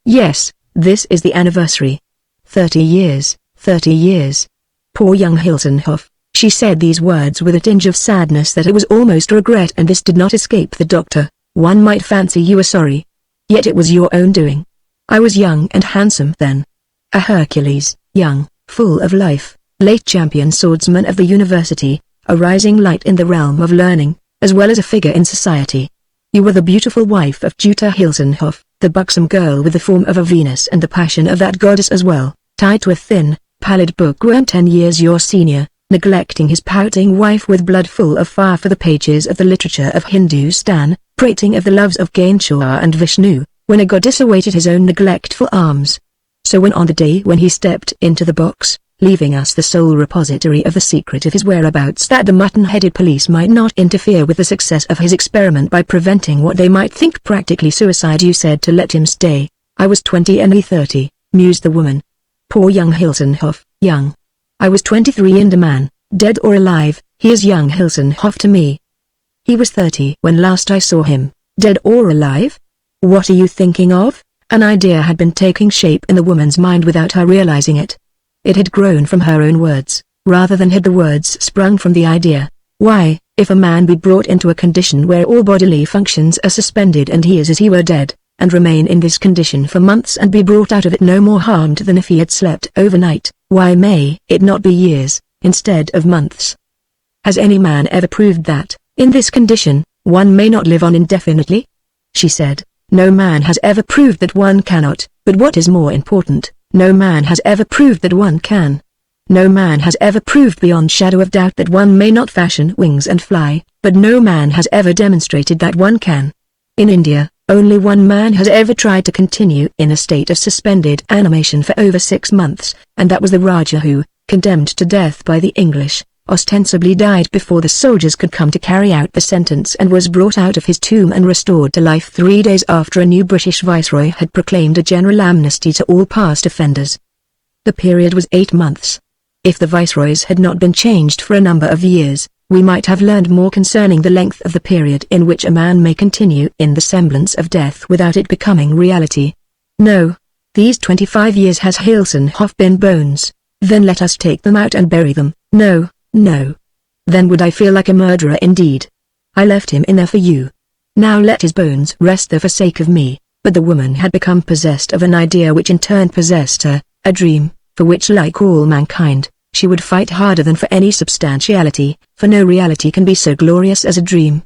Yes, this is the anniversary. 30 years, 30 years. Poor young Hilsenhoff. She said these words with a tinge of sadness that it was almost regret, and this did not escape the doctor. One might fancy you were sorry. Yet it was your own doing. I was young and handsome then. A Hercules, young, full of life, late champion swordsman of the university, a rising light in the realm of learning, as well as a figure in society. You were the beautiful wife of Jutta Hilsenhoff, the buxom girl with the form of a Venus and the passion of that goddess as well, tied to a thin, pallid bookworm 10 years your senior, neglecting his pouting wife with blood full of fire for the pages of the literature of Hindustan, prating of the loves of Ganesha and Vishnu, when a goddess awaited his own neglectful arms. So when on the day when he stepped into the box, leaving us the sole repository of the secret of his whereabouts, that the mutton-headed police might not interfere with the success of his experiment by preventing what they might think practically suicide, you said to let him stay. I was 20 and he 30, mused the woman. Poor young Hilsenhoff, young. I was 23 and a man, dead or alive. He is young Hilsenhoff to me. He was 30 when last I saw him, dead or alive? What are you thinking of? An idea had been taking shape in the woman's mind without her realizing it. It had grown from her own words, rather than had the words sprung from the idea. Why, if a man be brought into a condition where all bodily functions are suspended and he is as he were dead, and remain in this condition for months and be brought out of it no more harmed than if he had slept overnight, why may it not be years, instead of months? Has any man ever proved that, in this condition, one may not live on indefinitely? She said, no man has ever proved that one cannot, but what is more important, no man has ever proved that one can. No man has ever proved beyond shadow of doubt that one may not fashion wings and fly, but no man has ever demonstrated that one can. In India, only one man has ever tried to continue in a state of suspended animation for over 6 months, and that was the Raja who, condemned to death by the English, ostensibly died before the soldiers could come to carry out the sentence, and was brought out of his tomb and restored to life 3 days after a new British viceroy had proclaimed a general amnesty to all past offenders. The period was 8 months. If the viceroys had not been changed for a number of years, we might have learned more concerning the length of the period in which a man may continue in the semblance of death without it becoming reality. No, these 25 years has Hilsenhoff been bones. Then let us take them out and bury them. No, no. Then would I feel like a murderer indeed. I left him in there for you. Now let his bones rest there for sake of me. But the woman had become possessed of an idea which in turn possessed her, a dream, for which like all mankind, she would fight harder than for any substantiality, for no reality can be so glorious as a dream.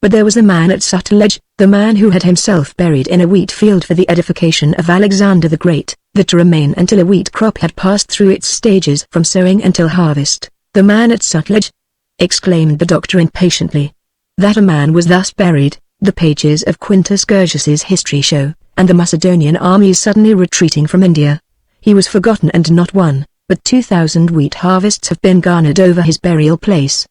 But there was the man at Suttledge, the man who had himself buried in a wheat field for the edification of Alexander the Great, that to remain until a wheat crop had passed through its stages from sowing until harvest. The man at Suttledge! Exclaimed the doctor impatiently. That a man was thus buried, the pages of Quintus Curtius's history show, and the Macedonian armies suddenly retreating from India. He was forgotten and not one, but 2,000 wheat harvests have been garnered over his burial place.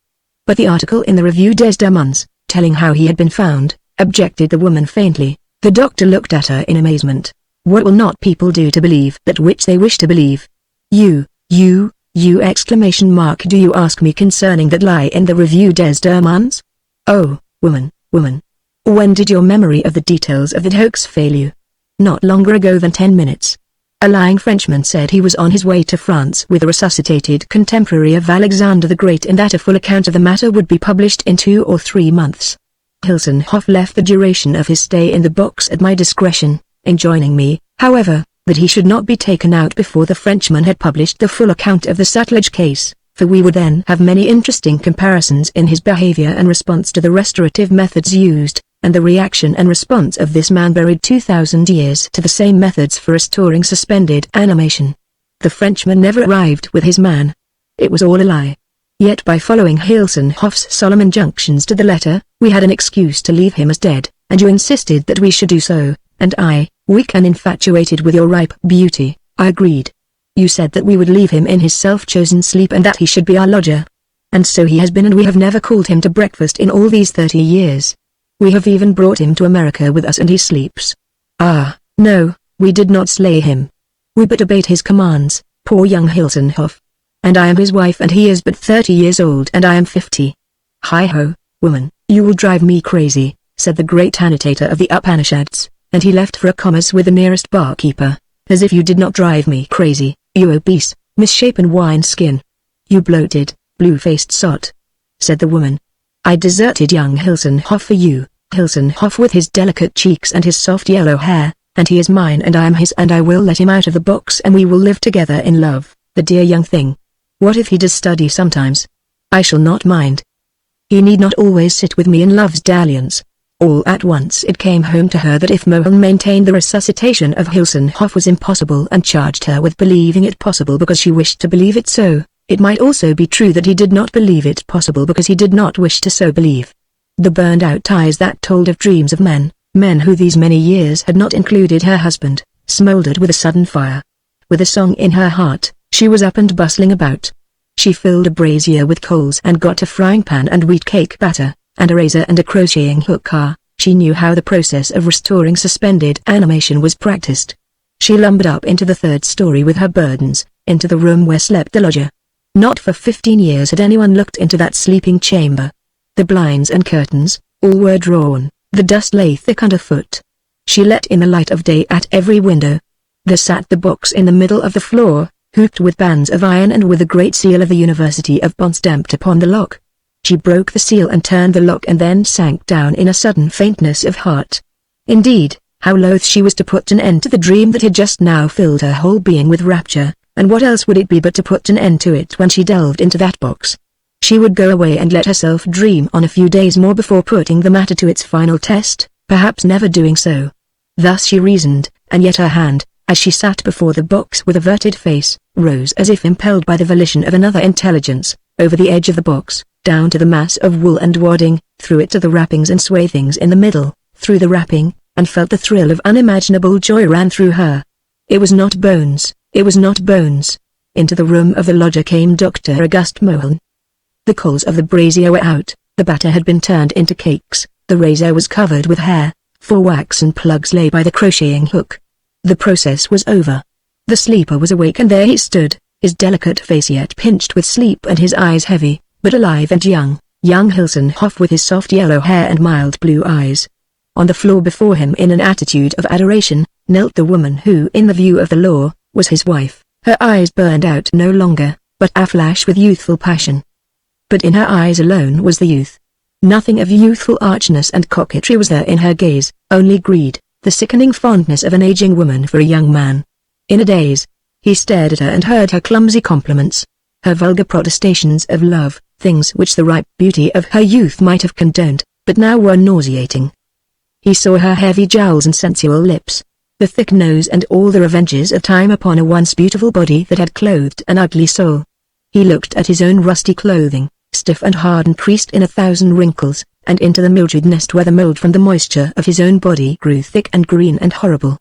But the article in the Revue des Deux Mondes, telling how he had been found, objected the woman faintly. The doctor looked at her in amazement. What will not people do to believe that which they wish to believe? You exclamation mark, do you ask me concerning that lie in the Revue des Deux Mondes? Oh, woman. When did your memory of the details of that hoax fail you? Not longer ago than 10 minutes. A lying Frenchman said he was on his way to France with a resuscitated contemporary of Alexander the Great and that a full account of the matter would be published in 2 or 3 months. Hilton Hoff left the duration of his stay in the box at my discretion, enjoining me, however, that he should not be taken out before the Frenchman had published the full account of the Suttledge case, for we would then have many interesting comparisons in his behavior and response to the restorative methods used, and the reaction and response of this man buried 2,000 years to the same methods for restoring suspended animation. The Frenchman never arrived with his man. It was all a lie. Yet by following Hilton Hoff's solemn injunctions to the letter, we had an excuse to leave him as dead, and you insisted that we should do so, and I, weak and infatuated with your ripe beauty, I agreed. You said that we would leave him in his self-chosen sleep and that he should be our lodger. And so he has been, and we have never called him to breakfast in all these 30 years. We have even brought him to America with us and he sleeps. Ah, no, we did not slay him. We but obeyed his commands, poor young Hilton Hoff. And I am his wife and he is but 30 years old and I am 50. Hi-ho, woman, you will drive me crazy, said the great annotator of the Upanishads, and he left for a commerce with the nearest barkeeper. As if you did not drive me crazy, you obese, misshapen wine-skin. You bloated, blue-faced sot, said the woman. I deserted young Hilton Hoff for you, Hilton Hoff with his delicate cheeks and his soft yellow hair, and he is mine and I am his and I will let him out of the box and we will live together in love, the dear young thing. What if he does study sometimes? I shall not mind. He need not always sit with me in love's dalliance. All at once it came home to her that if Mohun maintained the resuscitation of Hilton Hoff was impossible and charged her with believing it possible because she wished to believe it so, it might also be true that he did not believe it possible because he did not wish to so believe. The burned-out eyes that told of dreams of men who these many years had not included her husband, smouldered with a sudden fire. With a song in her heart, she was up and bustling about. She filled a brazier with coals and got a frying pan and wheat cake batter, and a razor and a crocheting hook. She knew how the process of restoring suspended animation was practiced. She lumbered up into the 3rd story with her burdens, into the room where slept the lodger. Not for 15 years had anyone looked into that sleeping chamber. The blinds and curtains, all were drawn, the dust lay thick underfoot. She let in the light of day at every window. There sat the box in the middle of the floor, hooped with bands of iron and with the great seal of the University of Bonn stamped upon the lock. She broke the seal and turned the lock and then sank down in a sudden faintness of heart. Indeed, how loath she was to put an end to the dream that had just now filled her whole being with rapture, and what else would it be but to put an end to it when she delved into that box? She would go away and let herself dream on a few days more before putting the matter to its final test, perhaps never doing so. Thus she reasoned, and yet her hand, as she sat before the box with averted face, rose as if impelled by the volition of another intelligence, over the edge of the box, down to the mass of wool and wadding, through it to the wrappings and swathings in the middle, through the wrapping, and felt the thrill of unimaginable joy ran through her. It was not bones, it was not bones. Into the room of the lodger came Dr. Auguste Mohun. The coals of the brazier were out, the batter had been turned into cakes, the razor was covered with hair, 4 waxen plugs lay by the crocheting hook. The process was over. The sleeper was awake and there he stood, his delicate face yet pinched with sleep and his eyes heavy, but alive and young Hilton Hoff with his soft yellow hair and mild blue eyes. On the floor before him in an attitude of adoration, knelt the woman who in the view of the law, was his wife. Her eyes burned out no longer, but aflash with youthful passion. But in her eyes alone was the youth. Nothing of youthful archness and coquetry was there in her gaze, only greed, the sickening fondness of an aging woman for a young man. In a daze, he stared at her and heard her clumsy compliments, her vulgar protestations of love, things which the ripe beauty of her youth might have condoned, but now were nauseating. He saw her heavy jowls and sensual lips, the thick nose and all the revenges of time upon a once beautiful body that had clothed an ugly soul. He looked at his own rusty clothing, stiff and hard and creased in 1,000 wrinkles, and into the mildewed nest where the mold from the moisture of his own body grew thick and green and horrible.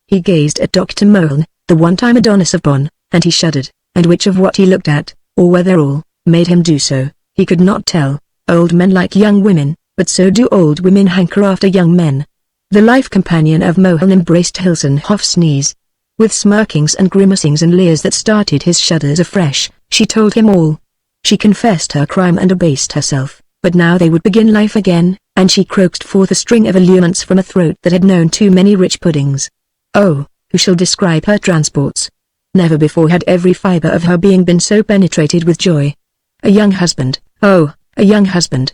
He gazed at Dr. Mohun, the one-time Adonis of Bonn, and he shuddered, and which of what he looked at, or whether all, made him do so, he could not tell. Old men like young women, but so do old women hanker after young men. The life companion of Mohun embraced Hilsenhoff's knees. With smirkings and grimacings and leers that started his shudders afresh, she told him all. She confessed her crime and abased herself, but now they would begin life again, and she coaxed forth a string of allurements from a throat that had known too many rich puddings. Oh, who shall describe her transports? Never before had every fibre of her being been so penetrated with joy. A young husband, oh, a young husband.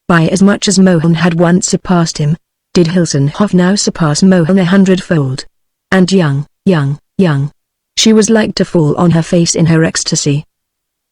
By as much as Mohun had once surpassed him, did Hilsenhoff now surpass Mohun 100-fold. And young. She was like to fall on her face in her ecstasy.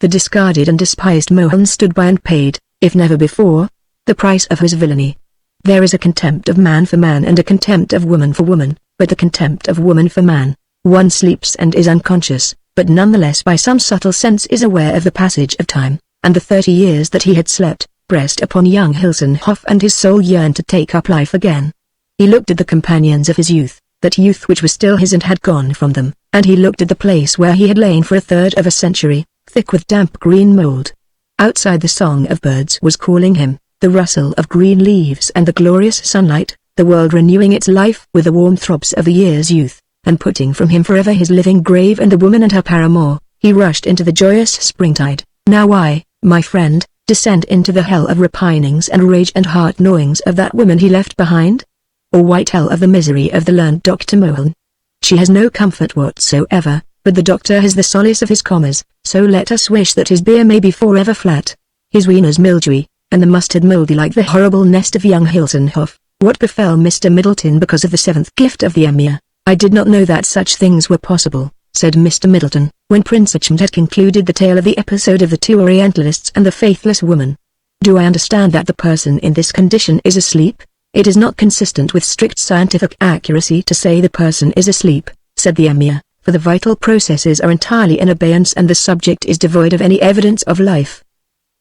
The discarded and despised Mohun stood by and paid, if never before, the price of his villainy. There is a contempt of man for man and a contempt of woman for woman, but the contempt of woman for man. One sleeps and is unconscious, but nonetheless by some subtle sense is aware of the passage of time, and the 30 years that he had slept, pressed upon young Hilsenhoff, and his soul yearned to take up life again. He looked at the companions of his youth, that youth which was still his and had gone from them, and he looked at the place where he had lain for 1/3 of a century, thick with damp green mold. Outside the song of birds was calling him, the rustle of green leaves and the glorious sunlight, the world renewing its life with the warm throbs of a year's youth, and putting from him forever his living grave and the woman and her paramour. He rushed into the joyous springtide. Now I, my friend, descend into the hell of repinings and rage and heart-gnawings of that woman he left behind? Or white hell of the misery of the learned Dr. Mohun? She has no comfort whatsoever, but the doctor has the solace of his commas, so let us wish that his beer may be forever flat, his wieners mildewy, and the mustard mouldy like the horrible nest of young Hilsenhoff. What befell Mr. Middleton because of the 7th gift of the Emir? I did not know that such things were possible, said Mr. Middleton, when Prince Achmed had concluded the tale of the episode of the 2 Orientalists and the faithless woman. Do I understand that the person in this condition is asleep? It is not consistent with strict scientific accuracy to say the person is asleep, said the Emir, for the vital processes are entirely in abeyance and the subject is devoid of any evidence of life.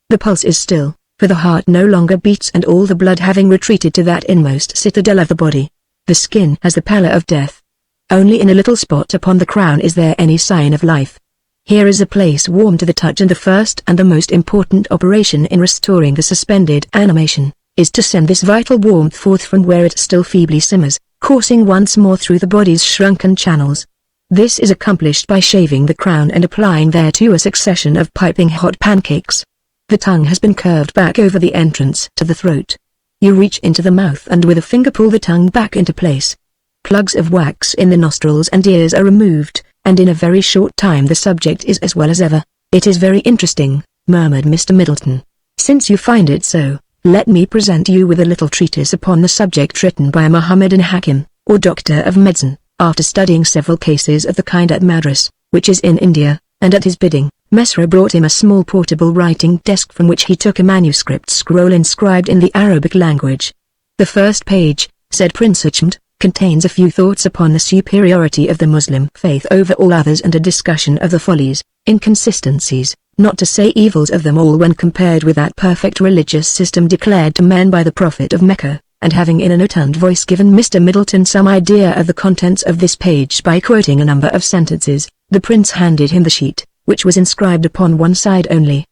The pulse is still, for the heart no longer beats and all the blood having retreated to that inmost citadel of the body. The skin has the pallor of death. Only in a little spot upon the crown is there any sign of life. Here is a place warm to the touch, and the first and the most important operation in restoring the suspended animation is to send this vital warmth forth from where it still feebly simmers, coursing once more through the body's shrunken channels. This is accomplished by shaving the crown and applying thereto a succession of piping hot pancakes. The tongue has been curved back over the entrance to the throat. You reach into the mouth and with a finger pull the tongue back into place. Plugs of wax in the nostrils and ears are removed, and in a very short time the subject is as well as ever. It is very interesting, murmured Mr. Middleton. Since you find it so, let me present you with a little treatise upon the subject written by a Mohammedan Hakim, or doctor of medicine, after studying several cases of the kind at Madras, which is in India, and at his bidding, Mesra brought him a small portable writing desk from which he took a manuscript scroll inscribed in the Arabic language. The first page, said Prince Achmed, contains a few thoughts upon the superiority of the Muslim faith over all others and a discussion of the follies, inconsistencies, not to say evils of them all when compared with that perfect religious system declared to men by the Prophet of Mecca, and having in an attuned voice given Mr. Middleton some idea of the contents of this page by quoting a number of sentences, the Prince handed him the sheet, which was inscribed upon one side only.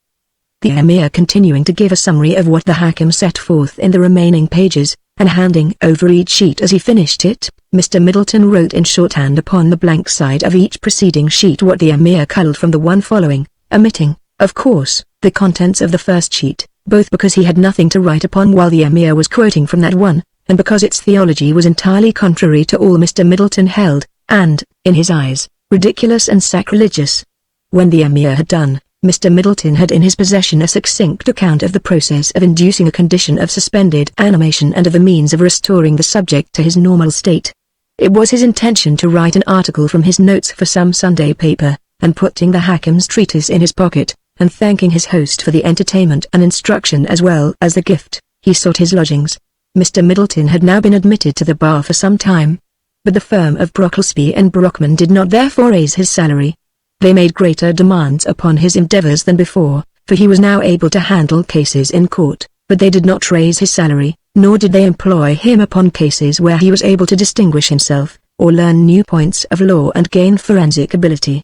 The Emir continuing to give a summary of what the Hakim set forth in the remaining pages, and handing over each sheet as he finished it, Mr. Middleton wrote in shorthand upon the blank side of each preceding sheet what the Emir culled from the one following, omitting, of course, the contents of the first sheet, both because he had nothing to write upon while the Emir was quoting from that one, and because its theology was entirely contrary to all Mr. Middleton held, and, in his eyes, ridiculous and sacrilegious. When the Emir had done, Mr. Middleton had in his possession a succinct account of the process of inducing a condition of suspended animation and of the means of restoring the subject to his normal state. It was his intention to write an article from his notes for some Sunday paper, and putting the Hakim's treatise in his pocket, and thanking his host for the entertainment and instruction as well as the gift, he sought his lodgings. Mr. Middleton had now been admitted to the bar for some time, but the firm of Brocklesby and Brockman did not therefore raise his salary. They made greater demands upon his endeavours than before, for he was now able to handle cases in court, but they did not raise his salary, nor did they employ him upon cases where he was able to distinguish himself, or learn new points of law and gain forensic ability.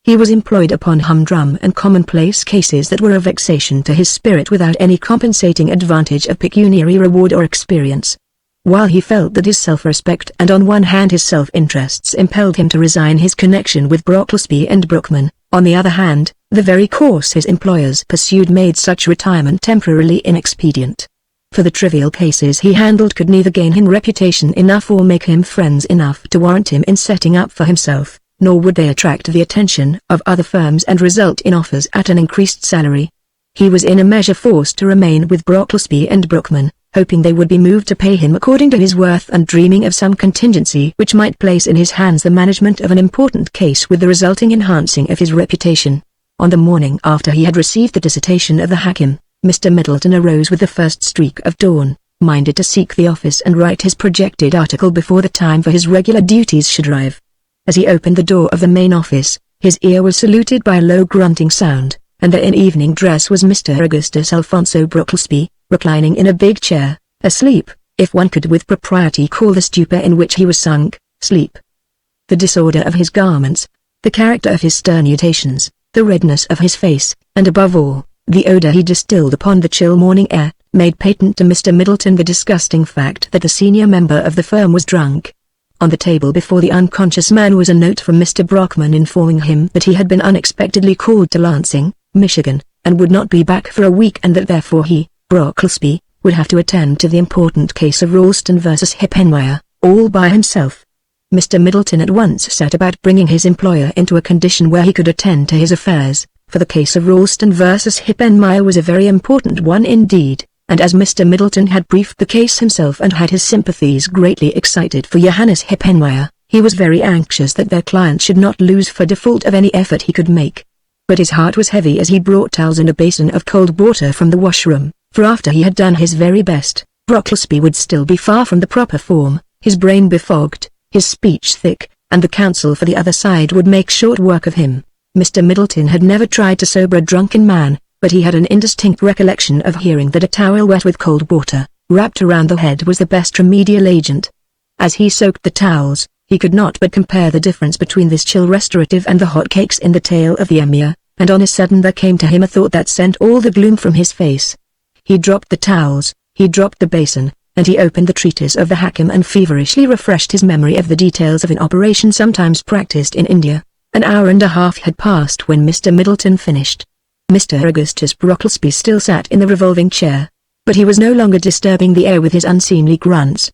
He was employed upon humdrum and commonplace cases that were a vexation to his spirit without any compensating advantage of pecuniary reward or experience. While he felt that his self-respect and on one hand his self-interests impelled him to resign his connection with Brocklesby and Brockman, on the other hand, the very course his employers pursued made such retirement temporarily inexpedient. For the trivial cases he handled could neither gain him reputation enough or make him friends enough to warrant him in setting up for himself, nor would they attract the attention of other firms and result in offers at an increased salary. He was in a measure forced to remain with Brocklesby and Brockman, hoping they would be moved to pay him according to his worth and dreaming of some contingency which might place in his hands the management of an important case with the resulting enhancing of his reputation. On the morning after he had received the dissertation of the Hakim, Mr. Middleton arose with the first streak of dawn, minded to seek the office and write his projected article before the time for his regular duties should arrive. As he opened the door of the main office, his ear was saluted by a low grunting sound, and there in evening dress was Mr. Augustus Alphonso Brocklesby, reclining in a big chair, asleep, if one could with propriety call the stupor in which he was sunk, sleep. The disorder of his garments, the character of his sternutations, the redness of his face, and above all, the odour he distilled upon the chill morning air, made patent to Mr. Middleton the disgusting fact that the senior member of the firm was drunk. On the table before the unconscious man was a note from Mr. Brockman informing him that he had been unexpectedly called to Lansing, Michigan, and would not be back for a week and that therefore he, Brocklesby, would have to attend to the important case of Ralston vs. Hippenmeyer, all by himself. Mr. Middleton at once set about bringing his employer into a condition where he could attend to his affairs, for the case of Ralston vs. Hippenmeyer was a very important one indeed, and as Mr. Middleton had briefed the case himself and had his sympathies greatly excited for Johannes Hippenmeyer, he was very anxious that their client should not lose for default of any effort he could make. But his heart was heavy as he brought towels and a basin of cold water from the washroom, for after he had done his very best, Brocklesby would still be far from the proper form, his brain befogged, his speech thick, and the counsel for the other side would make short work of him. Mr. Middleton had never tried to sober a drunken man, but he had an indistinct recollection of hearing that a towel wet with cold water, wrapped around the head was the best remedial agent. As he soaked the towels, he could not but compare the difference between this chill restorative and the hot cakes in the tail of the Emir, and on a sudden there came to him a thought that sent all the gloom from his face. He dropped the towels, he dropped the basin, and he opened the treatise of the Hakim and feverishly refreshed his memory of the details of an operation sometimes practiced in India. An hour and a half had passed when Mr. Middleton finished. Mr. Augustus Brocklesby still sat in the revolving chair, but he was no longer disturbing the air with his unseemly grunts.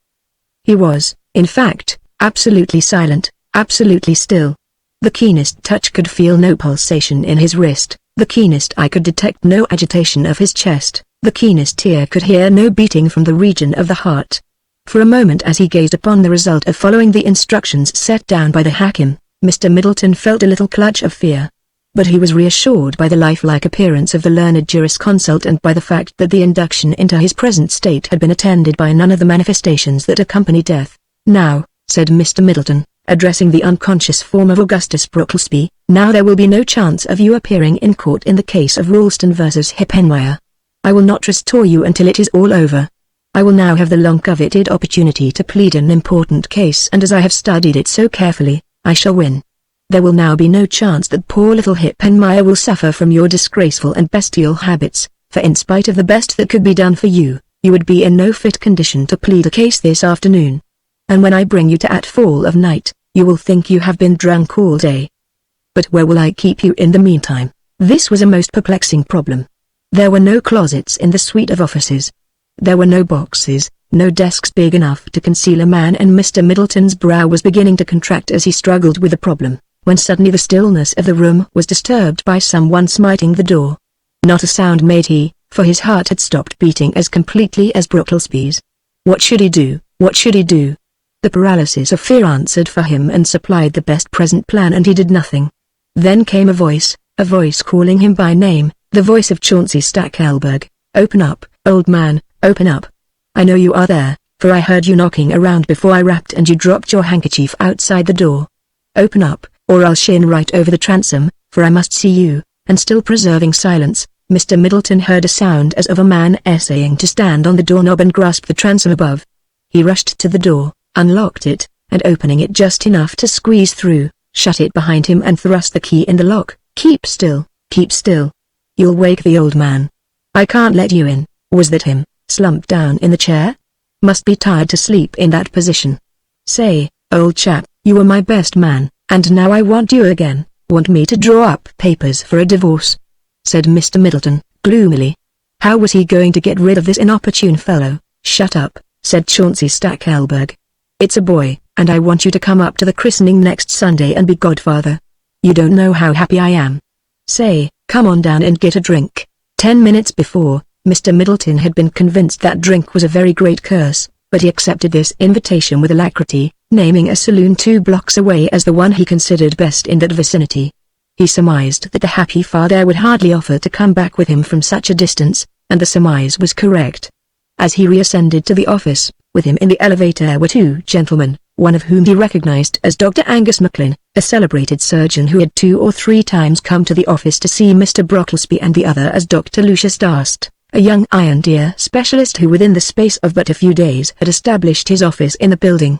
He was, in fact, absolutely silent, absolutely still. The keenest touch could feel no pulsation in his wrist, the keenest eye could detect no agitation of his chest, the keenest ear could hear no beating from the region of the heart. For a moment as he gazed upon the result of following the instructions set down by the Hakim, Mr. Middleton felt a little clutch of fear. But he was reassured by the lifelike appearance of the learned jurisconsult and by the fact that the induction into his present state had been attended by none of the manifestations that accompany death. "Now," said Mr. Middleton, addressing the unconscious form of Augustus Brocklesby, "now there will be no chance of you appearing in court in the case of Ralston vs. Hippenmeyer. I will not restore you until it is all over. I will now have the long-coveted opportunity to plead an important case, and as I have studied it so carefully, I shall win. There will now be no chance that poor little Hippenmeyer will suffer from your disgraceful and bestial habits, for in spite of the best that could be done for you, you would be in no fit condition to plead a case this afternoon. And when I bring you to at fall of night, you will think you have been drunk all day. But where will I keep you in the meantime?" This was a most perplexing problem. There were no closets in the suite of offices. There were no boxes, no desks big enough to conceal a man, and Mr. Middleton's brow was beginning to contract as he struggled with the problem. when suddenly the stillness of the room was disturbed by someone smiting the door. Not a sound made he, for his heart had stopped beating as completely as Brooklesby's. What should he do? What should he do? The paralysis of fear answered for him and supplied the best present plan, and he did nothing. Then came a voice calling him by name, the voice of Chauncey Stackelberg. "Open up, old man, open up. I know you are there, for I heard you knocking around before I rapped and you dropped your handkerchief outside the door. Open up, or I'll shin right over the transom, for I must see you." And still preserving silence, Mr. Middleton heard a sound as of a man essaying to stand on the doorknob and grasp the transom above. He rushed to the door, unlocked it, and opening it just enough to squeeze through, shut it behind him and thrust the key in the lock. Keep still, keep still. You'll wake the old man. I can't let you in." Was that him, slumped down in the chair? Must be tired to sleep in that position. "Say, old chap, you were my best man, and now I want you again. Want me to draw up papers for a divorce?" said Mr. Middleton, gloomily. How was he going to get rid of this inopportune fellow? "Shut up," said Chauncey Stackelberg. "It's a boy, and I want you to come up to the christening next Sunday and be godfather. You don't know how happy I am. Say, come on down and get a drink." 10 minutes before, Mr. Middleton had been convinced that drink was a very great curse, but he accepted this invitation with alacrity, naming a saloon 2 blocks away as the one he considered best in that vicinity. He surmised that the happy father would hardly offer to come back with him from such a distance, and the surmise was correct. As he reascended to the office, with him in the elevator were 2 gentlemen, one of whom he recognized as Dr. Angus Macklin, a celebrated surgeon who had 2 or 3 times come to the office to see Mr. Brocklesby, and the other as Dr. Lucius Darst, a young iron deer specialist who within the space of but a few days had established his office in the building.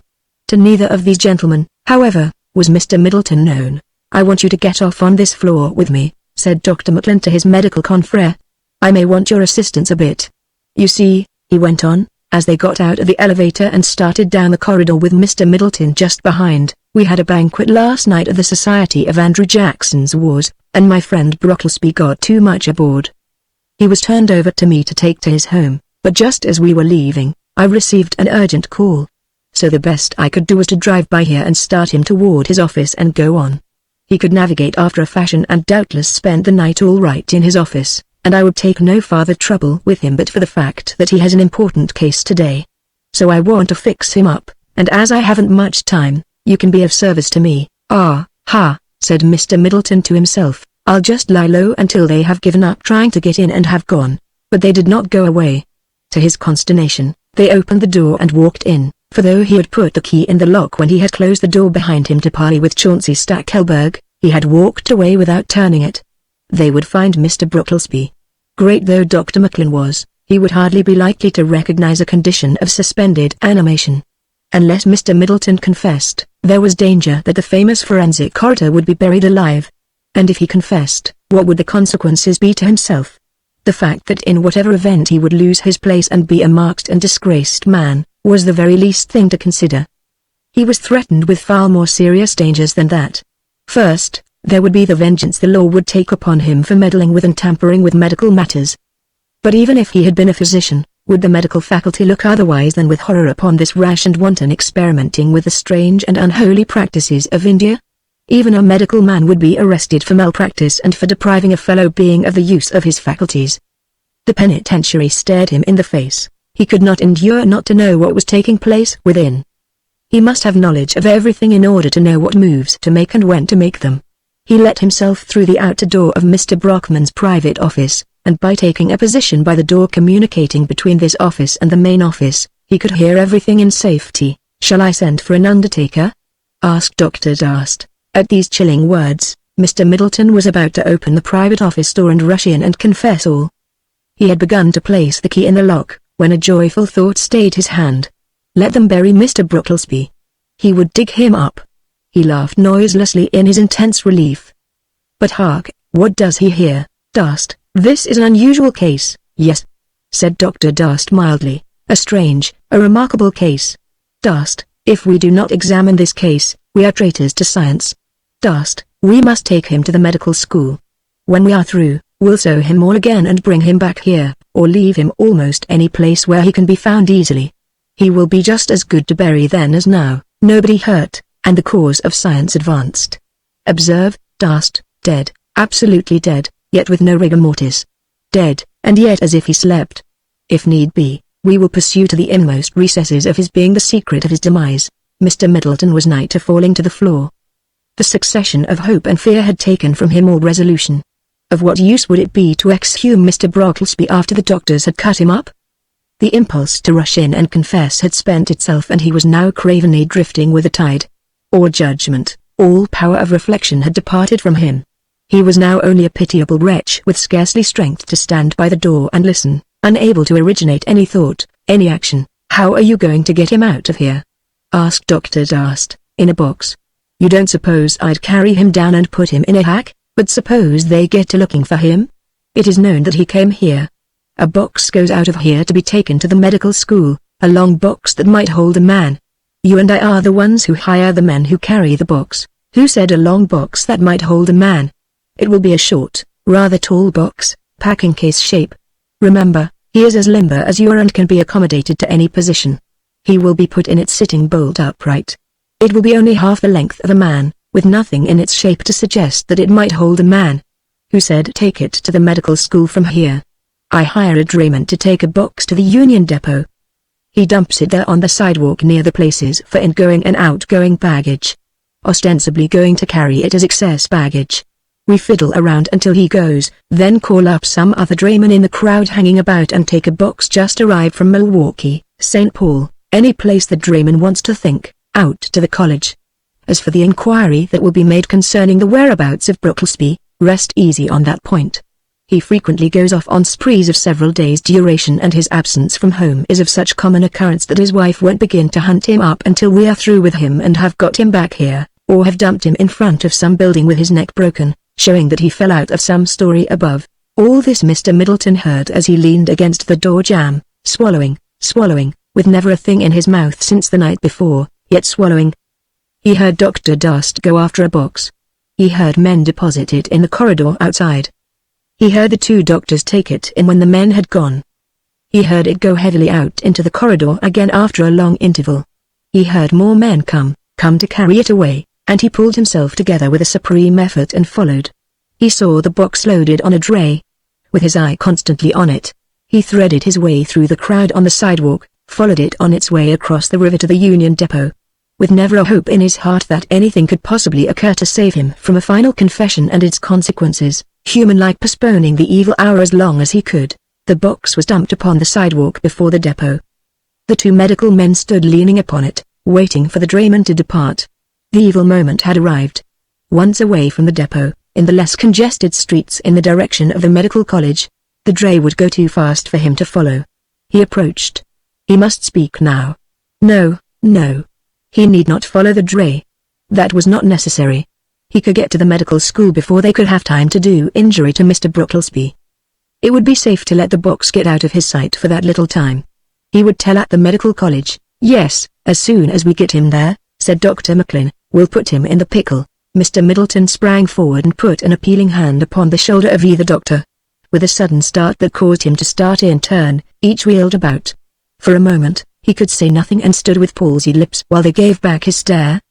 To neither of these gentlemen, however, was Mr. Middleton known. "I want you to get off on this floor with me," said Dr. Macklin to his medical confrere. "I may want your assistance a bit. You see," he went on, as they got out of the elevator and started down the corridor with Mr. Middleton just behind, "we had a banquet last night at the Society of Andrew Jackson's Wars, and my friend Brocklesby got too much aboard. He was turned over to me to take to his home, but just as we were leaving, I received an urgent call. So the best I could do was to drive by here and start him toward his office and go on. He could navigate after a fashion and doubtless spend the night all right in his office, and I would take no farther trouble with him but for the fact that he has an important case today. So I want to fix him up, and as I haven't much time, you can be of service to me." "Ah, ha," said Mr. Middleton to himself, "I'll just lie low until they have given up trying to get in and have gone." But they did not go away. To his consternation, they opened the door and walked in, for though he had put the key in the lock when he had closed the door behind him to parley with Chauncey Stackelberg, he had walked away without turning it. They would find Mr. Brocklesby. Great though Dr. Macklin was, he would hardly be likely to recognize a condition of suspended animation. Unless Mr. Middleton confessed, there was danger that the famous forensic orator would be buried alive. And if he confessed, what would the consequences be to himself? The fact that in whatever event he would lose his place and be a marked and disgraced man, was the very least thing to consider. He was threatened with far more serious dangers than that. First, there would be the vengeance the law would take upon him for meddling with and tampering with medical matters. But even if he had been a physician, would the medical faculty look otherwise than with horror upon this rash and wanton experimenting with the strange and unholy practices of India? Even a medical man would be arrested for malpractice and for depriving a fellow being of the use of his faculties. The penitentiary stared him in the face. He could not endure not to know what was taking place within. He must have knowledge of everything in order to know what moves to make and when to make them. He let himself through the outer door of Mr. Brockman's private office, and by taking a position by the door communicating between this office and the main office, he could hear everything in safety. "Shall I send for an undertaker?" asked Dr. Darst. At these chilling words, Mr. Middleton was about to open the private office door and rush in and confess all. He had begun to place the key in the lock, when a joyful thought stayed his hand. Let them bury Mr. Brocklesby. He would dig him up. He laughed noiselessly in his intense relief. "But hark, what does he hear, Darst? This is an unusual case." "Yes," said Dr. Darst mildly, "a strange, a remarkable case. Darst, if we do not examine this case, we are traitors to science. Darst, we must take him to the medical school. When we are through, we'll sew him all again and bring him back here, or leave him almost any place where he can be found easily. He will be just as good to bury then as now, nobody hurt, and the cause of science advanced. Observe, Darst, dead, absolutely dead, yet with no rigor mortis. Dead, and yet as if he slept. If need be, we will pursue to the inmost recesses of his being the secret of his demise. Mr. Middleton was nigh to falling to the floor. The succession of hope and fear had taken from him all resolution. Of what use would it be to exhume Mr. Brocklesby after the doctors had cut him up? The impulse to rush in and confess had spent itself, and he was now cravenly drifting with the tide. All judgment, all power of reflection had departed from him. He was now only a pitiable wretch with scarcely strength to stand by the door and listen, unable to originate any thought, any action. "How are you going to get him out of here?" asked Dr. Darst. "In a box. You don't suppose I'd carry him down and put him in a hack? But suppose they get to looking for him? It is known that he came here. A box goes out of here to be taken to the medical school, a long box that might hold a man. You and I are the ones who hire the men who carry the box. Who said a long box that might hold a man? It will be a short, rather tall box, packing case shape. Remember, he is as limber as you are and can be accommodated to any position. He will be put in it sitting bolt upright. It will be only half the length of a man, with nothing in its shape to suggest that it might hold a man. Who said take it to the medical school from here? I hire a drayman to take a box to the Union Depot. He dumps it there on the sidewalk near the places for ingoing and outgoing baggage. Ostensibly going to carry it as excess baggage. We fiddle around until he goes, then call up some other drayman in the crowd hanging about and take a box just arrived from Milwaukee, St. Paul, any place the drayman wants to think, out to the college. As for the inquiry that will be made concerning the whereabouts of Brocklesby, rest easy on that point. He frequently goes off on sprees of several days' duration, and his absence from home is of such common occurrence that his wife won't begin to hunt him up until we are through with him and have got him back here, or have dumped him in front of some building with his neck broken, showing that he fell out of some story above." All this Mr. Middleton heard as he leaned against the door jamb, swallowing, with never a thing in his mouth since the night before, yet swallowing. He heard Dr. Darst go after a box. He heard men deposit it in the corridor outside. He heard the two doctors take it in when the men had gone. He heard it go heavily out into the corridor again after a long interval. He heard more men come to carry it away, and he pulled himself together with a supreme effort and followed. He saw the box loaded on a dray. With his eye constantly on it, he threaded his way through the crowd on the sidewalk, followed it on its way across the river to the Union Depot. With never a hope in his heart that anything could possibly occur to save him from a final confession and its consequences, human-like postponing the evil hour as long as he could, the box was dumped upon the sidewalk before the depot. The two medical men stood leaning upon it, waiting for the drayman to depart. The evil moment had arrived. Once away from the depot, in the less congested streets in the direction of the medical college, the dray would go too fast for him to follow. He approached. He must speak now. No. He need not follow the dray. That was not necessary. He could get to the medical school before they could have time to do injury to Mr. Brocklesby. It would be safe to let the box get out of his sight for that little time. He would tell at the medical college. "Yes, as soon as we get him there," said Dr. Macklin, "we'll put him in the pickle." Mr. Middleton sprang forward and put an appealing hand upon the shoulder of either doctor. With a sudden start that caused him to start in turn, each wheeled about. For a moment, he could say nothing and stood with palsied lips while they gave back his stare.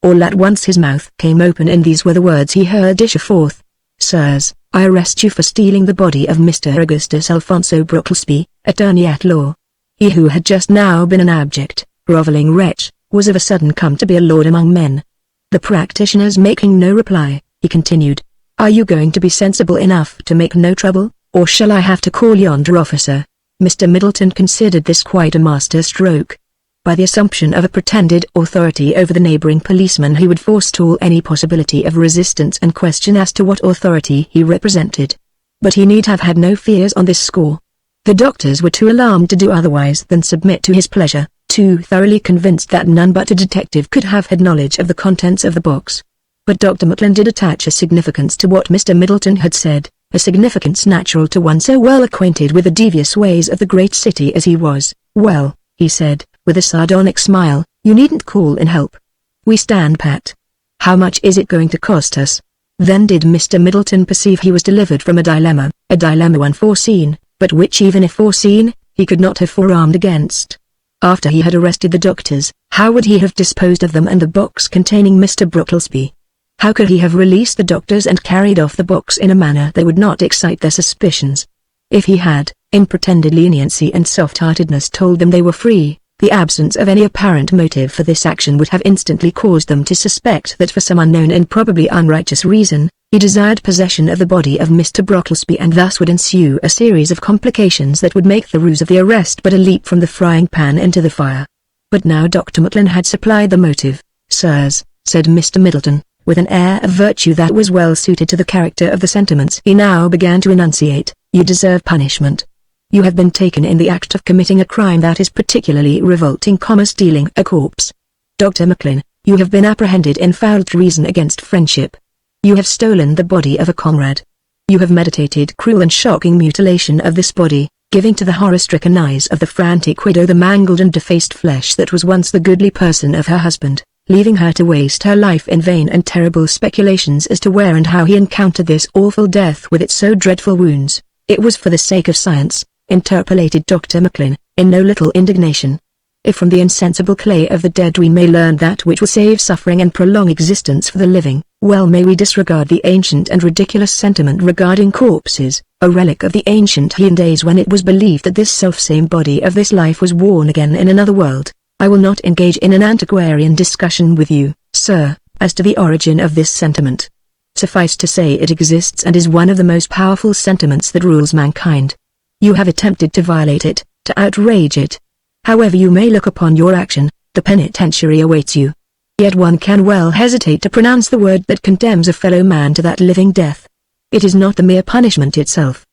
All at once his mouth came open, and these were the words he heard issue forth. "Sirs, I arrest you for stealing the body of Mr. Augustus Alphonso Brocklesby, attorney at law." He who had just now been an abject, grovelling wretch, was of a sudden come to be a lord among men. The practitioners making no reply, he continued, "Are you going to be sensible enough to make no trouble, or shall I have to call yonder officer?" Mr. Middleton considered this quite a master stroke. By the assumption of a pretended authority over the neighboring policeman he would forestall any possibility of resistance and question as to what authority he represented. But he need have had no fears on this score. The doctors were too alarmed to do otherwise than submit to his pleasure, too thoroughly convinced that none but a detective could have had knowledge of the contents of the box. But Dr. Macklin did attach a significance to what Mr. Middleton had said, a significance natural to one so well acquainted with the devious ways of the great city as he was. "Well," he said, with a sardonic smile, "you needn't call in help. We stand pat. How much is it going to cost us?" Then did Mr. Middleton perceive he was delivered from a dilemma unforeseen, but which even if foreseen, he could not have forearmed against. After he had arrested the doctors, how would he have disposed of them and the box containing Mr. Brocklesby? How could he have released the doctors and carried off the box in a manner that would not excite their suspicions? If he had, in pretended leniency and soft-heartedness, told them they were free, the absence of any apparent motive for this action would have instantly caused them to suspect that for some unknown and probably unrighteous reason, he desired possession of the body of Mr. Brocklesby, and thus would ensue a series of complications that would make the ruse of the arrest but a leap from the frying pan into the fire. But now Dr. Macklin had supplied the motive. "Sirs," said Mr. Middleton, with an air of virtue that was well suited to the character of the sentiments he now began to enunciate, "you deserve punishment. You have been taken in the act of committing a crime that is particularly revolting, stealing a corpse. Dr. Macklin, you have been apprehended in foul treason against friendship. You have stolen the body of a comrade. You have meditated cruel and shocking mutilation of this body, giving to the horror-stricken eyes of the frantic widow the mangled and defaced flesh that was once the goodly person of her husband, leaving her to waste her life in vain and terrible speculations as to where and how he encountered this awful death with its so dreadful wounds. It was for the sake of science," interpolated Dr. Macklin, in no little indignation. "If from the insensible clay of the dead we may learn that which will save suffering and prolong existence for the living, well may we disregard the ancient and ridiculous sentiment regarding corpses, a relic of the ancient Heian days when it was believed that this selfsame body of this life was born again in another world. I will not engage in an antiquarian discussion with you, sir, as to the origin of this sentiment. Suffice to say it exists and is one of the most powerful sentiments that rules mankind. You have attempted to violate it, to outrage it. However you may look upon your action, the penitentiary awaits you. Yet one can well hesitate to pronounce the word that condemns a fellow man to that living death. It is not the mere punishment itself.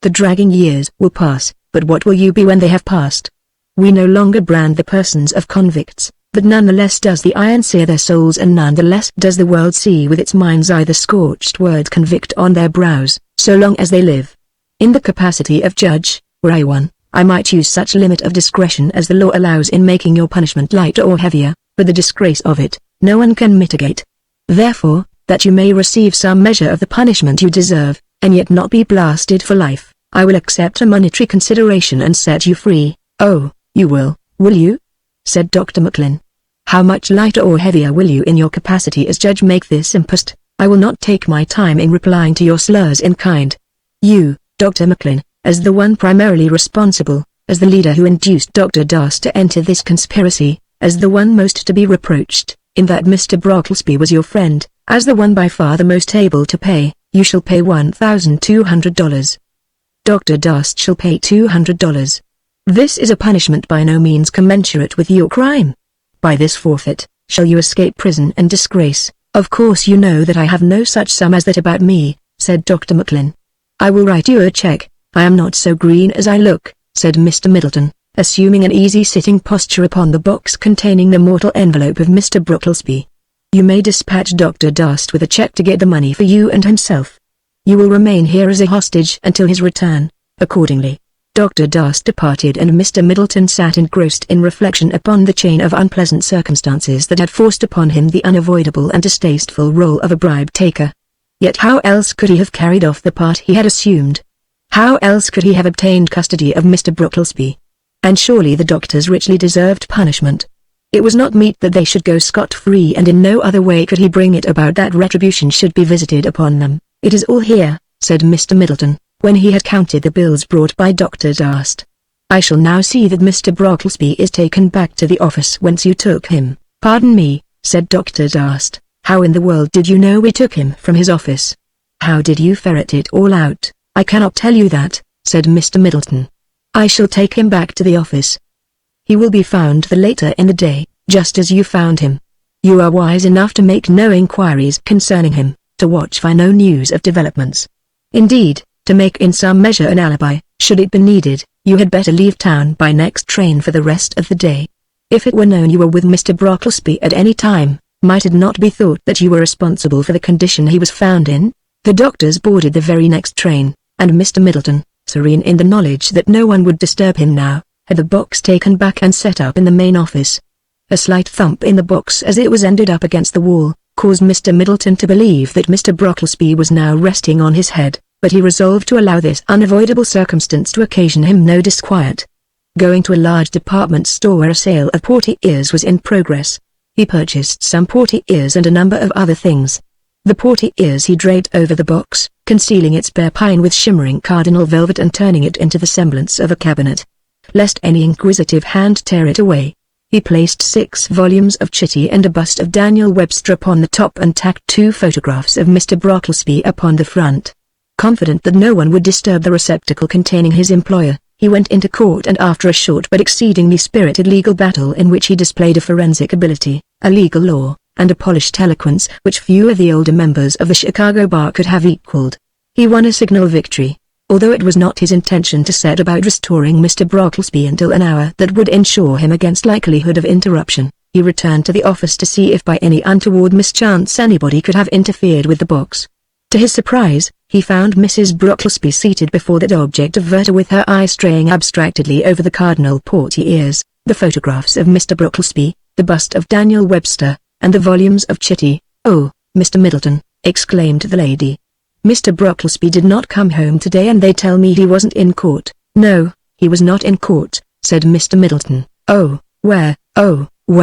The dragging years will pass, but what will you be when they have passed? We no longer brand the persons of convicts, but nonetheless does the iron sear their souls, and nonetheless does the world see with its mind's eye the scorched word convict on their brows, so long as they live. In the capacity of judge, were I one, I might use such limit of discretion as the law allows in making your punishment lighter or heavier, but the disgrace of it, no one can mitigate. Therefore, that you may receive some measure of the punishment you deserve, and yet not be blasted for life, I will accept a monetary consideration and set you free." "Oh, you will you?" said Dr. Macklin. "How much lighter or heavier will you in your capacity as judge make this impost? I will not take my time in replying to your slurs in kind. You, Dr. Macklin, as the one primarily responsible, as the leader who induced Dr. Darst to enter this conspiracy, as the one most to be reproached, in that Mr. Brocklesby was your friend, as the one by far the most able to pay, you shall pay $1,200. Dr. Darst shall pay $200. This is a punishment by no means commensurate with your crime. By this forfeit, shall you escape prison and disgrace. Of course you know that I have no such sum as that about me," said Dr. Macklin. "I will write you a check. I am not so green as I look," said Mr. Middleton, assuming an easy sitting posture upon the box containing the mortal envelope of Mr. Brocklesby. "You may dispatch Dr. Darst with a check to get the money for you and himself. You will remain here as a hostage until his return." Accordingly, Dr. Darst departed, and Mr. Middleton sat engrossed in reflection upon the chain of unpleasant circumstances that had forced upon him the unavoidable and distasteful role of a bribe-taker. Yet how else could he have carried off the part he had assumed? How else could he have obtained custody of Mr. Brocklesby? And surely the doctors richly deserved punishment. It was not meet that they should go scot-free, and in no other way could he bring it about that retribution should be visited upon them. "It is all here," said Mr. Middleton, when he had counted the bills brought by Dr. Darst. "I shall now see that Mr. Brocklesby is taken back to the office whence you took him." "Pardon me," said Dr. Darst, "how in the world did you know we took him from his office? How did you ferret it all out?" "I cannot tell you that," said Mr. Middleton. "I shall take him back to the office. He will be found the later in the day, just as you found him. You are wise enough to make no inquiries concerning him, to watch for no news of developments. Indeed, to make in some measure an alibi, should it be needed, you had better leave town by next train for the rest of the day. If it were known you were with Mr. Brocklesby at any time, might it not be thought that you were responsible for the condition he was found in?" The doctors boarded the very next train, and Mr. Middleton, serene in the knowledge that no one would disturb him now, had the box taken back and set up in the main office. A slight thump in the box as it was ended up against the wall, caused Mr. Middleton to believe that Mr. Brocklesby was now resting on his head, but he resolved to allow this unavoidable circumstance to occasion him no disquiet. going to a large department store where a sale of porty-ears was in progress. He purchased some porty-ears and a number of other things. The porty-ears he draped over the box, concealing its bare pine with shimmering cardinal velvet and turning it into the semblance of a cabinet, lest any inquisitive hand tear it away. He placed 6 volumes of Chitty and a bust of Daniel Webster upon the top and tacked 2 photographs of Mr. Brocklesby upon the front. Confident that no one would disturb the receptacle containing his employer, he went into court, and after a short but exceedingly spirited legal battle in which he displayed a forensic ability, a legal lore, and a polished eloquence which few of the older members of the Chicago bar could have equaled, he won a signal victory. Although it was not his intention to set about restoring Mr. Brocklesby until an hour that would ensure him against likelihood of interruption, he returned to the office to see if by any untoward mischance anybody could have interfered with the box. To his surprise, he found Mrs. Brocklesby seated before that object of virtue with her eye straying abstractedly over the cardinal porty-ears, the photographs of Mr. Brocklesby, the bust of Daniel Webster, and the volumes of Chitty. "Oh, Mr. Middleton," exclaimed the lady. "Mr. Brocklesby did not come home today, and they tell me he wasn't in court." "No, he was not in court," said Mr. Middleton. "Oh, where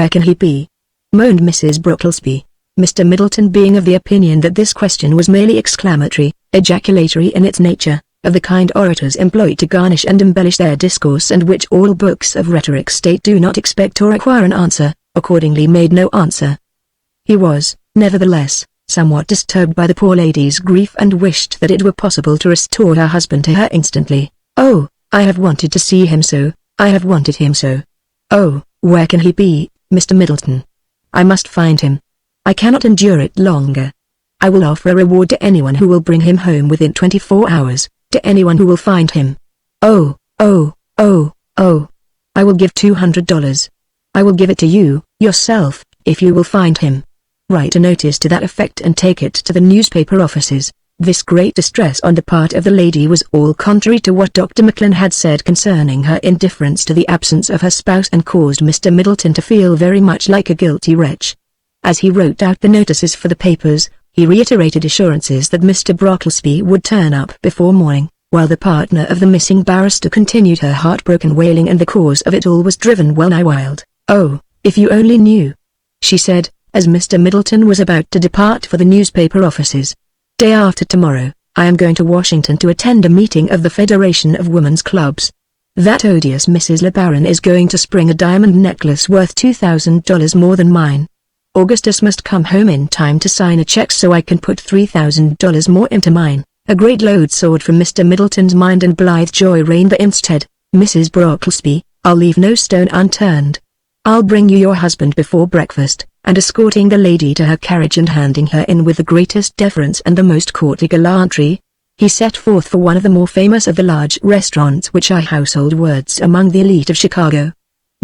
can he be?" moaned Mrs. Brocklesby. Mr. Middleton, being of the opinion that this question was merely exclamatory, ejaculatory in its nature, of the kind orators employ to garnish and embellish their discourse and which all books of rhetoric state do not expect or require an answer, accordingly made no answer. He was, nevertheless, somewhat disturbed by the poor lady's grief and wished that it were possible to restore her husband to her instantly. "Oh, I have wanted to see him so, I have wanted him so." "Oh, where can he be, Mr. Middleton? I must find him. I cannot endure it longer. I will offer a reward to anyone who will bring him home within 24 hours, to anyone who will find him. Oh, I will give $200. I will give it to you, yourself, if you will find him. Write a notice to that effect and take it to the newspaper offices." This great distress on the part of the lady was all contrary to what Dr. Macklin had said concerning her indifference to the absence of her spouse, and caused Mr. Middleton to feel very much like a guilty wretch. As he wrote out the notices for the papers, he reiterated assurances that Mr. Brocklesby would turn up before morning, while the partner of the missing barrister continued her heartbroken wailing, and the cause of it all was driven well-nigh wild. "Oh, if you only knew," she said, as Mr. Middleton was about to depart for the newspaper offices. "Day after tomorrow, I am going to Washington to attend a meeting of the Federation of Women's Clubs. That odious Mrs. LeBaron is going to spring a diamond necklace worth $2,000 more than mine. Augustus must come home in time to sign a check so I can put $3,000 more into mine." A great load soared from Mr. Middleton's mind, and blithe joy reigned instead. "Mrs. Brocklesby, I'll leave no stone unturned. I'll bring you your husband before breakfast," and escorting the lady to her carriage and handing her in with the greatest deference and the most courtly gallantry, he set forth for one of the more famous of the large restaurants which are household words among the elite of Chicago.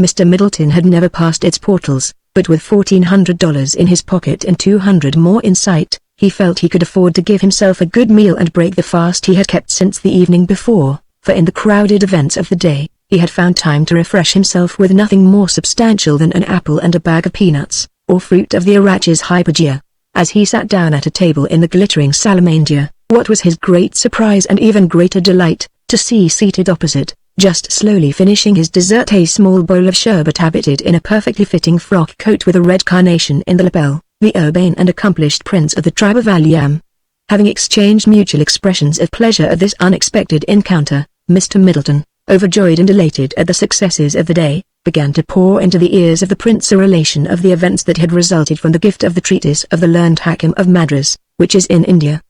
Mr. Middleton had never passed its portals, but with $1,400 in his pocket and 200 more in sight, he felt he could afford to give himself a good meal and break the fast he had kept since the evening before, for in the crowded events of the day, he had found time to refresh himself with nothing more substantial than an apple and a bag of peanuts, or fruit of the Arachis hypogaea. As he sat down at a table in the glittering salamander, what was his great surprise and even greater delight, to see seated opposite, just slowly finishing his dessert, a small bowl of sherbet habited in a perfectly fitting frock coat with a red carnation in the lapel, the urbane and accomplished prince of the tribe of Allan. Having exchanged mutual expressions of pleasure at this unexpected encounter, Mr. Middleton, overjoyed and elated at the successes of the day, began to pour into the ears of the prince a relation of the events that had resulted from the gift of the treatise of the learned Hakim of Madras, which is in India.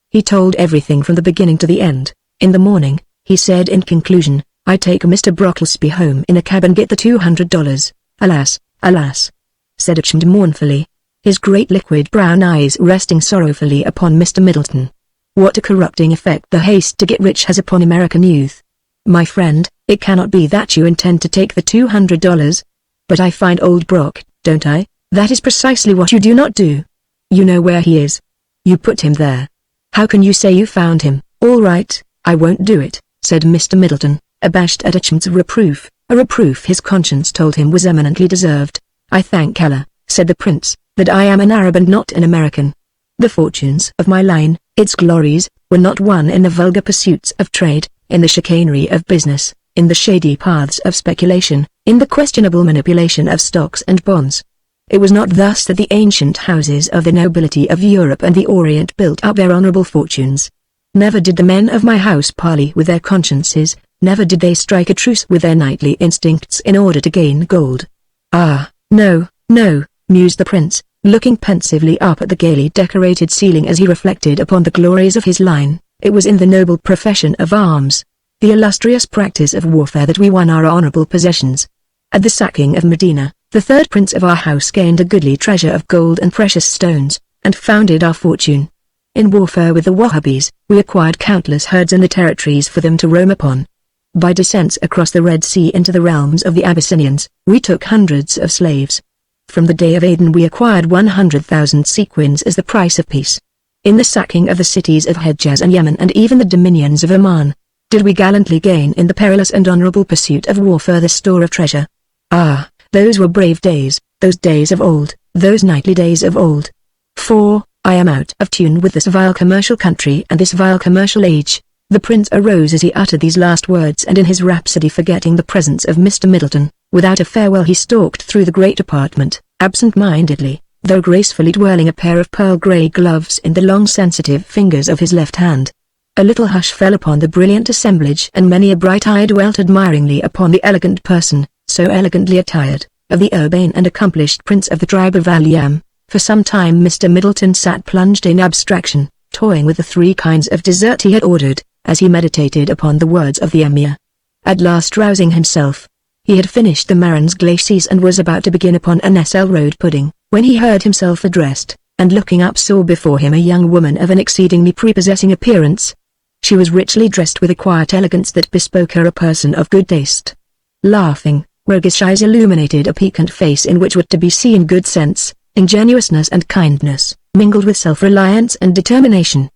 He told everything from the beginning to the end. "In the morning," he said in conclusion, "I take Mr. Brocklesby home in a cab and get the $200. Alas, alas," said Achmed mournfully, his great liquid brown eyes resting sorrowfully upon Mr. Middleton. "What a corrupting effect the haste to get rich has upon American youth. My friend, it cannot be that you intend to take the $200. But I find old Brock, don't I?" "That is precisely what you do not do. You know where he is. You put him there. How can you say you found him?" "All right, I won't do it," said Mr. Middleton, abashed at Achmed's reproof, a reproof his conscience told him was eminently deserved. "I thank Allah," said the prince, "that I am an Arab and not an American. The fortunes of my line, its glories, were not won in the vulgar pursuits of trade, in the chicanery of business, in the shady paths of speculation, in the questionable manipulation of stocks and bonds. It was not thus that the ancient houses of the nobility of Europe and the Orient built up their honorable fortunes. Never did the men of my house parley with their consciences, never did they strike a truce with their knightly instincts in order to gain gold. Ah, no, no, mused the prince, looking pensively up at the gaily decorated ceiling as he reflected upon the glories of his line. It was in the noble profession of arms, the illustrious practice of warfare, that we won our honorable possessions. At the sacking of Medina, the third prince of our house gained a goodly treasure of gold and precious stones, and founded our fortune. In warfare with the Wahhabis, we acquired countless herds and the territories for them to roam upon. By descents across the Red Sea into the realms of the Abyssinians, we took hundreds of slaves. From the day of Aden we acquired 100,000 sequins as the price of peace. In the sacking of the cities of Hejaz and Yemen and even the dominions of Oman, did we gallantly gain in the perilous and honorable pursuit of warfare the store of treasure. Ah, those were brave days, those days of old, those knightly days of old. For, I am out of tune with this vile commercial country and this vile commercial age. The prince arose as he uttered these last words, and in his rhapsody forgetting the presence of Mr. Middleton, without a farewell he stalked through the great apartment, absent-mindedly, though gracefully twirling a pair of pearl-grey gloves in the long sensitive fingers of his left hand. A little hush fell upon the brilliant assemblage, and many a bright eye dwelt admiringly upon the elegant person, so elegantly attired, of the urbane and accomplished prince of the tribe of Al-Yam. For some time Mr. Middleton sat plunged in abstraction, toying with the 3 kinds of dessert he had ordered, as he meditated upon the words of the emir. At last rousing himself, he had finished the Marans glacis and was about to begin upon an SL road pudding, when he heard himself addressed, and looking up saw before him a young woman of an exceedingly prepossessing appearance. She was richly dressed with a quiet elegance that bespoke her a person of good taste. Laughing, roguish eyes illuminated a piquant face in which were to be seen good sense, ingenuousness and kindness, mingled with self-reliance and determination.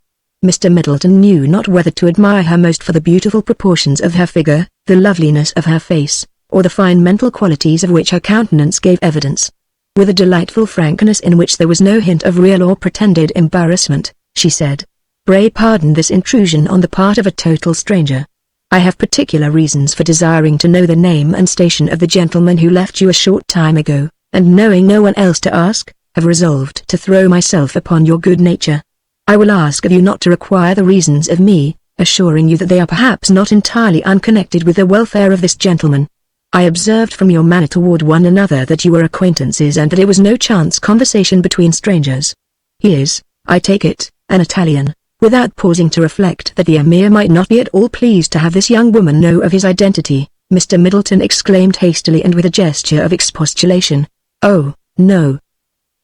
Mr. Middleton knew not whether to admire her most for the beautiful proportions of her figure, the loveliness of her face, or the fine mental qualities of which her countenance gave evidence. With a delightful frankness in which there was no hint of real or pretended embarrassment, she said, "Pray pardon this intrusion on the part of a total stranger. I have particular reasons for desiring to know the name and station of the gentleman who left you a short time ago, and knowing no one else to ask, have resolved to throw myself upon your good nature. I will ask of you not to require the reasons of me, assuring you that they are perhaps not entirely unconnected with the welfare of this gentleman. I observed from your manner toward one another that you were acquaintances and that it was no chance conversation between strangers. He is, I take it, an Italian." Without pausing to reflect that the emir might not be at all pleased to have this young woman know of his identity, Mr. Middleton exclaimed hastily and with a gesture of expostulation, "Oh, no.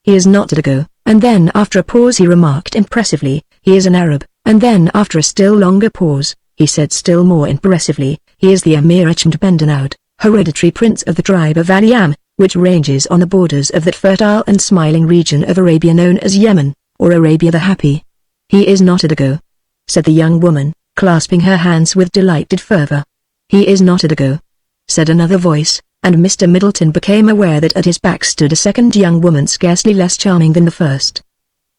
He is not Dago," and then after a pause he remarked impressively, "He is an Arab," and then after a still longer pause, he said still more impressively, "He is the Emir Ahmed Bendenaud, hereditary prince of the tribe of Al-Yam, which ranges on the borders of that fertile and smiling region of Arabia known as Yemen, or Arabia the Happy." "He is not Dago," said the young woman, clasping her hands with delighted fervor. "He is not Dago," said another voice, and Mr. Middleton became aware that at his back stood a second young woman scarcely less charming than the first.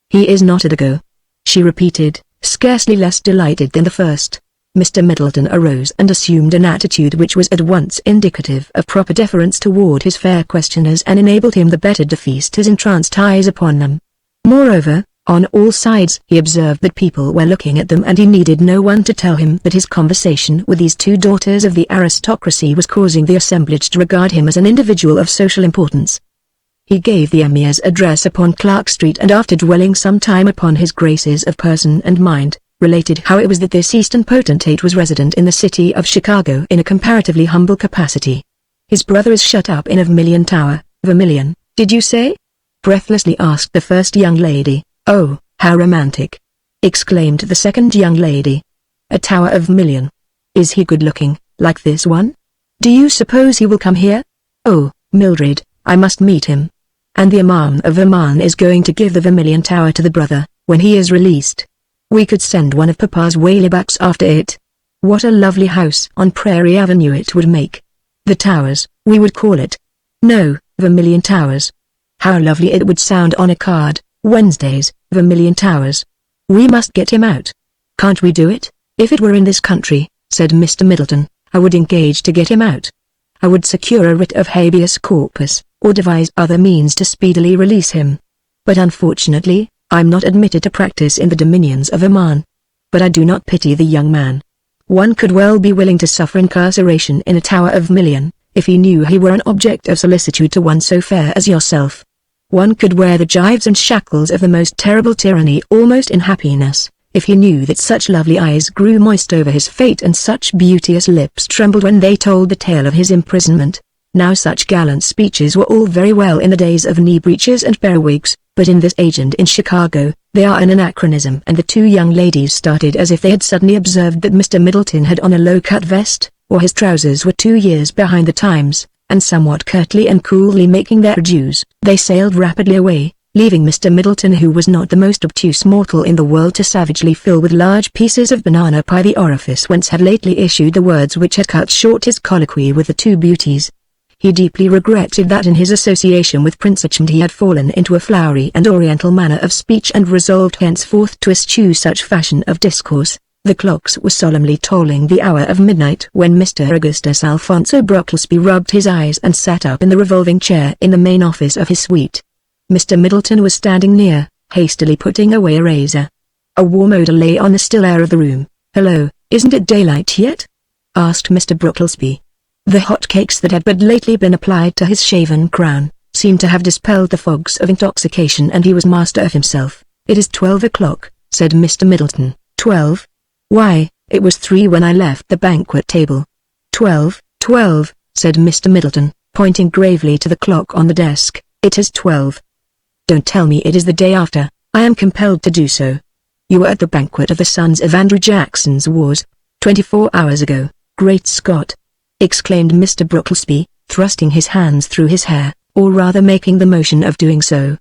"He is not Dago," she repeated, scarcely less delighted than the first. Mr. Middleton arose and assumed an attitude which was at once indicative of proper deference toward his fair questioners and enabled him the better to feast his entranced eyes upon them. Moreover, on all sides he observed that people were looking at them, and he needed no one to tell him that his conversation with these 2 daughters of the aristocracy was causing the assemblage to regard him as an individual of social importance. He gave the emir's address upon Clark Street, and after dwelling some time upon his graces of person and mind, related how it was that this Eastern potentate was resident in the city of Chicago in a comparatively humble capacity. "His brother is shut up in Vermilion Tower." "Vermilion, did you say?" breathlessly asked the first young lady. "Oh, how romantic!" exclaimed the second young lady. "A Tower of Vermilion. Is he good-looking, like this one? Do you suppose he will come here? Oh, Mildred, I must meet him. And the Imam of Oman is going to give the Vermilion Tower to the brother, when he is released. We could send one of Papa's whalebacks after it. What a lovely house on Prairie Avenue it would make. The Towers, we would call it. No, Vermilion Towers. How lovely it would sound on a card. Wednesdays, Vermilion Towers. We must get him out. Can't we do it? If it were in this country," said Mr. Middleton, I would engage to get him out. I would secure a writ of habeas corpus, or devise other means to speedily release him. But unfortunately, I'm not admitted to practice in the dominions of Oman. But I do not pity the young man. One could well be willing to suffer incarceration in a Tower of Million, if he knew he were an object of solicitude to one so fair as yourself. One could wear the gyves and shackles of the most terrible tyranny almost in happiness, if he knew that such lovely eyes grew moist over his fate and such beauteous lips trembled when they told the tale of his imprisonment. Now such gallant speeches were all very well in the days of knee breeches and periwigs, but in this age and in Chicago, they are an anachronism, and the two young ladies started as if they had suddenly observed that Mr. Middleton had on a low-cut vest, or his trousers were 2 years behind the times, and somewhat curtly and coolly making their adieus, they sailed rapidly away, leaving Mr. Middleton, who was not the most obtuse mortal in the world, to savagely fill with large pieces of banana pie the orifice whence had lately issued the words which had cut short his colloquy with the two beauties. He deeply regretted that in his association with Prince Achmed he had fallen into a flowery and oriental manner of speech, and resolved henceforth to eschew such fashion of discourse. The clocks were solemnly tolling the hour of midnight when Mr. Augustus Alphonso Brocklesby rubbed his eyes and sat up in the revolving chair in the main office of his suite. Mr. Middleton was standing near, hastily putting away a razor. A warm odor lay on the still air of the room. "Hello, isn't it daylight yet?" asked Mr. Brocklesby. The hot cakes that had but lately been applied to his shaven crown, seemed to have dispelled the fogs of intoxication, and he was master of himself. "It is 12 o'clock, said Mr. Middleton. 12? Why, it was 3 when I left the banquet table." 12, said Mr. Middleton, pointing gravely to the clock on the desk. "It is 12. Don't tell me it is the day after. I am compelled to do so. You were at the banquet of the sons of Andrew Jackson's Wars, 24 hours ago. Great Scott!" exclaimed Mr. Brocklesby, thrusting his hands through his hair, or rather making the motion of doing so.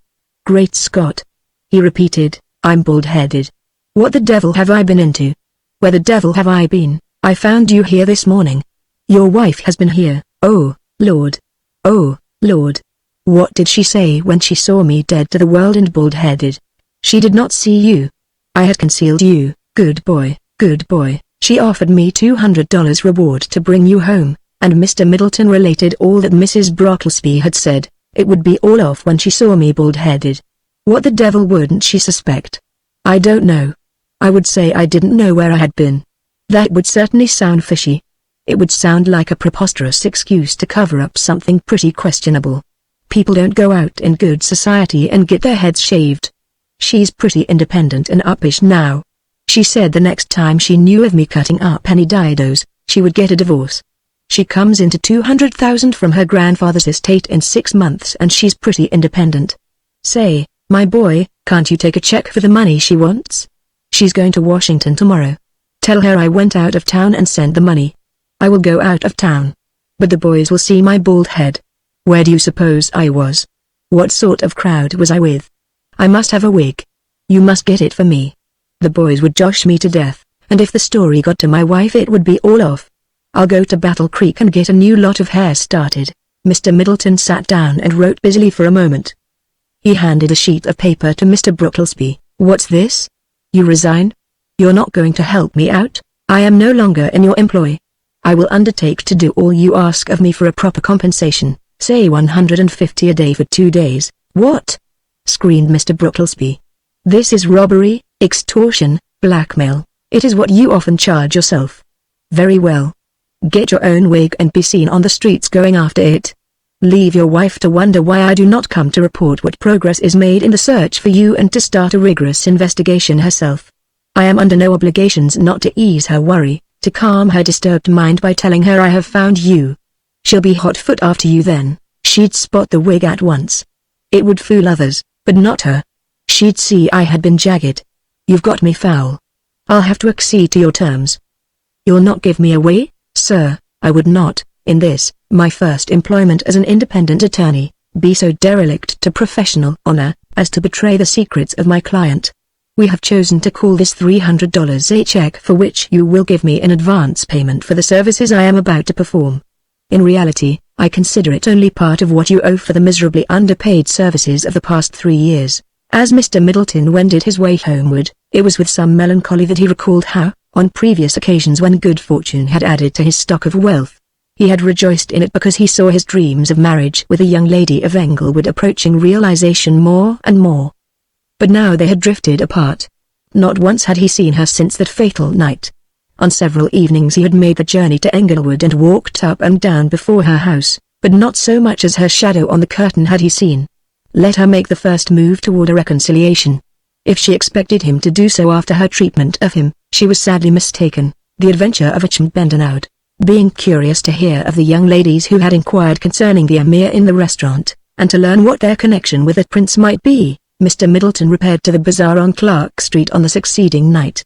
"Great Scott!" he repeated, "I'm bald-headed. What the devil have I been into? Where the devil have I been? I found you here this morning. Your wife has been here. Oh, Lord. Oh, Lord. What did she say when she saw me dead to the world and bald-headed? She did not see you. I had concealed you. Good boy, good boy. She offered me $200 reward to bring you home," and Mr. Middleton related all that Mrs. Brocklesby had said. "It would be all off when she saw me bald-headed. What the devil wouldn't she suspect? I don't know. I would say I didn't know where I had been. That would certainly sound fishy. It would sound like a preposterous excuse to cover up something pretty questionable. People don't go out in good society and get their heads shaved. She's pretty independent and uppish now. She said the next time she knew of me cutting up any didos, she would get a divorce. She comes into $200,000 from her grandfather's estate in 6 months, and she's pretty independent. Say, my boy, can't you take a check for the money she wants? She's going to Washington tomorrow. Tell her I went out of town and sent the money. I will go out of town. But the boys will see my bald head. Where do you suppose I was? What sort of crowd was I with? I must have a wig. You must get it for me. The boys would josh me to death, and if the story got to my wife it would be all off. I'll go to Battle Creek and get a new lot of hair started." Mr. Middleton sat down and wrote busily for a moment. He handed a sheet of paper to Mr. Brocklesby. "What's this? You resign? You're not going to help me out? I am no longer in your employ. I will undertake to do all you ask of me for a proper compensation, say $150 a day for 2 days. "What?" screamed Mr. Brocklesby. "This is robbery, extortion, blackmail. It is what you often charge yourself. Very well. Get your own wig and be seen on the streets going after it. Leave your wife to wonder why I do not come to report what progress is made in the search for you, and to start a rigorous investigation herself. I am under no obligations not to ease her worry, to calm her disturbed mind by telling her I have found you. She'll be hot-foot after you then. She'd spot the wig at once. It would fool others, but not her. She'd see I had been jagged. You've got me foul. I'll have to accede to your terms." "You'll not give me away, sir?" "I would not, in this, my first employment as an independent attorney, be so derelict to professional honor, as to betray the secrets of my client. We have chosen to call this $300 a check for which you will give me an advance payment for the services I am about to perform. In reality, I consider it only part of what you owe for the miserably underpaid services of the past 3 years." As Mr. Middleton wended his way homeward, it was with some melancholy that he recalled how, On previous occasions when good fortune had added to his stock of wealth, he had rejoiced in it because he saw his dreams of marriage with a young lady of Englewood approaching realization more and more. But now they had drifted apart. Not once had he seen her since that fatal night. On several evenings he had made the journey to Englewood and walked up and down before her house, but not so much as her shadow on the curtain had he seen. Let her make the first move toward a reconciliation. If she expected him to do so after her treatment of him, she was sadly mistaken. The adventure of Bendenhout. Being curious to hear of the young ladies who had inquired concerning the Emir in the restaurant, and to learn what their connection with the prince might be, Mr. Middleton repaired to the bazaar on Clark Street on the succeeding night.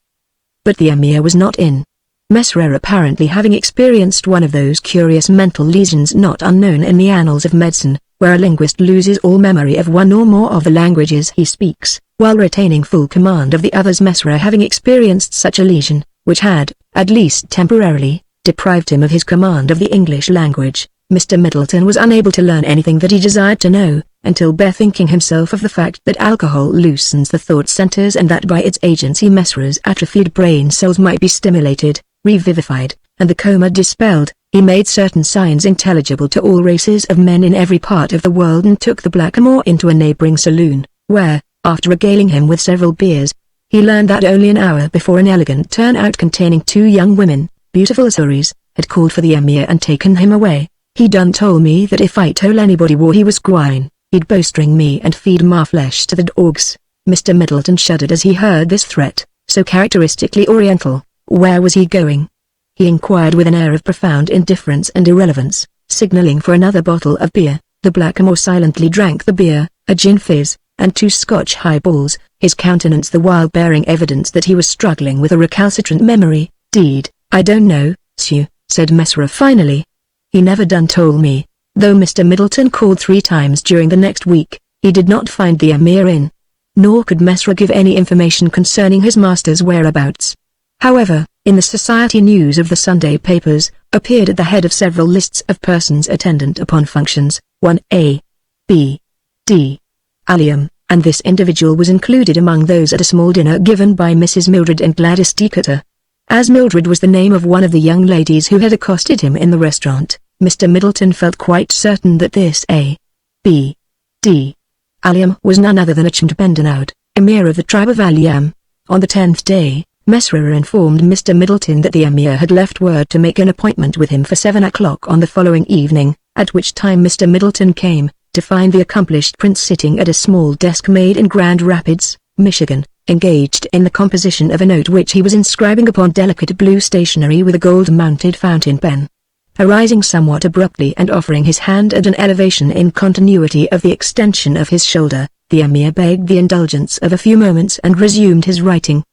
But the Emir was not in. Mesmer, apparently having experienced one of those curious mental lesions not unknown in the annals of medicine, where a linguist loses all memory of one or more of the languages he speaks, while retaining full command of the others, Mesmer having experienced such a lesion, which had, at least temporarily, deprived him of his command of the English language, Mr. Middleton was unable to learn anything that he desired to know, until bethinking himself of the fact that alcohol loosens the thought centers and that by its agency Mesmer's atrophied brain cells might be stimulated, revivified, and the coma dispelled. He made certain signs intelligible to all races of men in every part of the world and took the blackamoor into a neighboring saloon, where, after regaling him with several beers, he learned that only an hour before an elegant turnout containing 2 young women, beautiful as houris, had called for the Emir and taken him away. He done told me that if I told anybody where he was gwine, he'd bowstring me and feed my flesh to the dogs. Mr. Middleton shuddered as he heard this threat, so characteristically oriental. Where was he going? He inquired with an air of profound indifference and irrelevance, signaling for another bottle of beer. The blackamoor silently drank the beer, a gin fizz, and 2 Scotch highballs, his countenance the while bearing evidence that he was struggling with a recalcitrant memory. "Deed, I don't know, Sue," said Mesmer finally. "He never done told me." Though Mr. Middleton called 3 times during the next week, he did not find the Emir in. Nor could Mesmer give any information concerning his master's whereabouts. However, in the society news of the Sunday papers, appeared at the head of several lists of persons attendant upon functions, 1A, B, D, Allan, and this individual was included among those at a small dinner given by Mrs. Mildred and Gladys Decatur. As Mildred was the name of one of the young ladies who had accosted him in the restaurant, Mr. Middleton felt quite certain that this A, B, D, Allan was none other than Bendenhout, Emir of the tribe of Allan. On the 10th day, Mesmer informed Mr. Middleton that the Emir had left word to make an appointment with him for 7 o'clock on the following evening, at which time Mr. Middleton came, to find the accomplished prince sitting at a small desk made in Grand Rapids, Michigan, engaged in the composition of a note which he was inscribing upon delicate blue stationery with a gold-mounted fountain pen. Arising somewhat abruptly and offering his hand at an elevation in continuity of the extension of his shoulder, the Emir begged the indulgence of a few moments and resumed his writing.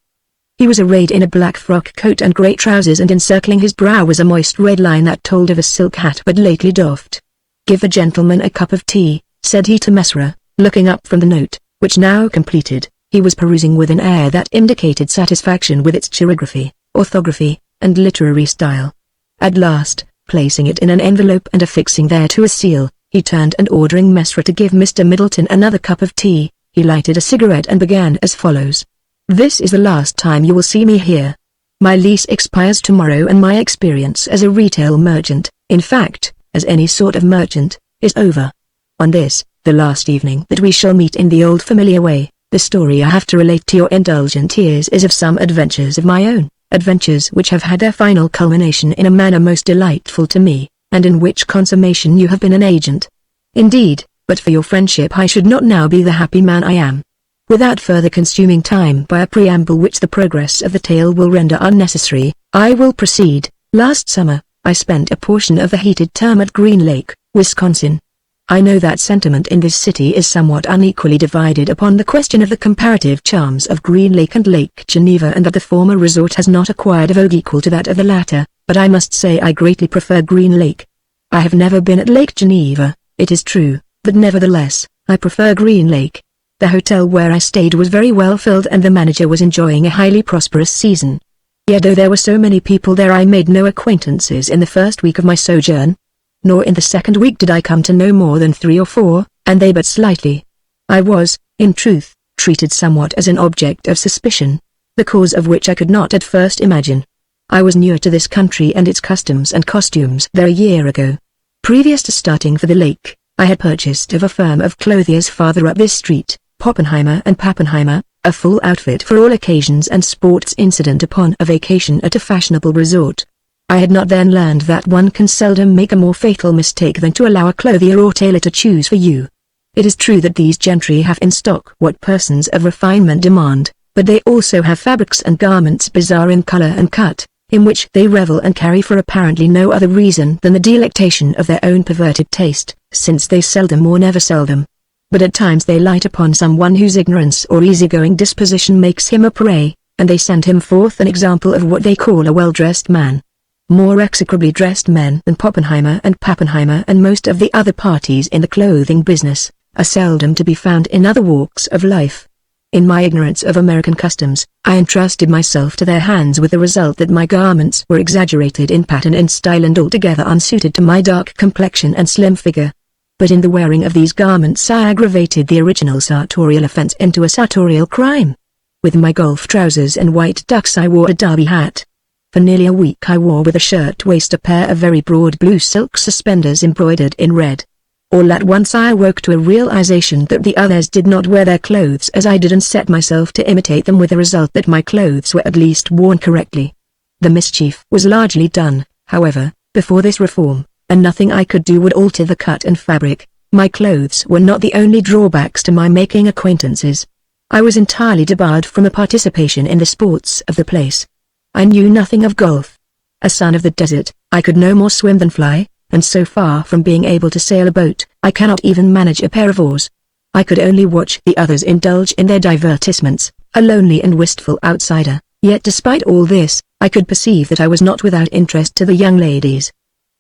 He was arrayed in a black frock coat and grey trousers, and encircling his brow was a moist red line that told of a silk hat but lately doffed. "Give the gentleman a cup of tea," said he to Mesmer, looking up from the note, which now completed, he was perusing with an air that indicated satisfaction with its chirography, orthography, and literary style. At last, placing it in an envelope and affixing thereto a seal, he turned and ordering Mesmer to give Mr. Middleton another cup of tea, he lighted a cigarette and began as follows. "This is the last time you will see me here. My lease expires tomorrow and my experience as a retail merchant, in fact, as any sort of merchant, is over. On this, the last evening that we shall meet in the old familiar way, the story I have to relate to your indulgent ears is of some adventures of my own, adventures which have had their final culmination in a manner most delightful to me, and in which consummation you have been an agent. Indeed, but for your friendship I should not now be the happy man I am. Without further consuming time by a preamble which the progress of the tale will render unnecessary, I will proceed. Last summer, I spent a portion of the heated term at Green Lake, Wisconsin. I know that sentiment in this city is somewhat unequally divided upon the question of the comparative charms of Green Lake and Lake Geneva, and that the former resort has not acquired a vogue equal to that of the latter, but I must say I greatly prefer Green Lake. I have never been at Lake Geneva, it is true, but nevertheless, I prefer Green Lake. The hotel where I stayed was very well filled and the manager was enjoying a highly prosperous season. Yet though there were so many people there, I made no acquaintances in the first week of my sojourn. Nor in the second week did I come to know more than 3 or 4, and they but slightly. I was, in truth, treated somewhat as an object of suspicion. the cause of which I could not at first imagine. I was newer to this country and its customs and costumes there a year ago. Previous to starting for the lake, I had purchased of a firm of clothiers farther up this street, Poppenheimer and Pappenheimer, a full outfit for all occasions and sports incident upon a vacation at a fashionable resort. I had not then learned that one can seldom make a more fatal mistake than to allow a clothier or tailor to choose for you. It is true that these gentry have in stock what persons of refinement demand, but they also have fabrics and garments bizarre in color and cut, in which they revel and carry for apparently no other reason than the delectation of their own perverted taste, since they seldom or never sell them. But at times they light upon someone whose ignorance or easygoing disposition makes him a prey, and they send him forth an example of what they call a well-dressed man. More execrably dressed men than Poppenheimer and Pappenheimer and most of the other parties in the clothing business, are seldom to be found in other walks of life. In my ignorance of American customs, I entrusted myself to their hands with the result that my garments were exaggerated in pattern and style and altogether unsuited to my dark complexion and slim figure. But in the wearing of these garments I aggravated the original sartorial offense into a sartorial crime. With my golf trousers and white ducks I wore a derby hat. For nearly a week I wore with a shirt-waist a pair of very broad blue silk suspenders embroidered in red. All at once I awoke to a realization that the others did not wear their clothes as I did and set myself to imitate them with the result that my clothes were at least worn correctly. The mischief was largely done, however, before this reform, and nothing I could do would alter the cut and fabric. My clothes were not the only drawbacks to my making acquaintances. I was entirely debarred from a participation in the sports of the place. I knew nothing of golf. A son of the desert, I could no more swim than fly, and so far from being able to sail a boat, I cannot even manage a pair of oars. I could only watch the others indulge in their divertissements, a lonely and wistful outsider, yet despite all this, I could perceive that I was not without interest to the young ladies.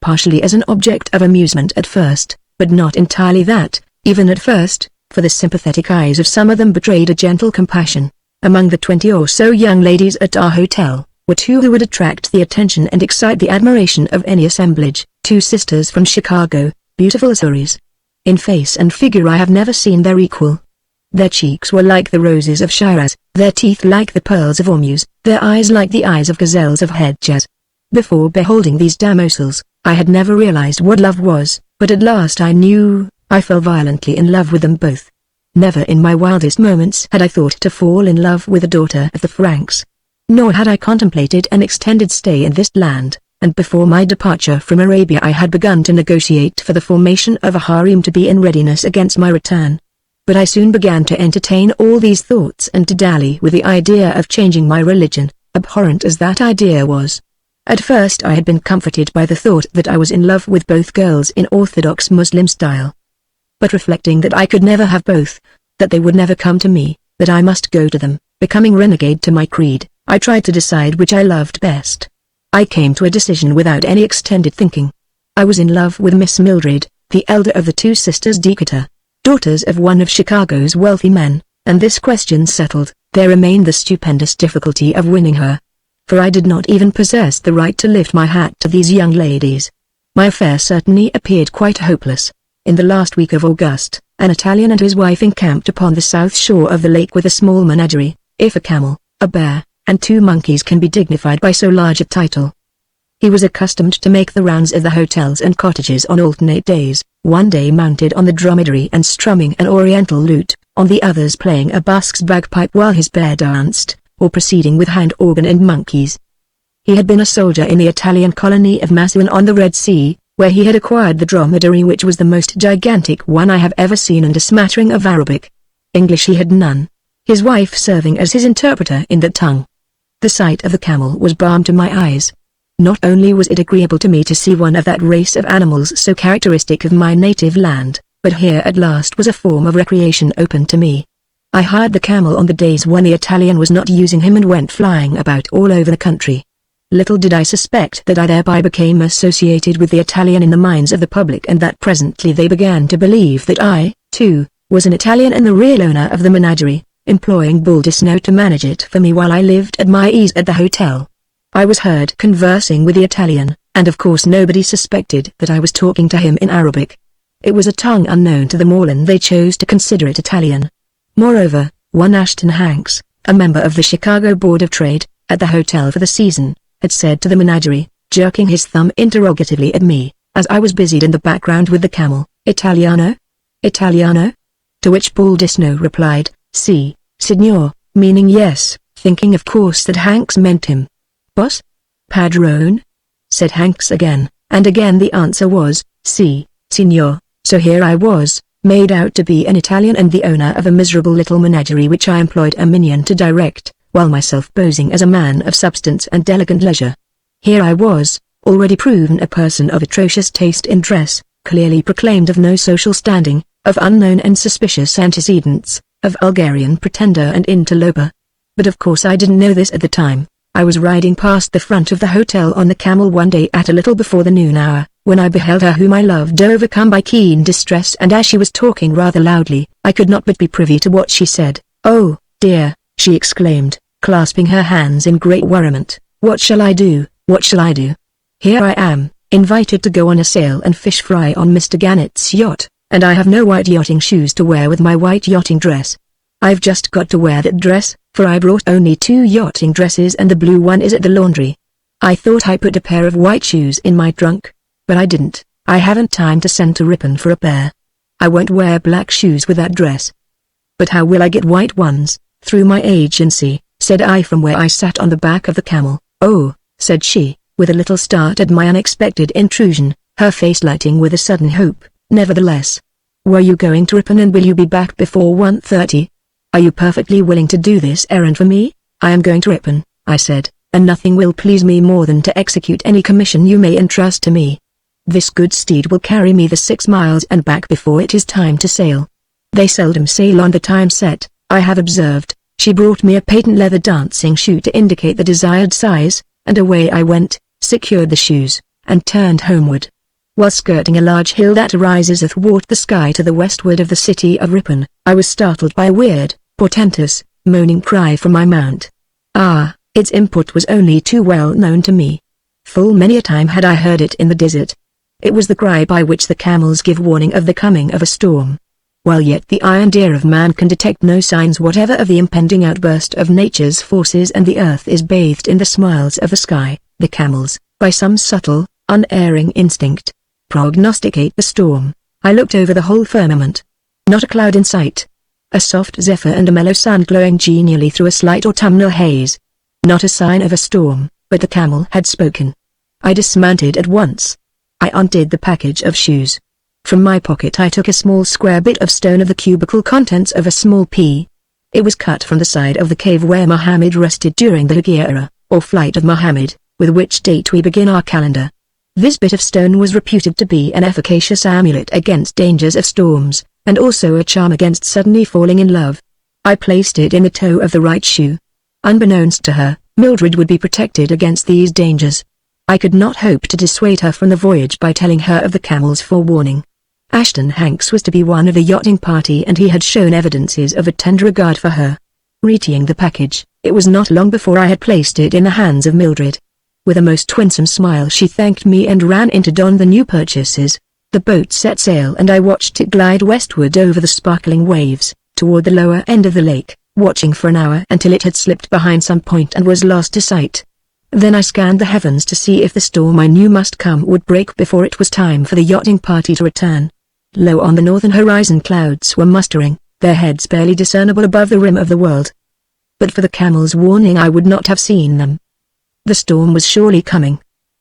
Partially as an object of amusement at first, but not entirely that, even at first, for the sympathetic eyes of some of them betrayed a gentle compassion. Among the 20 or so young ladies at our hotel, were two who would attract the attention and excite the admiration of any assemblage, two sisters from Chicago, beautiful as houris. In face and figure I have never seen their equal. Their cheeks were like the roses of Shiraz, their teeth like the pearls of Ormuz, their eyes like the eyes of gazelles of Hejaz. Before beholding these damoiselles, I had never realized what love was, but at last I knew. I fell violently in love with them both. Never in my wildest moments had I thought to fall in love with a daughter of the Franks. Nor had I contemplated an extended stay in this land, and before my departure from Arabia I had begun to negotiate for the formation of a harem to be in readiness against my return. But I soon began to entertain all these thoughts and to dally with the idea of changing my religion, abhorrent as that idea was. At first I had been comforted by the thought that I was in love with both girls in orthodox Muslim style. But reflecting that I could never have both, that they would never come to me, that I must go to them, becoming renegade to my creed, I tried to decide which I loved best. I came to a decision without any extended thinking. I was in love with Miss Mildred, the elder of the two sisters Decatur, daughters of one of Chicago's wealthy men, and this question settled, there remained the stupendous difficulty of winning her. For I did not even possess the right to lift my hat to these young ladies. My affair certainly appeared quite hopeless. In the last week of August, an Italian and his wife encamped upon the south shore of the lake with a small menagerie, if a camel, a bear, and 2 monkeys can be dignified by so large a title. He was accustomed to make the rounds of the hotels and cottages on alternate days, one day mounted on the dromedary and strumming an oriental lute, on the others playing a Basque's bagpipe while his bear danced, or proceeding with hand organ and monkeys. He had been a soldier in the Italian colony of Macedon on the Red Sea, where he had acquired the dromedary which was the most gigantic one I have ever seen and a smattering of Arabic. English he had none, his wife serving as his interpreter in that tongue. The sight of the camel was balm to my eyes. Not only was it agreeable to me to see one of that race of animals so characteristic of my native land, but here at last was a form of recreation open to me. I hired the camel on the days when the Italian was not using him and went flying about all over the country. Little did I suspect that I thereby became associated with the Italian in the minds of the public and that presently they began to believe that I, too, was an Italian and the real owner of the menagerie, employing Baldisno to manage it for me while I lived at my ease at the hotel. I was heard conversing with the Italian, and of course nobody suspected that I was talking to him in Arabic. It was a tongue unknown to them all and they chose to consider it Italian. Moreover, one Ashton Hanks, a member of the Chicago Board of Trade, at the hotel for the season, had said to the menagerie, jerking his thumb interrogatively at me, as I was busied in the background with the camel, "Italiano? Italiano?" To which Baldisno replied, "Si, signor," meaning yes, thinking of course that Hanks meant him. "Boss? Padrone?" said Hanks again, and again the answer was, "Si, signor." So here I was, made out to be an Italian and the owner of a miserable little menagerie which I employed a minion to direct, while myself posing as a man of substance and elegant leisure. Here I was, already proven a person of atrocious taste in dress, clearly proclaimed of no social standing, of unknown and suspicious antecedents, of Bulgarian pretender and interloper. But of course I didn't know this at the time. I was riding past the front of the hotel on the camel one day at a little before the noon hour, when I beheld her whom I loved overcome by keen distress, and as she was talking rather loudly, I could not but be privy to what she said. "Oh, dear," she exclaimed, clasping her hands in great worriment, "what shall I do, what shall I do? Here I am, invited to go on a sail and fish fry on Mr. Gannett's yacht, and I have no white yachting shoes to wear with my white yachting dress. I've just got to wear that dress, for I brought only 2 yachting dresses and the blue one is at the laundry. I thought I put a pair of white shoes in my trunk, but I didn't. I haven't time to send to Ripon for a pair. I won't wear black shoes with that dress." "But how will I get white ones?" "Through my agency," said I from where I sat on the back of the camel. "Oh," said she, with a little start at my unexpected intrusion, her face lighting with a sudden hope. "Nevertheless, were you going to Ripon and will you be back before 1:30? Are you perfectly willing to do this errand for me?" "I am going to Ripon," I said, "and nothing will please me more than to execute any commission you may entrust to me. This good steed will carry me the 6 miles and back before it is time to sail. They seldom sail on the time set, I have observed." She brought me a patent leather dancing shoe to indicate the desired size, and away I went, secured the shoes, and turned homeward. While skirting a large hill that rises athwart the sky to the westward of the city of Ripon, I was startled by a weird, portentous, moaning cry from my mount. Ah, its import was only too well known to me. Full many a time had I heard it in the desert. It was the cry by which the camels give warning of the coming of a storm. While yet the iron ear of man can detect no signs whatever of the impending outburst of nature's forces and the earth is bathed in the smiles of the sky, the camels, by some subtle, unerring instinct, prognosticate the storm. I looked over the whole firmament. Not a cloud in sight. A soft zephyr and a mellow sun glowing genially through a slight autumnal haze. Not a sign of a storm, but the camel had spoken. I dismounted at once. I undid the package of shoes. From my pocket I took a small square bit of stone of the cubical contents of a small pea. It was cut from the side of the cave where Muhammad rested during the Hegira, or flight of Muhammad, with which date we begin our calendar. This bit of stone was reputed to be an efficacious amulet against dangers of storms, and also a charm against suddenly falling in love. I placed it in the toe of the right shoe. Unbeknownst to her, Mildred would be protected against these dangers. I could not hope to dissuade her from the voyage by telling her of the camel's forewarning. Ashton Hanks was to be one of the yachting party and he had shown evidences of a tender regard for her. Retying the package, it was not long before I had placed it in the hands of Mildred. With a most winsome smile she thanked me and ran in to don the new purchases. The boat set sail and I watched it glide westward over the sparkling waves, toward the lower end of the lake, watching for an hour until it had slipped behind some point and was lost to sight. Then I scanned the heavens to see if the storm I knew must come would break before it was time for the yachting party to return. Low on the northern horizon clouds were mustering, their heads barely discernible above the rim of the world. But for the camel's warning I would not have seen them. The storm was surely coming.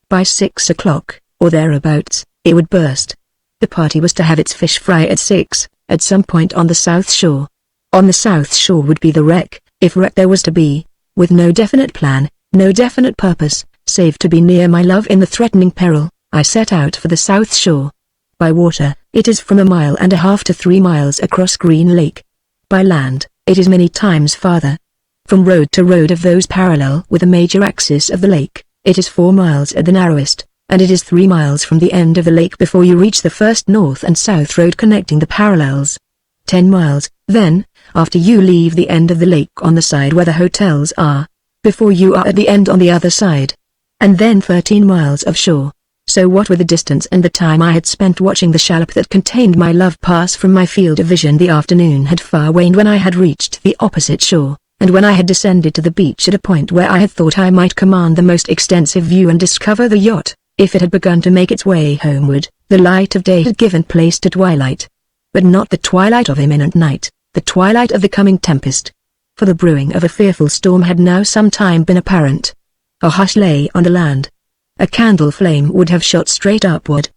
By 6 o'clock, or thereabouts, it would burst. The party was to have its fish fry at 6, at some point on the south shore. On the south shore would be the wreck, if wreck there was to be, with no definite plan, no definite purpose, save to be near my love in the threatening peril. I set out for the south shore. By water, it is from 1.5 miles to 3 miles across Green Lake. By land, it is many times farther. From road to road of those parallel with the major axis of the lake, it is 4 miles at the narrowest, and it is 3 miles from the end of the lake before you reach the first north and south road connecting the parallels. 10 miles, then, after you leave the end of the lake on the side where the hotels are, before you are at the end on the other side. And then 13 miles of shore. So what with the distance and the time I had spent watching the shallop that contained my love pass from my field of vision, the afternoon had far waned when I had reached the opposite shore, and when I had descended to the beach at a point where I had thought I might command the most extensive view and discover the yacht, if it had begun to make its way homeward, the light of day had given place to twilight. But not the twilight of imminent night, the twilight of the coming tempest. For the brewing of a fearful storm had now some time been apparent. A hush lay on the land. A candle flame would have shot straight upward.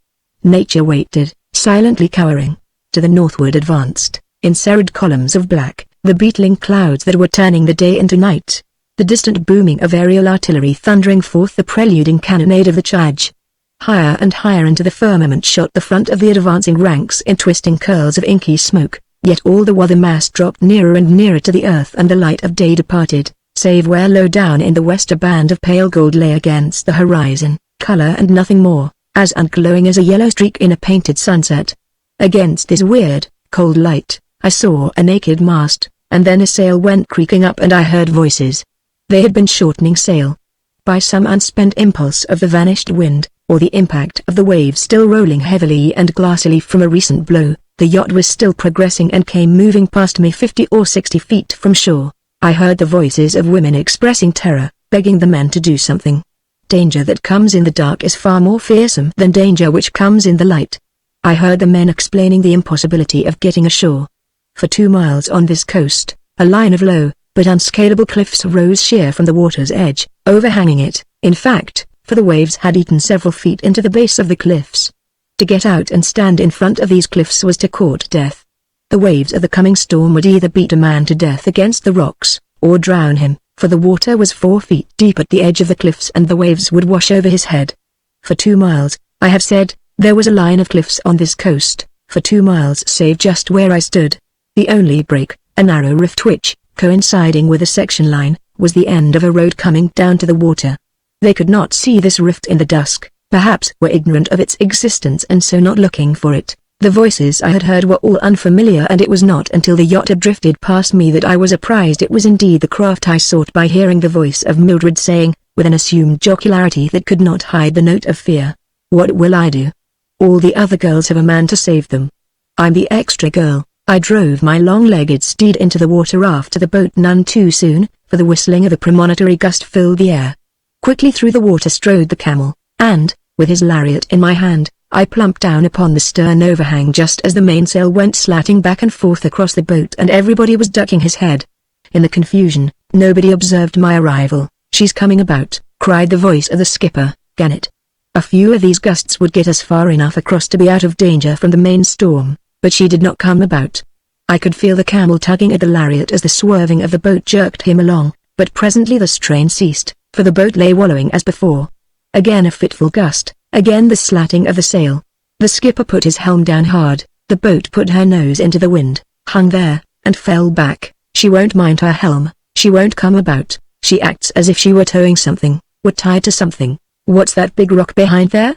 Nature waited, silently cowering. To the northward advanced, in serried columns of black, the beetling clouds that were turning the day into night. The distant booming of aerial artillery thundering forth the preluding cannonade of the charge. Higher and higher into the firmament shot the front of the advancing ranks in twisting curls of inky smoke, yet all the while the mass dropped nearer and nearer to the earth and the light of day departed, save where low down in the west a band of pale gold lay against the horizon, color and nothing more, as unglowing as a yellow streak in a painted sunset. Against this weird, cold light, I saw a naked mast, and then a sail went creaking up and I heard voices. They had been shortening sail. By some unspent impulse of the vanished wind, or the impact of the waves still rolling heavily and glassily from a recent blow, the yacht was still progressing and came moving past me 50 or 60 feet from shore. I heard the voices of women expressing terror, begging the men to do something. Danger that comes in the dark is far more fearsome than danger which comes in the light. I heard the men explaining the impossibility of getting ashore. For 2 miles on this coast, a line of low, but unscalable cliffs rose sheer from the water's edge, overhanging it, in fact, for the waves had eaten several feet into the base of the cliffs. To get out and stand in front of these cliffs was to court death. The waves of the coming storm would either beat a man to death against the rocks, or drown him, for the water was 4 feet deep at the edge of the cliffs and the waves would wash over his head. For 2 miles, I have said, there was a line of cliffs on this coast, for 2 miles save just where I stood. The only break, a narrow rift which, coinciding with a section line, was the end of a road coming down to the water. They could not see this rift in the dusk, perhaps were ignorant of its existence and so not looking for it. The voices I had heard were all unfamiliar and it was not until the yacht had drifted past me that I was apprised it was indeed the craft I sought by hearing the voice of Mildred saying, with an assumed jocularity that could not hide the note of fear, "What will I do? All the other girls have a man to save them. I'm the extra girl." I drove my long-legged steed into the water after the boat none too soon, for the whistling of a premonitory gust filled the air. Quickly through the water strode the camel, and, with his lariat in my hand, I plumped down upon the stern overhang just as the mainsail went slatting back and forth across the boat and everybody was ducking his head. In the confusion, nobody observed my arrival. "She's coming about," cried the voice of the skipper, "Gannet." A few of these gusts would get us far enough across to be out of danger from the main storm, but she did not come about. I could feel the camel tugging at the lariat as the swerving of the boat jerked him along, but presently the strain ceased, for the boat lay wallowing as before. Again a fitful gust, again the slatting of the sail. The skipper put his helm down hard, the boat put her nose into the wind, hung there, and fell back. "She won't mind her helm, she won't come about, she acts as if she were towing something, were tied to something. What's that big rock behind there?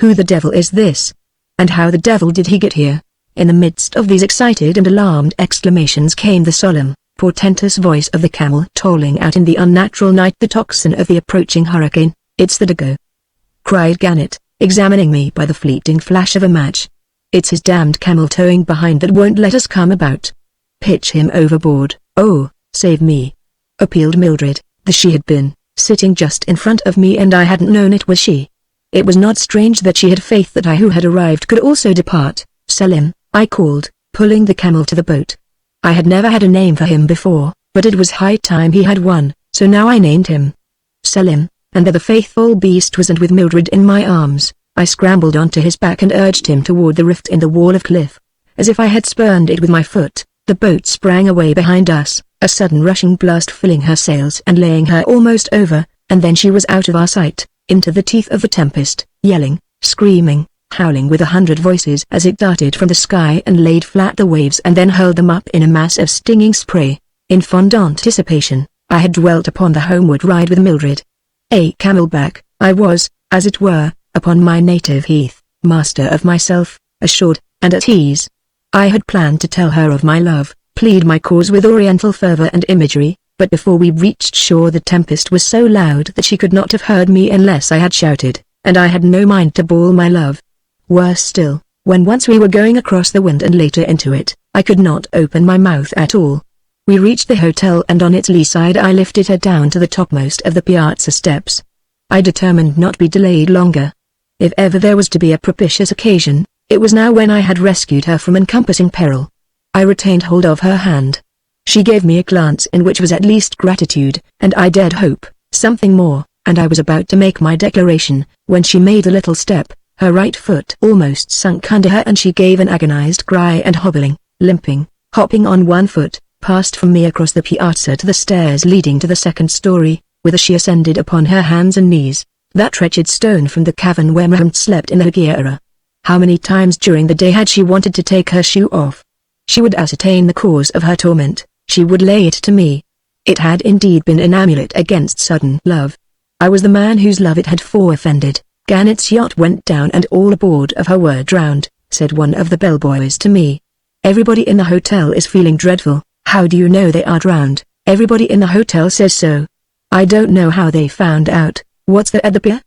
Who the devil is this? And how the devil did he get here?" In the midst of these excited and alarmed exclamations came the solemn, portentous voice of the camel tolling out in the unnatural night the tocsin of the approaching hurricane. "It's the Dago," cried Gannet, examining me by the fleeting flash of a match. "It's his damned camel towing behind that won't let us come about. Pitch him overboard." "Oh, save me," appealed Mildred, the she had been, sitting just in front of me and I hadn't known it was she. It was not strange that she had faith that I who had arrived could also depart. "Selim," I called, pulling the camel to the boat. I had never had a name for him before, but it was high time he had one, so now I named him Selim, and there the faithful beast was, and with Mildred in my arms, I scrambled onto his back and urged him toward the rift in the wall of cliff. As if I had spurned it with my foot, the boat sprang away behind us, a sudden rushing blast filling her sails and laying her almost over, and then she was out of our sight, into the teeth of the tempest, yelling, screaming, howling with 100 voices as it darted from the sky and laid flat the waves and then hurled them up in a mass of stinging spray. In fond anticipation, I had dwelt upon the homeward ride with Mildred. A camelback, I was, as it were, upon my native heath, master of myself, assured, and at ease. I had planned to tell her of my love, plead my cause with oriental fervor and imagery, but before we reached shore the tempest was so loud that she could not have heard me unless I had shouted, and I had no mind to bawl my love. Worse still, when once we were going across the wind and later into it, I could not open my mouth at all. We reached the hotel and on its lee side I lifted her down to the topmost of the piazza steps. I determined not to be delayed longer. If ever there was to be a propitious occasion, it was now when I had rescued her from encompassing peril. I retained hold of her hand. She gave me a glance in which was at least gratitude, and I dared hope something more, and I was about to make my declaration, when she made a little step, her right foot almost sunk under her and she gave an agonized cry and hobbling, limping, hopping on one foot, passed from me across the piazza to the stairs leading to the second story, whither she ascended upon her hands and knees, that wretched stone from the cavern where Mahommed slept in the Hegira. How many times during the day had she wanted to take her shoe off? She would ascertain the cause of her torment, she would lay it to me. It had indeed been an amulet against sudden love. I was the man whose love it had offended. Gannett's yacht went down and all aboard of her were drowned, said one of the bellboys to me. Everybody in the hotel is feeling dreadful. How do you know they are drowned? Everybody in the hotel says so. I don't know how they found out. What's there at the pier?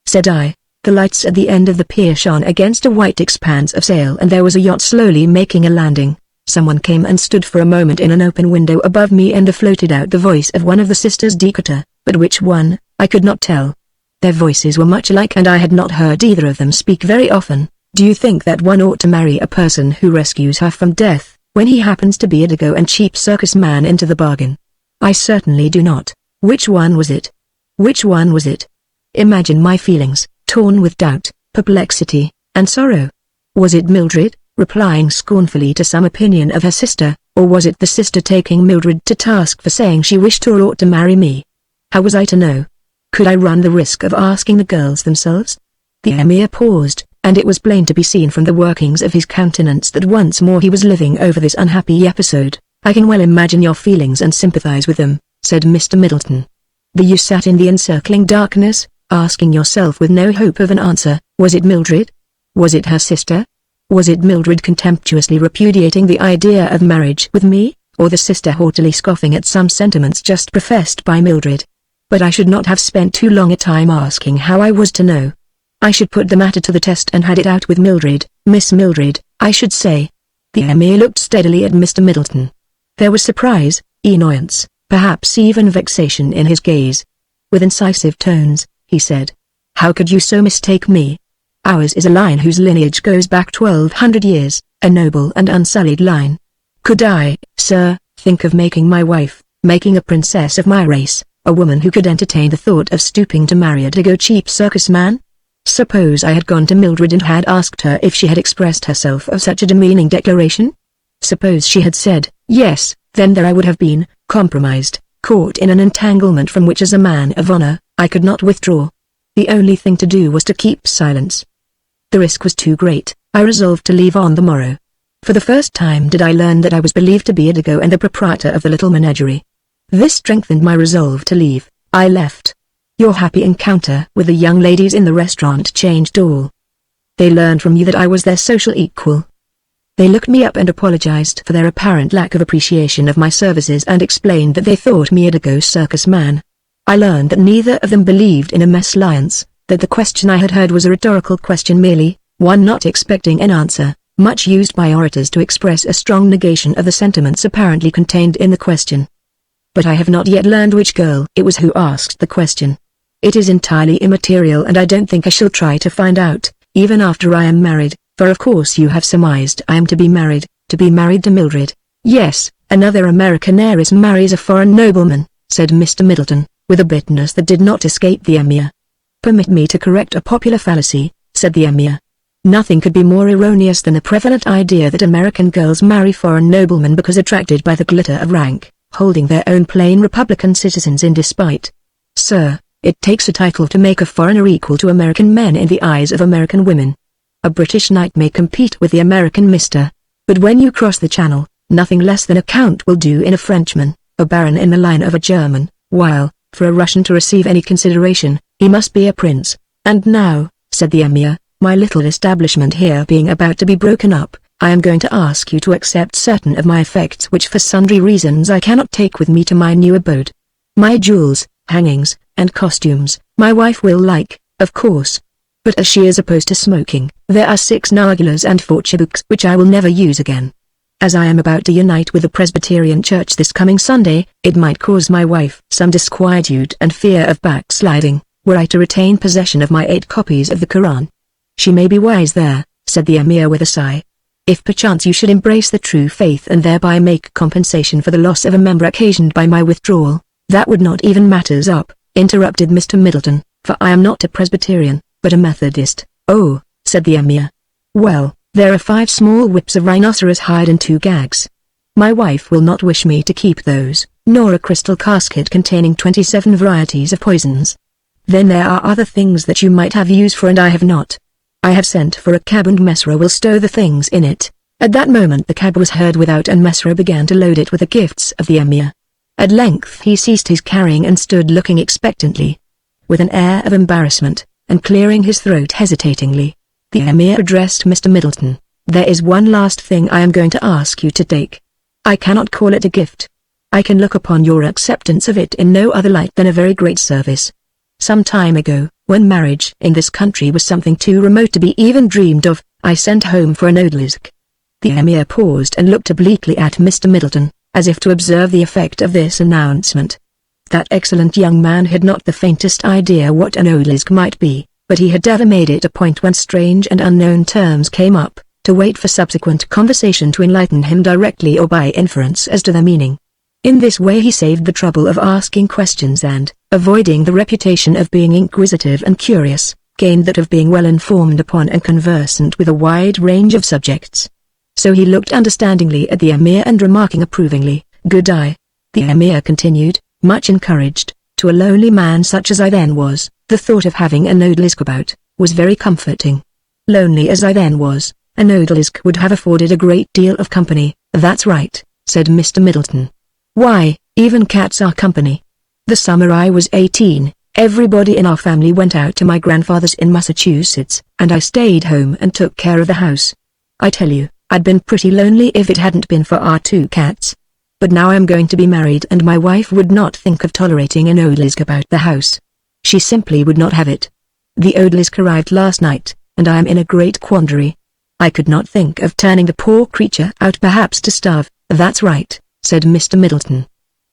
Said I. The lights at the end of the pier shone against a white expanse of sail and there was a yacht slowly making a landing. Someone came and stood for a moment in an open window above me and there floated out the voice of one of the sisters Decatur, but which one, I could not tell. Their voices were much alike and I had not heard either of them speak very often. Do you think that one ought to marry a person who rescues her from death, when he happens to be a dago and cheap circus man into the bargain? I certainly do not. Which one was it? Which one was it? Imagine my feelings, torn with doubt, perplexity, and sorrow. Was it Mildred, replying scornfully to some opinion of her sister, or was it the sister taking Mildred to task for saying she wished or ought to marry me? How was I to know? Could I run the risk of asking the girls themselves? The Emir paused, and it was plain to be seen from the workings of his countenance that once more he was living over this unhappy episode. I can well imagine your feelings and sympathize with them, said Mr. Middleton. You sat in the encircling darkness, asking yourself with no hope of an answer, was it Mildred? Was it her sister? Was it Mildred contemptuously repudiating the idea of marriage with me, or the sister haughtily scoffing at some sentiments just professed by Mildred? But I should not have spent too long a time asking how I was to know. I should put the matter to the test and had it out with Mildred, Miss Mildred, I should say. The Emir looked steadily at Mr. Middleton. There was surprise, annoyance, perhaps even vexation in his gaze. With incisive tones, he said, "How could you so mistake me? Ours is a line whose lineage goes back 1200 years, a noble and unsullied line. Could I, sir, think of making my wife, making a princess of my race, a woman who could entertain the thought of stooping to marry a dago cheap circus man? Suppose I had gone to Mildred and had asked her if she had expressed herself of such a demeaning declaration? Suppose she had said, yes, then there I would have been, compromised, caught in an entanglement from which as a man of honor, I could not withdraw. The only thing to do was to keep silence. The risk was too great. I resolved to leave on the morrow. For the first time did I learn that I was believed to be a dago and the proprietor of the little menagerie. This strengthened my resolve to leave. I left. Your happy encounter with the young ladies in the restaurant changed all. They learned from you that I was their social equal. They looked me up and apologized for their apparent lack of appreciation of my services and explained that they thought me a dago circus man. I learned that neither of them believed in a mésalliance, that the question I had heard was a rhetorical question merely, one not expecting an answer, much used by orators to express a strong negation of the sentiments apparently contained in the question. But I have not yet learned which girl it was who asked the question. It is entirely immaterial and I don't think I shall try to find out, even after I am married, for of course you have surmised I am to be married to Mildred. Yes, another American heiress marries a foreign nobleman, said Mr. Middleton, with a bitterness that did not escape the Emir. Permit me to correct a popular fallacy, said the Emir. Nothing could be more erroneous than the prevalent idea that American girls marry foreign noblemen because attracted by the glitter of rank, holding their own plain Republican citizens in despite. Sir, it takes a title to make a foreigner equal to American men in the eyes of American women. A British knight may compete with the American mister, but when you cross the channel, nothing less than a count will do in a Frenchman, a baron in the line of a German, while, for a Russian to receive any consideration, he must be a prince. And now, said the Emir, my little establishment here being about to be broken up, I am going to ask you to accept certain of my effects which for sundry reasons I cannot take with me to my new abode. My jewels, hangings, and costumes, my wife will like, of course. But as she is opposed to smoking, there are 6 nargilahs and 4 chibouks which I will never use again. As I am about to unite with the Presbyterian Church this coming Sunday, it might cause my wife some disquietude and fear of backsliding, were I to retain possession of my 8 copies of the Quran. She may be wise there, said the Emir with a sigh. If perchance you should embrace the true faith and thereby make compensation for the loss of a member occasioned by my withdrawal, that would not even matters up, interrupted Mr. Middleton, for I am not a Presbyterian, but a Methodist. Oh, said the Emir. Well, there are 5 small whips of rhinoceros hide and 2 gags. My wife will not wish me to keep those, nor a crystal casket containing 27 varieties of poisons. Then there are other things that you might have use for and I have not. I have sent for a cab and Mesra will stow the things in it. At that moment the cab was heard without and Mesra began to load it with the gifts of the Emir. At length he ceased his carrying and stood looking expectantly, with an air of embarrassment, and clearing his throat hesitatingly. The Emir addressed Mr. Middleton. There is one last thing I am going to ask you to take. I cannot call it a gift. I can look upon your acceptance of it in no other light than a very great service. Some time ago, when marriage in this country was something too remote to be even dreamed of, I sent home for an odalisk. The Emir paused and looked obliquely at Mr. Middleton, as if to observe the effect of this announcement. That excellent young man had not the faintest idea what an odalisk might be, but he had ever made it a point when strange and unknown terms came up, to wait for subsequent conversation to enlighten him directly or by inference as to their meaning. In this way he saved the trouble of asking questions and, avoiding the reputation of being inquisitive and curious, gained that of being well informed upon and conversant with a wide range of subjects. So he looked understandingly at the Emir and remarking approvingly, "Good eye." The Emir continued, much encouraged, "To a lonely man such as I then was, the thought of having an odalisk about, was very comforting. Lonely as I then was, an odalisk would have afforded a great deal of company." "That's right," said Mr. Middleton. "Why, even cats are company. The summer I was 18, everybody in our family went out to my grandfather's in Massachusetts, and I stayed home and took care of the house. I tell you, I'd been pretty lonely if it hadn't been for our 2 cats. But now I'm going to be married and my wife would not think of tolerating an odalisk about the house. She simply would not have it. The odalisk arrived last night, and I am in a great quandary. I could not think of turning the poor creature out perhaps to starve." "That's right," said Mr. Middleton.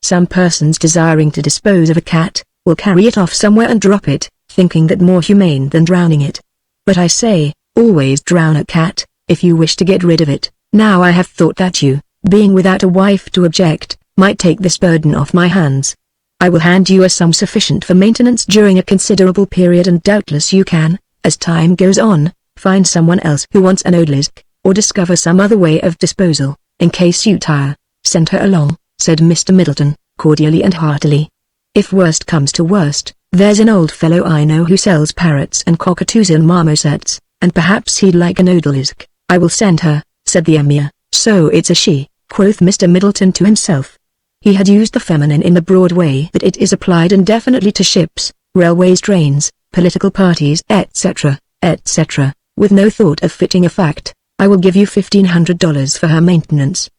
"Some persons desiring to dispose of a cat, will carry it off somewhere and drop it, thinking that more humane than drowning it. But I say, always drown a cat, if you wish to get rid of it. Now I have thought that you, being without a wife to object, might take this burden off my hands. I will hand you a sum sufficient for maintenance during a considerable period and doubtless you can, as time goes on, find someone else who wants an odalisk, or discover some other way of disposal, in case you tire. Send her along," said Mr. Middleton, cordially and heartily. "If worst comes to worst, there's an old fellow I know who sells parrots and cockatoos and marmosets, and perhaps he'd like an odalisk." "I will send her," said the Emir. "So it's a she," quoth Mr. Middleton to himself. He had used the feminine in the broad way that it is applied indefinitely to ships, railways, trains, political parties, etc., etc., with no thought of fitting a fact. "I will give you $1,500 for her maintenance.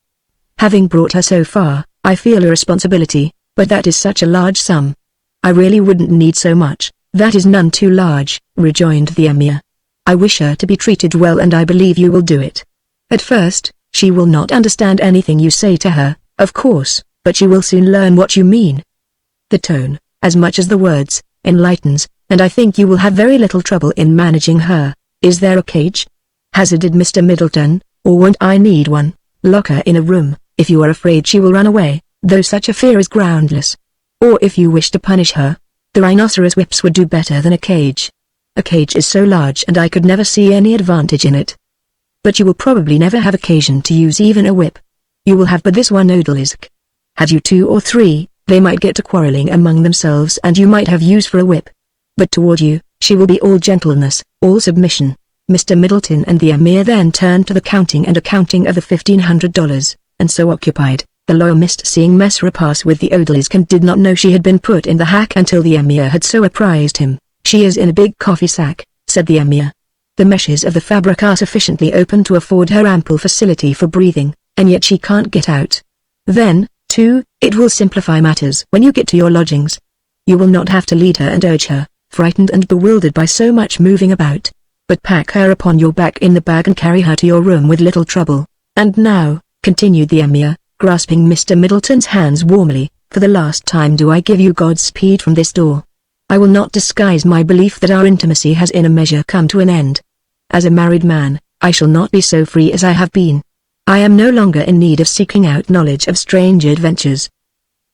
Having brought her so far, I feel a responsibility, but that is such a large sum." "I really wouldn't need so much." "That is none too large," rejoined the Emir. "I wish her to be treated well and I believe you will do it. At first, she will not understand anything you say to her, of course, but she will soon learn what you mean. The tone, as much as the words, enlightens, and I think you will have very little trouble in managing her." "Is there a cage?" hazarded Mr. Middleton, "or won't I need one?" "Lock her in a room, if you are afraid she will run away, though such a fear is groundless. Or if you wish to punish her, the rhinoceros whips would do better than a cage. A cage is so large and I could never see any advantage in it. But you will probably never have occasion to use even a whip. You will have but this one odalisk. Had you 2 or 3, they might get to quarreling among themselves and you might have use for a whip. But toward you, she will be all gentleness, all submission." Mr. Middleton and the Emir then turned to the counting and accounting of the $1,500, and so occupied, the lawyer missed seeing Mesra pass with the odalisk and did not know she had been put in the hack until the Emir had so apprised him. "She is in a big coffee sack," said the Emir. "The meshes of the fabric are sufficiently open to afford her ample facility for breathing, and yet she can't get out. Then, too, it will simplify matters when you get to your lodgings. You will not have to lead her and urge her, frightened and bewildered by so much moving about, but pack her upon your back in the bag and carry her to your room with little trouble. And now, continued the Emir, grasping Mr. Middleton's hands warmly, for the last time do I give you Godspeed from this door. I will not disguise my belief that our intimacy has in a measure come to an end. As a married man, I shall not be so free as I have been. I am no longer in need of seeking out knowledge of strange adventures.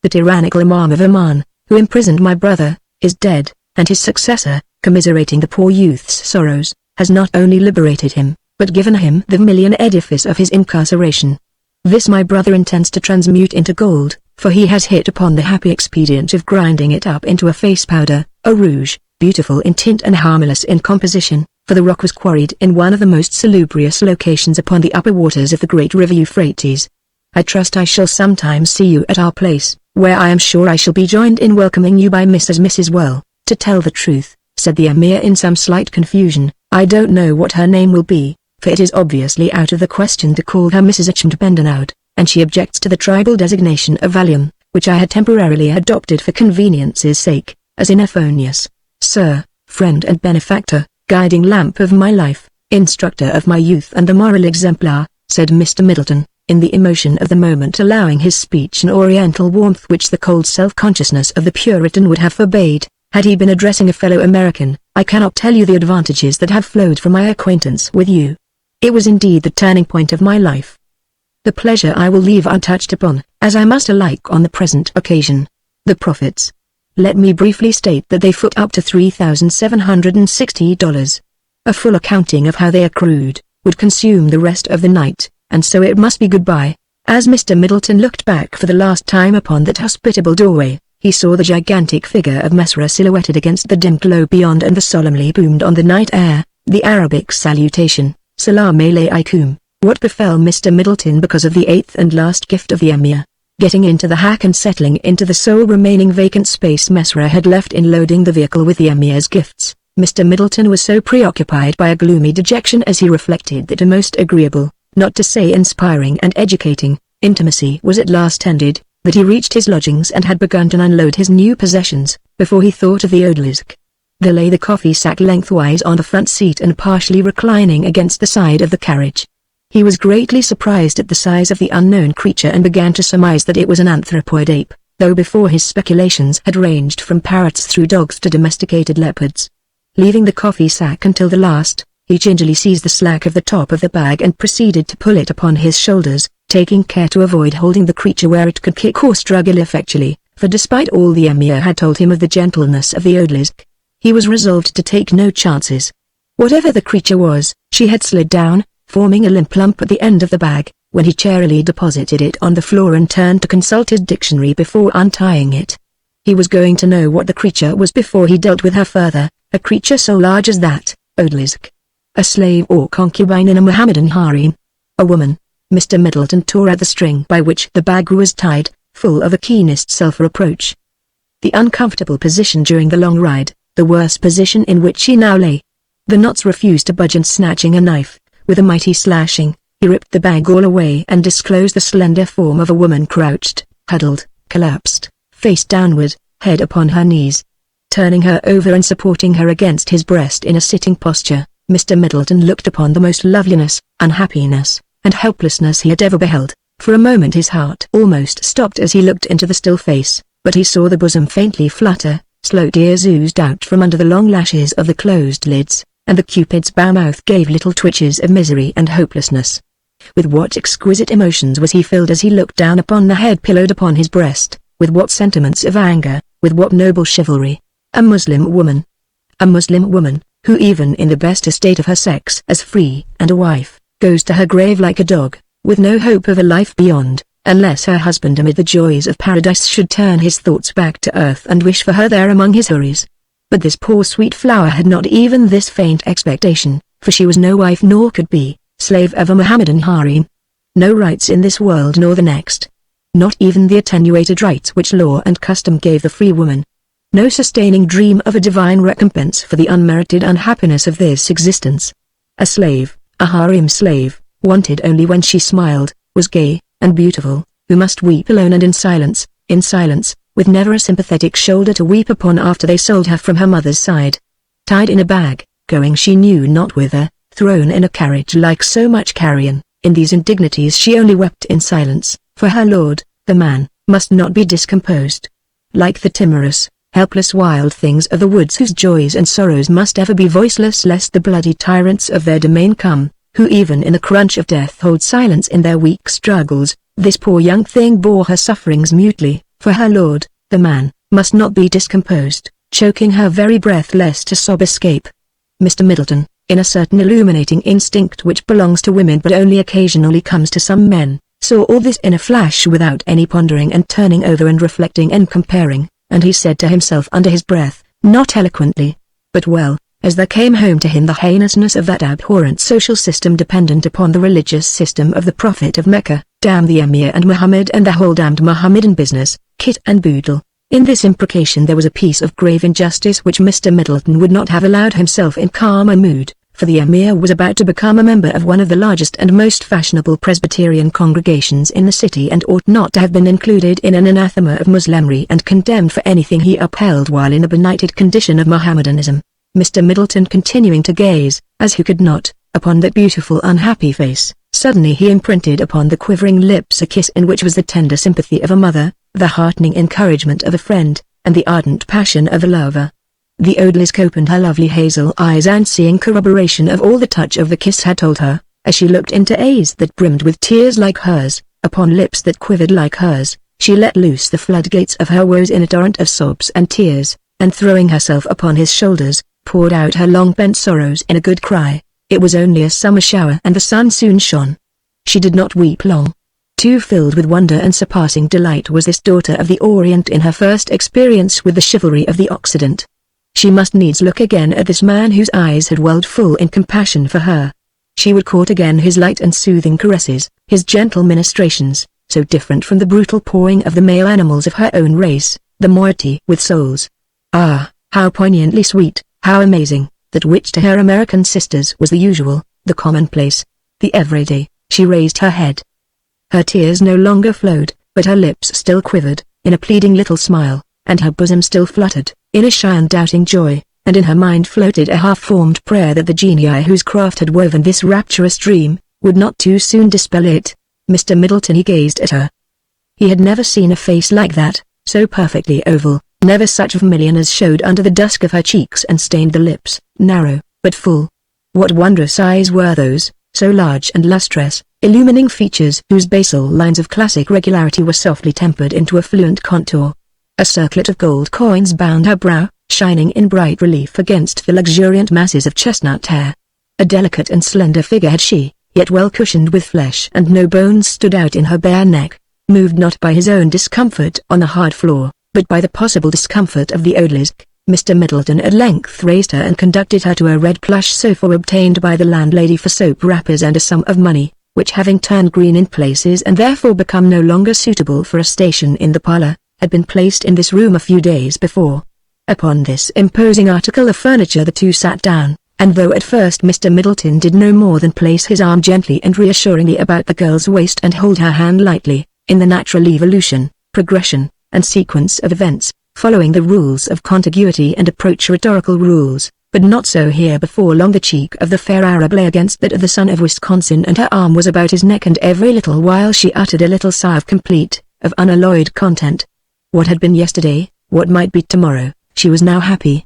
The tyrannical Imam of Oman, who imprisoned my brother, is dead, and his successor, commiserating the poor youth's sorrows, has not only liberated him, but given him the vermilion edifice of his incarceration. This my brother intends to transmute into gold, for he has hit upon the happy expedient of grinding it up into a face powder, a rouge, beautiful in tint and harmless in composition, for the rock was quarried in one of the most salubrious locations upon the upper waters of the great river Euphrates. I trust I shall sometimes see you at our place, where I am sure I shall be joined in welcoming you by Mrs. Well. To tell the truth, said the Emir in some slight confusion, I don't know what her name will be, for it is obviously out of the question to call her Mrs. Bendenaud, and she objects to the tribal designation of Allan, which I had temporarily adopted for convenience's sake, as in Euphonius. Sir, friend and benefactor, guiding lamp of my life, instructor of my youth and the moral exemplar, said Mr. Middleton, in the emotion of the moment allowing his speech an oriental warmth which the cold self-consciousness of the Puritan would have forbade. Had he been addressing a fellow American, I cannot tell you the advantages that have flowed from my acquaintance with you. It was indeed the turning point of my life. The pleasure I will leave untouched upon, as I must alike on the present occasion. The profits. Let me briefly state that they foot up to $3,760. A full accounting of how they accrued, would consume the rest of the night, and so it must be goodbye. As Mr. Middleton looked back for the last time upon that hospitable doorway, he saw the gigantic figure of Mesra silhouetted against the dim glow beyond, and the solemnly boomed on the night air, the Arabic salutation, Salam alaikum. What befell Mr. Middleton because of the eighth and last gift of the Emir? Getting into the hack and settling into the sole remaining vacant space Mesra had left in loading the vehicle with the Emir's gifts, Mr. Middleton was so preoccupied by a gloomy dejection as he reflected that a most agreeable, not to say inspiring and educating, intimacy was at last ended, that he reached his lodgings and had begun to unload his new possessions, before he thought of the odalisque. There lay the coffee sack lengthwise on the front seat and partially reclining against the side of the carriage. He was greatly surprised at the size of the unknown creature and began to surmise that it was an anthropoid ape, though before his speculations had ranged from parrots through dogs to domesticated leopards. Leaving the coffee sack until the last, he gingerly seized the slack of the top of the bag and proceeded to pull it upon his shoulders, taking care to avoid holding the creature where it could kick or struggle effectually, for despite all the Emir had told him of the gentleness of the odalisque, he was resolved to take no chances. Whatever the creature was, she had slid down, forming a limp lump at the end of the bag, when he charily deposited it on the floor and turned to consult his dictionary before untying it. He was going to know what the creature was before he dealt with her further, a creature so large as that, odalisque. A slave or concubine in a Mohammedan harem. A woman. Mr. Middleton tore at the string by which the bag was tied, full of the keenest self-reproach. The uncomfortable position during the long ride, the worse position in which he now lay. The knots refused to budge, and snatching a knife, with a mighty slashing, he ripped the bag all away and disclosed the slender form of a woman crouched, huddled, collapsed, face downward, head upon her knees. Turning her over and supporting her against his breast in a sitting posture, Mr. Middleton looked upon the most loveliness, unhappiness, and helplessness he had ever beheld. For a moment his heart almost stopped as he looked into the still face, but he saw the bosom faintly flutter, slow tears oozed out from under the long lashes of the closed lids, and the Cupid's bow mouth gave little twitches of misery and hopelessness. With what exquisite emotions was he filled as he looked down upon the head pillowed upon his breast, with what sentiments of anger, with what noble chivalry. A Muslim woman. A Muslim woman, who even in the best estate of her sex as free and a wife, goes to her grave like a dog, with no hope of a life beyond, unless her husband amid the joys of paradise should turn his thoughts back to earth and wish for her there among his houris. But this poor sweet flower had not even this faint expectation, for she was no wife nor could be, slave of a Mohammedan harem. No rights in this world nor the next. Not even the attenuated rights which law and custom gave the free woman. No sustaining dream of a divine recompense for the unmerited unhappiness of this existence. A slave, a harem slave, wanted only when she smiled, was gay, and beautiful, who must weep alone and in silence, with never a sympathetic shoulder to weep upon after they sold her from her mother's side. Tied in a bag, going she knew not whither, thrown in a carriage like so much carrion, In these indignities she only wept in silence, for her lord, the man, must not be discomposed. Like the timorous, helpless wild things of the woods whose joys and sorrows must ever be voiceless lest the bloody tyrants of their domain come, who even in the crunch of death hold silence in their weak struggles, this poor young thing bore her sufferings mutely, for her lord, the man, must not be discomposed, choking her very breath lest a sob escape. Mr. Middleton, in a certain illuminating instinct which belongs to women but only occasionally comes to some men, saw all this in a flash without any pondering and turning over and reflecting and comparing, and he said to himself under his breath, not eloquently, but well, as there came home to him the heinousness of that abhorrent social system dependent upon the religious system of the Prophet of Mecca, damn the Emir and Muhammad and the whole damned Mohammedan business, kit and boodle. In this imprecation there was a piece of grave injustice which Mr. Middleton would not have allowed himself in calmer mood, for the Emir was about to become a member of one of the largest and most fashionable Presbyterian congregations in the city and ought not to have been included in an anathema of Muslimry and condemned for anything he upheld while in a benighted condition of Mohammedanism. Mr. Middleton continuing to gaze, as he could not, upon that beautiful unhappy face, suddenly he imprinted upon the quivering lips a kiss in which was the tender sympathy of a mother, the heartening encouragement of a friend, and the ardent passion of a lover. The odalisque opened her lovely hazel eyes and seeing corroboration of all the touch of the kiss had told her, as she looked into eyes that brimmed with tears like hers, upon lips that quivered like hers, she let loose the floodgates of her woes in a torrent of sobs and tears, and throwing herself upon his shoulders, poured out her long-pent sorrows in a good cry. It was only a summer shower and the sun soon shone. She did not weep long. Too filled with wonder and surpassing delight was this daughter of the Orient in her first experience with the chivalry of the Occident. She must needs look again at this man whose eyes had welled full in compassion for her. She would court again his light and soothing caresses, his gentle ministrations, so different from the brutal pawing of the male animals of her own race, the moiety with souls. Ah, how poignantly sweet, how amazing, that which to her American sisters was the usual, the commonplace, the everyday. She raised her head. Her tears no longer flowed, but her lips still quivered, in a pleading little smile, and her bosom still fluttered, in a shy and doubting joy, and in her mind floated a half-formed prayer that the genii whose craft had woven this rapturous dream, would not too soon dispel it. Mr. Middleton he gazed at her. He had never seen a face like that, so perfectly oval, never such vermilion as showed under the dusk of her cheeks and stained the lips, narrow, but full. What wondrous eyes were those, so large and lustrous, illumining features whose basal lines of classic regularity were softly tempered into a fluent contour. A circlet of gold coins bound her brow, shining in bright relief against the luxuriant masses of chestnut hair. A delicate and slender figure had she, yet well cushioned with flesh and no bones stood out in her bare neck, moved not by his own discomfort on the hard floor, but by the possible discomfort of the odalisque. Mr. Middleton at length raised her and conducted her to a red plush sofa obtained by the landlady for soap wrappers and a sum of money, which having turned green in places and therefore become no longer suitable for a station in the parlor, had been placed in this room a few days before. Upon this imposing article of furniture the two sat down, and though at first Mr. Middleton did no more than place his arm gently and reassuringly about the girl's waist and hold her hand lightly, in the natural evolution, progression, and sequence of events, following the rules of contiguity and approach rhetorical rules, but not so here. Before long the cheek of the fair Arab lay against that of the son of Wisconsin and her arm was about his neck, and every little while she uttered a little sigh of complete, of unalloyed content. What had been yesterday, what might be tomorrow, she was now happy.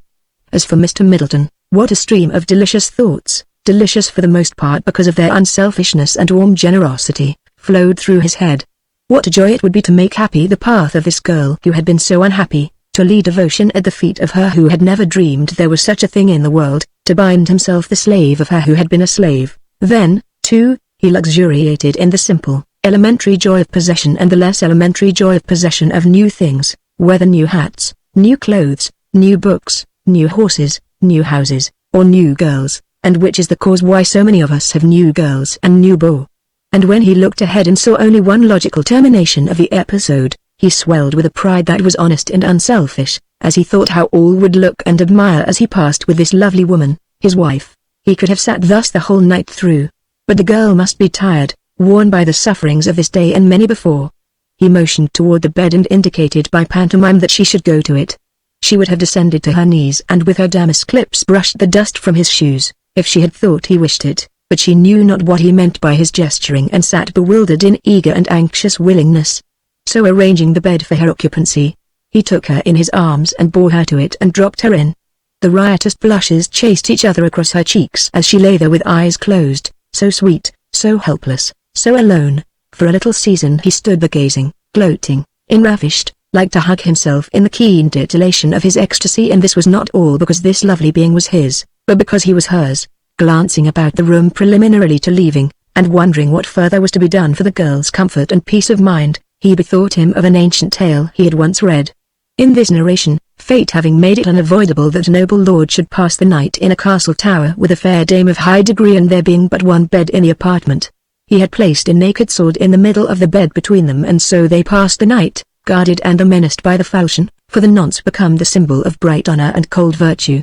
As for Mr. Middleton, what a stream of delicious thoughts, delicious for the most part because of their unselfishness and warm generosity, flowed through his head. What a joy it would be to make happy the path of this girl who had been so unhappy, to lead devotion at the feet of her who had never dreamed there was such a thing in the world, to bind himself the slave of her who had been a slave. Then, too, he luxuriated in the simple, elementary joy of possession and the less elementary joy of possession of new things, whether new hats, new clothes, new books, new horses, new houses, or new girls, and which is the cause why so many of us have new girls and new beaux. And when he looked ahead and saw only one logical termination of the episode, he swelled with a pride that was honest and unselfish, as he thought how all would look and admire as he passed with this lovely woman, his wife. He could have sat thus the whole night through. But the girl must be tired, worn by the sufferings of this day and many before. He motioned toward the bed and indicated by pantomime that she should go to it. She would have descended to her knees and with her damask lips brushed the dust from his shoes, if she had thought he wished it, but she knew not what he meant by his gesturing and sat bewildered in eager and anxious willingness. So arranging the bed for her occupancy, he took her in his arms and bore her to it and dropped her in. The riotous blushes chased each other across her cheeks as she lay there with eyes closed, so sweet, so helpless, so alone. For a little season he stood there gazing, gloating, enravished, like to hug himself in the keen titillation of his ecstasy, and this was not all because this lovely being was his, but because he was hers. Glancing about the room preliminarily to leaving, and wondering what further was to be done for the girl's comfort and peace of mind, he bethought him of an ancient tale he had once read. In this narration, fate having made it unavoidable that a noble lord should pass the night in a castle tower with a fair dame of high degree, and there being but one bed in the apartment, he had placed a naked sword in the middle of the bed between them, and so they passed the night, guarded and unmenaced by the falchion, for the nonce become the symbol of bright honor and cold virtue.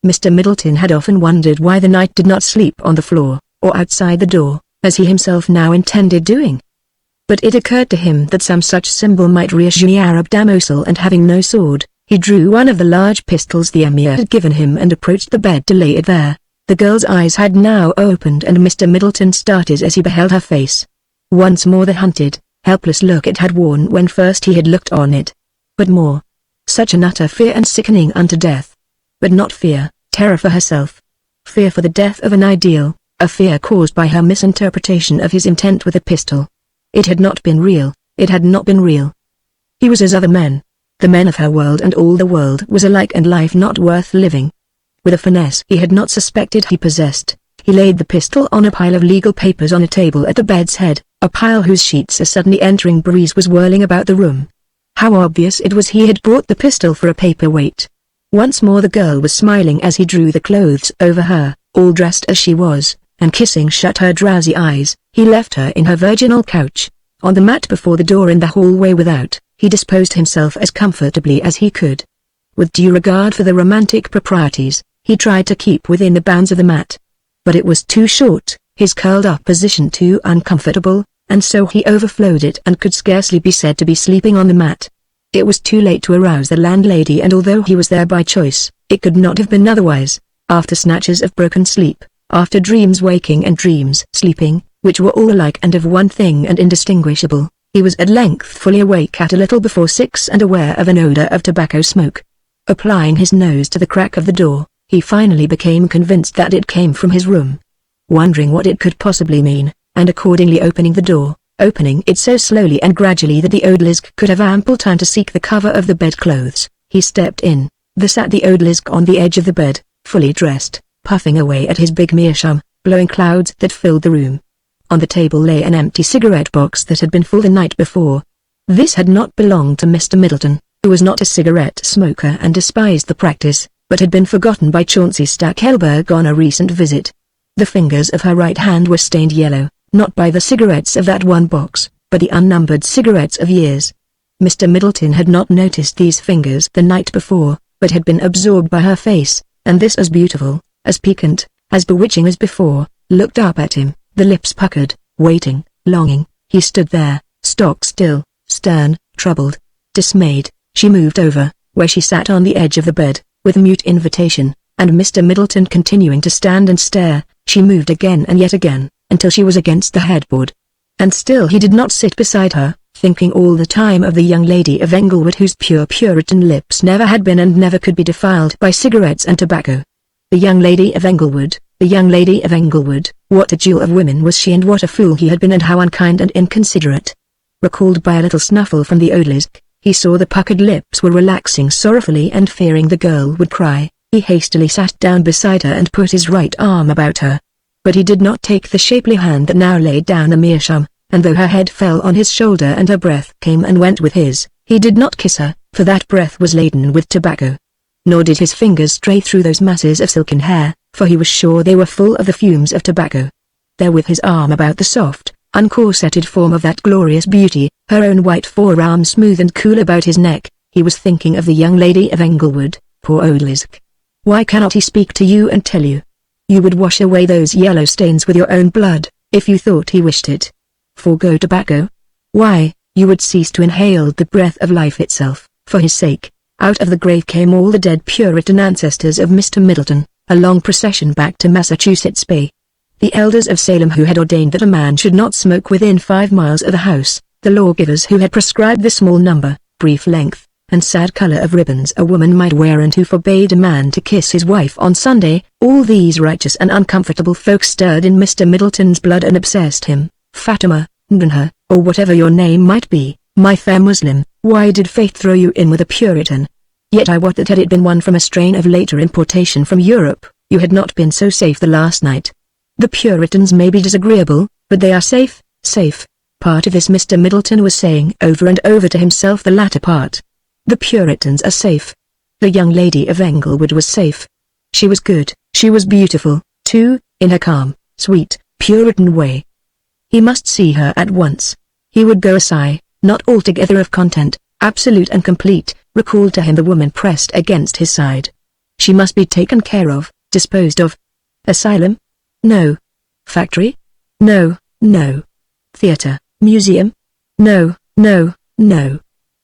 Mr. Middleton had often wondered why the knight did not sleep on the floor, or outside the door, as he himself now intended doing. But it occurred to him that some such symbol might reassure the Arab damoiselle, and having no sword, he drew one of the large pistols the emir had given him and approached the bed to lay it there. The girl's eyes had now opened, and Mr. Middleton started as he beheld her face. Once more the hunted, helpless look it had worn when first he had looked on it. But more. Such an utter fear and sickening unto death. But not fear, terror for herself. Fear for the death of an ideal, a fear caused by her misinterpretation of his intent with the pistol. It had not been real, it had not been real. He was as other men. The men of her world, and all the world was alike and life not worth living. With a finesse he had not suspected he possessed, he laid the pistol on a pile of legal papers on a table at the bed's head, a pile whose sheets a suddenly entering breeze was whirling about the room. How obvious it was he had brought the pistol for a paperweight. Once more the girl was smiling as he drew the clothes over her, all dressed as she was, and kissing shut her drowsy eyes, he left her in her virginal couch. On the mat before the door in the hallway without, he disposed himself as comfortably as he could. With due regard for the romantic proprieties, he tried to keep within the bounds of the mat. But it was too short, his curled-up position too uncomfortable, and so he overflowed it and could scarcely be said to be sleeping on the mat. It was too late to arouse the landlady, and although he was there by choice, it could not have been otherwise. After snatches of broken sleep, after dreams waking and dreams sleeping, which were all alike and of one thing and indistinguishable, he was at length fully awake at a little before 6 and aware of an odor of tobacco smoke. Applying his nose to the crack of the door, he finally became convinced that it came from his room. Wondering what it could possibly mean, and accordingly opening the door, opening it so slowly and gradually that the odalisque could have ample time to seek the cover of the bedclothes, he stepped in. There sat the odalisque on the edge of the bed, fully dressed, puffing away at his big meerschaum, blowing clouds that filled the room. On the table lay an empty cigarette box that had been full the night before. This had not belonged to Mr. Middleton, who was not a cigarette smoker and despised the practice, but had been forgotten by Chauncey Stackelberg on a recent visit. The fingers of her right hand were stained yellow, not by the cigarettes of that one box, but the unnumbered cigarettes of years. Mr. Middleton had not noticed these fingers the night before, but had been absorbed by her face, and this as beautiful, as piquant, as bewitching as before, looked up at him, the lips puckered, waiting, longing. He stood there, stock still, stern, troubled, dismayed. She moved over, where she sat on the edge of the bed, with mute invitation, and Mr. Middleton continuing to stand and stare. She moved again and yet again, until she was against the headboard. And still he did not sit beside her, thinking all the time of the young lady of Englewood, whose pure Puritan lips never had been and never could be defiled by cigarettes and tobacco. The young lady of Englewood, the young lady of Englewood, what a jewel of women was she, and what a fool he had been, and how unkind and inconsiderate. Recalled by a little snuffle from the odalisque, he saw the puckered lips were relaxing sorrowfully, and fearing the girl would cry, he hastily sat down beside her and put his right arm about her. But he did not take the shapely hand that now laid down the meerschaum, and though her head fell on his shoulder and her breath came and went with his, he did not kiss her, for that breath was laden with tobacco. Nor did his fingers stray through those masses of silken hair, for he was sure they were full of the fumes of tobacco. There, with his arm about the soft, uncorseted form of that glorious beauty, her own white forearm smooth and cool about his neck, he was thinking of the young lady of Englewood. Poor odalisque. Why cannot he speak to you and tell you? You would wash away those yellow stains with your own blood, if you thought he wished it. Forgo tobacco? Why, you would cease to inhale the breath of life itself, for his sake. Out of the grave came all the dead Puritan ancestors of Mr. Middleton, a long procession back to Massachusetts Bay. The elders of Salem who had ordained that a man should not smoke within 5 miles of the house, the lawgivers who had prescribed the small number, brief length, and sad color of ribbons a woman might wear and who forbade a man to kiss his wife on Sunday, all these righteous and uncomfortable folk stirred in Mr. Middleton's blood and obsessed him. Fatima, Nunha, or whatever your name might be, my fair Muslim, why did fate throw you in with a Puritan? Yet I wot that had it been one from a strain of later importation from Europe, you had not been so safe the last night. The Puritans may be disagreeable, but they are safe, safe. Part of this Mr. Middleton was saying over and over to himself the latter part. The Puritans are safe. The young lady of Englewood was safe. She was good, she was beautiful, too, in her calm, sweet, Puritan way. He must see her at once. He would go a sigh, not altogether of content, absolute and complete, recalled to him the woman pressed against his side. She must be taken care of, disposed of. Asylum? No. Factory? No, no. Theater, museum? No, no, no.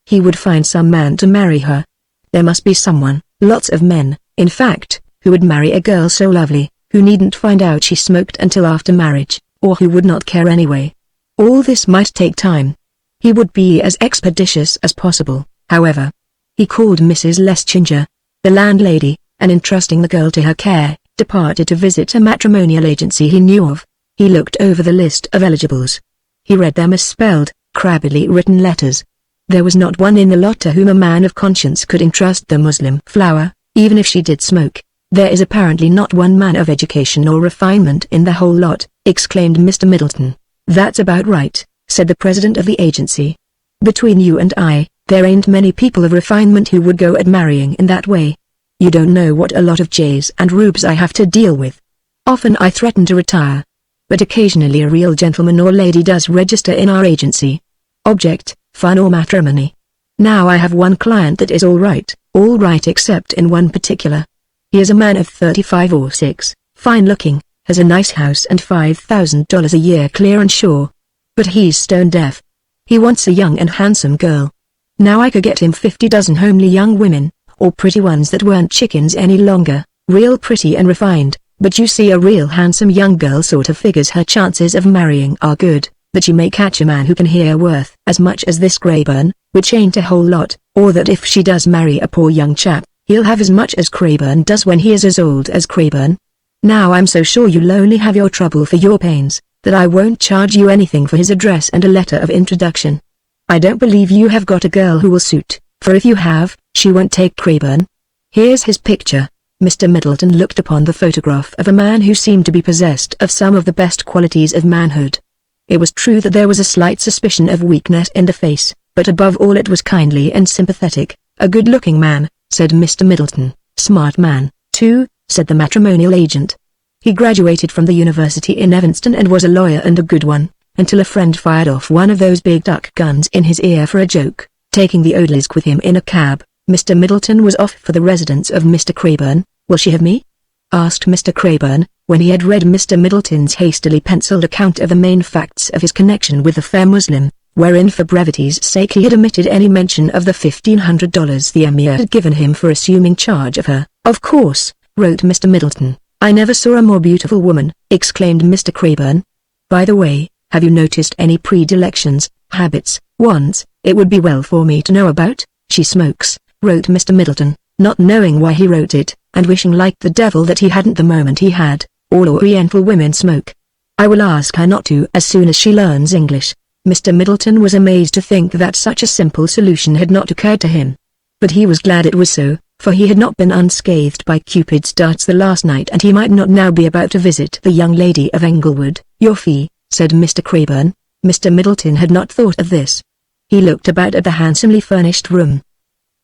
He would find some man to marry her. There must be someone, lots of men, in fact, who would marry a girl so lovely, who needn't find out she smoked until after marriage, or who would not care anyway. All this might take time. He would be as expeditious as possible, however. He called Mrs. Leschinger, the landlady, and entrusting the girl to her care, departed to visit a matrimonial agency he knew of. He looked over the list of eligibles. He read their misspelled, crabbedly written letters. There was not one in the lot to whom a man of conscience could entrust the Muslim flower, even if she did smoke. There is apparently not one man of education or refinement in the whole lot, exclaimed Mr. Middleton. That's about right, said the president of the agency. Between you and I, there ain't many people of refinement who would go at marrying in that way. You don't know what a lot of J's and rubes I have to deal with. Often I threaten to retire. But occasionally a real gentleman or lady does register in our agency. Object, fun or matrimony. Now I have one client that is all right except in one particular. He is a man of 35 or 6, fine-looking, has a nice house and $5,000 a year clear and sure. But he's stone deaf. He wants a young and handsome girl. Now I could get him 50 dozen homely young women, or pretty ones that weren't chickens any longer, real pretty and refined, but you see a real handsome young girl sort of figures her chances of marrying are good, that she may catch a man who can hear worth as much as this Crayburn, which ain't a whole lot, or that if she does marry a poor young chap, he'll have as much as Crayburn does when he is as old as Crayburn. Now I'm so sure you'll only have your trouble for your pains, that I won't charge you anything for his address and a letter of introduction. I don't believe you have got a girl who will suit, for if you have, she won't take Crayburn. Here's his picture. Mr. Middleton looked upon the photograph of a man who seemed to be possessed of some of the best qualities of manhood. It was true that there was a slight suspicion of weakness in the face, but above all it was kindly and sympathetic. A good-looking man, said Mr. Middleton. Smart man, too, said the matrimonial agent. He graduated from the university in Evanston and was a lawyer and a good one, until a friend fired off one of those big duck guns in his ear for a joke. Taking the Odalisk with him in a cab, Mr. Middleton was off for the residence of Mr. Crayburn. Will she have me? Asked Mr. Crayburn, when he had read Mr. Middleton's hastily penciled account of the main facts of his connection with the fair Muslim, wherein for brevity's sake he had omitted any mention of the $1,500 the Emir had given him for assuming charge of her. Of course, wrote Mr. Middleton. I never saw a more beautiful woman, exclaimed Mr. Crayburn. By the way, have you noticed any predilections, habits, wants, it would be well for me to know about? She smokes, wrote Mr. Middleton, not knowing why he wrote it, and wishing like the devil that he hadn't the moment he had. All Oriental women smoke. I will ask her not to as soon as she learns English. Mr. Middleton was amazed to think that such a simple solution had not occurred to him. But he was glad it was so, for he had not been unscathed by Cupid's darts the last night and he might not now be about to visit the young lady of Englewood. Your fee, said Mr. Crayburn. Mr. Middleton had not thought of this. He looked about at the handsomely furnished room.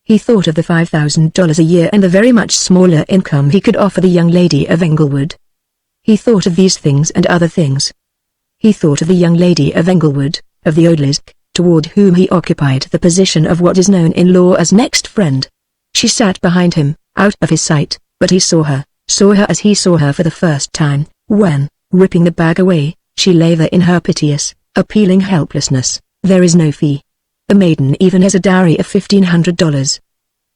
He thought of the $5,000 a year and the very much smaller income he could offer the young lady of Englewood. He thought of these things and other things. He thought of the young lady of Englewood, of the Odalisk, toward whom he occupied the position of what is known in law as next friend. She sat behind him, out of his sight, but he saw her as he saw her for the first time, when, ripping the bag away, she lay there in her piteous, appealing helplessness. There is no fee. The maiden even has a dowry of $1,500.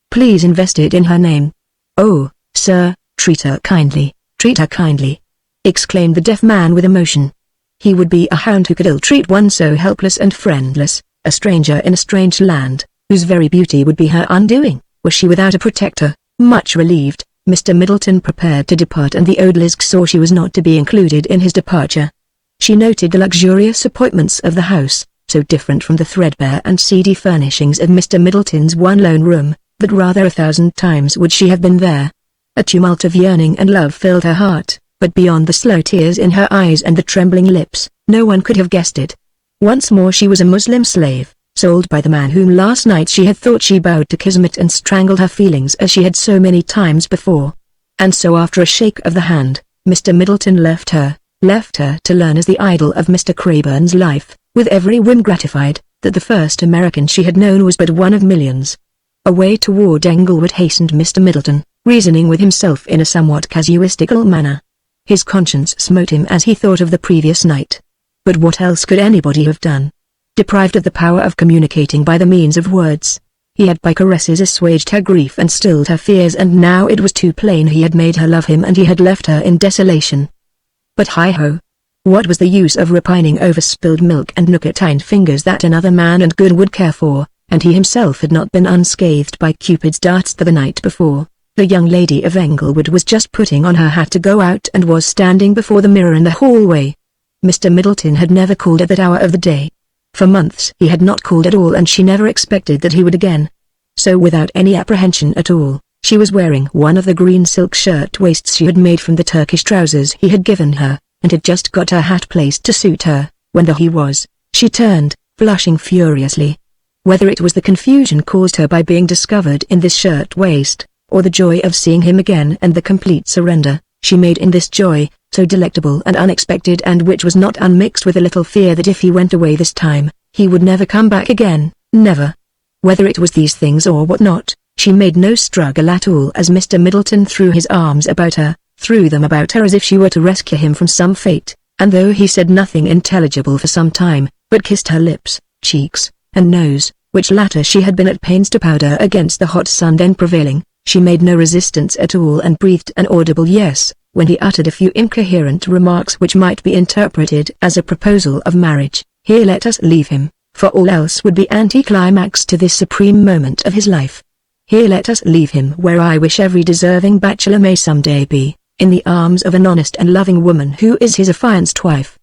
Please invest it in her name. Oh, sir, treat her kindly, treat her kindly. exclaimed the deaf man with emotion. He would be a hound who could ill-treat one so helpless and friendless, a stranger in a strange land, whose very beauty would be her undoing. Was she without a protector? Much relieved, Mr. Middleton prepared to depart, and the Odalisque saw she was not to be included in his departure. She noted the luxurious appointments of the house, so different from the threadbare and seedy furnishings of Mr. Middleton's one lone room, that rather 1,000 times would she have been there. A tumult of yearning and love filled her heart, but beyond the slow tears in her eyes and the trembling lips, no one could have guessed it. Once more she was a Muslim slave, sold by the man whom last night she had thought she bowed to kismet and strangled her feelings as she had so many times before. And so after a shake of the hand, Mr. Middleton left her to learn as the idol of Mr. Crayburn's life, with every whim gratified, that the first American she had known was but one of millions. Away toward Englewood hastened Mr. Middleton, reasoning with himself in a somewhat casuistical manner. His conscience smote him as he thought of the previous night. But what else could anybody have done? Deprived of the power of communicating by the means of words, he had by caresses assuaged her grief and stilled her fears, and now it was too plain he had made her love him and he had left her in desolation. But hi-ho! What was the use of repining over spilled milk and nicotine fingers that another man and good would care for, and he himself had not been unscathed by Cupid's darts the night before? The young lady of Englewood was just putting on her hat to go out and was standing before the mirror in the hallway. Mr. Middleton had never called at that hour of the day. For months he had not called at all, and she never expected that he would again. So without any apprehension at all, she was wearing one of the green silk shirt-waists she had made from the Turkish trousers he had given her, and had just got her hat placed to suit her, when there he was. She turned, blushing furiously. Whether it was the confusion caused her by being discovered in this shirt-waist, or the joy of seeing him again and the complete surrender she made in this joy, so delectable and unexpected, and which was not unmixed with a little fear that if he went away this time, he would never come back again, never. Whether it was these things or what not, she made no struggle at all as Mr. Middleton threw his arms about her, threw them about her as if she were to rescue him from some fate, and though he said nothing intelligible for some time, but kissed her lips, cheeks, and nose, which latter she had been at pains to powder against the hot sun then prevailing, she made no resistance at all and breathed an audible yes, when he uttered a few incoherent remarks which might be interpreted as a proposal of marriage. Here let us leave him, for all else would be anticlimax to this supreme moment of his life. Here let us leave him where I wish every deserving bachelor may someday be, in the arms of an honest and loving woman who is his affianced wife.